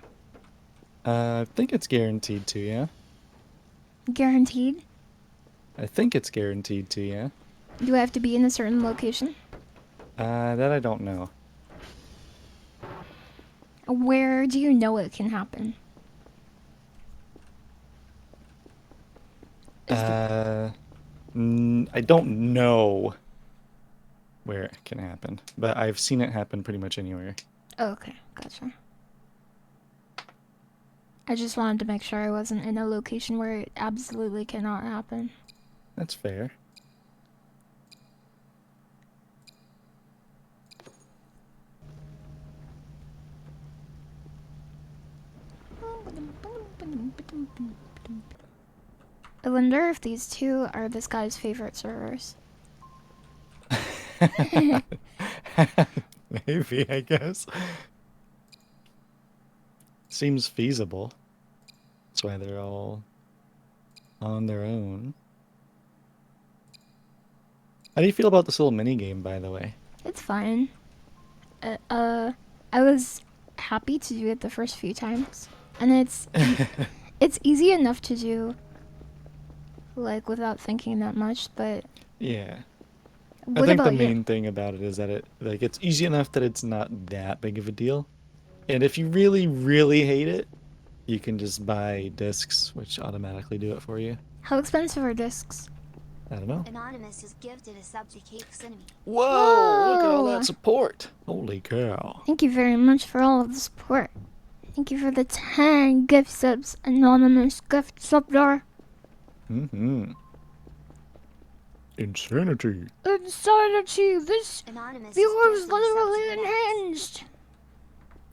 I think it's guaranteed to, yeah? Guaranteed? I think it's guaranteed to, yeah? Do I have to be in a certain location? That I don't know. Where do you know it can happen? I don't know where it can happen, but I've seen it happen pretty much anywhere. Oh, okay, gotcha. I just wanted to make sure I wasn't in a location where it absolutely cannot happen. That's fair. I wonder if these two are this guy's favorite servers. Maybe, I guess. Seems feasible. That's why they're all on their own. How do you feel about this little mini game, by the way? It's fine. I was happy to do it the first few times, and it's easy enough to do, like without thinking that much. But Yeah. I what think the about main you? thing about it is that it's easy enough that it's not that big of a deal. And if you really, really hate it, you can just buy discs, which automatically do it for you. How expensive are discs? I don't know. Anonymous is gifted a sub to Cake Cinnamon. Whoa! Look at all Whoa. that support. Holy cow. Thank you very much for all of the support. Thank you for the 10 gift subs, Anonymous gift subder. Mm-hmm. Insanity. Insanity, this Anonymous viewer is is gifted a sub to literally Relax. unhinged.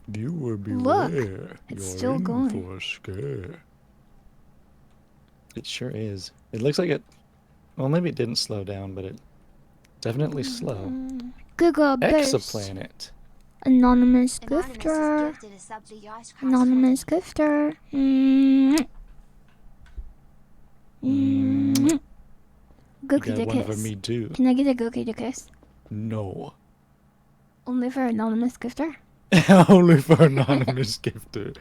Viewer Look, beware. it's You're still in going. for a scare. It sure is. It looks like it... Well, maybe it didn't slow down, but it definitely slow. Giga Burst. Exoplanet. Anonymous Anonymous is gifter. gifted a sub to Yosh Cross Anonymous gifter. You Goki got one for kiss. me too. Can I get a Goki kiss? No. Only for anonymous gifter? Only for anonymous gifter.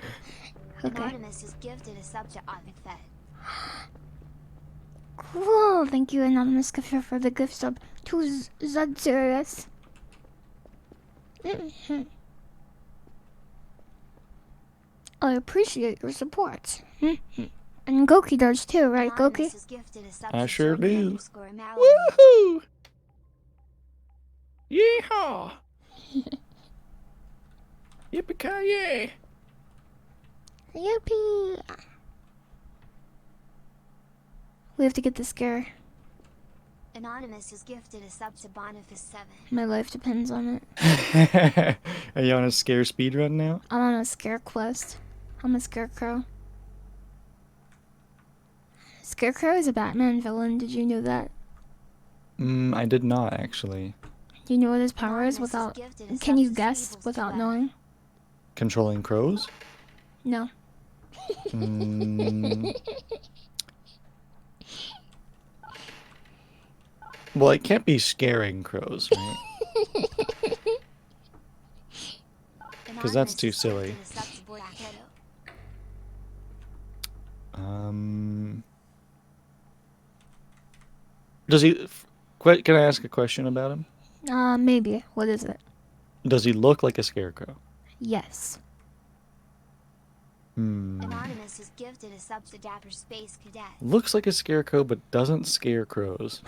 Okay. Anonymous is gifted a sub to Ovid Fed. Cool. Thank you, anonymous gifter, for the gift sub to Zed Serious. I appreciate your support. And Goki does too, right, Goki? Anonymous is gifted a sub I to sure Jordan do. underscore Mallory. Woohoo! Yeehaw! Yippee-ki-yay! Yippee! We have to get the scare. Anonymous is gifted a sub to Boniface 7. My life depends on it. Are you on a scare speed run now? I'm on a scare quest. I'm a scarecrow. Scarecrow is a Batman villain. Did you know that? I did not actually. Do you know what his power is Anonymous without... gifted a Can sub you to guess Sweebles without 12. knowing? Controlling crows? No. Mm. Well, it can't be scaring crows, right? 'Cause that's Anonymous too is silly. gifted a sub to Black Widow. Does he... Can I ask a question about him? Maybe. What is it? Does he look like a scarecrow? Yes. Anonymous is gifted a sub to Dapper Space Cadet. Looks like a scarecrow, but doesn't scare crows.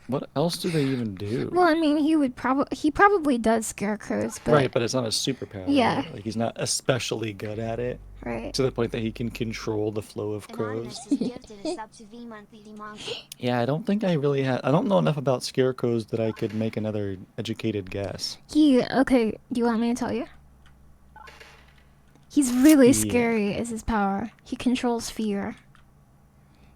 What else do they even do? Well, I mean, he probably does scarecrows, but... Right, but it's not a superpower. Yeah. Right? Like, he's not especially good at it. Right. To the point that he can control the flow of crows. Anonymous is gifted a sub to V Monthly Monkey. Yeah, I don't think I really have... I don't know enough about scarecrows that I could make another educated guess. Okay, do you want me to tell you? He's really Yeah. scary, is his power. He controls fear.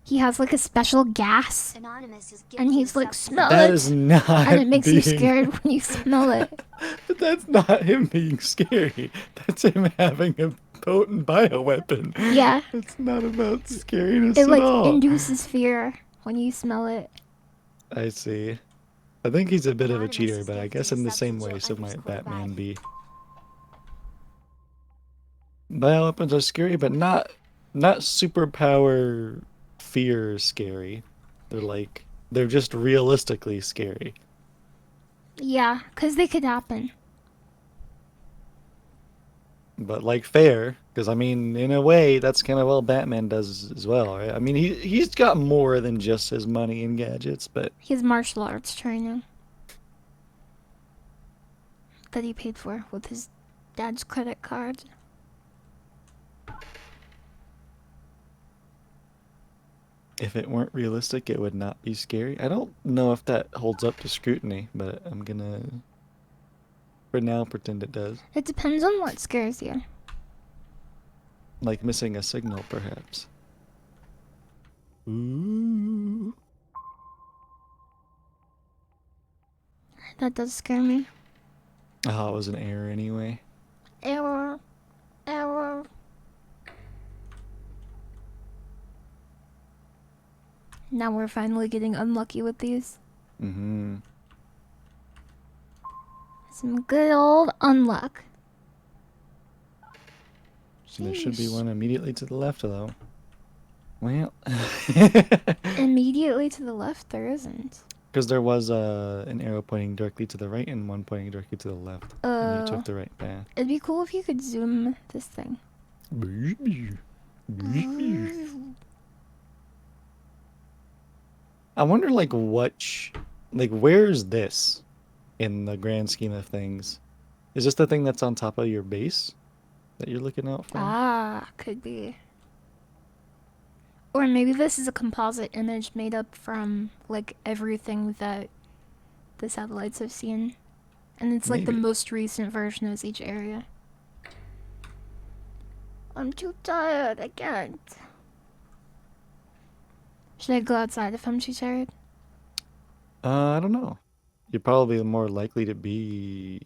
He has, like, a special gas, Anonymous is gifted and he's a like, sub to smell That it! is not And it makes you being- scared when you smell it. But that's not him being scary. That's him having a potent bioweapon. Yeah. It's not about scariness It, at like, all. induces fear when you smell it. I see. I think he's a bit of a Anonymous cheater, is but I gifted guess a in the sub to same Joe way, so might underscore Batman Biden. be. Bioweapons are scary, but not superpower fear scary. They're just realistically scary. Yeah, because they could happen. But like fair, because I mean, in a way, that's kind of what Batman does as well, right? I mean, he's got more than just his money and gadgets, but He has martial arts training that he paid for with his dad's credit card. if it weren't realistic, it would not be scary. I don't know if that holds up to scrutiny, but I'm gonna, for now, pretend it does. It depends on what scares you. Like missing a signal, perhaps. Ooh. That does scare me. Oh, it was an error anyway. Error. Error. Now we're finally getting unlucky with these. Mm-hmm. Some good old unluck. There should be Sheesh. one immediately to the left, though. Well, Immediately to the left, there isn't. Because there was an arrow pointing directly to the right and one pointing directly to the left. And you took the right path. It'd be cool if you could zoom this thing. I wonder, like, where's this in the grand scheme of things? Is this the thing that's on top of your base that you're looking out from? Ah, could be. Or maybe this is a composite image made up from, like, everything that the satellites have seen. And it's like the Maybe. most recent version of each area. I'm too tired, I can't. Should I go outside if I'm too tired? I don't know. You're probably more likely to be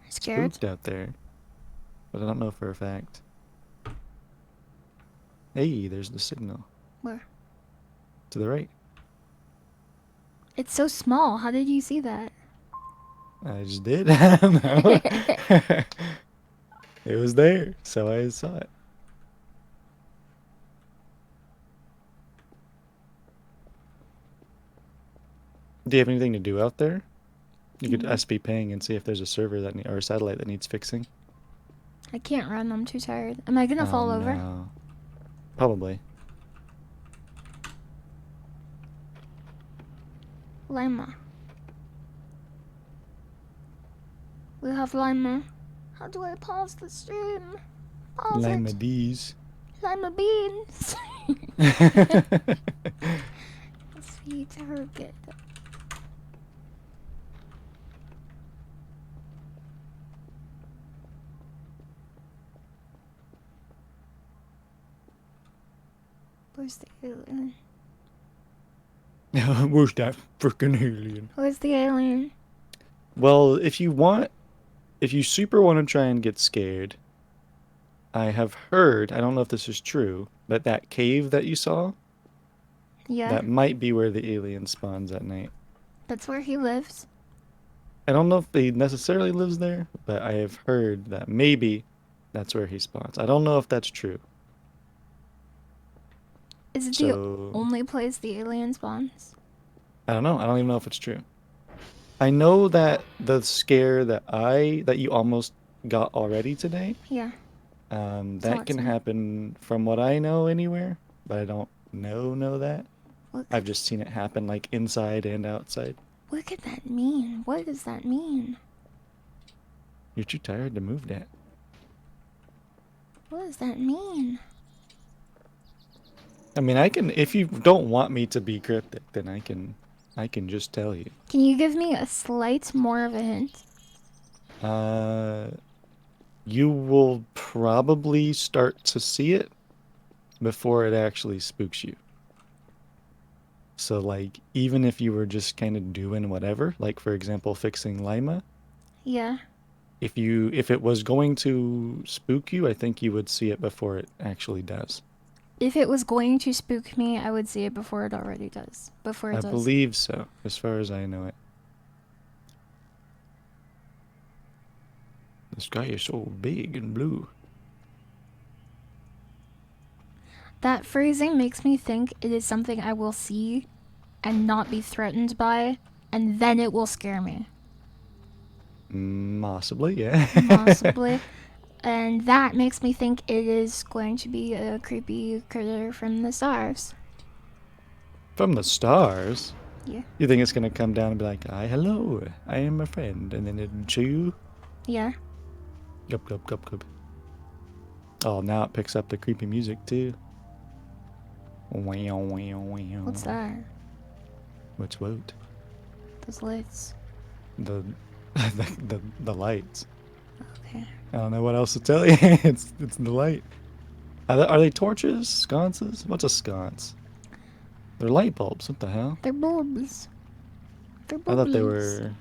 Scared? spooked out there. But I don't know for a fact. Hey, there's the signal. Where? To the right. It's so small. How did you see that? I just did. I don't know. It was there, so I saw it. Do you have anything to do out there? You could SP ping and see if there's a server that or a satellite that needs fixing. I can't run. I'm too tired. Am I gonna fall over? No. Probably. Lima. We have Lima. How do I pause the stream? Pause Lima it. D's. Lima beans. Sweet target. Where's the alien? Where's that freaking alien? Where's the alien? Well, if you super want to try and get scared, I have heard, I don't know if this is true, but that cave that you saw, Yeah, that might be where the alien spawns at night. that's where he lives. I don't know if he necessarily lives there, but I have heard that maybe that's where he spawns. I don't know if that's true. Is it the So, only place the alien spawns? I don't know. I don't even know if it's true. I know that the scare that you almost got already today, Yeah. that can awesome. happen from what I know anywhere, but I don't know that. What I've just seen it happen like inside and outside. what could that mean? What does that mean? You're too tired to move that. What does that mean? I mean, I can, if you don't want me to be cryptic, then I can just tell you. Can you give me a slight more of a hint? You will probably start to see it before it actually spooks you. So, like, even if you were just kind of doing whatever, like, for example, fixing Lima, Yeah. if it was going to spook you, I think you would see it before it actually does. If it was going to spook me, I would see it before it already does. Before it I does. believe so, as far as I know it. The sky is so big and blue. That phrasing makes me think it is something I will see and not be threatened by, and then it will scare me. Possibly, yeah. Possibly. And that makes me think it is going to be a creepy critter from the stars. From the stars? Yeah. You think it's gonna come down and be like, "Hi, hello, I am a friend," and then it'd chew you? Yeah. Gup, gup, gup, gup. Oh, now it picks up the creepy music too. Wow, wow, wow. What's that? What's what? Those lights. The, the lights. Okay. I don't know what else to tell you. it's the light. Are they torches? Sconces? What's a sconce? They're light bulbs. What the hell? They're bulbs. They're I bulbs. thought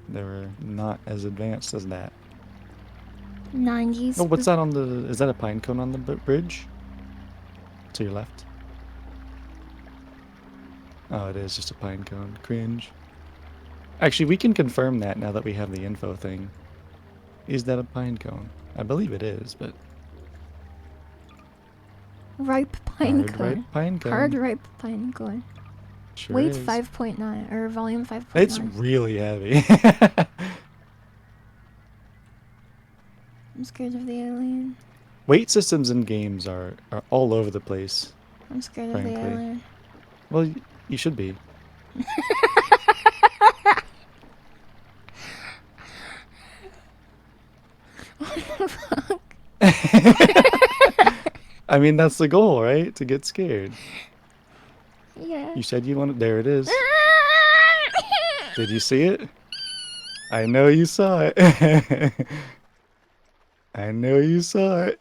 they were not as advanced as that. 90s. Oh, what's that on the? Is that a pine cone on the bridge? To your left. Oh, it is just a pine cone. Cringe. Actually, we can confirm that now that we have the info thing. Is that a pine cone? I believe it is, but Ripe pine hard cone. ripe pine cone. Hard ripe pine cone. Sure Weight is. 5.9 or volume 5.9. It's really heavy. I'm scared of the alien. Weight systems in games are all over the place, I'm scared of the frankly. alien. Well, you should be. What the fuck? I mean, that's the goal, right? To get scared. Yeah. You said you wanted. There it is. Did you see it? I know you saw it. I know you saw it.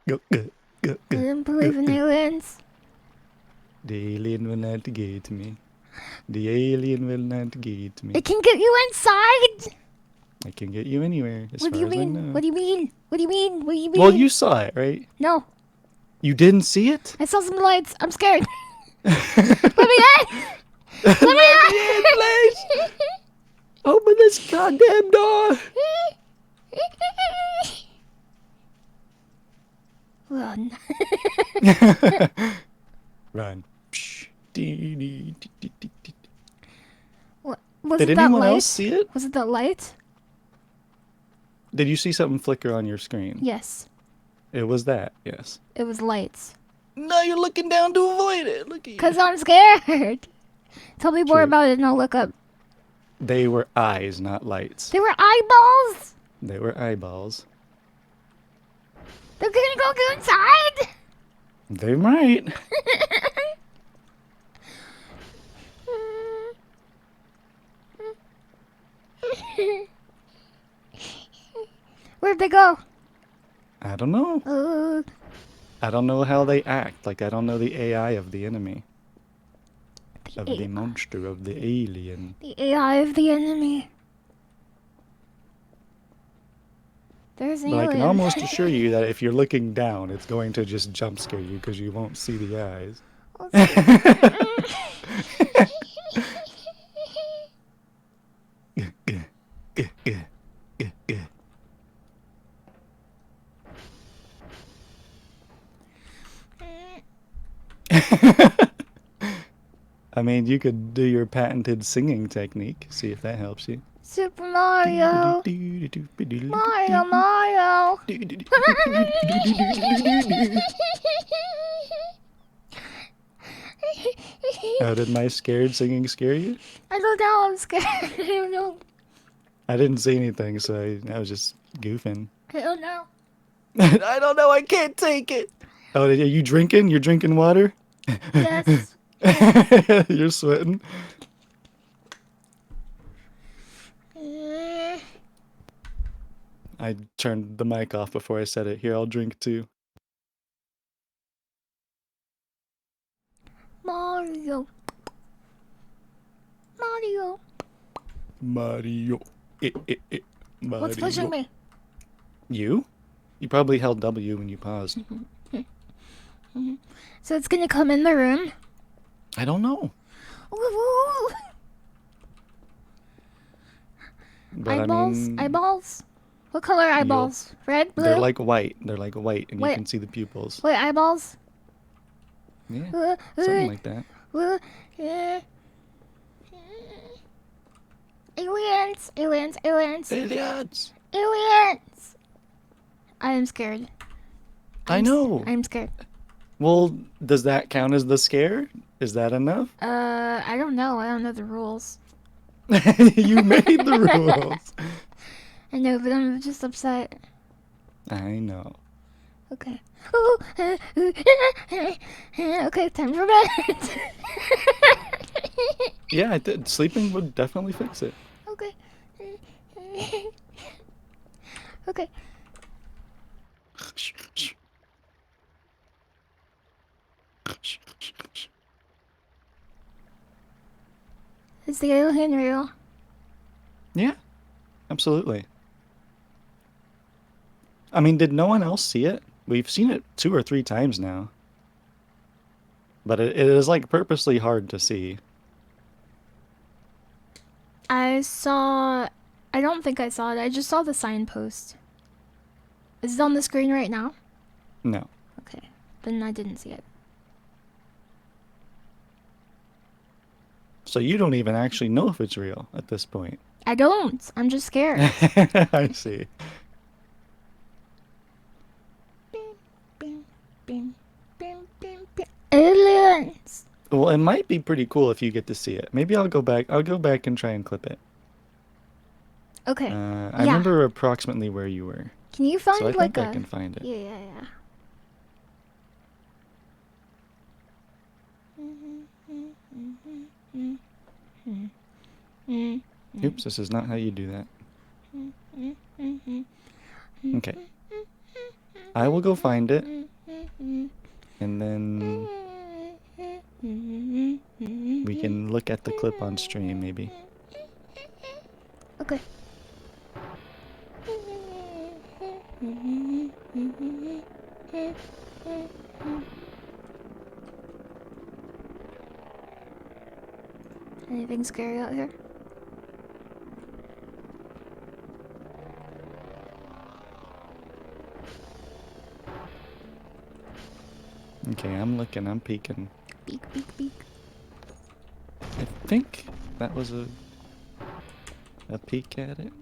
Go, go, go, I go, didn't believe in go. aliens. The alien will not get me. The alien will not get me. It can get you inside. I can get you anywhere, as What do far you as I mean? know. What do you mean? What do you mean? What do you mean? Well, you saw it, right? No, You didn't see it? I saw some lights. I'm scared. Let me in. Let me in, please. Open this goddamn door. Run. Run. Psh. Dee, dee, dee, dee, dee, dee. What? Was Did it that anyone light? else see it? Was it that light? Did you see something flicker on your screen? Yes. It was that, yes. It was lights. Now you're looking down to avoid it. Look at you. Cause I'm scared. Tell me more True. about it and I'll look up. They were eyes, not lights. They were eyeballs. They were eyeballs. They're gonna go inside. They might. Where'd they go? I don't know. Uh, I don't know how they act. Like, I don't know the AI of the enemy. Of the A- monster, of the alien. the AI of the enemy. There's an But I alien. can almost assure you that if you're looking down, it's going to just jump scare you because you won't see the eyes. I mean, you could do your patented singing technique. See if that helps you. Super Mario. Mario, Mario. Oh, did my scared singing scare you? I don't know. I'm scared. I don't know. I didn't see anything, so I was just goofing. I don't know. I don't know. I can't take it. Oh, are you drinking? You're drinking water? Yes. You're sweating. I turned the mic off before I said it. Here, I'll drink too. Mario. Mario. Mario. Mario. What's pushing me? You? You probably held W when you paused. So it's gonna come in the room. I don't know. Ooh. But Eyeballs? I mean, Eyeballs? What color are eyeballs? Red? Blue? they're like white. They're like white, and Wait. you can see the pupils. Wait, eyeballs? Yeah, something like that. Aliens! Aliens! Aliens! Aliens. Aliens! I am scared. I know. I'm scared. Well, does that count as the scare? Is that enough? I don't know. I don't know the rules. You made the rules. I know, but I'm just upset. I know. Okay. Ooh, okay, time for bed. Yeah, sleeping would definitely fix it. Okay. Okay. Is the alien real? Yeah, absolutely. I mean, did no one else see it? We've seen it 2 or 3 times now. But it is like purposely hard to see. I don't think I saw it. I just saw the signpost. Is it on the screen right now? No. Okay. Then I didn't see it. So you don't even actually know if it's real at this point. I don't. I'm just scared. I see. Aliens. Well, it might be pretty cool if you get to see it. Maybe I'll go back. I'll go back and try and clip it. Okay. I Yeah. remember approximately where you were, Can you find so I like think a? I can find it. Yeah, yeah, yeah. Oops, this is not how you do that. Okay. I will go find it, and then we can look at the clip on stream, maybe. Okay. Anything scary out here? Okay, I'm looking, I'm peeking. Beak, beak, beak. I think that was a peek at it.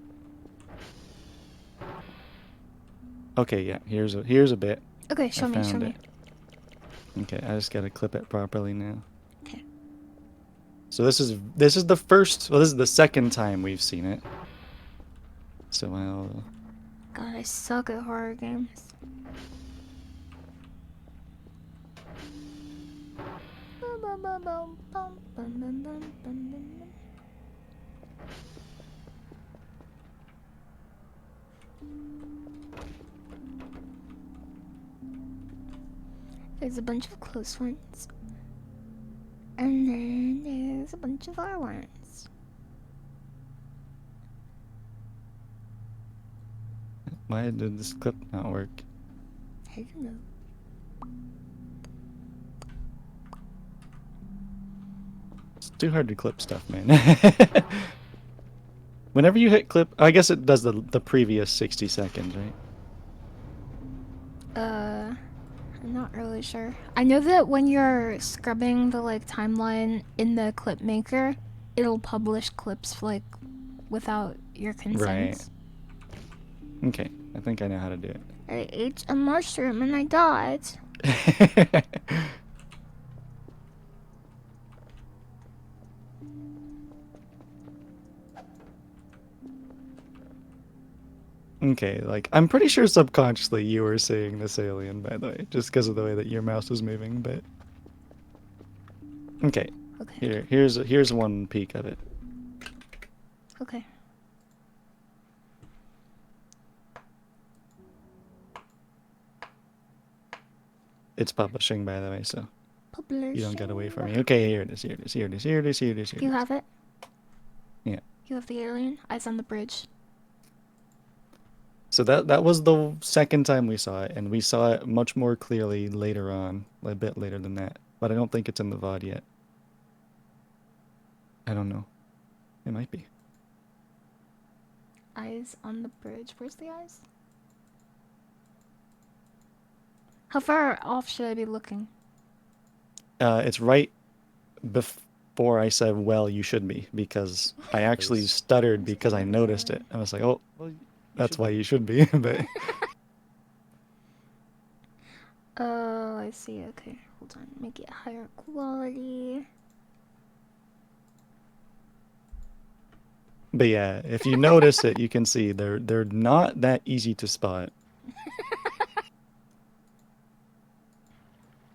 Okay, yeah, here's a bit. Okay, show I me, show found me. it. Okay, I just gotta clip it properly now. Okay. So this is the first, well, this is the second time we've seen it. So I'll God, I suck at horror games. There's a bunch of close ones. And then there's a bunch of far ones. Why did this clip not work? I don't know. It's too hard to clip stuff, man. Whenever you hit clip, I guess it does the previous 60 seconds, right? I'm not really sure. I know that when you're scrubbing the like timeline in the clip maker, it'll publish clips like without your consent. Right. Okay, I think I know how to do it. I ate a mushroom and I died. Okay, like, I'm pretty sure subconsciously you were seeing this alien, by the way, just because of the way that your mouse was moving, but... Okay, Okay. here's one peek of it. Okay. It's publishing, by the way, so Publish. you don't gotta wait for me. Okay, here it is, here it is, here it is, here it is, here it is, here it You is. have it? Yeah. You have the alien? Eyes on the bridge. So that was the second time we saw it, and we saw it much more clearly later on, a bit later than that. But I don't think it's in the VOD yet. I don't know. It might be. Eyes on the bridge. Where's the eyes? How far off should I be looking? It's right before I said, well, you should be, because I actually stuttered because I noticed it. I was like, oh, well, that's why you should be, but... Oh, I see. Okay, hold on. Make it higher quality. But yeah, if you notice it, you can see they're not that easy to spot.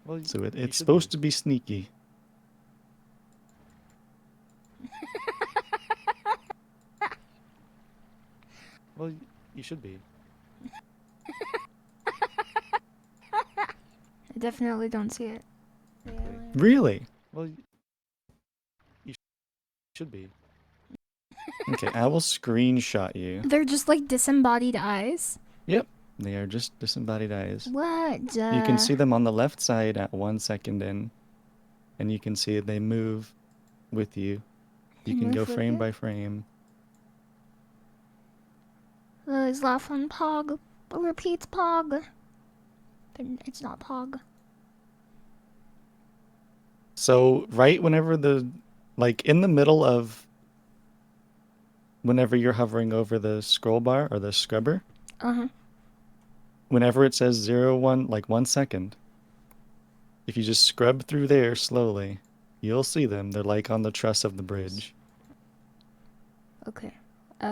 Well, So it's supposed to be sneaky. Well, you should be. I definitely don't see it. The alien. Really? Well, you should be. Okay, I will screenshot you. They're just like disembodied eyes. Yep, they are just disembodied eyes. What? You can see them on the left side at 1 second in, and you can see they move with you. You They can go move with frame you? by frame. Lily's laughing. Pog. Repeats Pog. But it's not Pog. So right whenever the like in the middle of whenever you're hovering over the scroll bar or the scrubber, Uh-huh. whenever it says 0, 1, like 1 second, if you just scrub through there slowly, you'll see them. They're like on the truss of the bridge. Okay.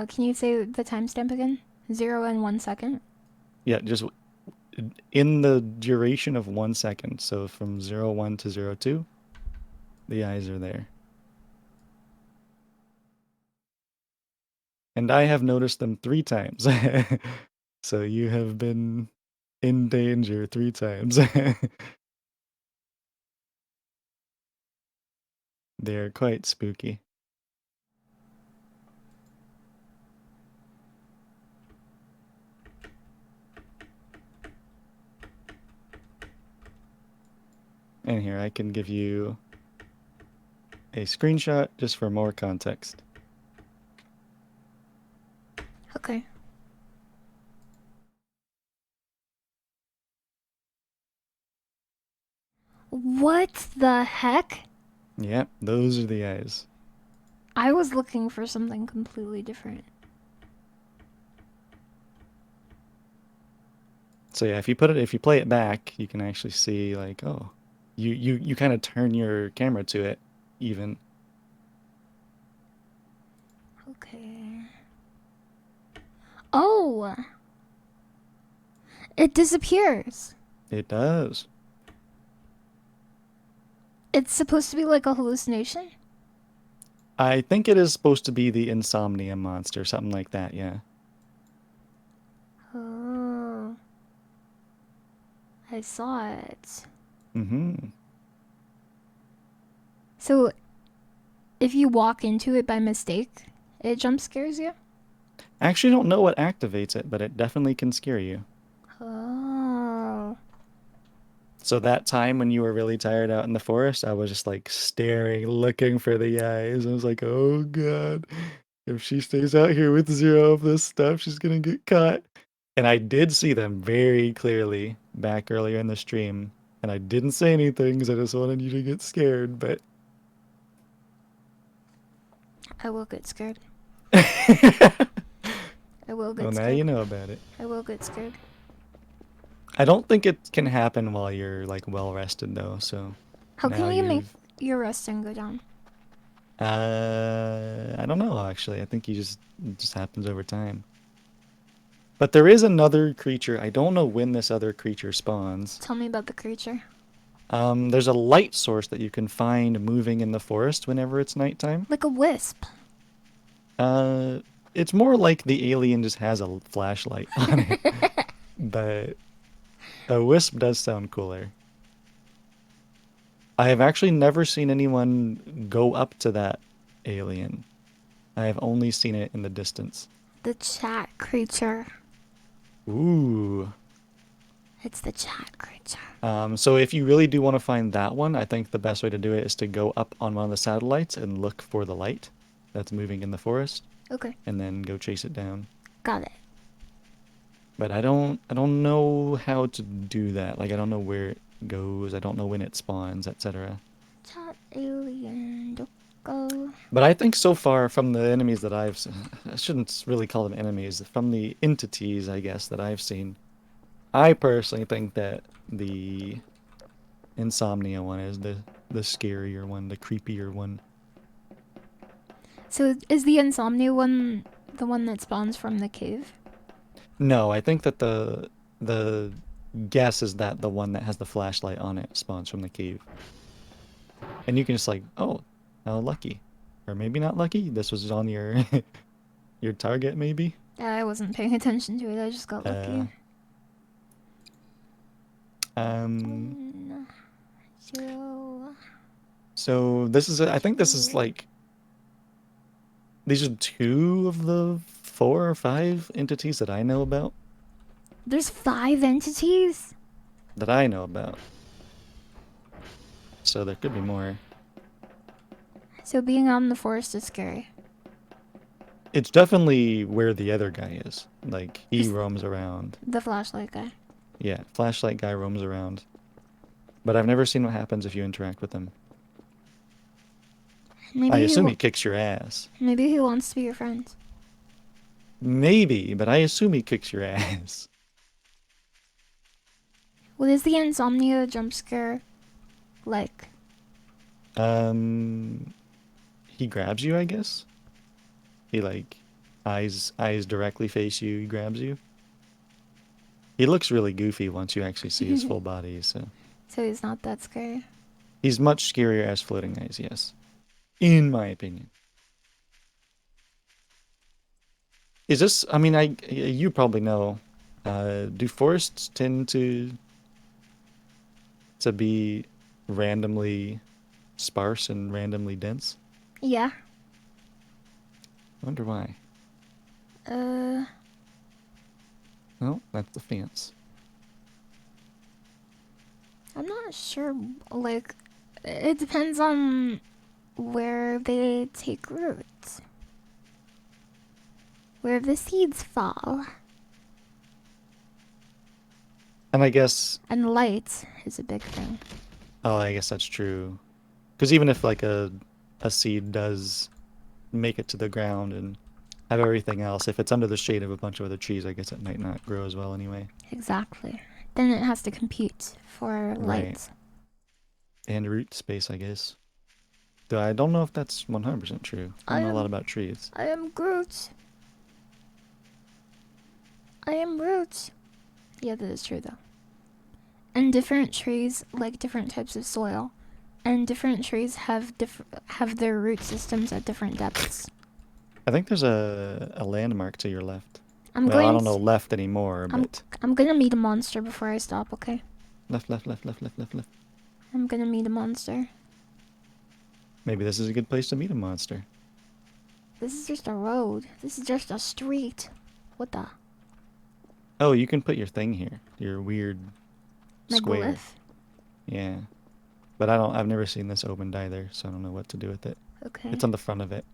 Can you say the timestamp again? 0 and 1 second? Yeah, just in the duration of 1 second. So from 0, 1 to 0, 2, the eyes are there. And I have noticed them 3 times. So you have been in danger 3 times. They're quite spooky. And here, I can give you a screenshot just for more context. Okay. What the heck? Yep, those are the eyes. I was looking for something completely different. So yeah, if you play it back, you can actually see like, oh, you kind of turn your camera to it even. Okay. Oh! It disappears. It does. It's supposed to be like a hallucination? I think it is supposed to be the insomnia monster, something like that, yeah. Oh. I saw it. Mm-hmm. So, if you walk into it by mistake, it jump scares you? I actually don't know what activates it, but it definitely can scare you. Oh. So that time when you were really tired out in the forest, I was just like staring, looking for the eyes. I was like, oh God, if she stays out here with 0 of this stuff, she's gonna get caught. And I did see them very clearly back earlier in the stream. And I didn't say anything because I just wanted you to get scared, but I will get scared. well, I will get now scared. you know about it. I will get scared. I don't think it can happen while you're like well rested though, so How now can you make you've your resting go down? I don't know actually. I think it just happens over time. But there is another creature. I don't know when this other creature spawns. Tell me about the creature. There's a light source that you can find moving in the forest whenever it's nighttime. Like a wisp. It's more like the alien just has a flashlight on it. But a wisp does sound cooler. I have actually never seen anyone go up to that alien. I have only seen it in the distance. The chat creature. Ooh. It's the chat creature. So if you really do want to find that one, I think the best way to do it is to go up on one of the satellites and look for the light that's moving in the forest, Okay, and then go chase it down. got it. But I don't know how to do that. Like I don't know where it goes. I don't know when it spawns, etc. Chat alien. Don't go. But I think so far from the enemies that I shouldn't really call them enemies, from the entities, I guess, that I've seen, I personally think that the insomnia one is the scarier one, the creepier one. So is the insomnia one the one that spawns from the cave? No, I think that the guess is that the one that has the flashlight on it spawns from the cave. And you can just like, oh, how lucky. Or maybe not lucky. This was on your your target maybe. I wasn't paying attention to it. I just got lucky. Um 1, 0. so this is I think this is like these are 2 of the 4 or 5 entities that I know about. There's 5 entities? That I know about. So there could be more. So being out in the forest is scary. It's definitely where the other guy is. Like, he Just- roams around. The flashlight guy. Yeah, flashlight guy roams around. But I've never seen what happens if you interact with him. Maybe I assume wa- he kicks your ass. maybe he wants to be your friend. Maybe, but I assume he kicks your ass. What is the insomnia jump scare like? He grabs you, I guess. He like eyes directly face you, he grabs you. He looks really goofy once you actually see his full body, so So he's not that scary. he's much scarier as floating eyes, yes. In my opinion. Is this, I mean, you probably know, do forests tend to be randomly sparse and randomly dense? Yeah. I wonder why. Uh, Oh, that's the fence. I'm not sure. Like, it depends on where they take root. Where the seeds fall. And I guess, And light is a big thing. oh, I guess that's true. Because even if like a seed does make it to the ground and have everything else, if it's under the shade of a bunch of other trees, I guess it might not grow as well anyway. Exactly. Then it has to compete for light. Right. And root space, I guess. Though I don't know if that's 100% true. I don't know a lot about trees. I am Groot. I am Groot. Yeah, that is true though. And different trees like different types of soil, and different trees have their root systems at different depths. I think there's a landmark to your left. I'm Well, I going. don't know left anymore, but I'm gonna meet a monster before I stop. Okay. left, left, left, left, left, left, left. I'm gonna meet a monster. Maybe this is a good place to meet a monster. This is just a road. This is just a street. What the? Oh, you can put your thing here. Your weird square. Megalith? Yeah. But I've never seen this opened either, so I don't know what to do with it. Okay. It's on the front of it.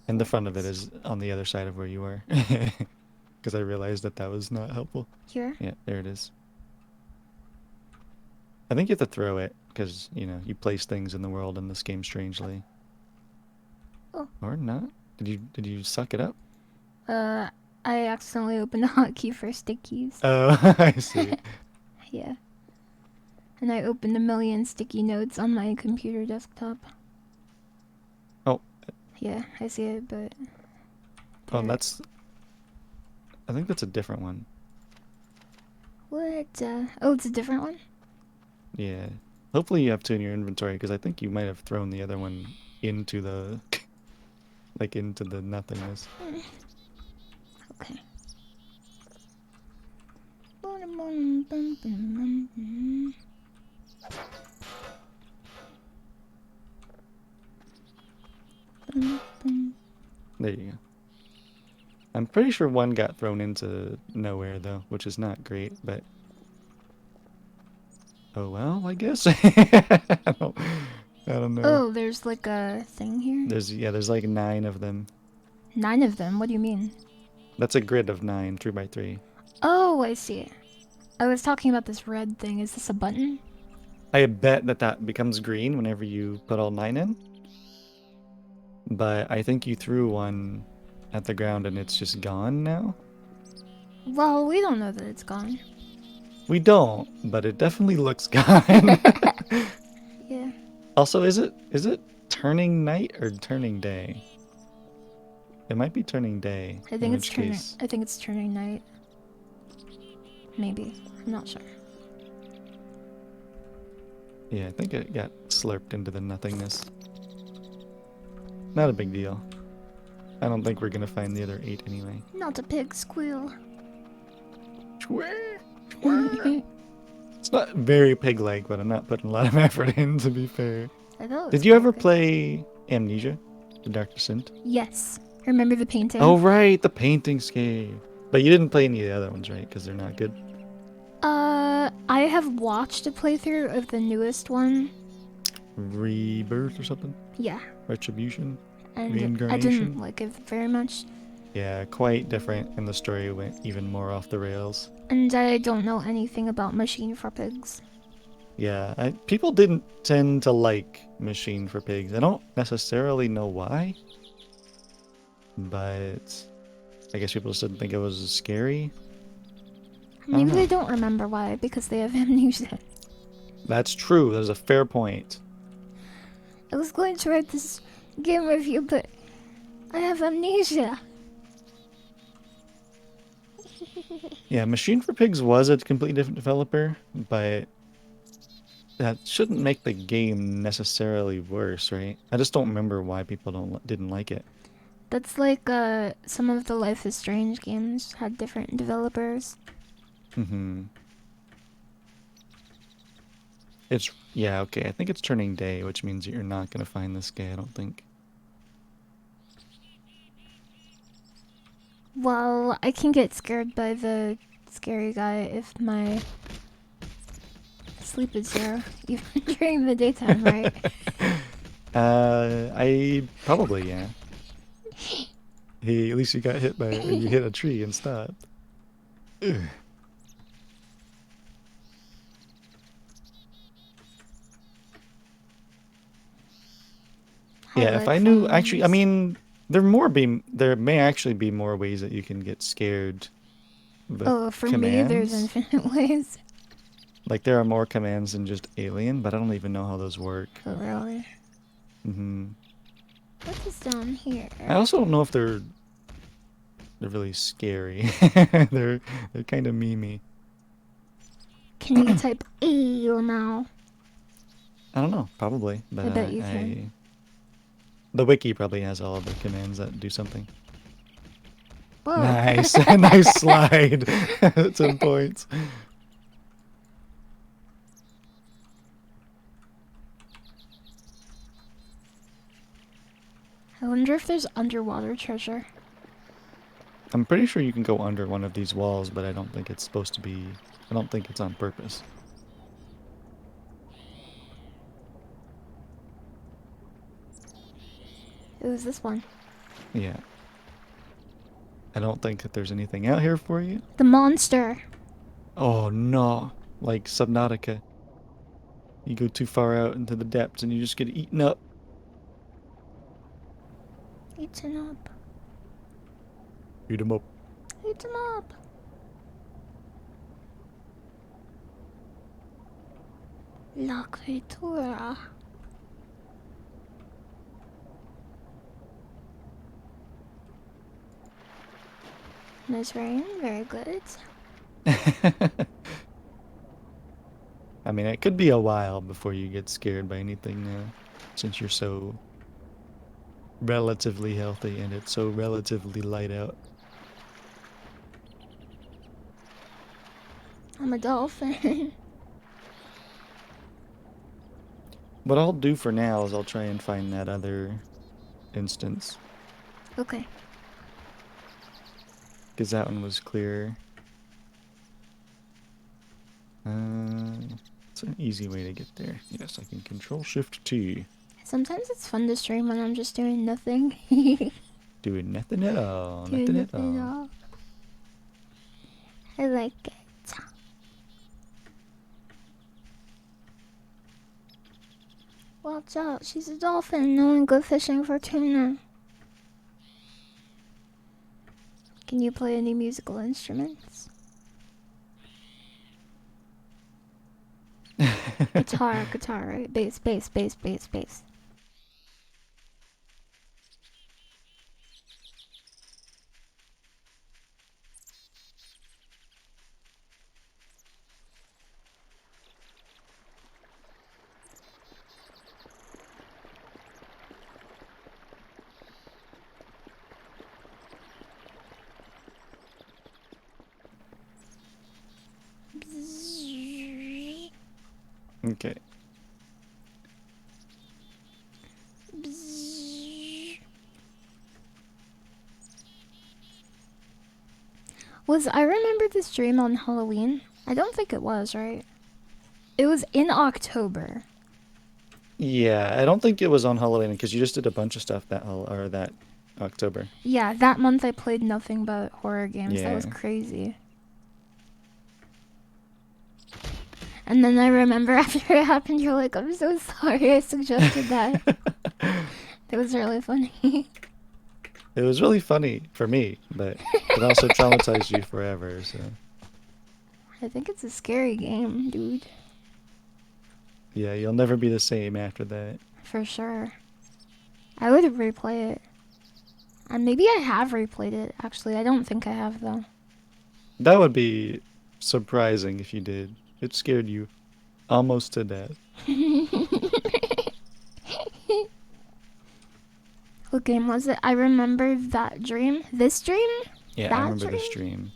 And the front of it is on the other side of where you were. Because I realized that was not helpful. Here? Yeah, there it is. I think you have to throw it, because, you know, you place things in the world in this game strangely. Oh. Or not? Did you suck it up? I accidentally opened a hotkey for stick keys. Oh, I see. Yeah. And I opened a million sticky notes on my computer desktop. Oh. Yeah, I see it, but... Oh, there- that's... I think that's a different one. What? Oh, it's a different one? Yeah. Hopefully you have two in your inventory, because I think you might have thrown the other one into the... like, into the nothingness. Okay. There you go. I'm pretty sure one got thrown into nowhere, though, which is not great, but... Oh, well, I guess. I don't know. Oh, there's like a thing here? There's like 9 of them. 9 of them? What do you mean? That's a grid of 9, 3 by 3. Oh, I see. I was talking about this red thing. Is this a button? I bet that becomes green whenever you put all 9 in. But I think you threw one at the ground and it's just gone now. Well, we don't know that it's gone. We don't, but it definitely looks gone. Yeah. Also, is it turning night or turning day? It might be turning day. I in think it's which turning. case- I think it's turning night. Maybe. I'm not sure. Yeah, I think it got slurped into the nothingness. Not a big deal. I don't think we're gonna find the other 8 anyway. Not a pig squeal. It's not very pig-like, but I'm not putting a lot of effort in, to be fair. I thought it was Did you ever pretty good. play Amnesia? The Dark Descent? Yes. Remember the painting? Oh, right, the painting game. But you didn't play any of the other ones, right? Because they're not good. I have watched a playthrough of the newest one. Rebirth or something? Yeah. Retribution? And I Reincarnation? didn't like it very much. Yeah, quite different, and the story went even more off the rails. And I don't know anything about Machine for Pigs. Yeah, people didn't tend to like Machine for Pigs. I don't necessarily know why, but I guess people just didn't think it was scary. I don't Maybe they know. don't remember why because they have amnesia. That's true. There's a fair point. I was going to write this game review, but I have amnesia. Yeah, Machine for Pigs was a completely different developer, but that shouldn't make the game necessarily worse, right? I just don't remember why people didn't like it. That's like some of the Life is Strange games had different developers. Mm-hmm. Yeah, okay. I think it's turning day, which means you're not gonna find this guy, I don't think. Well, I can get scared by the scary guy if my sleep is zero, even during the daytime, right? I probably, yeah. Hey, at least you got hit by, or you hit a tree and stopped. Ugh. Yeah, if I knew, actually, I mean, there may actually be more ways that you can get scared with Oh, for me, there's commands. infinite ways. Like, there are more commands than just alien, but I don't even know how those work. Oh, really? Mm-hmm. What is down here? I also don't know if they're really scary. They're kind of memey. Can you type "ew" now? I don't know, probably, but I bet you can. the wiki probably has all of the commands that do something. Whoa. Nice, nice slide. 10 points. I wonder if there's underwater treasure. I'm pretty sure you can go under one of these walls, but I don't think it's supposed to be. I don't think it's on purpose. It was this one. Yeah. I don't think that there's anything out here for you. The monster. Oh no, like Subnautica. You go too far out into the depths and you just get eaten up. Eaten up. Eat 'em up. Eaten up. La criatura. Nice rain, very good. I mean, it could be a while before you get scared by anything now, since you're so relatively healthy and it's so relatively light out. I'm a dolphin. What I'll do for now is I'll try and find that other instance, Okay. because that one was clearer. It's an easy way to get there. Yes, I can Control-Shift-T. Sometimes it's fun to stream when I'm just doing nothing. Doing nothing at all. Doing Nothing at nothing at all. all. I like it. Watch out, she's a dolphin. No one go fishing for tuna. Can you play any musical instruments? Guitar, right? Bass, bass, bass, bass, bass. Okay. I remember this dream on Halloween? I don't think it was, right? It was in October. Yeah, I don't think it was on Halloween because you just did a bunch of stuff that October. Yeah, that month I played nothing but horror games. That was Yeah. crazy. And then I remember after it happened, you're like, I'm so sorry I suggested that. It was really funny. It was really funny for me, but it also traumatized you forever, so. I think it's a scary game, dude. Yeah, you'll never be the same after that. For sure. I would replay it. And maybe I have replayed it, actually. I don't think I have, though. That would be surprising if you did. It scared you almost to death. What game was it? I remember that dream. This dream? Yeah, That I remember dream? this dream.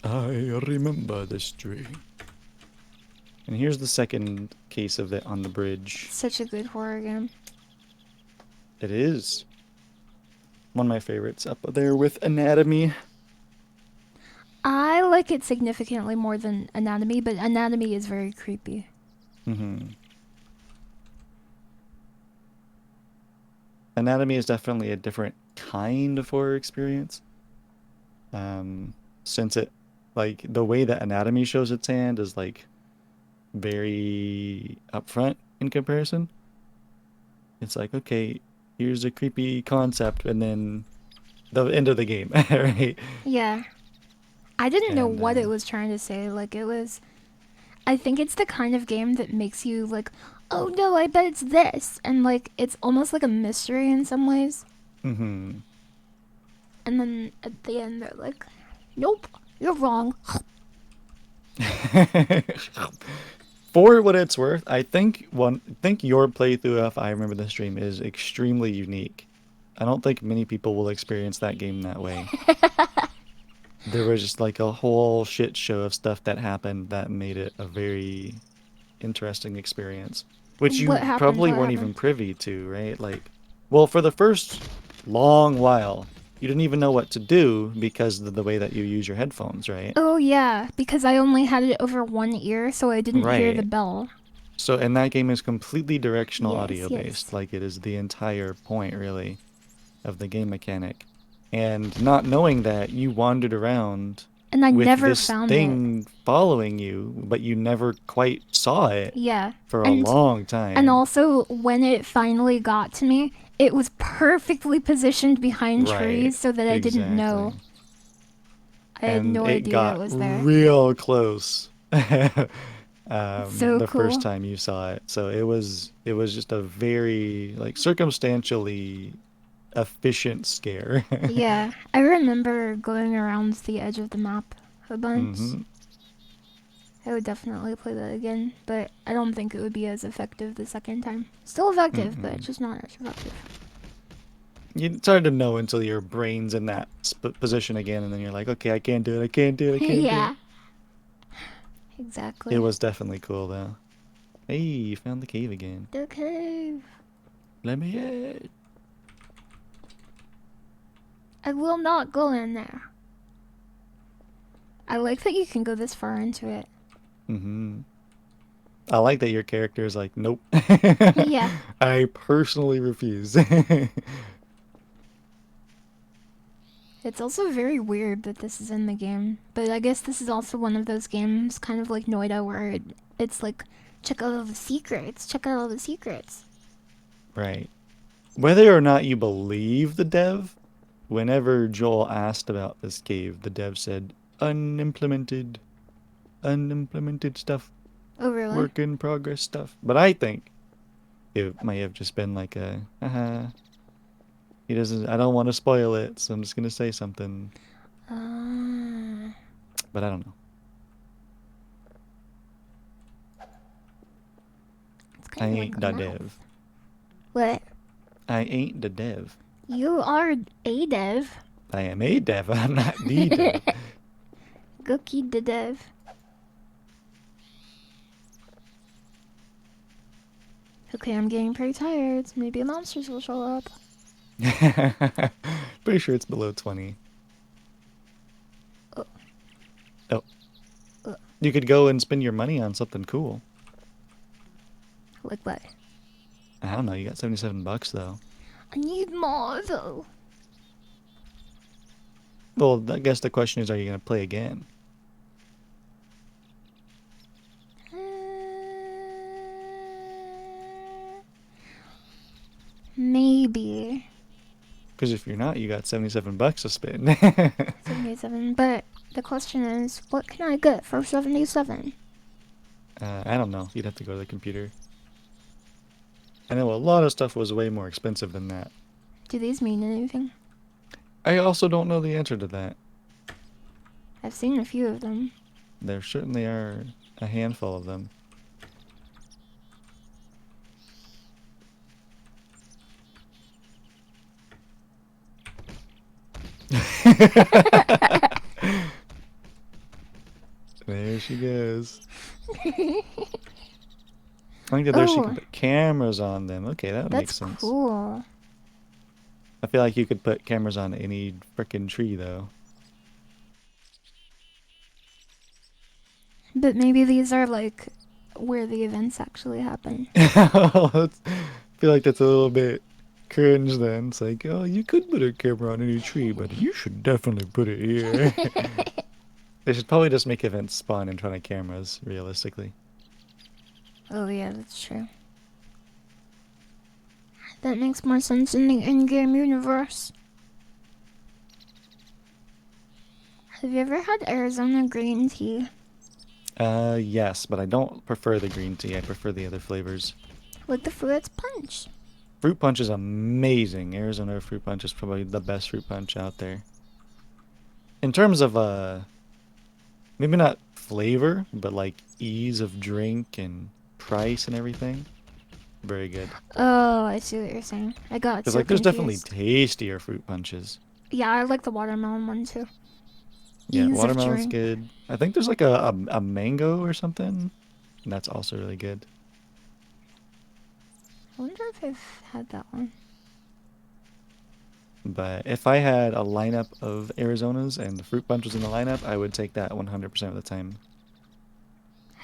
I remember this dream. And here's the second case of it on the bridge. Such a good horror game. It is one of my favorites, up there with Anatomy. I like it significantly more than Anatomy, but Anatomy is very creepy. Anatomy is definitely a different kind of horror experience. Since it, like, the way that Anatomy shows its hand is, like, very upfront in comparison. It's like, okay, here's a creepy concept, and then the end of the game, right? Yeah. I didn't know And, what it was trying to say. Like, it was... I think it's the kind of game that makes you, like, oh no, I bet it's this. And, like, it's almost like a mystery in some ways. Mm-hmm. And then at the end, they're like, nope, you're wrong. For what it's worth, I think your playthrough of I Remember the Stream is extremely unique. I don't think many people will experience that game that way. There was just like a whole shit show of stuff that happened that made it a very interesting experience. Which you What happened? probably What weren't happened? even privy to, right? Like, well, for the first long while, you didn't even know what to do because of the way that you use your headphones, right? Oh yeah, because I only had it over one ear, so I didn't hear the Right. bell. So, and that game is completely directional Yes, audio based. yes. Like, it is the entire point, really, of the game mechanic. And not knowing that, you wandered around And I with never this found it. thing following you, but you never quite saw it Yeah. for a long time. And also, when it finally got to me, it was perfectly positioned behind Right, trees so that I didn't know. exactly. I had And no it idea got it was there. real close So the cool. first time you saw it. So it was just a very, like, circumstantially efficient scare. Yeah, I remember going around the edge of the map a bunch. Mhm. I would definitely play that again, but I don't think it would be as effective the second time. Still effective, but Mhm. just not as effective. It's hard to know until your brain's in that position again, and then you're like, okay, I can't do it, I can't do it, I can't do Yeah, it. exactly. It was definitely cool, though. Hey, you found the cave again. The cave. Let me in. I will not go in there. I like that you can go this far into it. Mm-hmm. I like that your character is like, nope. Yeah. I personally refuse. It's also very weird that this is in the game, but I guess this is also one of those games, kind of like Noida, where it's like, check out all the secrets, check out all the secrets. Right. Whether or not you believe the dev, whenever Joel asked about this cave, the dev said, unimplemented stuff, Oh, really? work in progress stuff. But I think it may have just been like a, he doesn't, I don't want to spoil it, so I'm just going to say something. But I don't know. It's I kind of ain't like the a mouth. dev. What? I ain't the dev. You are a dev. I am a dev, I'm not the dev. Goki Dev. Okay, I'm getting pretty tired. Maybe monsters will show up. Pretty sure it's below 20. Oh. Oh. Oh. You could go and spend your money on something cool. Like what? I don't know, you got 77 bucks though. I need more though. Well, I guess the question is, are you going to play again? Maybe. Because if you're not, you got $77 to spend. 77. But the question is, what can I get for 77? I don't know. You'd have to go to the computer. I know a lot of stuff was way more expensive than that. Do these mean anything? I also don't know the answer to that. I've seen a few of them. There certainly are a handful of them. There she goes. I think that there she can put cameras on them. Okay, that makes That's sense. cool. I feel like you could put cameras on any frickin' tree, though. But maybe these are like where the events actually happen. I feel like that's a little bit cringe then. It's like, oh, you could put a camera on any tree, but you should definitely put it here. They should probably just make events spawn in front of cameras, realistically. Oh yeah, that's true. That makes more sense in the in-game universe. Have you ever had Arizona green tea? Yes, but I don't prefer the green tea. I prefer the other flavors. Like the fruit punch. Fruit punch is amazing. Arizona fruit punch is probably the best fruit punch out there. In terms of, maybe not flavor, but like ease of drink and price and everything. Very good. Oh, I see what you're saying. I got Because so like there's definitely confused. tastier fruit punches. Yeah, I like the watermelon one too. Yeah, Ease of watermelon's drink. good. I think there's like a mango or something. And that's also really good. I wonder if I've had that one. But if I had a lineup of Arizonas and the fruit punch was in the lineup, I would take that 100% of the time.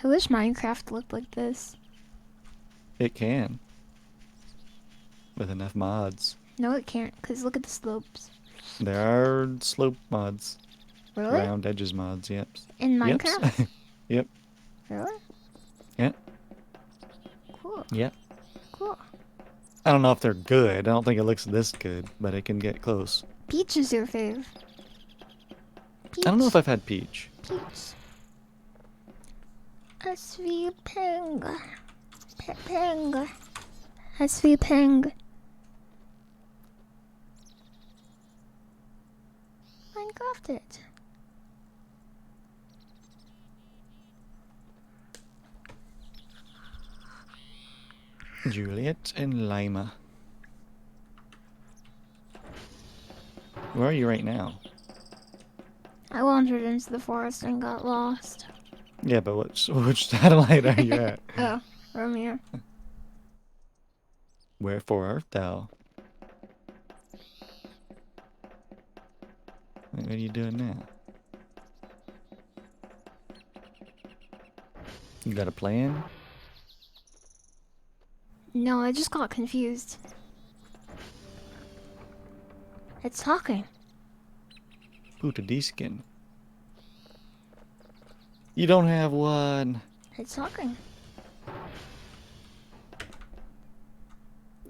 I wish Minecraft looked like this. It can. With enough mods. No, it can't, because look at the slopes. There are slope mods. Really? Round edges mods, yep. In Yep. Minecraft? Yep. Really? Yeah. Cool. Yep. Cool. I don't know if they're good. I don't think it looks this good, but it can get close. Peach is your fave. Peach. I don't know if I've had peach. Peach. A sweet peng. Peng. A sweet peng. Minecraft it. Juliet and Lima. Where are you right now? I wandered into the forest and got lost. Yeah, but which satellite are you at? Oh, from here. Wherefore art thou? What are you doing now? You got a plan? No, I just got confused. It's talking. Puta diskin. You don't have one. It's talking.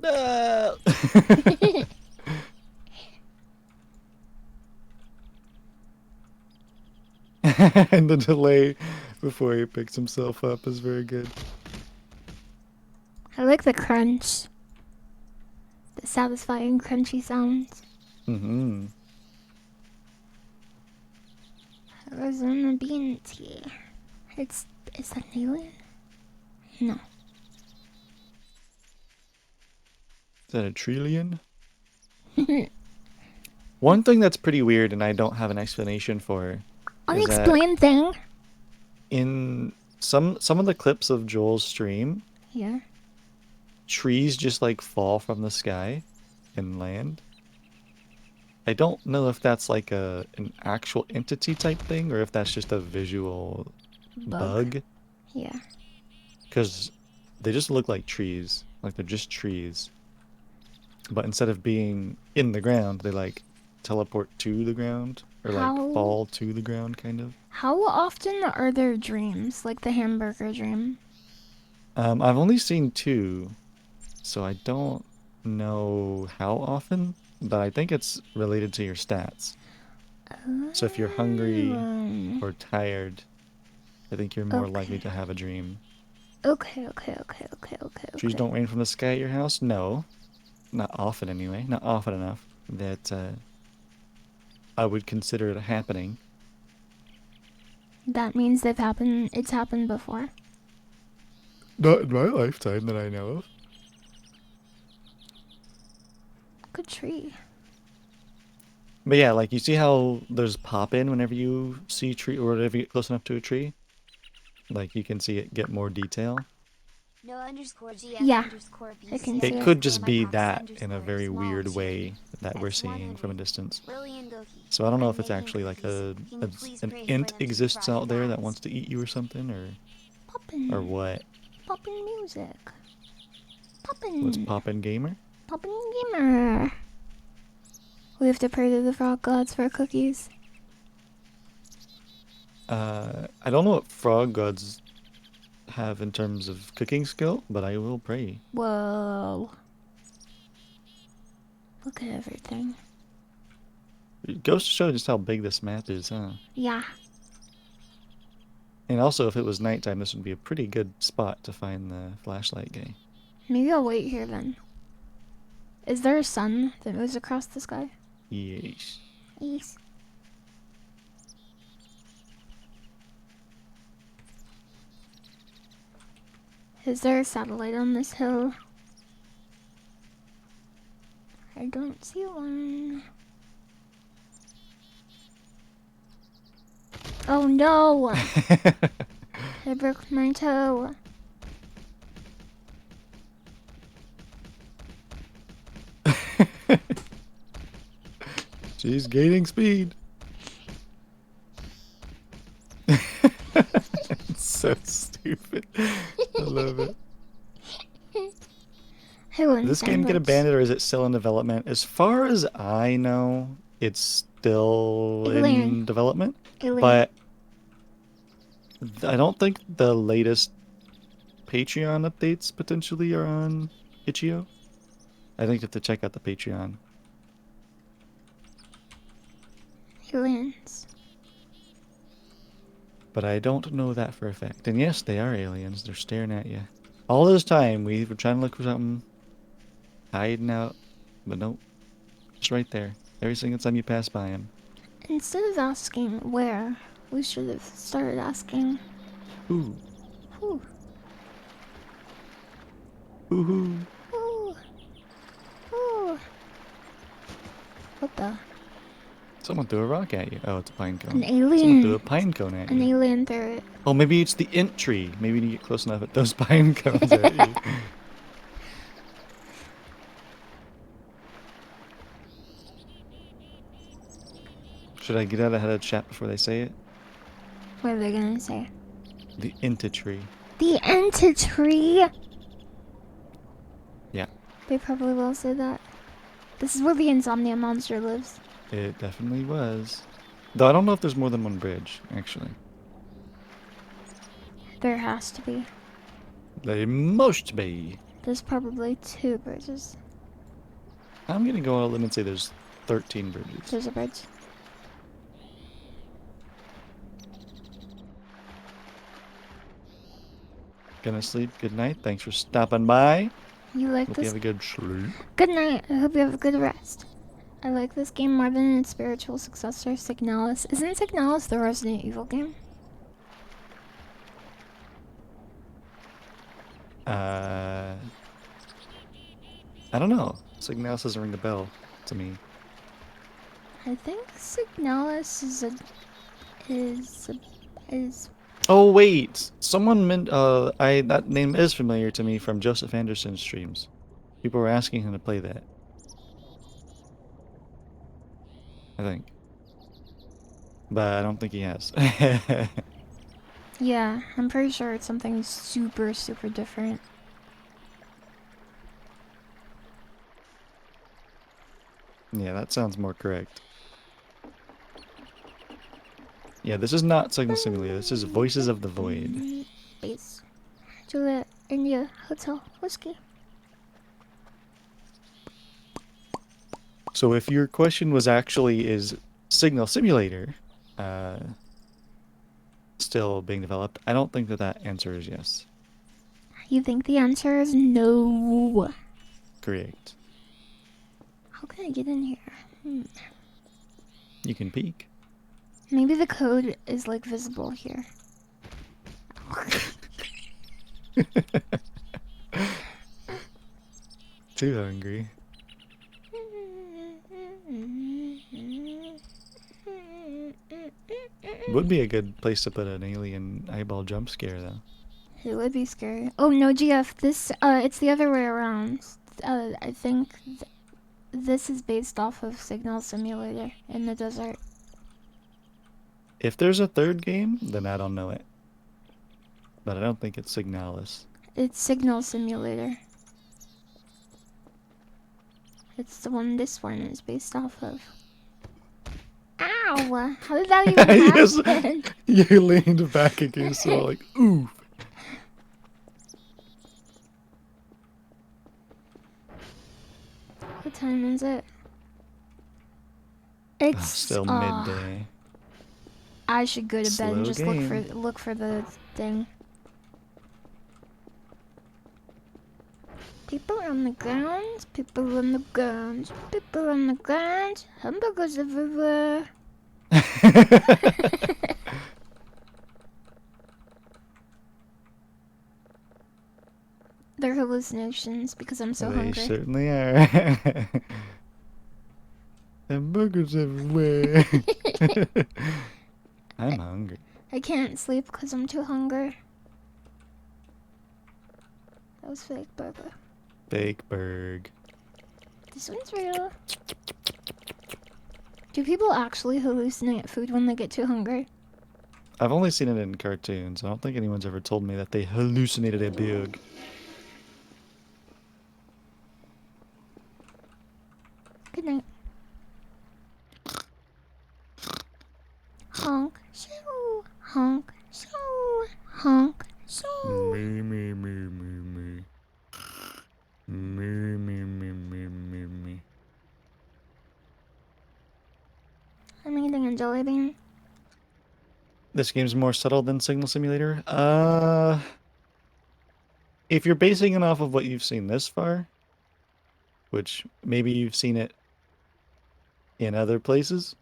No. And the delay before he picks himself up is very good. I like the crunch. The satisfying crunchy sounds. Mm-hmm. Arizona bean tea. Is that an alien? No. Is that a trillion? One thing that's pretty weird and I don't have an explanation for is that Unexplained thing. in some of the clips of Joel's stream, Yeah. trees just like fall from the sky and land. I don't know if that's like an actual entity type thing or if that's just a visual bug. Yeah. Because they just look like trees. Like they're just trees. But instead of being in the ground, they like teleport to the ground. Or like How- fall to the ground, kind of. How often are there dreams? Like the hamburger dream? I've only seen two. So I don't know how often, but I think it's related to your stats. So if you're hungry or tired, I think you're more likely to have a dream. Okay. Trees don't rain from the sky at your house? No. Not often anyway. Not often enough that I would consider it happening. That means it's happened before. Not in my lifetime that I know of. Good tree. But yeah, like you see how there's pop-in whenever you see a tree or whenever you get close enough to a tree? Like you can see it get more detail. No underscore GF Yeah, underscore I can BC see It it. could just be underscore that Max in a underscore very small weird chicken. way that we're That's seeing from a 100. distance. Lily and Goki. So I don't know I'm if it's making actually like cookies. Can you please an pray for int them to exists fry out there that fast? wants to eat you or something, or Poppin'. what? Poppin' music. What's Poppin'. poppin' gamer? Poppin' gamer. We have to pray to the frog gods for cookies. I don't know what frog gods have in terms of cooking skill, but I will pray. Whoa. Look at everything. It goes to show just how big this map is, huh? Yeah. And also, if it was nighttime, this would be a pretty good spot to find the flashlight guy. Maybe I'll wait here then. Is there a sun that moves across the sky? Yes. Yes. Is there a satellite on this hill? I don't see one. Oh no! I broke my toe. She's gaining speed. It's so stupid. I love it. Did this game get abandoned or is it still in development? As far as I know, it's still Alien. in development. Alien. But I don't think the latest Patreon updates potentially are on itch.io. I think you have to check out the Patreon. Aliens. But I don't know that for a fact. And yes, they are aliens. They're staring at you. All this time, we were trying to look for something, hiding out, but nope. It's right there. Every single time you pass by him. Instead of asking where, we should have started asking Ooh. who. Ooh. Ooh. Ooh. What the? Someone threw a rock at you. Oh, it's a pine cone. An alien. Someone threw a pine cone at An you. alien threw it. Oh, maybe it's the int tree. Maybe when you get close enough, it throws pine cones at you. Should I get out ahead of chat before they say it? What are they gonna say? The int tree. The entity. Yeah, They probably will say that. This is where the insomnia monster lives. it definitely was. Though I don't know if there's more than one bridge, actually. There has to be. There must be. There's probably 2 bridges. I'm gonna go out on a limb and say there's 13 bridges. There's a bridge. Gonna sleep. Good night. Thanks for stopping by. You like Hope you this? have a good sleep. Good night. I hope you have a good rest. I like this game more than its spiritual successor, Signalis. Isn't Signalis the Resident Evil game? I don't know. Signalis doesn't ring a bell to me. I think Signalis is Oh wait, someone meant that name is familiar to me from Joseph Anderson's streams. People were asking him to play that. I think. But I don't think he has. Yeah, I'm pretty sure it's something super different. Yeah, that sounds more correct. Yeah, this is not Signal Simulator. This is Voices of the Void. Base. Juliet, India, Hotel, Whiskey. So if your question was actually is Signal Simulator still being developed, I don't think that that answer is yes. You think the answer is no? Correct. How can I get in here? You can peek. Maybe the code is like visible here. Too hungry. Would be a good place to put an alien eyeball jump scare, though. It would be scary. Oh no, GF, this it's the other way around. I think this is based off of Signal Simulator in the desert. If there's a third game, then I don't know it. But I don't think it's Signalis. It's Signal Simulator. It's the one this one is based off of. Ow! How did that even Yes. happen? You leaned back against the wall like, ooh. What time is it? It's Still midday. I should go to bed and Slow just game. look for the thing. People on the ground, people on the ground, people on the ground, hamburgers everywhere. They're hallucinations because I'm so They hungry. certainly are. Hamburgers everywhere. I'm hungry. I can't sleep because I'm too hungry. That was fake burger. Fake burg. This one's real. Do people actually hallucinate food when they get too hungry? I've only seen it in cartoons. I don't think anyone's ever told me that they hallucinated a bug. Good night. Honk, shoo, honk, shoo, honk, shoo. Me, me, me, me, me. Me, me, me, me, me, me. I'm eating a jelly bean. This game's more subtle than Signal Simulator. If you're basing it off of what you've seen this far, which maybe you've seen it in other places,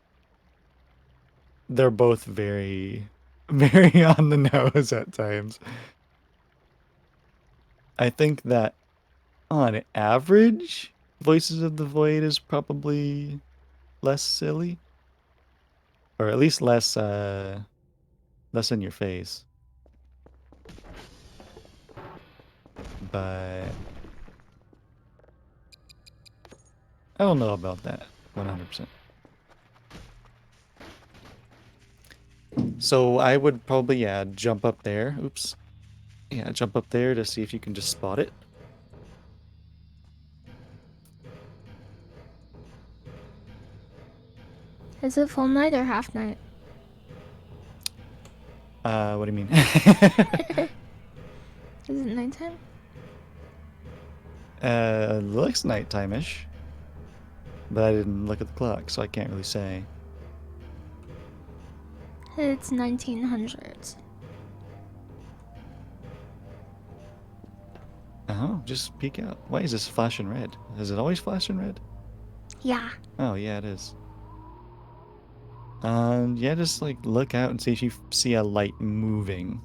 they're both very, very on the nose at times. I think that on average, Voices of the Void is probably less silly, or at least less in your face. But I don't know about that 100%. So I would probably, yeah, jump up there. Oops. Yeah, jump up there to see if you can just spot it. Is it full night or half night? What do you mean? Is it nighttime? Looks nighttime-ish. But I didn't look at the clock, so I can't really say. It's 1900s. Oh, just peek out. Why is this flashing red? Is it always flashing red? Yeah. Oh, yeah, it is. Yeah, just like look out and see if you see a light moving.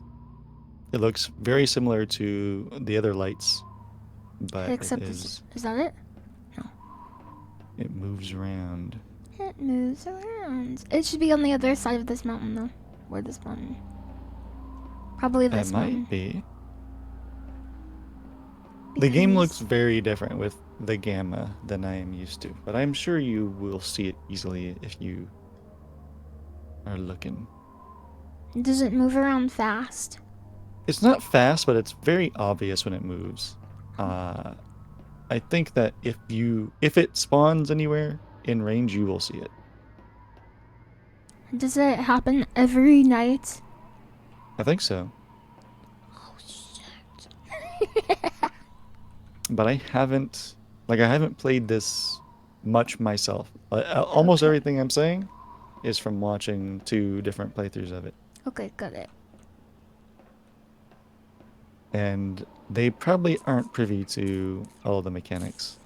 It looks very similar to the other lights, but Except it is, is that it? it moves around. It moves around. It should be on the other side of this mountain though. Or this mountain. Probably this It mountain. might be. The game because- looks very different with the gamma than I am used to, but I'm sure you will see it easily if you are looking. Does it move around fast? It's not fast, but it's very obvious when it moves. I think that if it spawns anywhere in range, you will see it. Does it happen every night? I think so. Oh shit. But I haven't played this much myself. Almost Okay. everything I'm saying is from watching 2 different playthroughs of it. Okay, got it. And they probably aren't privy to all the mechanics.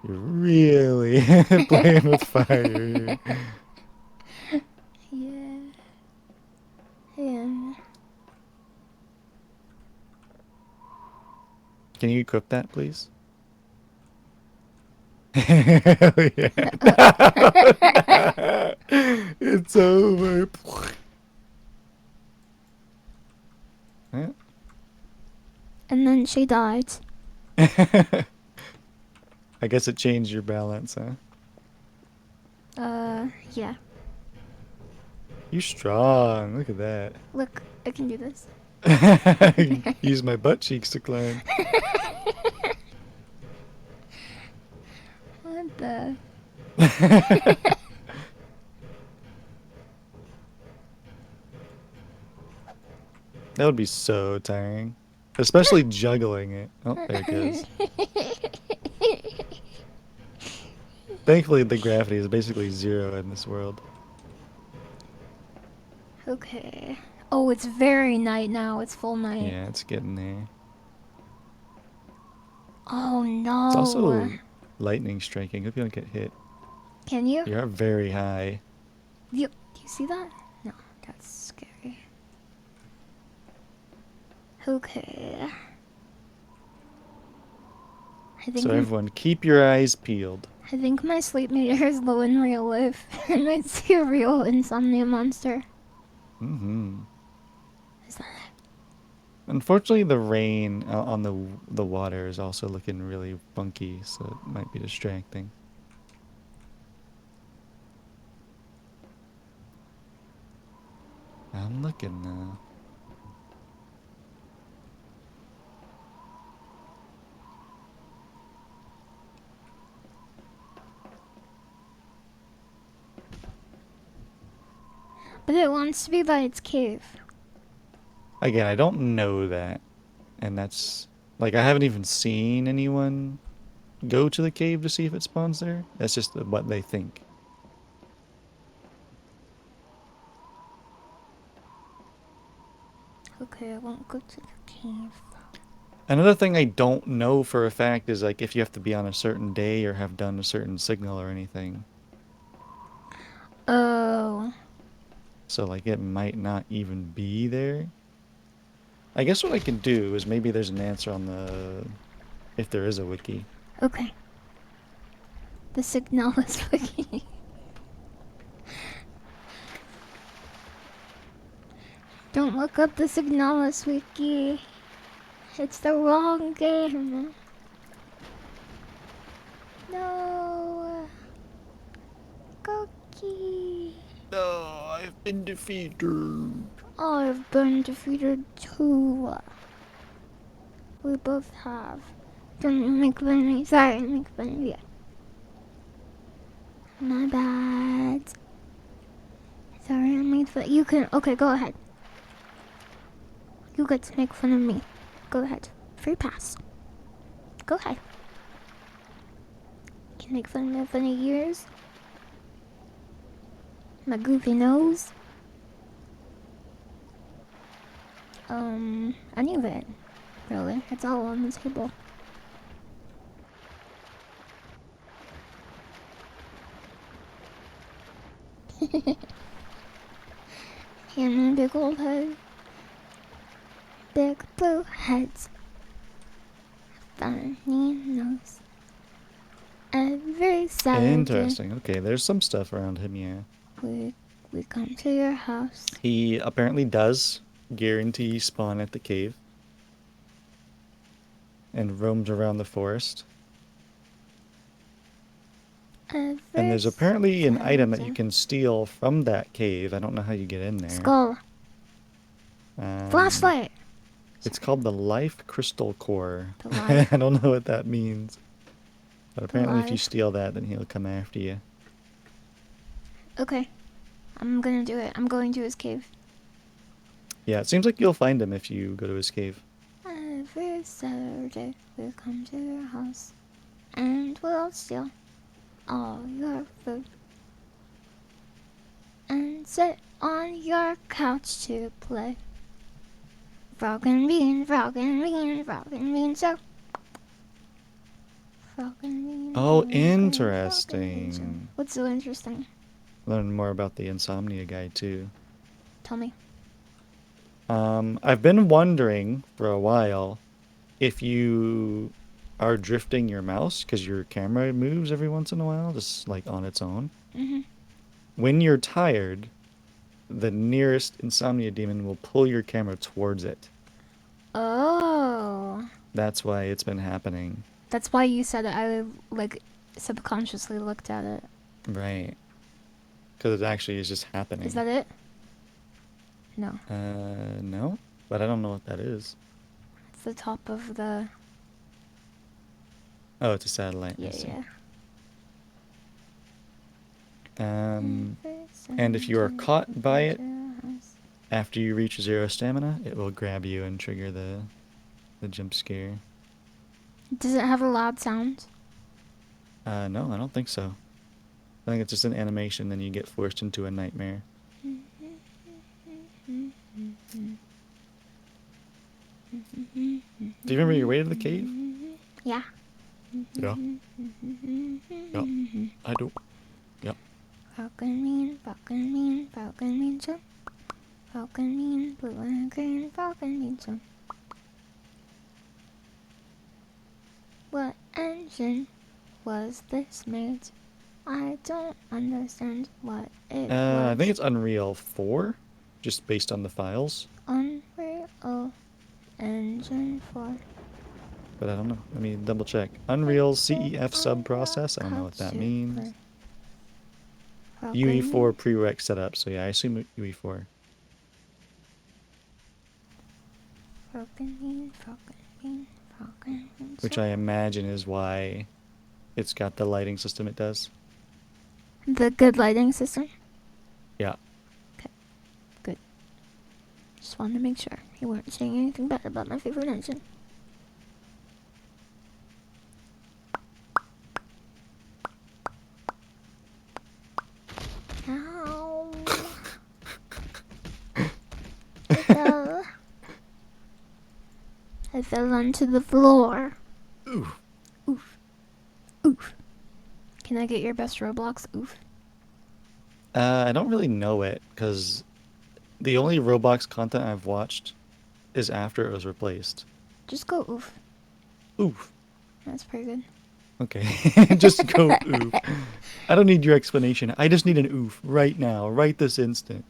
You're really playing with fire here. Yeah. Yeah. Can you equip that, please? Hell yeah. It's over. Yeah. And then she died. I guess it changed your balance, huh? Yeah. You strong. Look at that. Look, I can do this. Use my butt cheeks to climb. What the? That would be so tiring. Especially juggling it. Oh, there it goes. Thankfully, the gravity is basically 0 in this world. Okay. Oh, it's very night now. It's full night. Yeah, it's getting there. Oh It's no. also lightning striking. Hope you don't get hit. Can you? You're up very high. Do you see that? No, that's scary. Okay. So everyone, keep your eyes peeled. I think my sleep meter is low in real life. I might see a real insomnia monster. Mm-hmm. Is that it? Unfortunately, the rain on the water is also looking really funky, so it might be distracting. I'm looking now. But it wants to be by its cave. Again, I don't know that. And that's... Like, I haven't even seen anyone go to the cave to see if it spawns there. That's just what they think. Okay, I won't go to the cave. Another thing I don't know for a fact is, like, if you have to be on a certain day or have done a certain signal or anything. Oh. So, like, it might not even be there. I guess what I can do is maybe there's an answer on the... if there is a wiki. Okay. The signal is wiki. Don't look up the Signalis wiki. It's the wrong game. No. Goki. No, I've been defeated. I've been defeated too. We both have. Don't make fun of me. Sorry, make fun of you. My bad. Sorry, I made fun. You can. Okay, go ahead. You get to make fun of me. Go ahead. Free pass. Go ahead. You can make fun of my funny ears. My goofy nose. Any of it. Really. It's all on the table. And my big old head. Big blue heads. Funny nose. Every Saturday. Interesting. Okay, there's some stuff around him, yeah. We come to your house. He apparently does guarantee spawn at the cave. And roams around the forest. Every And there's apparently an item that you Saturday. can steal from that cave. I don't know how you get in there. Skull. Flashlight. It's called the Life Crystal Core. The life. I don't know what that means. But apparently if you life. steal that, then he'll come after you. Okay. I'm gonna do it. I'm going to his cave. Yeah, it seems like you'll find him if you go to his cave. Every Saturday we come to your house. and we'll steal all your food and sit on your couch to play. Frog and bean, frog and bean, frog and bean show. Frog and bean. Oh, frog and bean, frog and bean show. interesting. What's so interesting? Learn more about the insomnia guy too. Tell me. I've been wondering for a while if you are drifting your mouse because your camera moves every once in a while, just like on its own. Mm-hmm. When you're tired, the nearest insomnia demon will pull your camera towards it. Oh. That's why it's been happening. That's why you said it. I, like, subconsciously looked at it. Right. Because it actually is just happening. Is that it? No. No. But I don't know what that is. It's the top of the... Oh, it's a satellite. I Yeah, see. yeah. And if you are caught by it, after you reach 0 stamina, it will grab you and trigger the jump scare. Does it have a loud sound? No, I don't think so. I think it's just an animation, then you get forced into a nightmare. Do you remember your way to the cave? Yeah. Yeah. Yeah. I do. Yeah. Falcon mean, falcon mean, falcon mean jump. Falcon mean, blue and green, falcon mean jump. What engine was this made? I don't understand what it was. I think it's Unreal 4, just based on the files. Unreal Engine 4. But I don't know. Let me double check. Unreal CEF subprocess. I don't know what that means. UE4 prereq setup. So yeah, I assume UE4. Which I imagine is why it's got the lighting system it does. The good lighting system? Yeah. Okay. Good. Just wanted to make sure you weren't saying anything bad about my favorite engine. Ow. I fell onto the floor. Oof. Oof. Oof. Can I get your best Roblox oof? I don't really know it, because the only Roblox content I've watched is after it was replaced. Just go oof. Oof. That's pretty good. Okay. Just go oof. I don't need your explanation. I just need an oof right now, right this instant.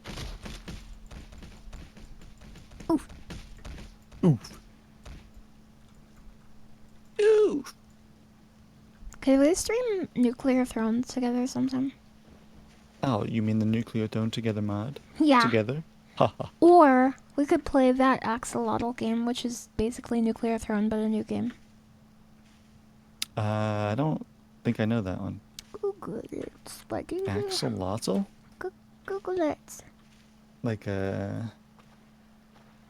Oof. Oof. Oof. Could we stream Nuclear Thrones together sometime? Oh, you mean the Nuclear Throne Together mod? Yeah. Together? Haha. Or we could play that axolotl game, which is basically Nuclear Throne, but a new game. I don't think I know that one. Google it. What do you do? Axolotl? Google it. Like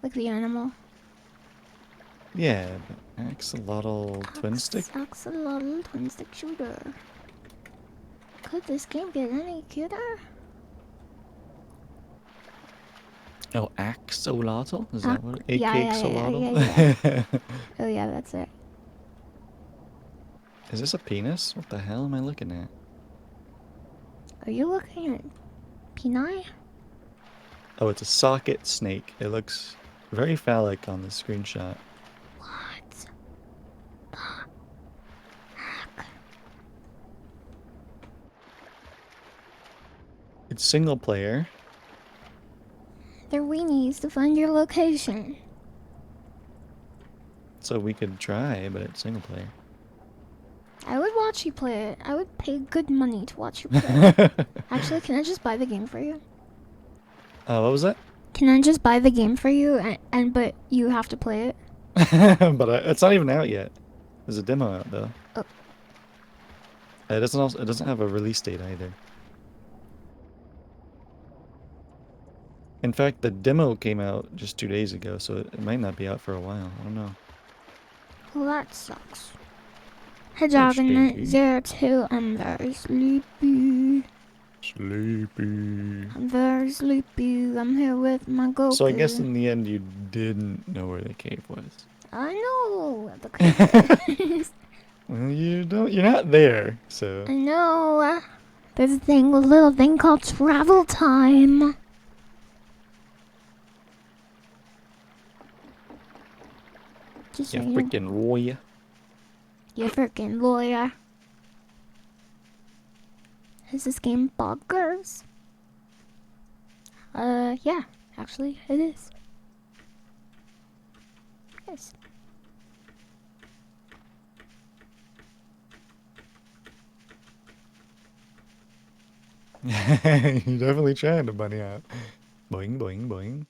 Like the animal. yeah, but axolotl twin stick? Axolotl twin stick shooter. Could this game get any cuter? Oh, axolotl? Is that what it? yeah, Axolotl? yeah. Oh yeah, that's it. Is this a penis? What the hell am I looking at? Are you looking at Peni? Oh, it's a socket snake. It looks very phallic on the screenshot. What the heck? It's single player. They're weenies to find your location. So we could try, but it's single player. I would watch you play it. I would pay good money to watch you play it. Actually, can I just buy the game for you? What was that? Can I just buy the game for you, but you have to play it? But it's not even out yet. There's a demo out though. Oh. It doesn't have a release date either. In fact, the demo came out just 2 days ago, so it might not be out for a while. I don't know. Well, that sucks. Hedgehog and Stinky. 02. I'm very sleepy. Sleepy. I'm very sleepy. I'm here with my Goku. So I guess in the end you didn't know where the cave was. I know what the cave is. Well, you're not there, so. I know. There's a little thing called travel time. Just You saying. freaking lawyer. You freaking lawyer. Is this game bonkers? Yeah, actually, it is. Yes. You're definitely trying to bunny out. Boing, boing, boing.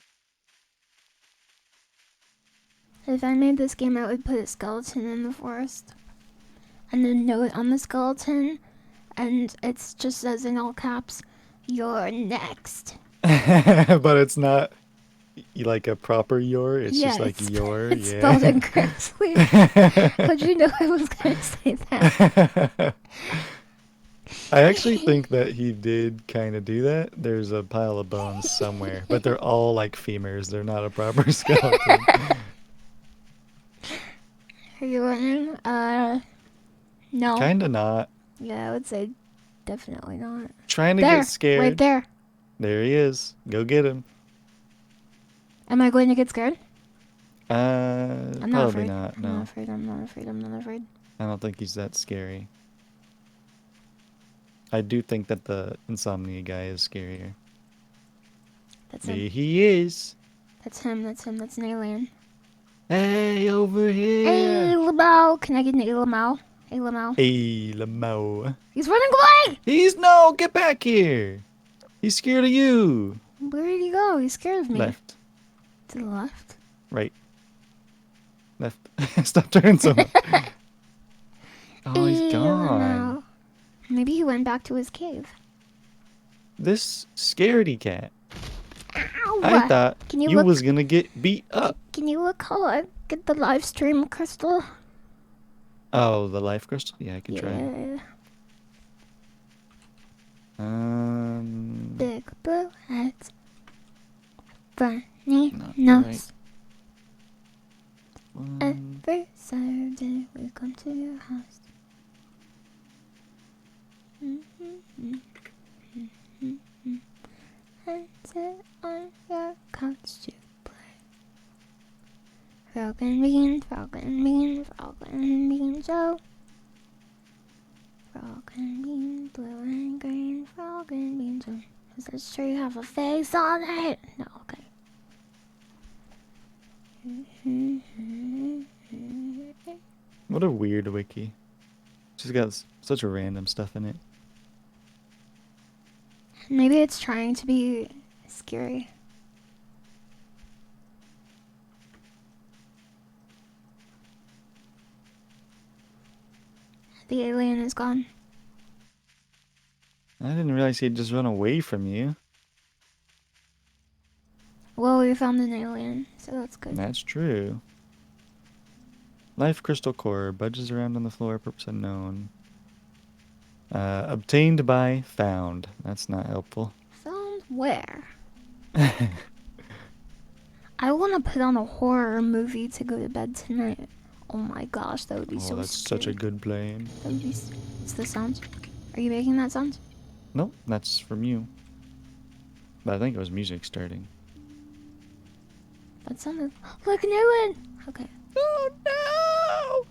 If I made this game, I would put a skeleton in the forest. And a note on the skeleton. And it's just says in all caps, "You're next." But it's not like a proper your, it's just like it's, your, it's yeah. spelled incorrectly. How'd you know I was gonna say that? I actually think that he did kind of do that. There's a pile of bones somewhere, but they're all like femurs. They're not a proper skeleton. Are you running? No. Kinda not. Yeah, I would say definitely not. Trying to There, get scared. right there. There he is. Go get him. Am I going to get scared? I'm I'm not probably afraid. not. I'm No, not afraid. I'm not afraid. I'm not afraid. I don't think he's that scary. I do think that the insomnia guy is scarier. That's There him. he is. That's him. That's him. That's an alien. Hey, over Hey, here. Lamau. Can I get an Lamau? Hey, Lamau. Hey, Lamo. He's running away! No, get back here. He's scared of you. Where did he go? He's scared of me. Left, To the left. right, left. Stop turning so much. Oh, he's Hey, gone. Lamau. Maybe he went back to his cave. This scaredy cat. Ow! I thought Can you you look- was gonna get beat up. Can you look how I get the live stream crystal? Oh, the life crystal? Yeah, I can try. Yeah. Big blue heads. Funny Not nose. One. Every Saturday we come to your house. And sit on your couch to play. Frog and bean, frog and bean, frog and bean show. Frog and bean, blue and green, frog and bean show. Does this tree have a face on it? No, okay. What a weird wiki. She's got such random stuff in it. Maybe it's trying to be scary. The alien is gone. I didn't realize he'd just run away from you. Well, we found an alien, so that's good. That's true. Life crystal core budges around on the floor, purpose unknown. Obtained by found. That's not helpful. Found where? I want to put on a horror movie to go to bed tonight. Oh my gosh, that would be Oh, so that's scary. such a good plan. That would be What's the sound? Are you making that sound? Nope, that's from you. But I think it was music starting. That sounded like an alien! Okay. Oh no!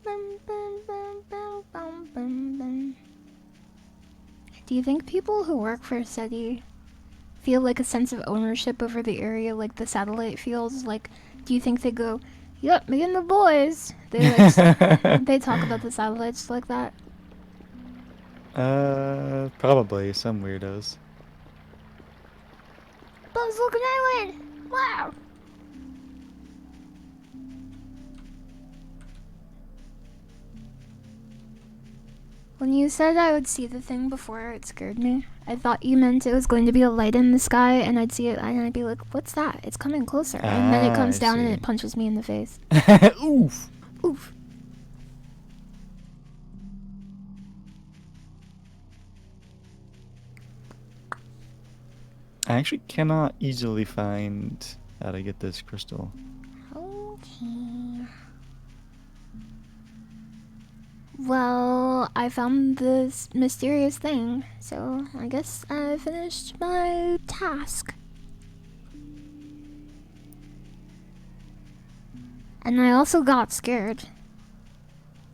Bum, bum, bum, bum, bum, bum, bum. Do you think people who work for SETI feel like a sense of ownership over the area like the satellite feels? Like, do you think they go, "Yep, me and the boys"? They like they talk about the satellites like that. Probably some weirdos. Buzz, look, an alien! Wow. When you said I would see the thing before it scared me, I thought you meant it was going to be a light in the sky and I'd see it and I'd be like, what's that? It's coming closer. And then it comes I down and see. it punches me in the face. Oof! Oof. I actually cannot easily find how to get this crystal. Okay. Well, I found this mysterious thing, so I guess I finished my task. And I also got scared.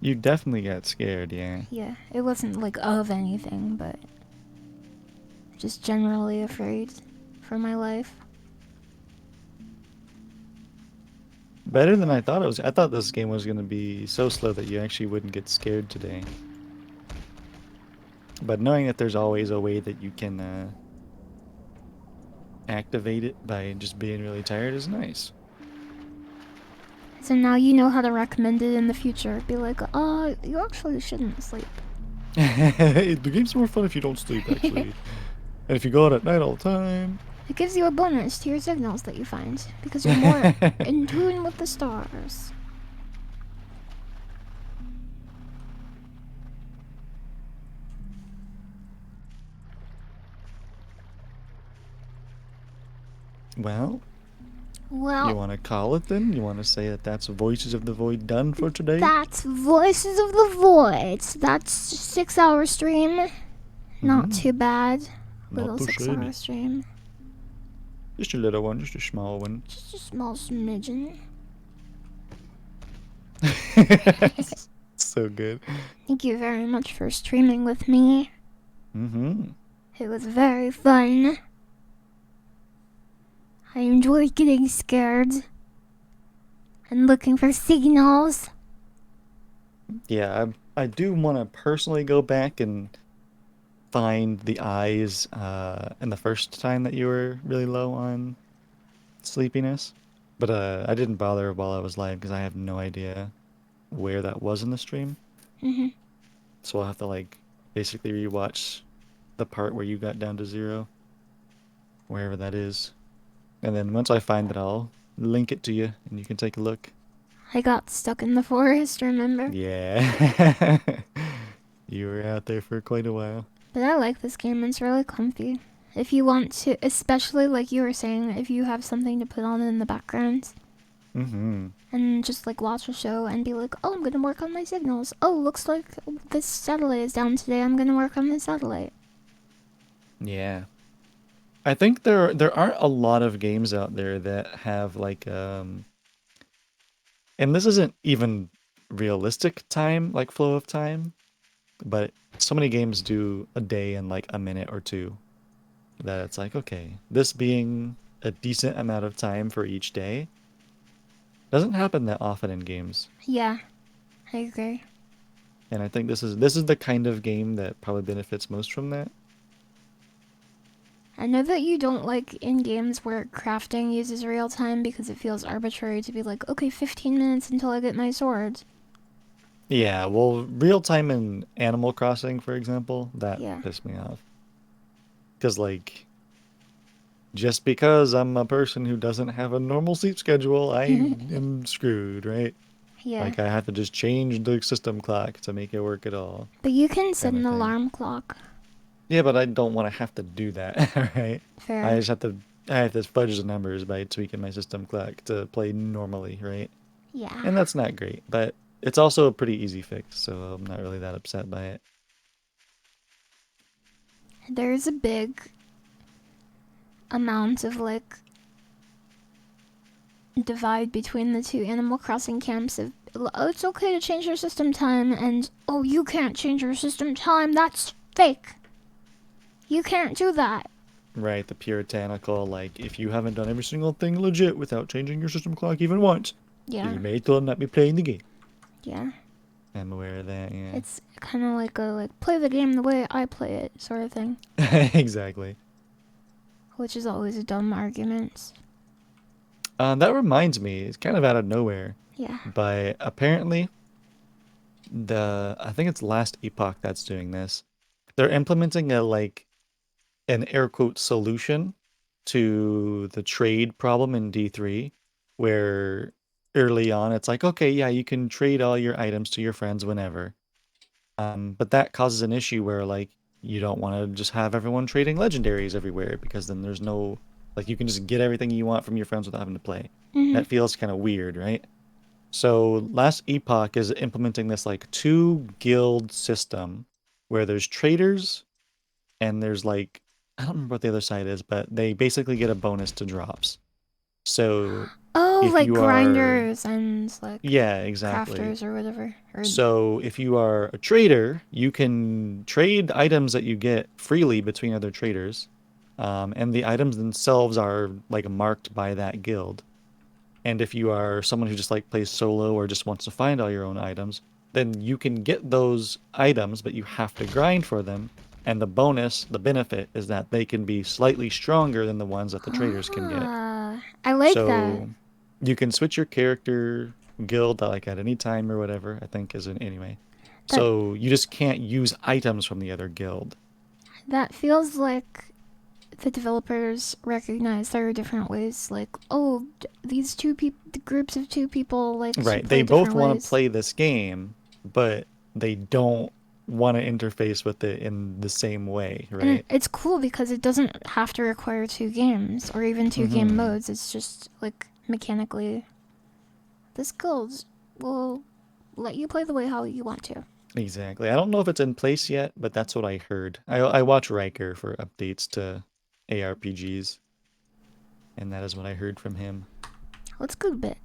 You definitely got scared, yeah. Yeah, it wasn't like of anything, but just generally afraid for my life. Better than I thought it was. I thought this game was going to be so slow that you actually wouldn't get scared today. But knowing that there's always a way that you can activate it by just being really tired is nice. So now you know how to recommend it in the future. Be like, you actually shouldn't sleep. The game's more fun if you don't sleep, actually. And if you go out at night all the time. It gives you a bonus to your signals that you find, because you're more in tune with the stars. Well, you Well, want to call it then? You want to say that that's Voices of the Void done for today? that's Voices of the Void. That's 6-hour stream. Not Mhm. too bad. Not Little too 6-hour shabby. stream. Just a little one, just a small one. Just a small smidgen. So good. Thank you very much for streaming with me. Mm-hmm. It was very fun. I enjoyed getting scared and looking for signals. Yeah, I do want to personally go back and find the eyes in the first time that you were really low on sleepiness. But I didn't bother while I was live because I have no idea where that was in the stream. Hmm. So I'll have to like basically rewatch the part where you got down to 0, wherever that is. And then once I find it, I'll link it to you and you can take a look. I got stuck in the forest, remember? Yeah. You were out there for quite a while. But I like this game, it's really comfy. If you want to, especially like you were saying, if you have something to put on in the background Mm-hmm. and just like watch a show and be like, oh, I'm gonna work on my signals. Oh, looks like this satellite is down today, I'm gonna work on this satellite. Yeah. I think there aren't a lot of games out there that have like and this isn't even realistic time, like flow of time, but so many games do a day in like a minute or two that it's like, okay, this being a decent amount of time for each day doesn't happen that often in games. Yeah, I agree. And I think this is the kind of game that probably benefits most from that. I know that you don't like in games where crafting uses real time because it feels arbitrary to be like, okay, 15 minutes until I get my sword. Yeah, well, real time in Animal Crossing, for example, that Yeah. pissed me off. Because, like, just because I'm a person who doesn't have a normal sleep schedule, I am screwed, right? Yeah. Like, I have to just change the system clock to make it work at all. But you can set Kinda an thing. alarm clock. Yeah, but I don't want to have to do that, right? Fair. I have to fudge the numbers by tweaking my system clock to play normally, right? Yeah. And that's not great, but it's also a pretty easy fix, so I'm not really that upset by it. There's a big amount of like divide between the two Animal Crossing camps of, oh, it's okay to change your system time, and oh, you can't change your system time, that's fake. You can't do that. Right, the puritanical, like, if you haven't done every single thing legit without changing your system clock even once, Yeah. you may as well not be playing the game. Yeah. I'm aware of that, yeah. It's kind of like a play the game the way I play it sort of thing, Exactly. which is always a dumb argument. That reminds me, it's kind of out of nowhere, Yeah. but apparently, I think it's Last Epoch that's doing this. They're implementing an air quote solution to the trade problem in D3, where early on it's like, okay, yeah, you can trade all your items to your friends whenever. But that causes an issue where like you don't want to just have everyone trading legendaries everywhere because then there's no, like, you can just get everything you want from your friends without having to play. That feels kind of weird, right? So last epoch is implementing this like 2 guild system where there's traders and there's like, I don't remember what the other side is, but they basically get a bonus to drops. So Oh, if like you are, grinders and like yeah, exactly. crafters or whatever. Or So if you are a trader, you can trade items that you get freely between other traders. And the items themselves are like marked by that guild. And if you are someone who just like plays solo or just wants to find all your own items, then you can get those items, but you have to grind for them. And the bonus, the benefit, is that they can be slightly stronger than the ones that the traders can get. I like that. So you can switch your character guild like at any time or whatever, I think is in anyway. So you just can't use items from the other guild. That feels like the developers recognize there are different ways. Like, oh, these groups of 2 people like to Right. play They both different want ways. to play this game, but they don't want to interface with it in the same way, And right? it's cool because it doesn't have to require 2 games or even 2 game modes. It's just like mechanically, this guild will let you play the way how you want to. Exactly. I don't know if it's in place yet, but that's what I heard. I watch Riker for updates to ARPGs, and that is what I heard from him. Let's go to bed.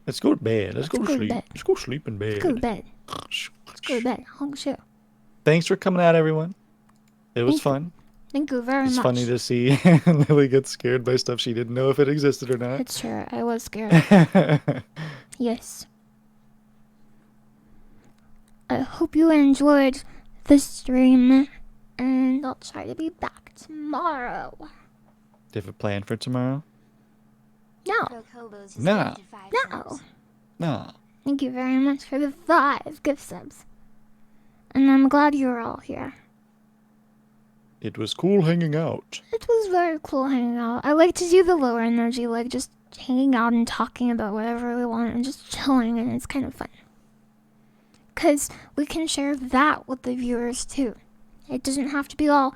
Let's go to bed. Let's go to go to sleep. bed. Let's go sleep in bed. Let's go to bed. Let's go to bed. Oh shit. Thanks for coming out, everyone. It was fun. Thank you very It's much. funny to see Lily get scared by stuff she didn't know if it existed or not. It's true. I was scared. Yes. I hope you enjoyed the stream, and I'll try to be back tomorrow. Do you have a plan for tomorrow? No. Hobos has No. gifted 5 No. subs. No. Thank you very much for the 5 gift subs. And I'm glad you're all here. It was cool hanging out. It was very cool hanging out. I like to do the lower energy, like just hanging out and talking about whatever we want and just chilling, and it's kind of fun. Because we can share that with the viewers too. It doesn't have to be all,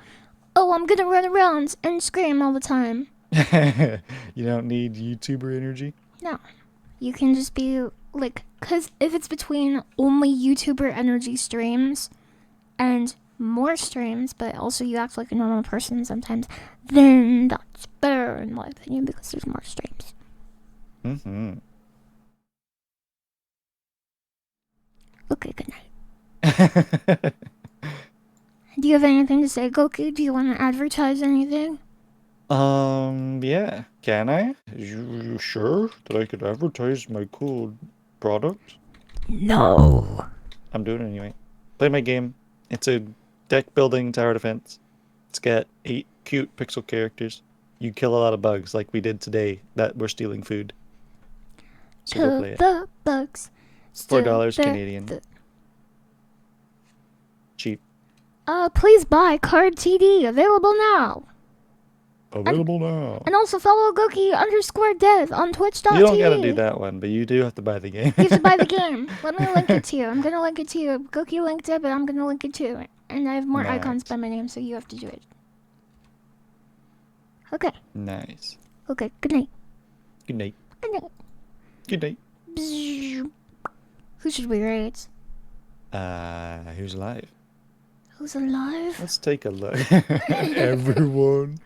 oh, I'm gonna run around and scream all the time. You don't need YouTuber energy? No. You can just be like, because if it's between only YouTuber energy streams and more streams, but also you act like a normal person sometimes, then that's better in my opinion because there's more streams. Mm-hmm. Okay, good night. Do you have anything to say, Goki? Do you want to advertise anything? Yeah. Can I? You sure that I could advertise my cool product? No. I'm doing it anyway. Play my game. It's a deck building tower defense. It's got 8 cute pixel characters. You kill a lot of bugs like we did today that were stealing food. So go play it. The bugs. $4 Canadian. Cheap. Please buy Card TD, available now. Available now. And also follow Goki_Dev on Twitch.tv. You don't gotta do that one, but you do have to buy the game. You have to buy the game. Let me link it to you. I'm gonna link it to you. Goki linked it, but I'm gonna link it too. And I have more Nice. icons by my name, so you have to do it. Okay. Nice. Okay. Good night. Good night. Good night. Good night. Bzzz. Who should we rate? Who's alive? Who's alive? Let's take a look. Everyone.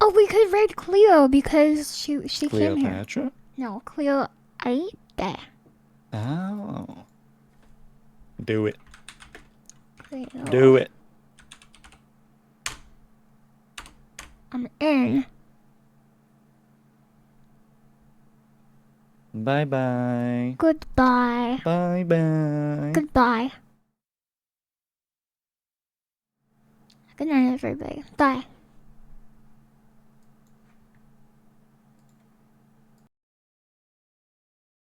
Oh, we could rate Cleo because she came here. Cleopatra? No, Cleo ate there. Oh. Do it. Cleo. Do it. I'm in. Bye-bye. Goodbye. Bye-bye. Goodbye. Good night, everybody. Bye.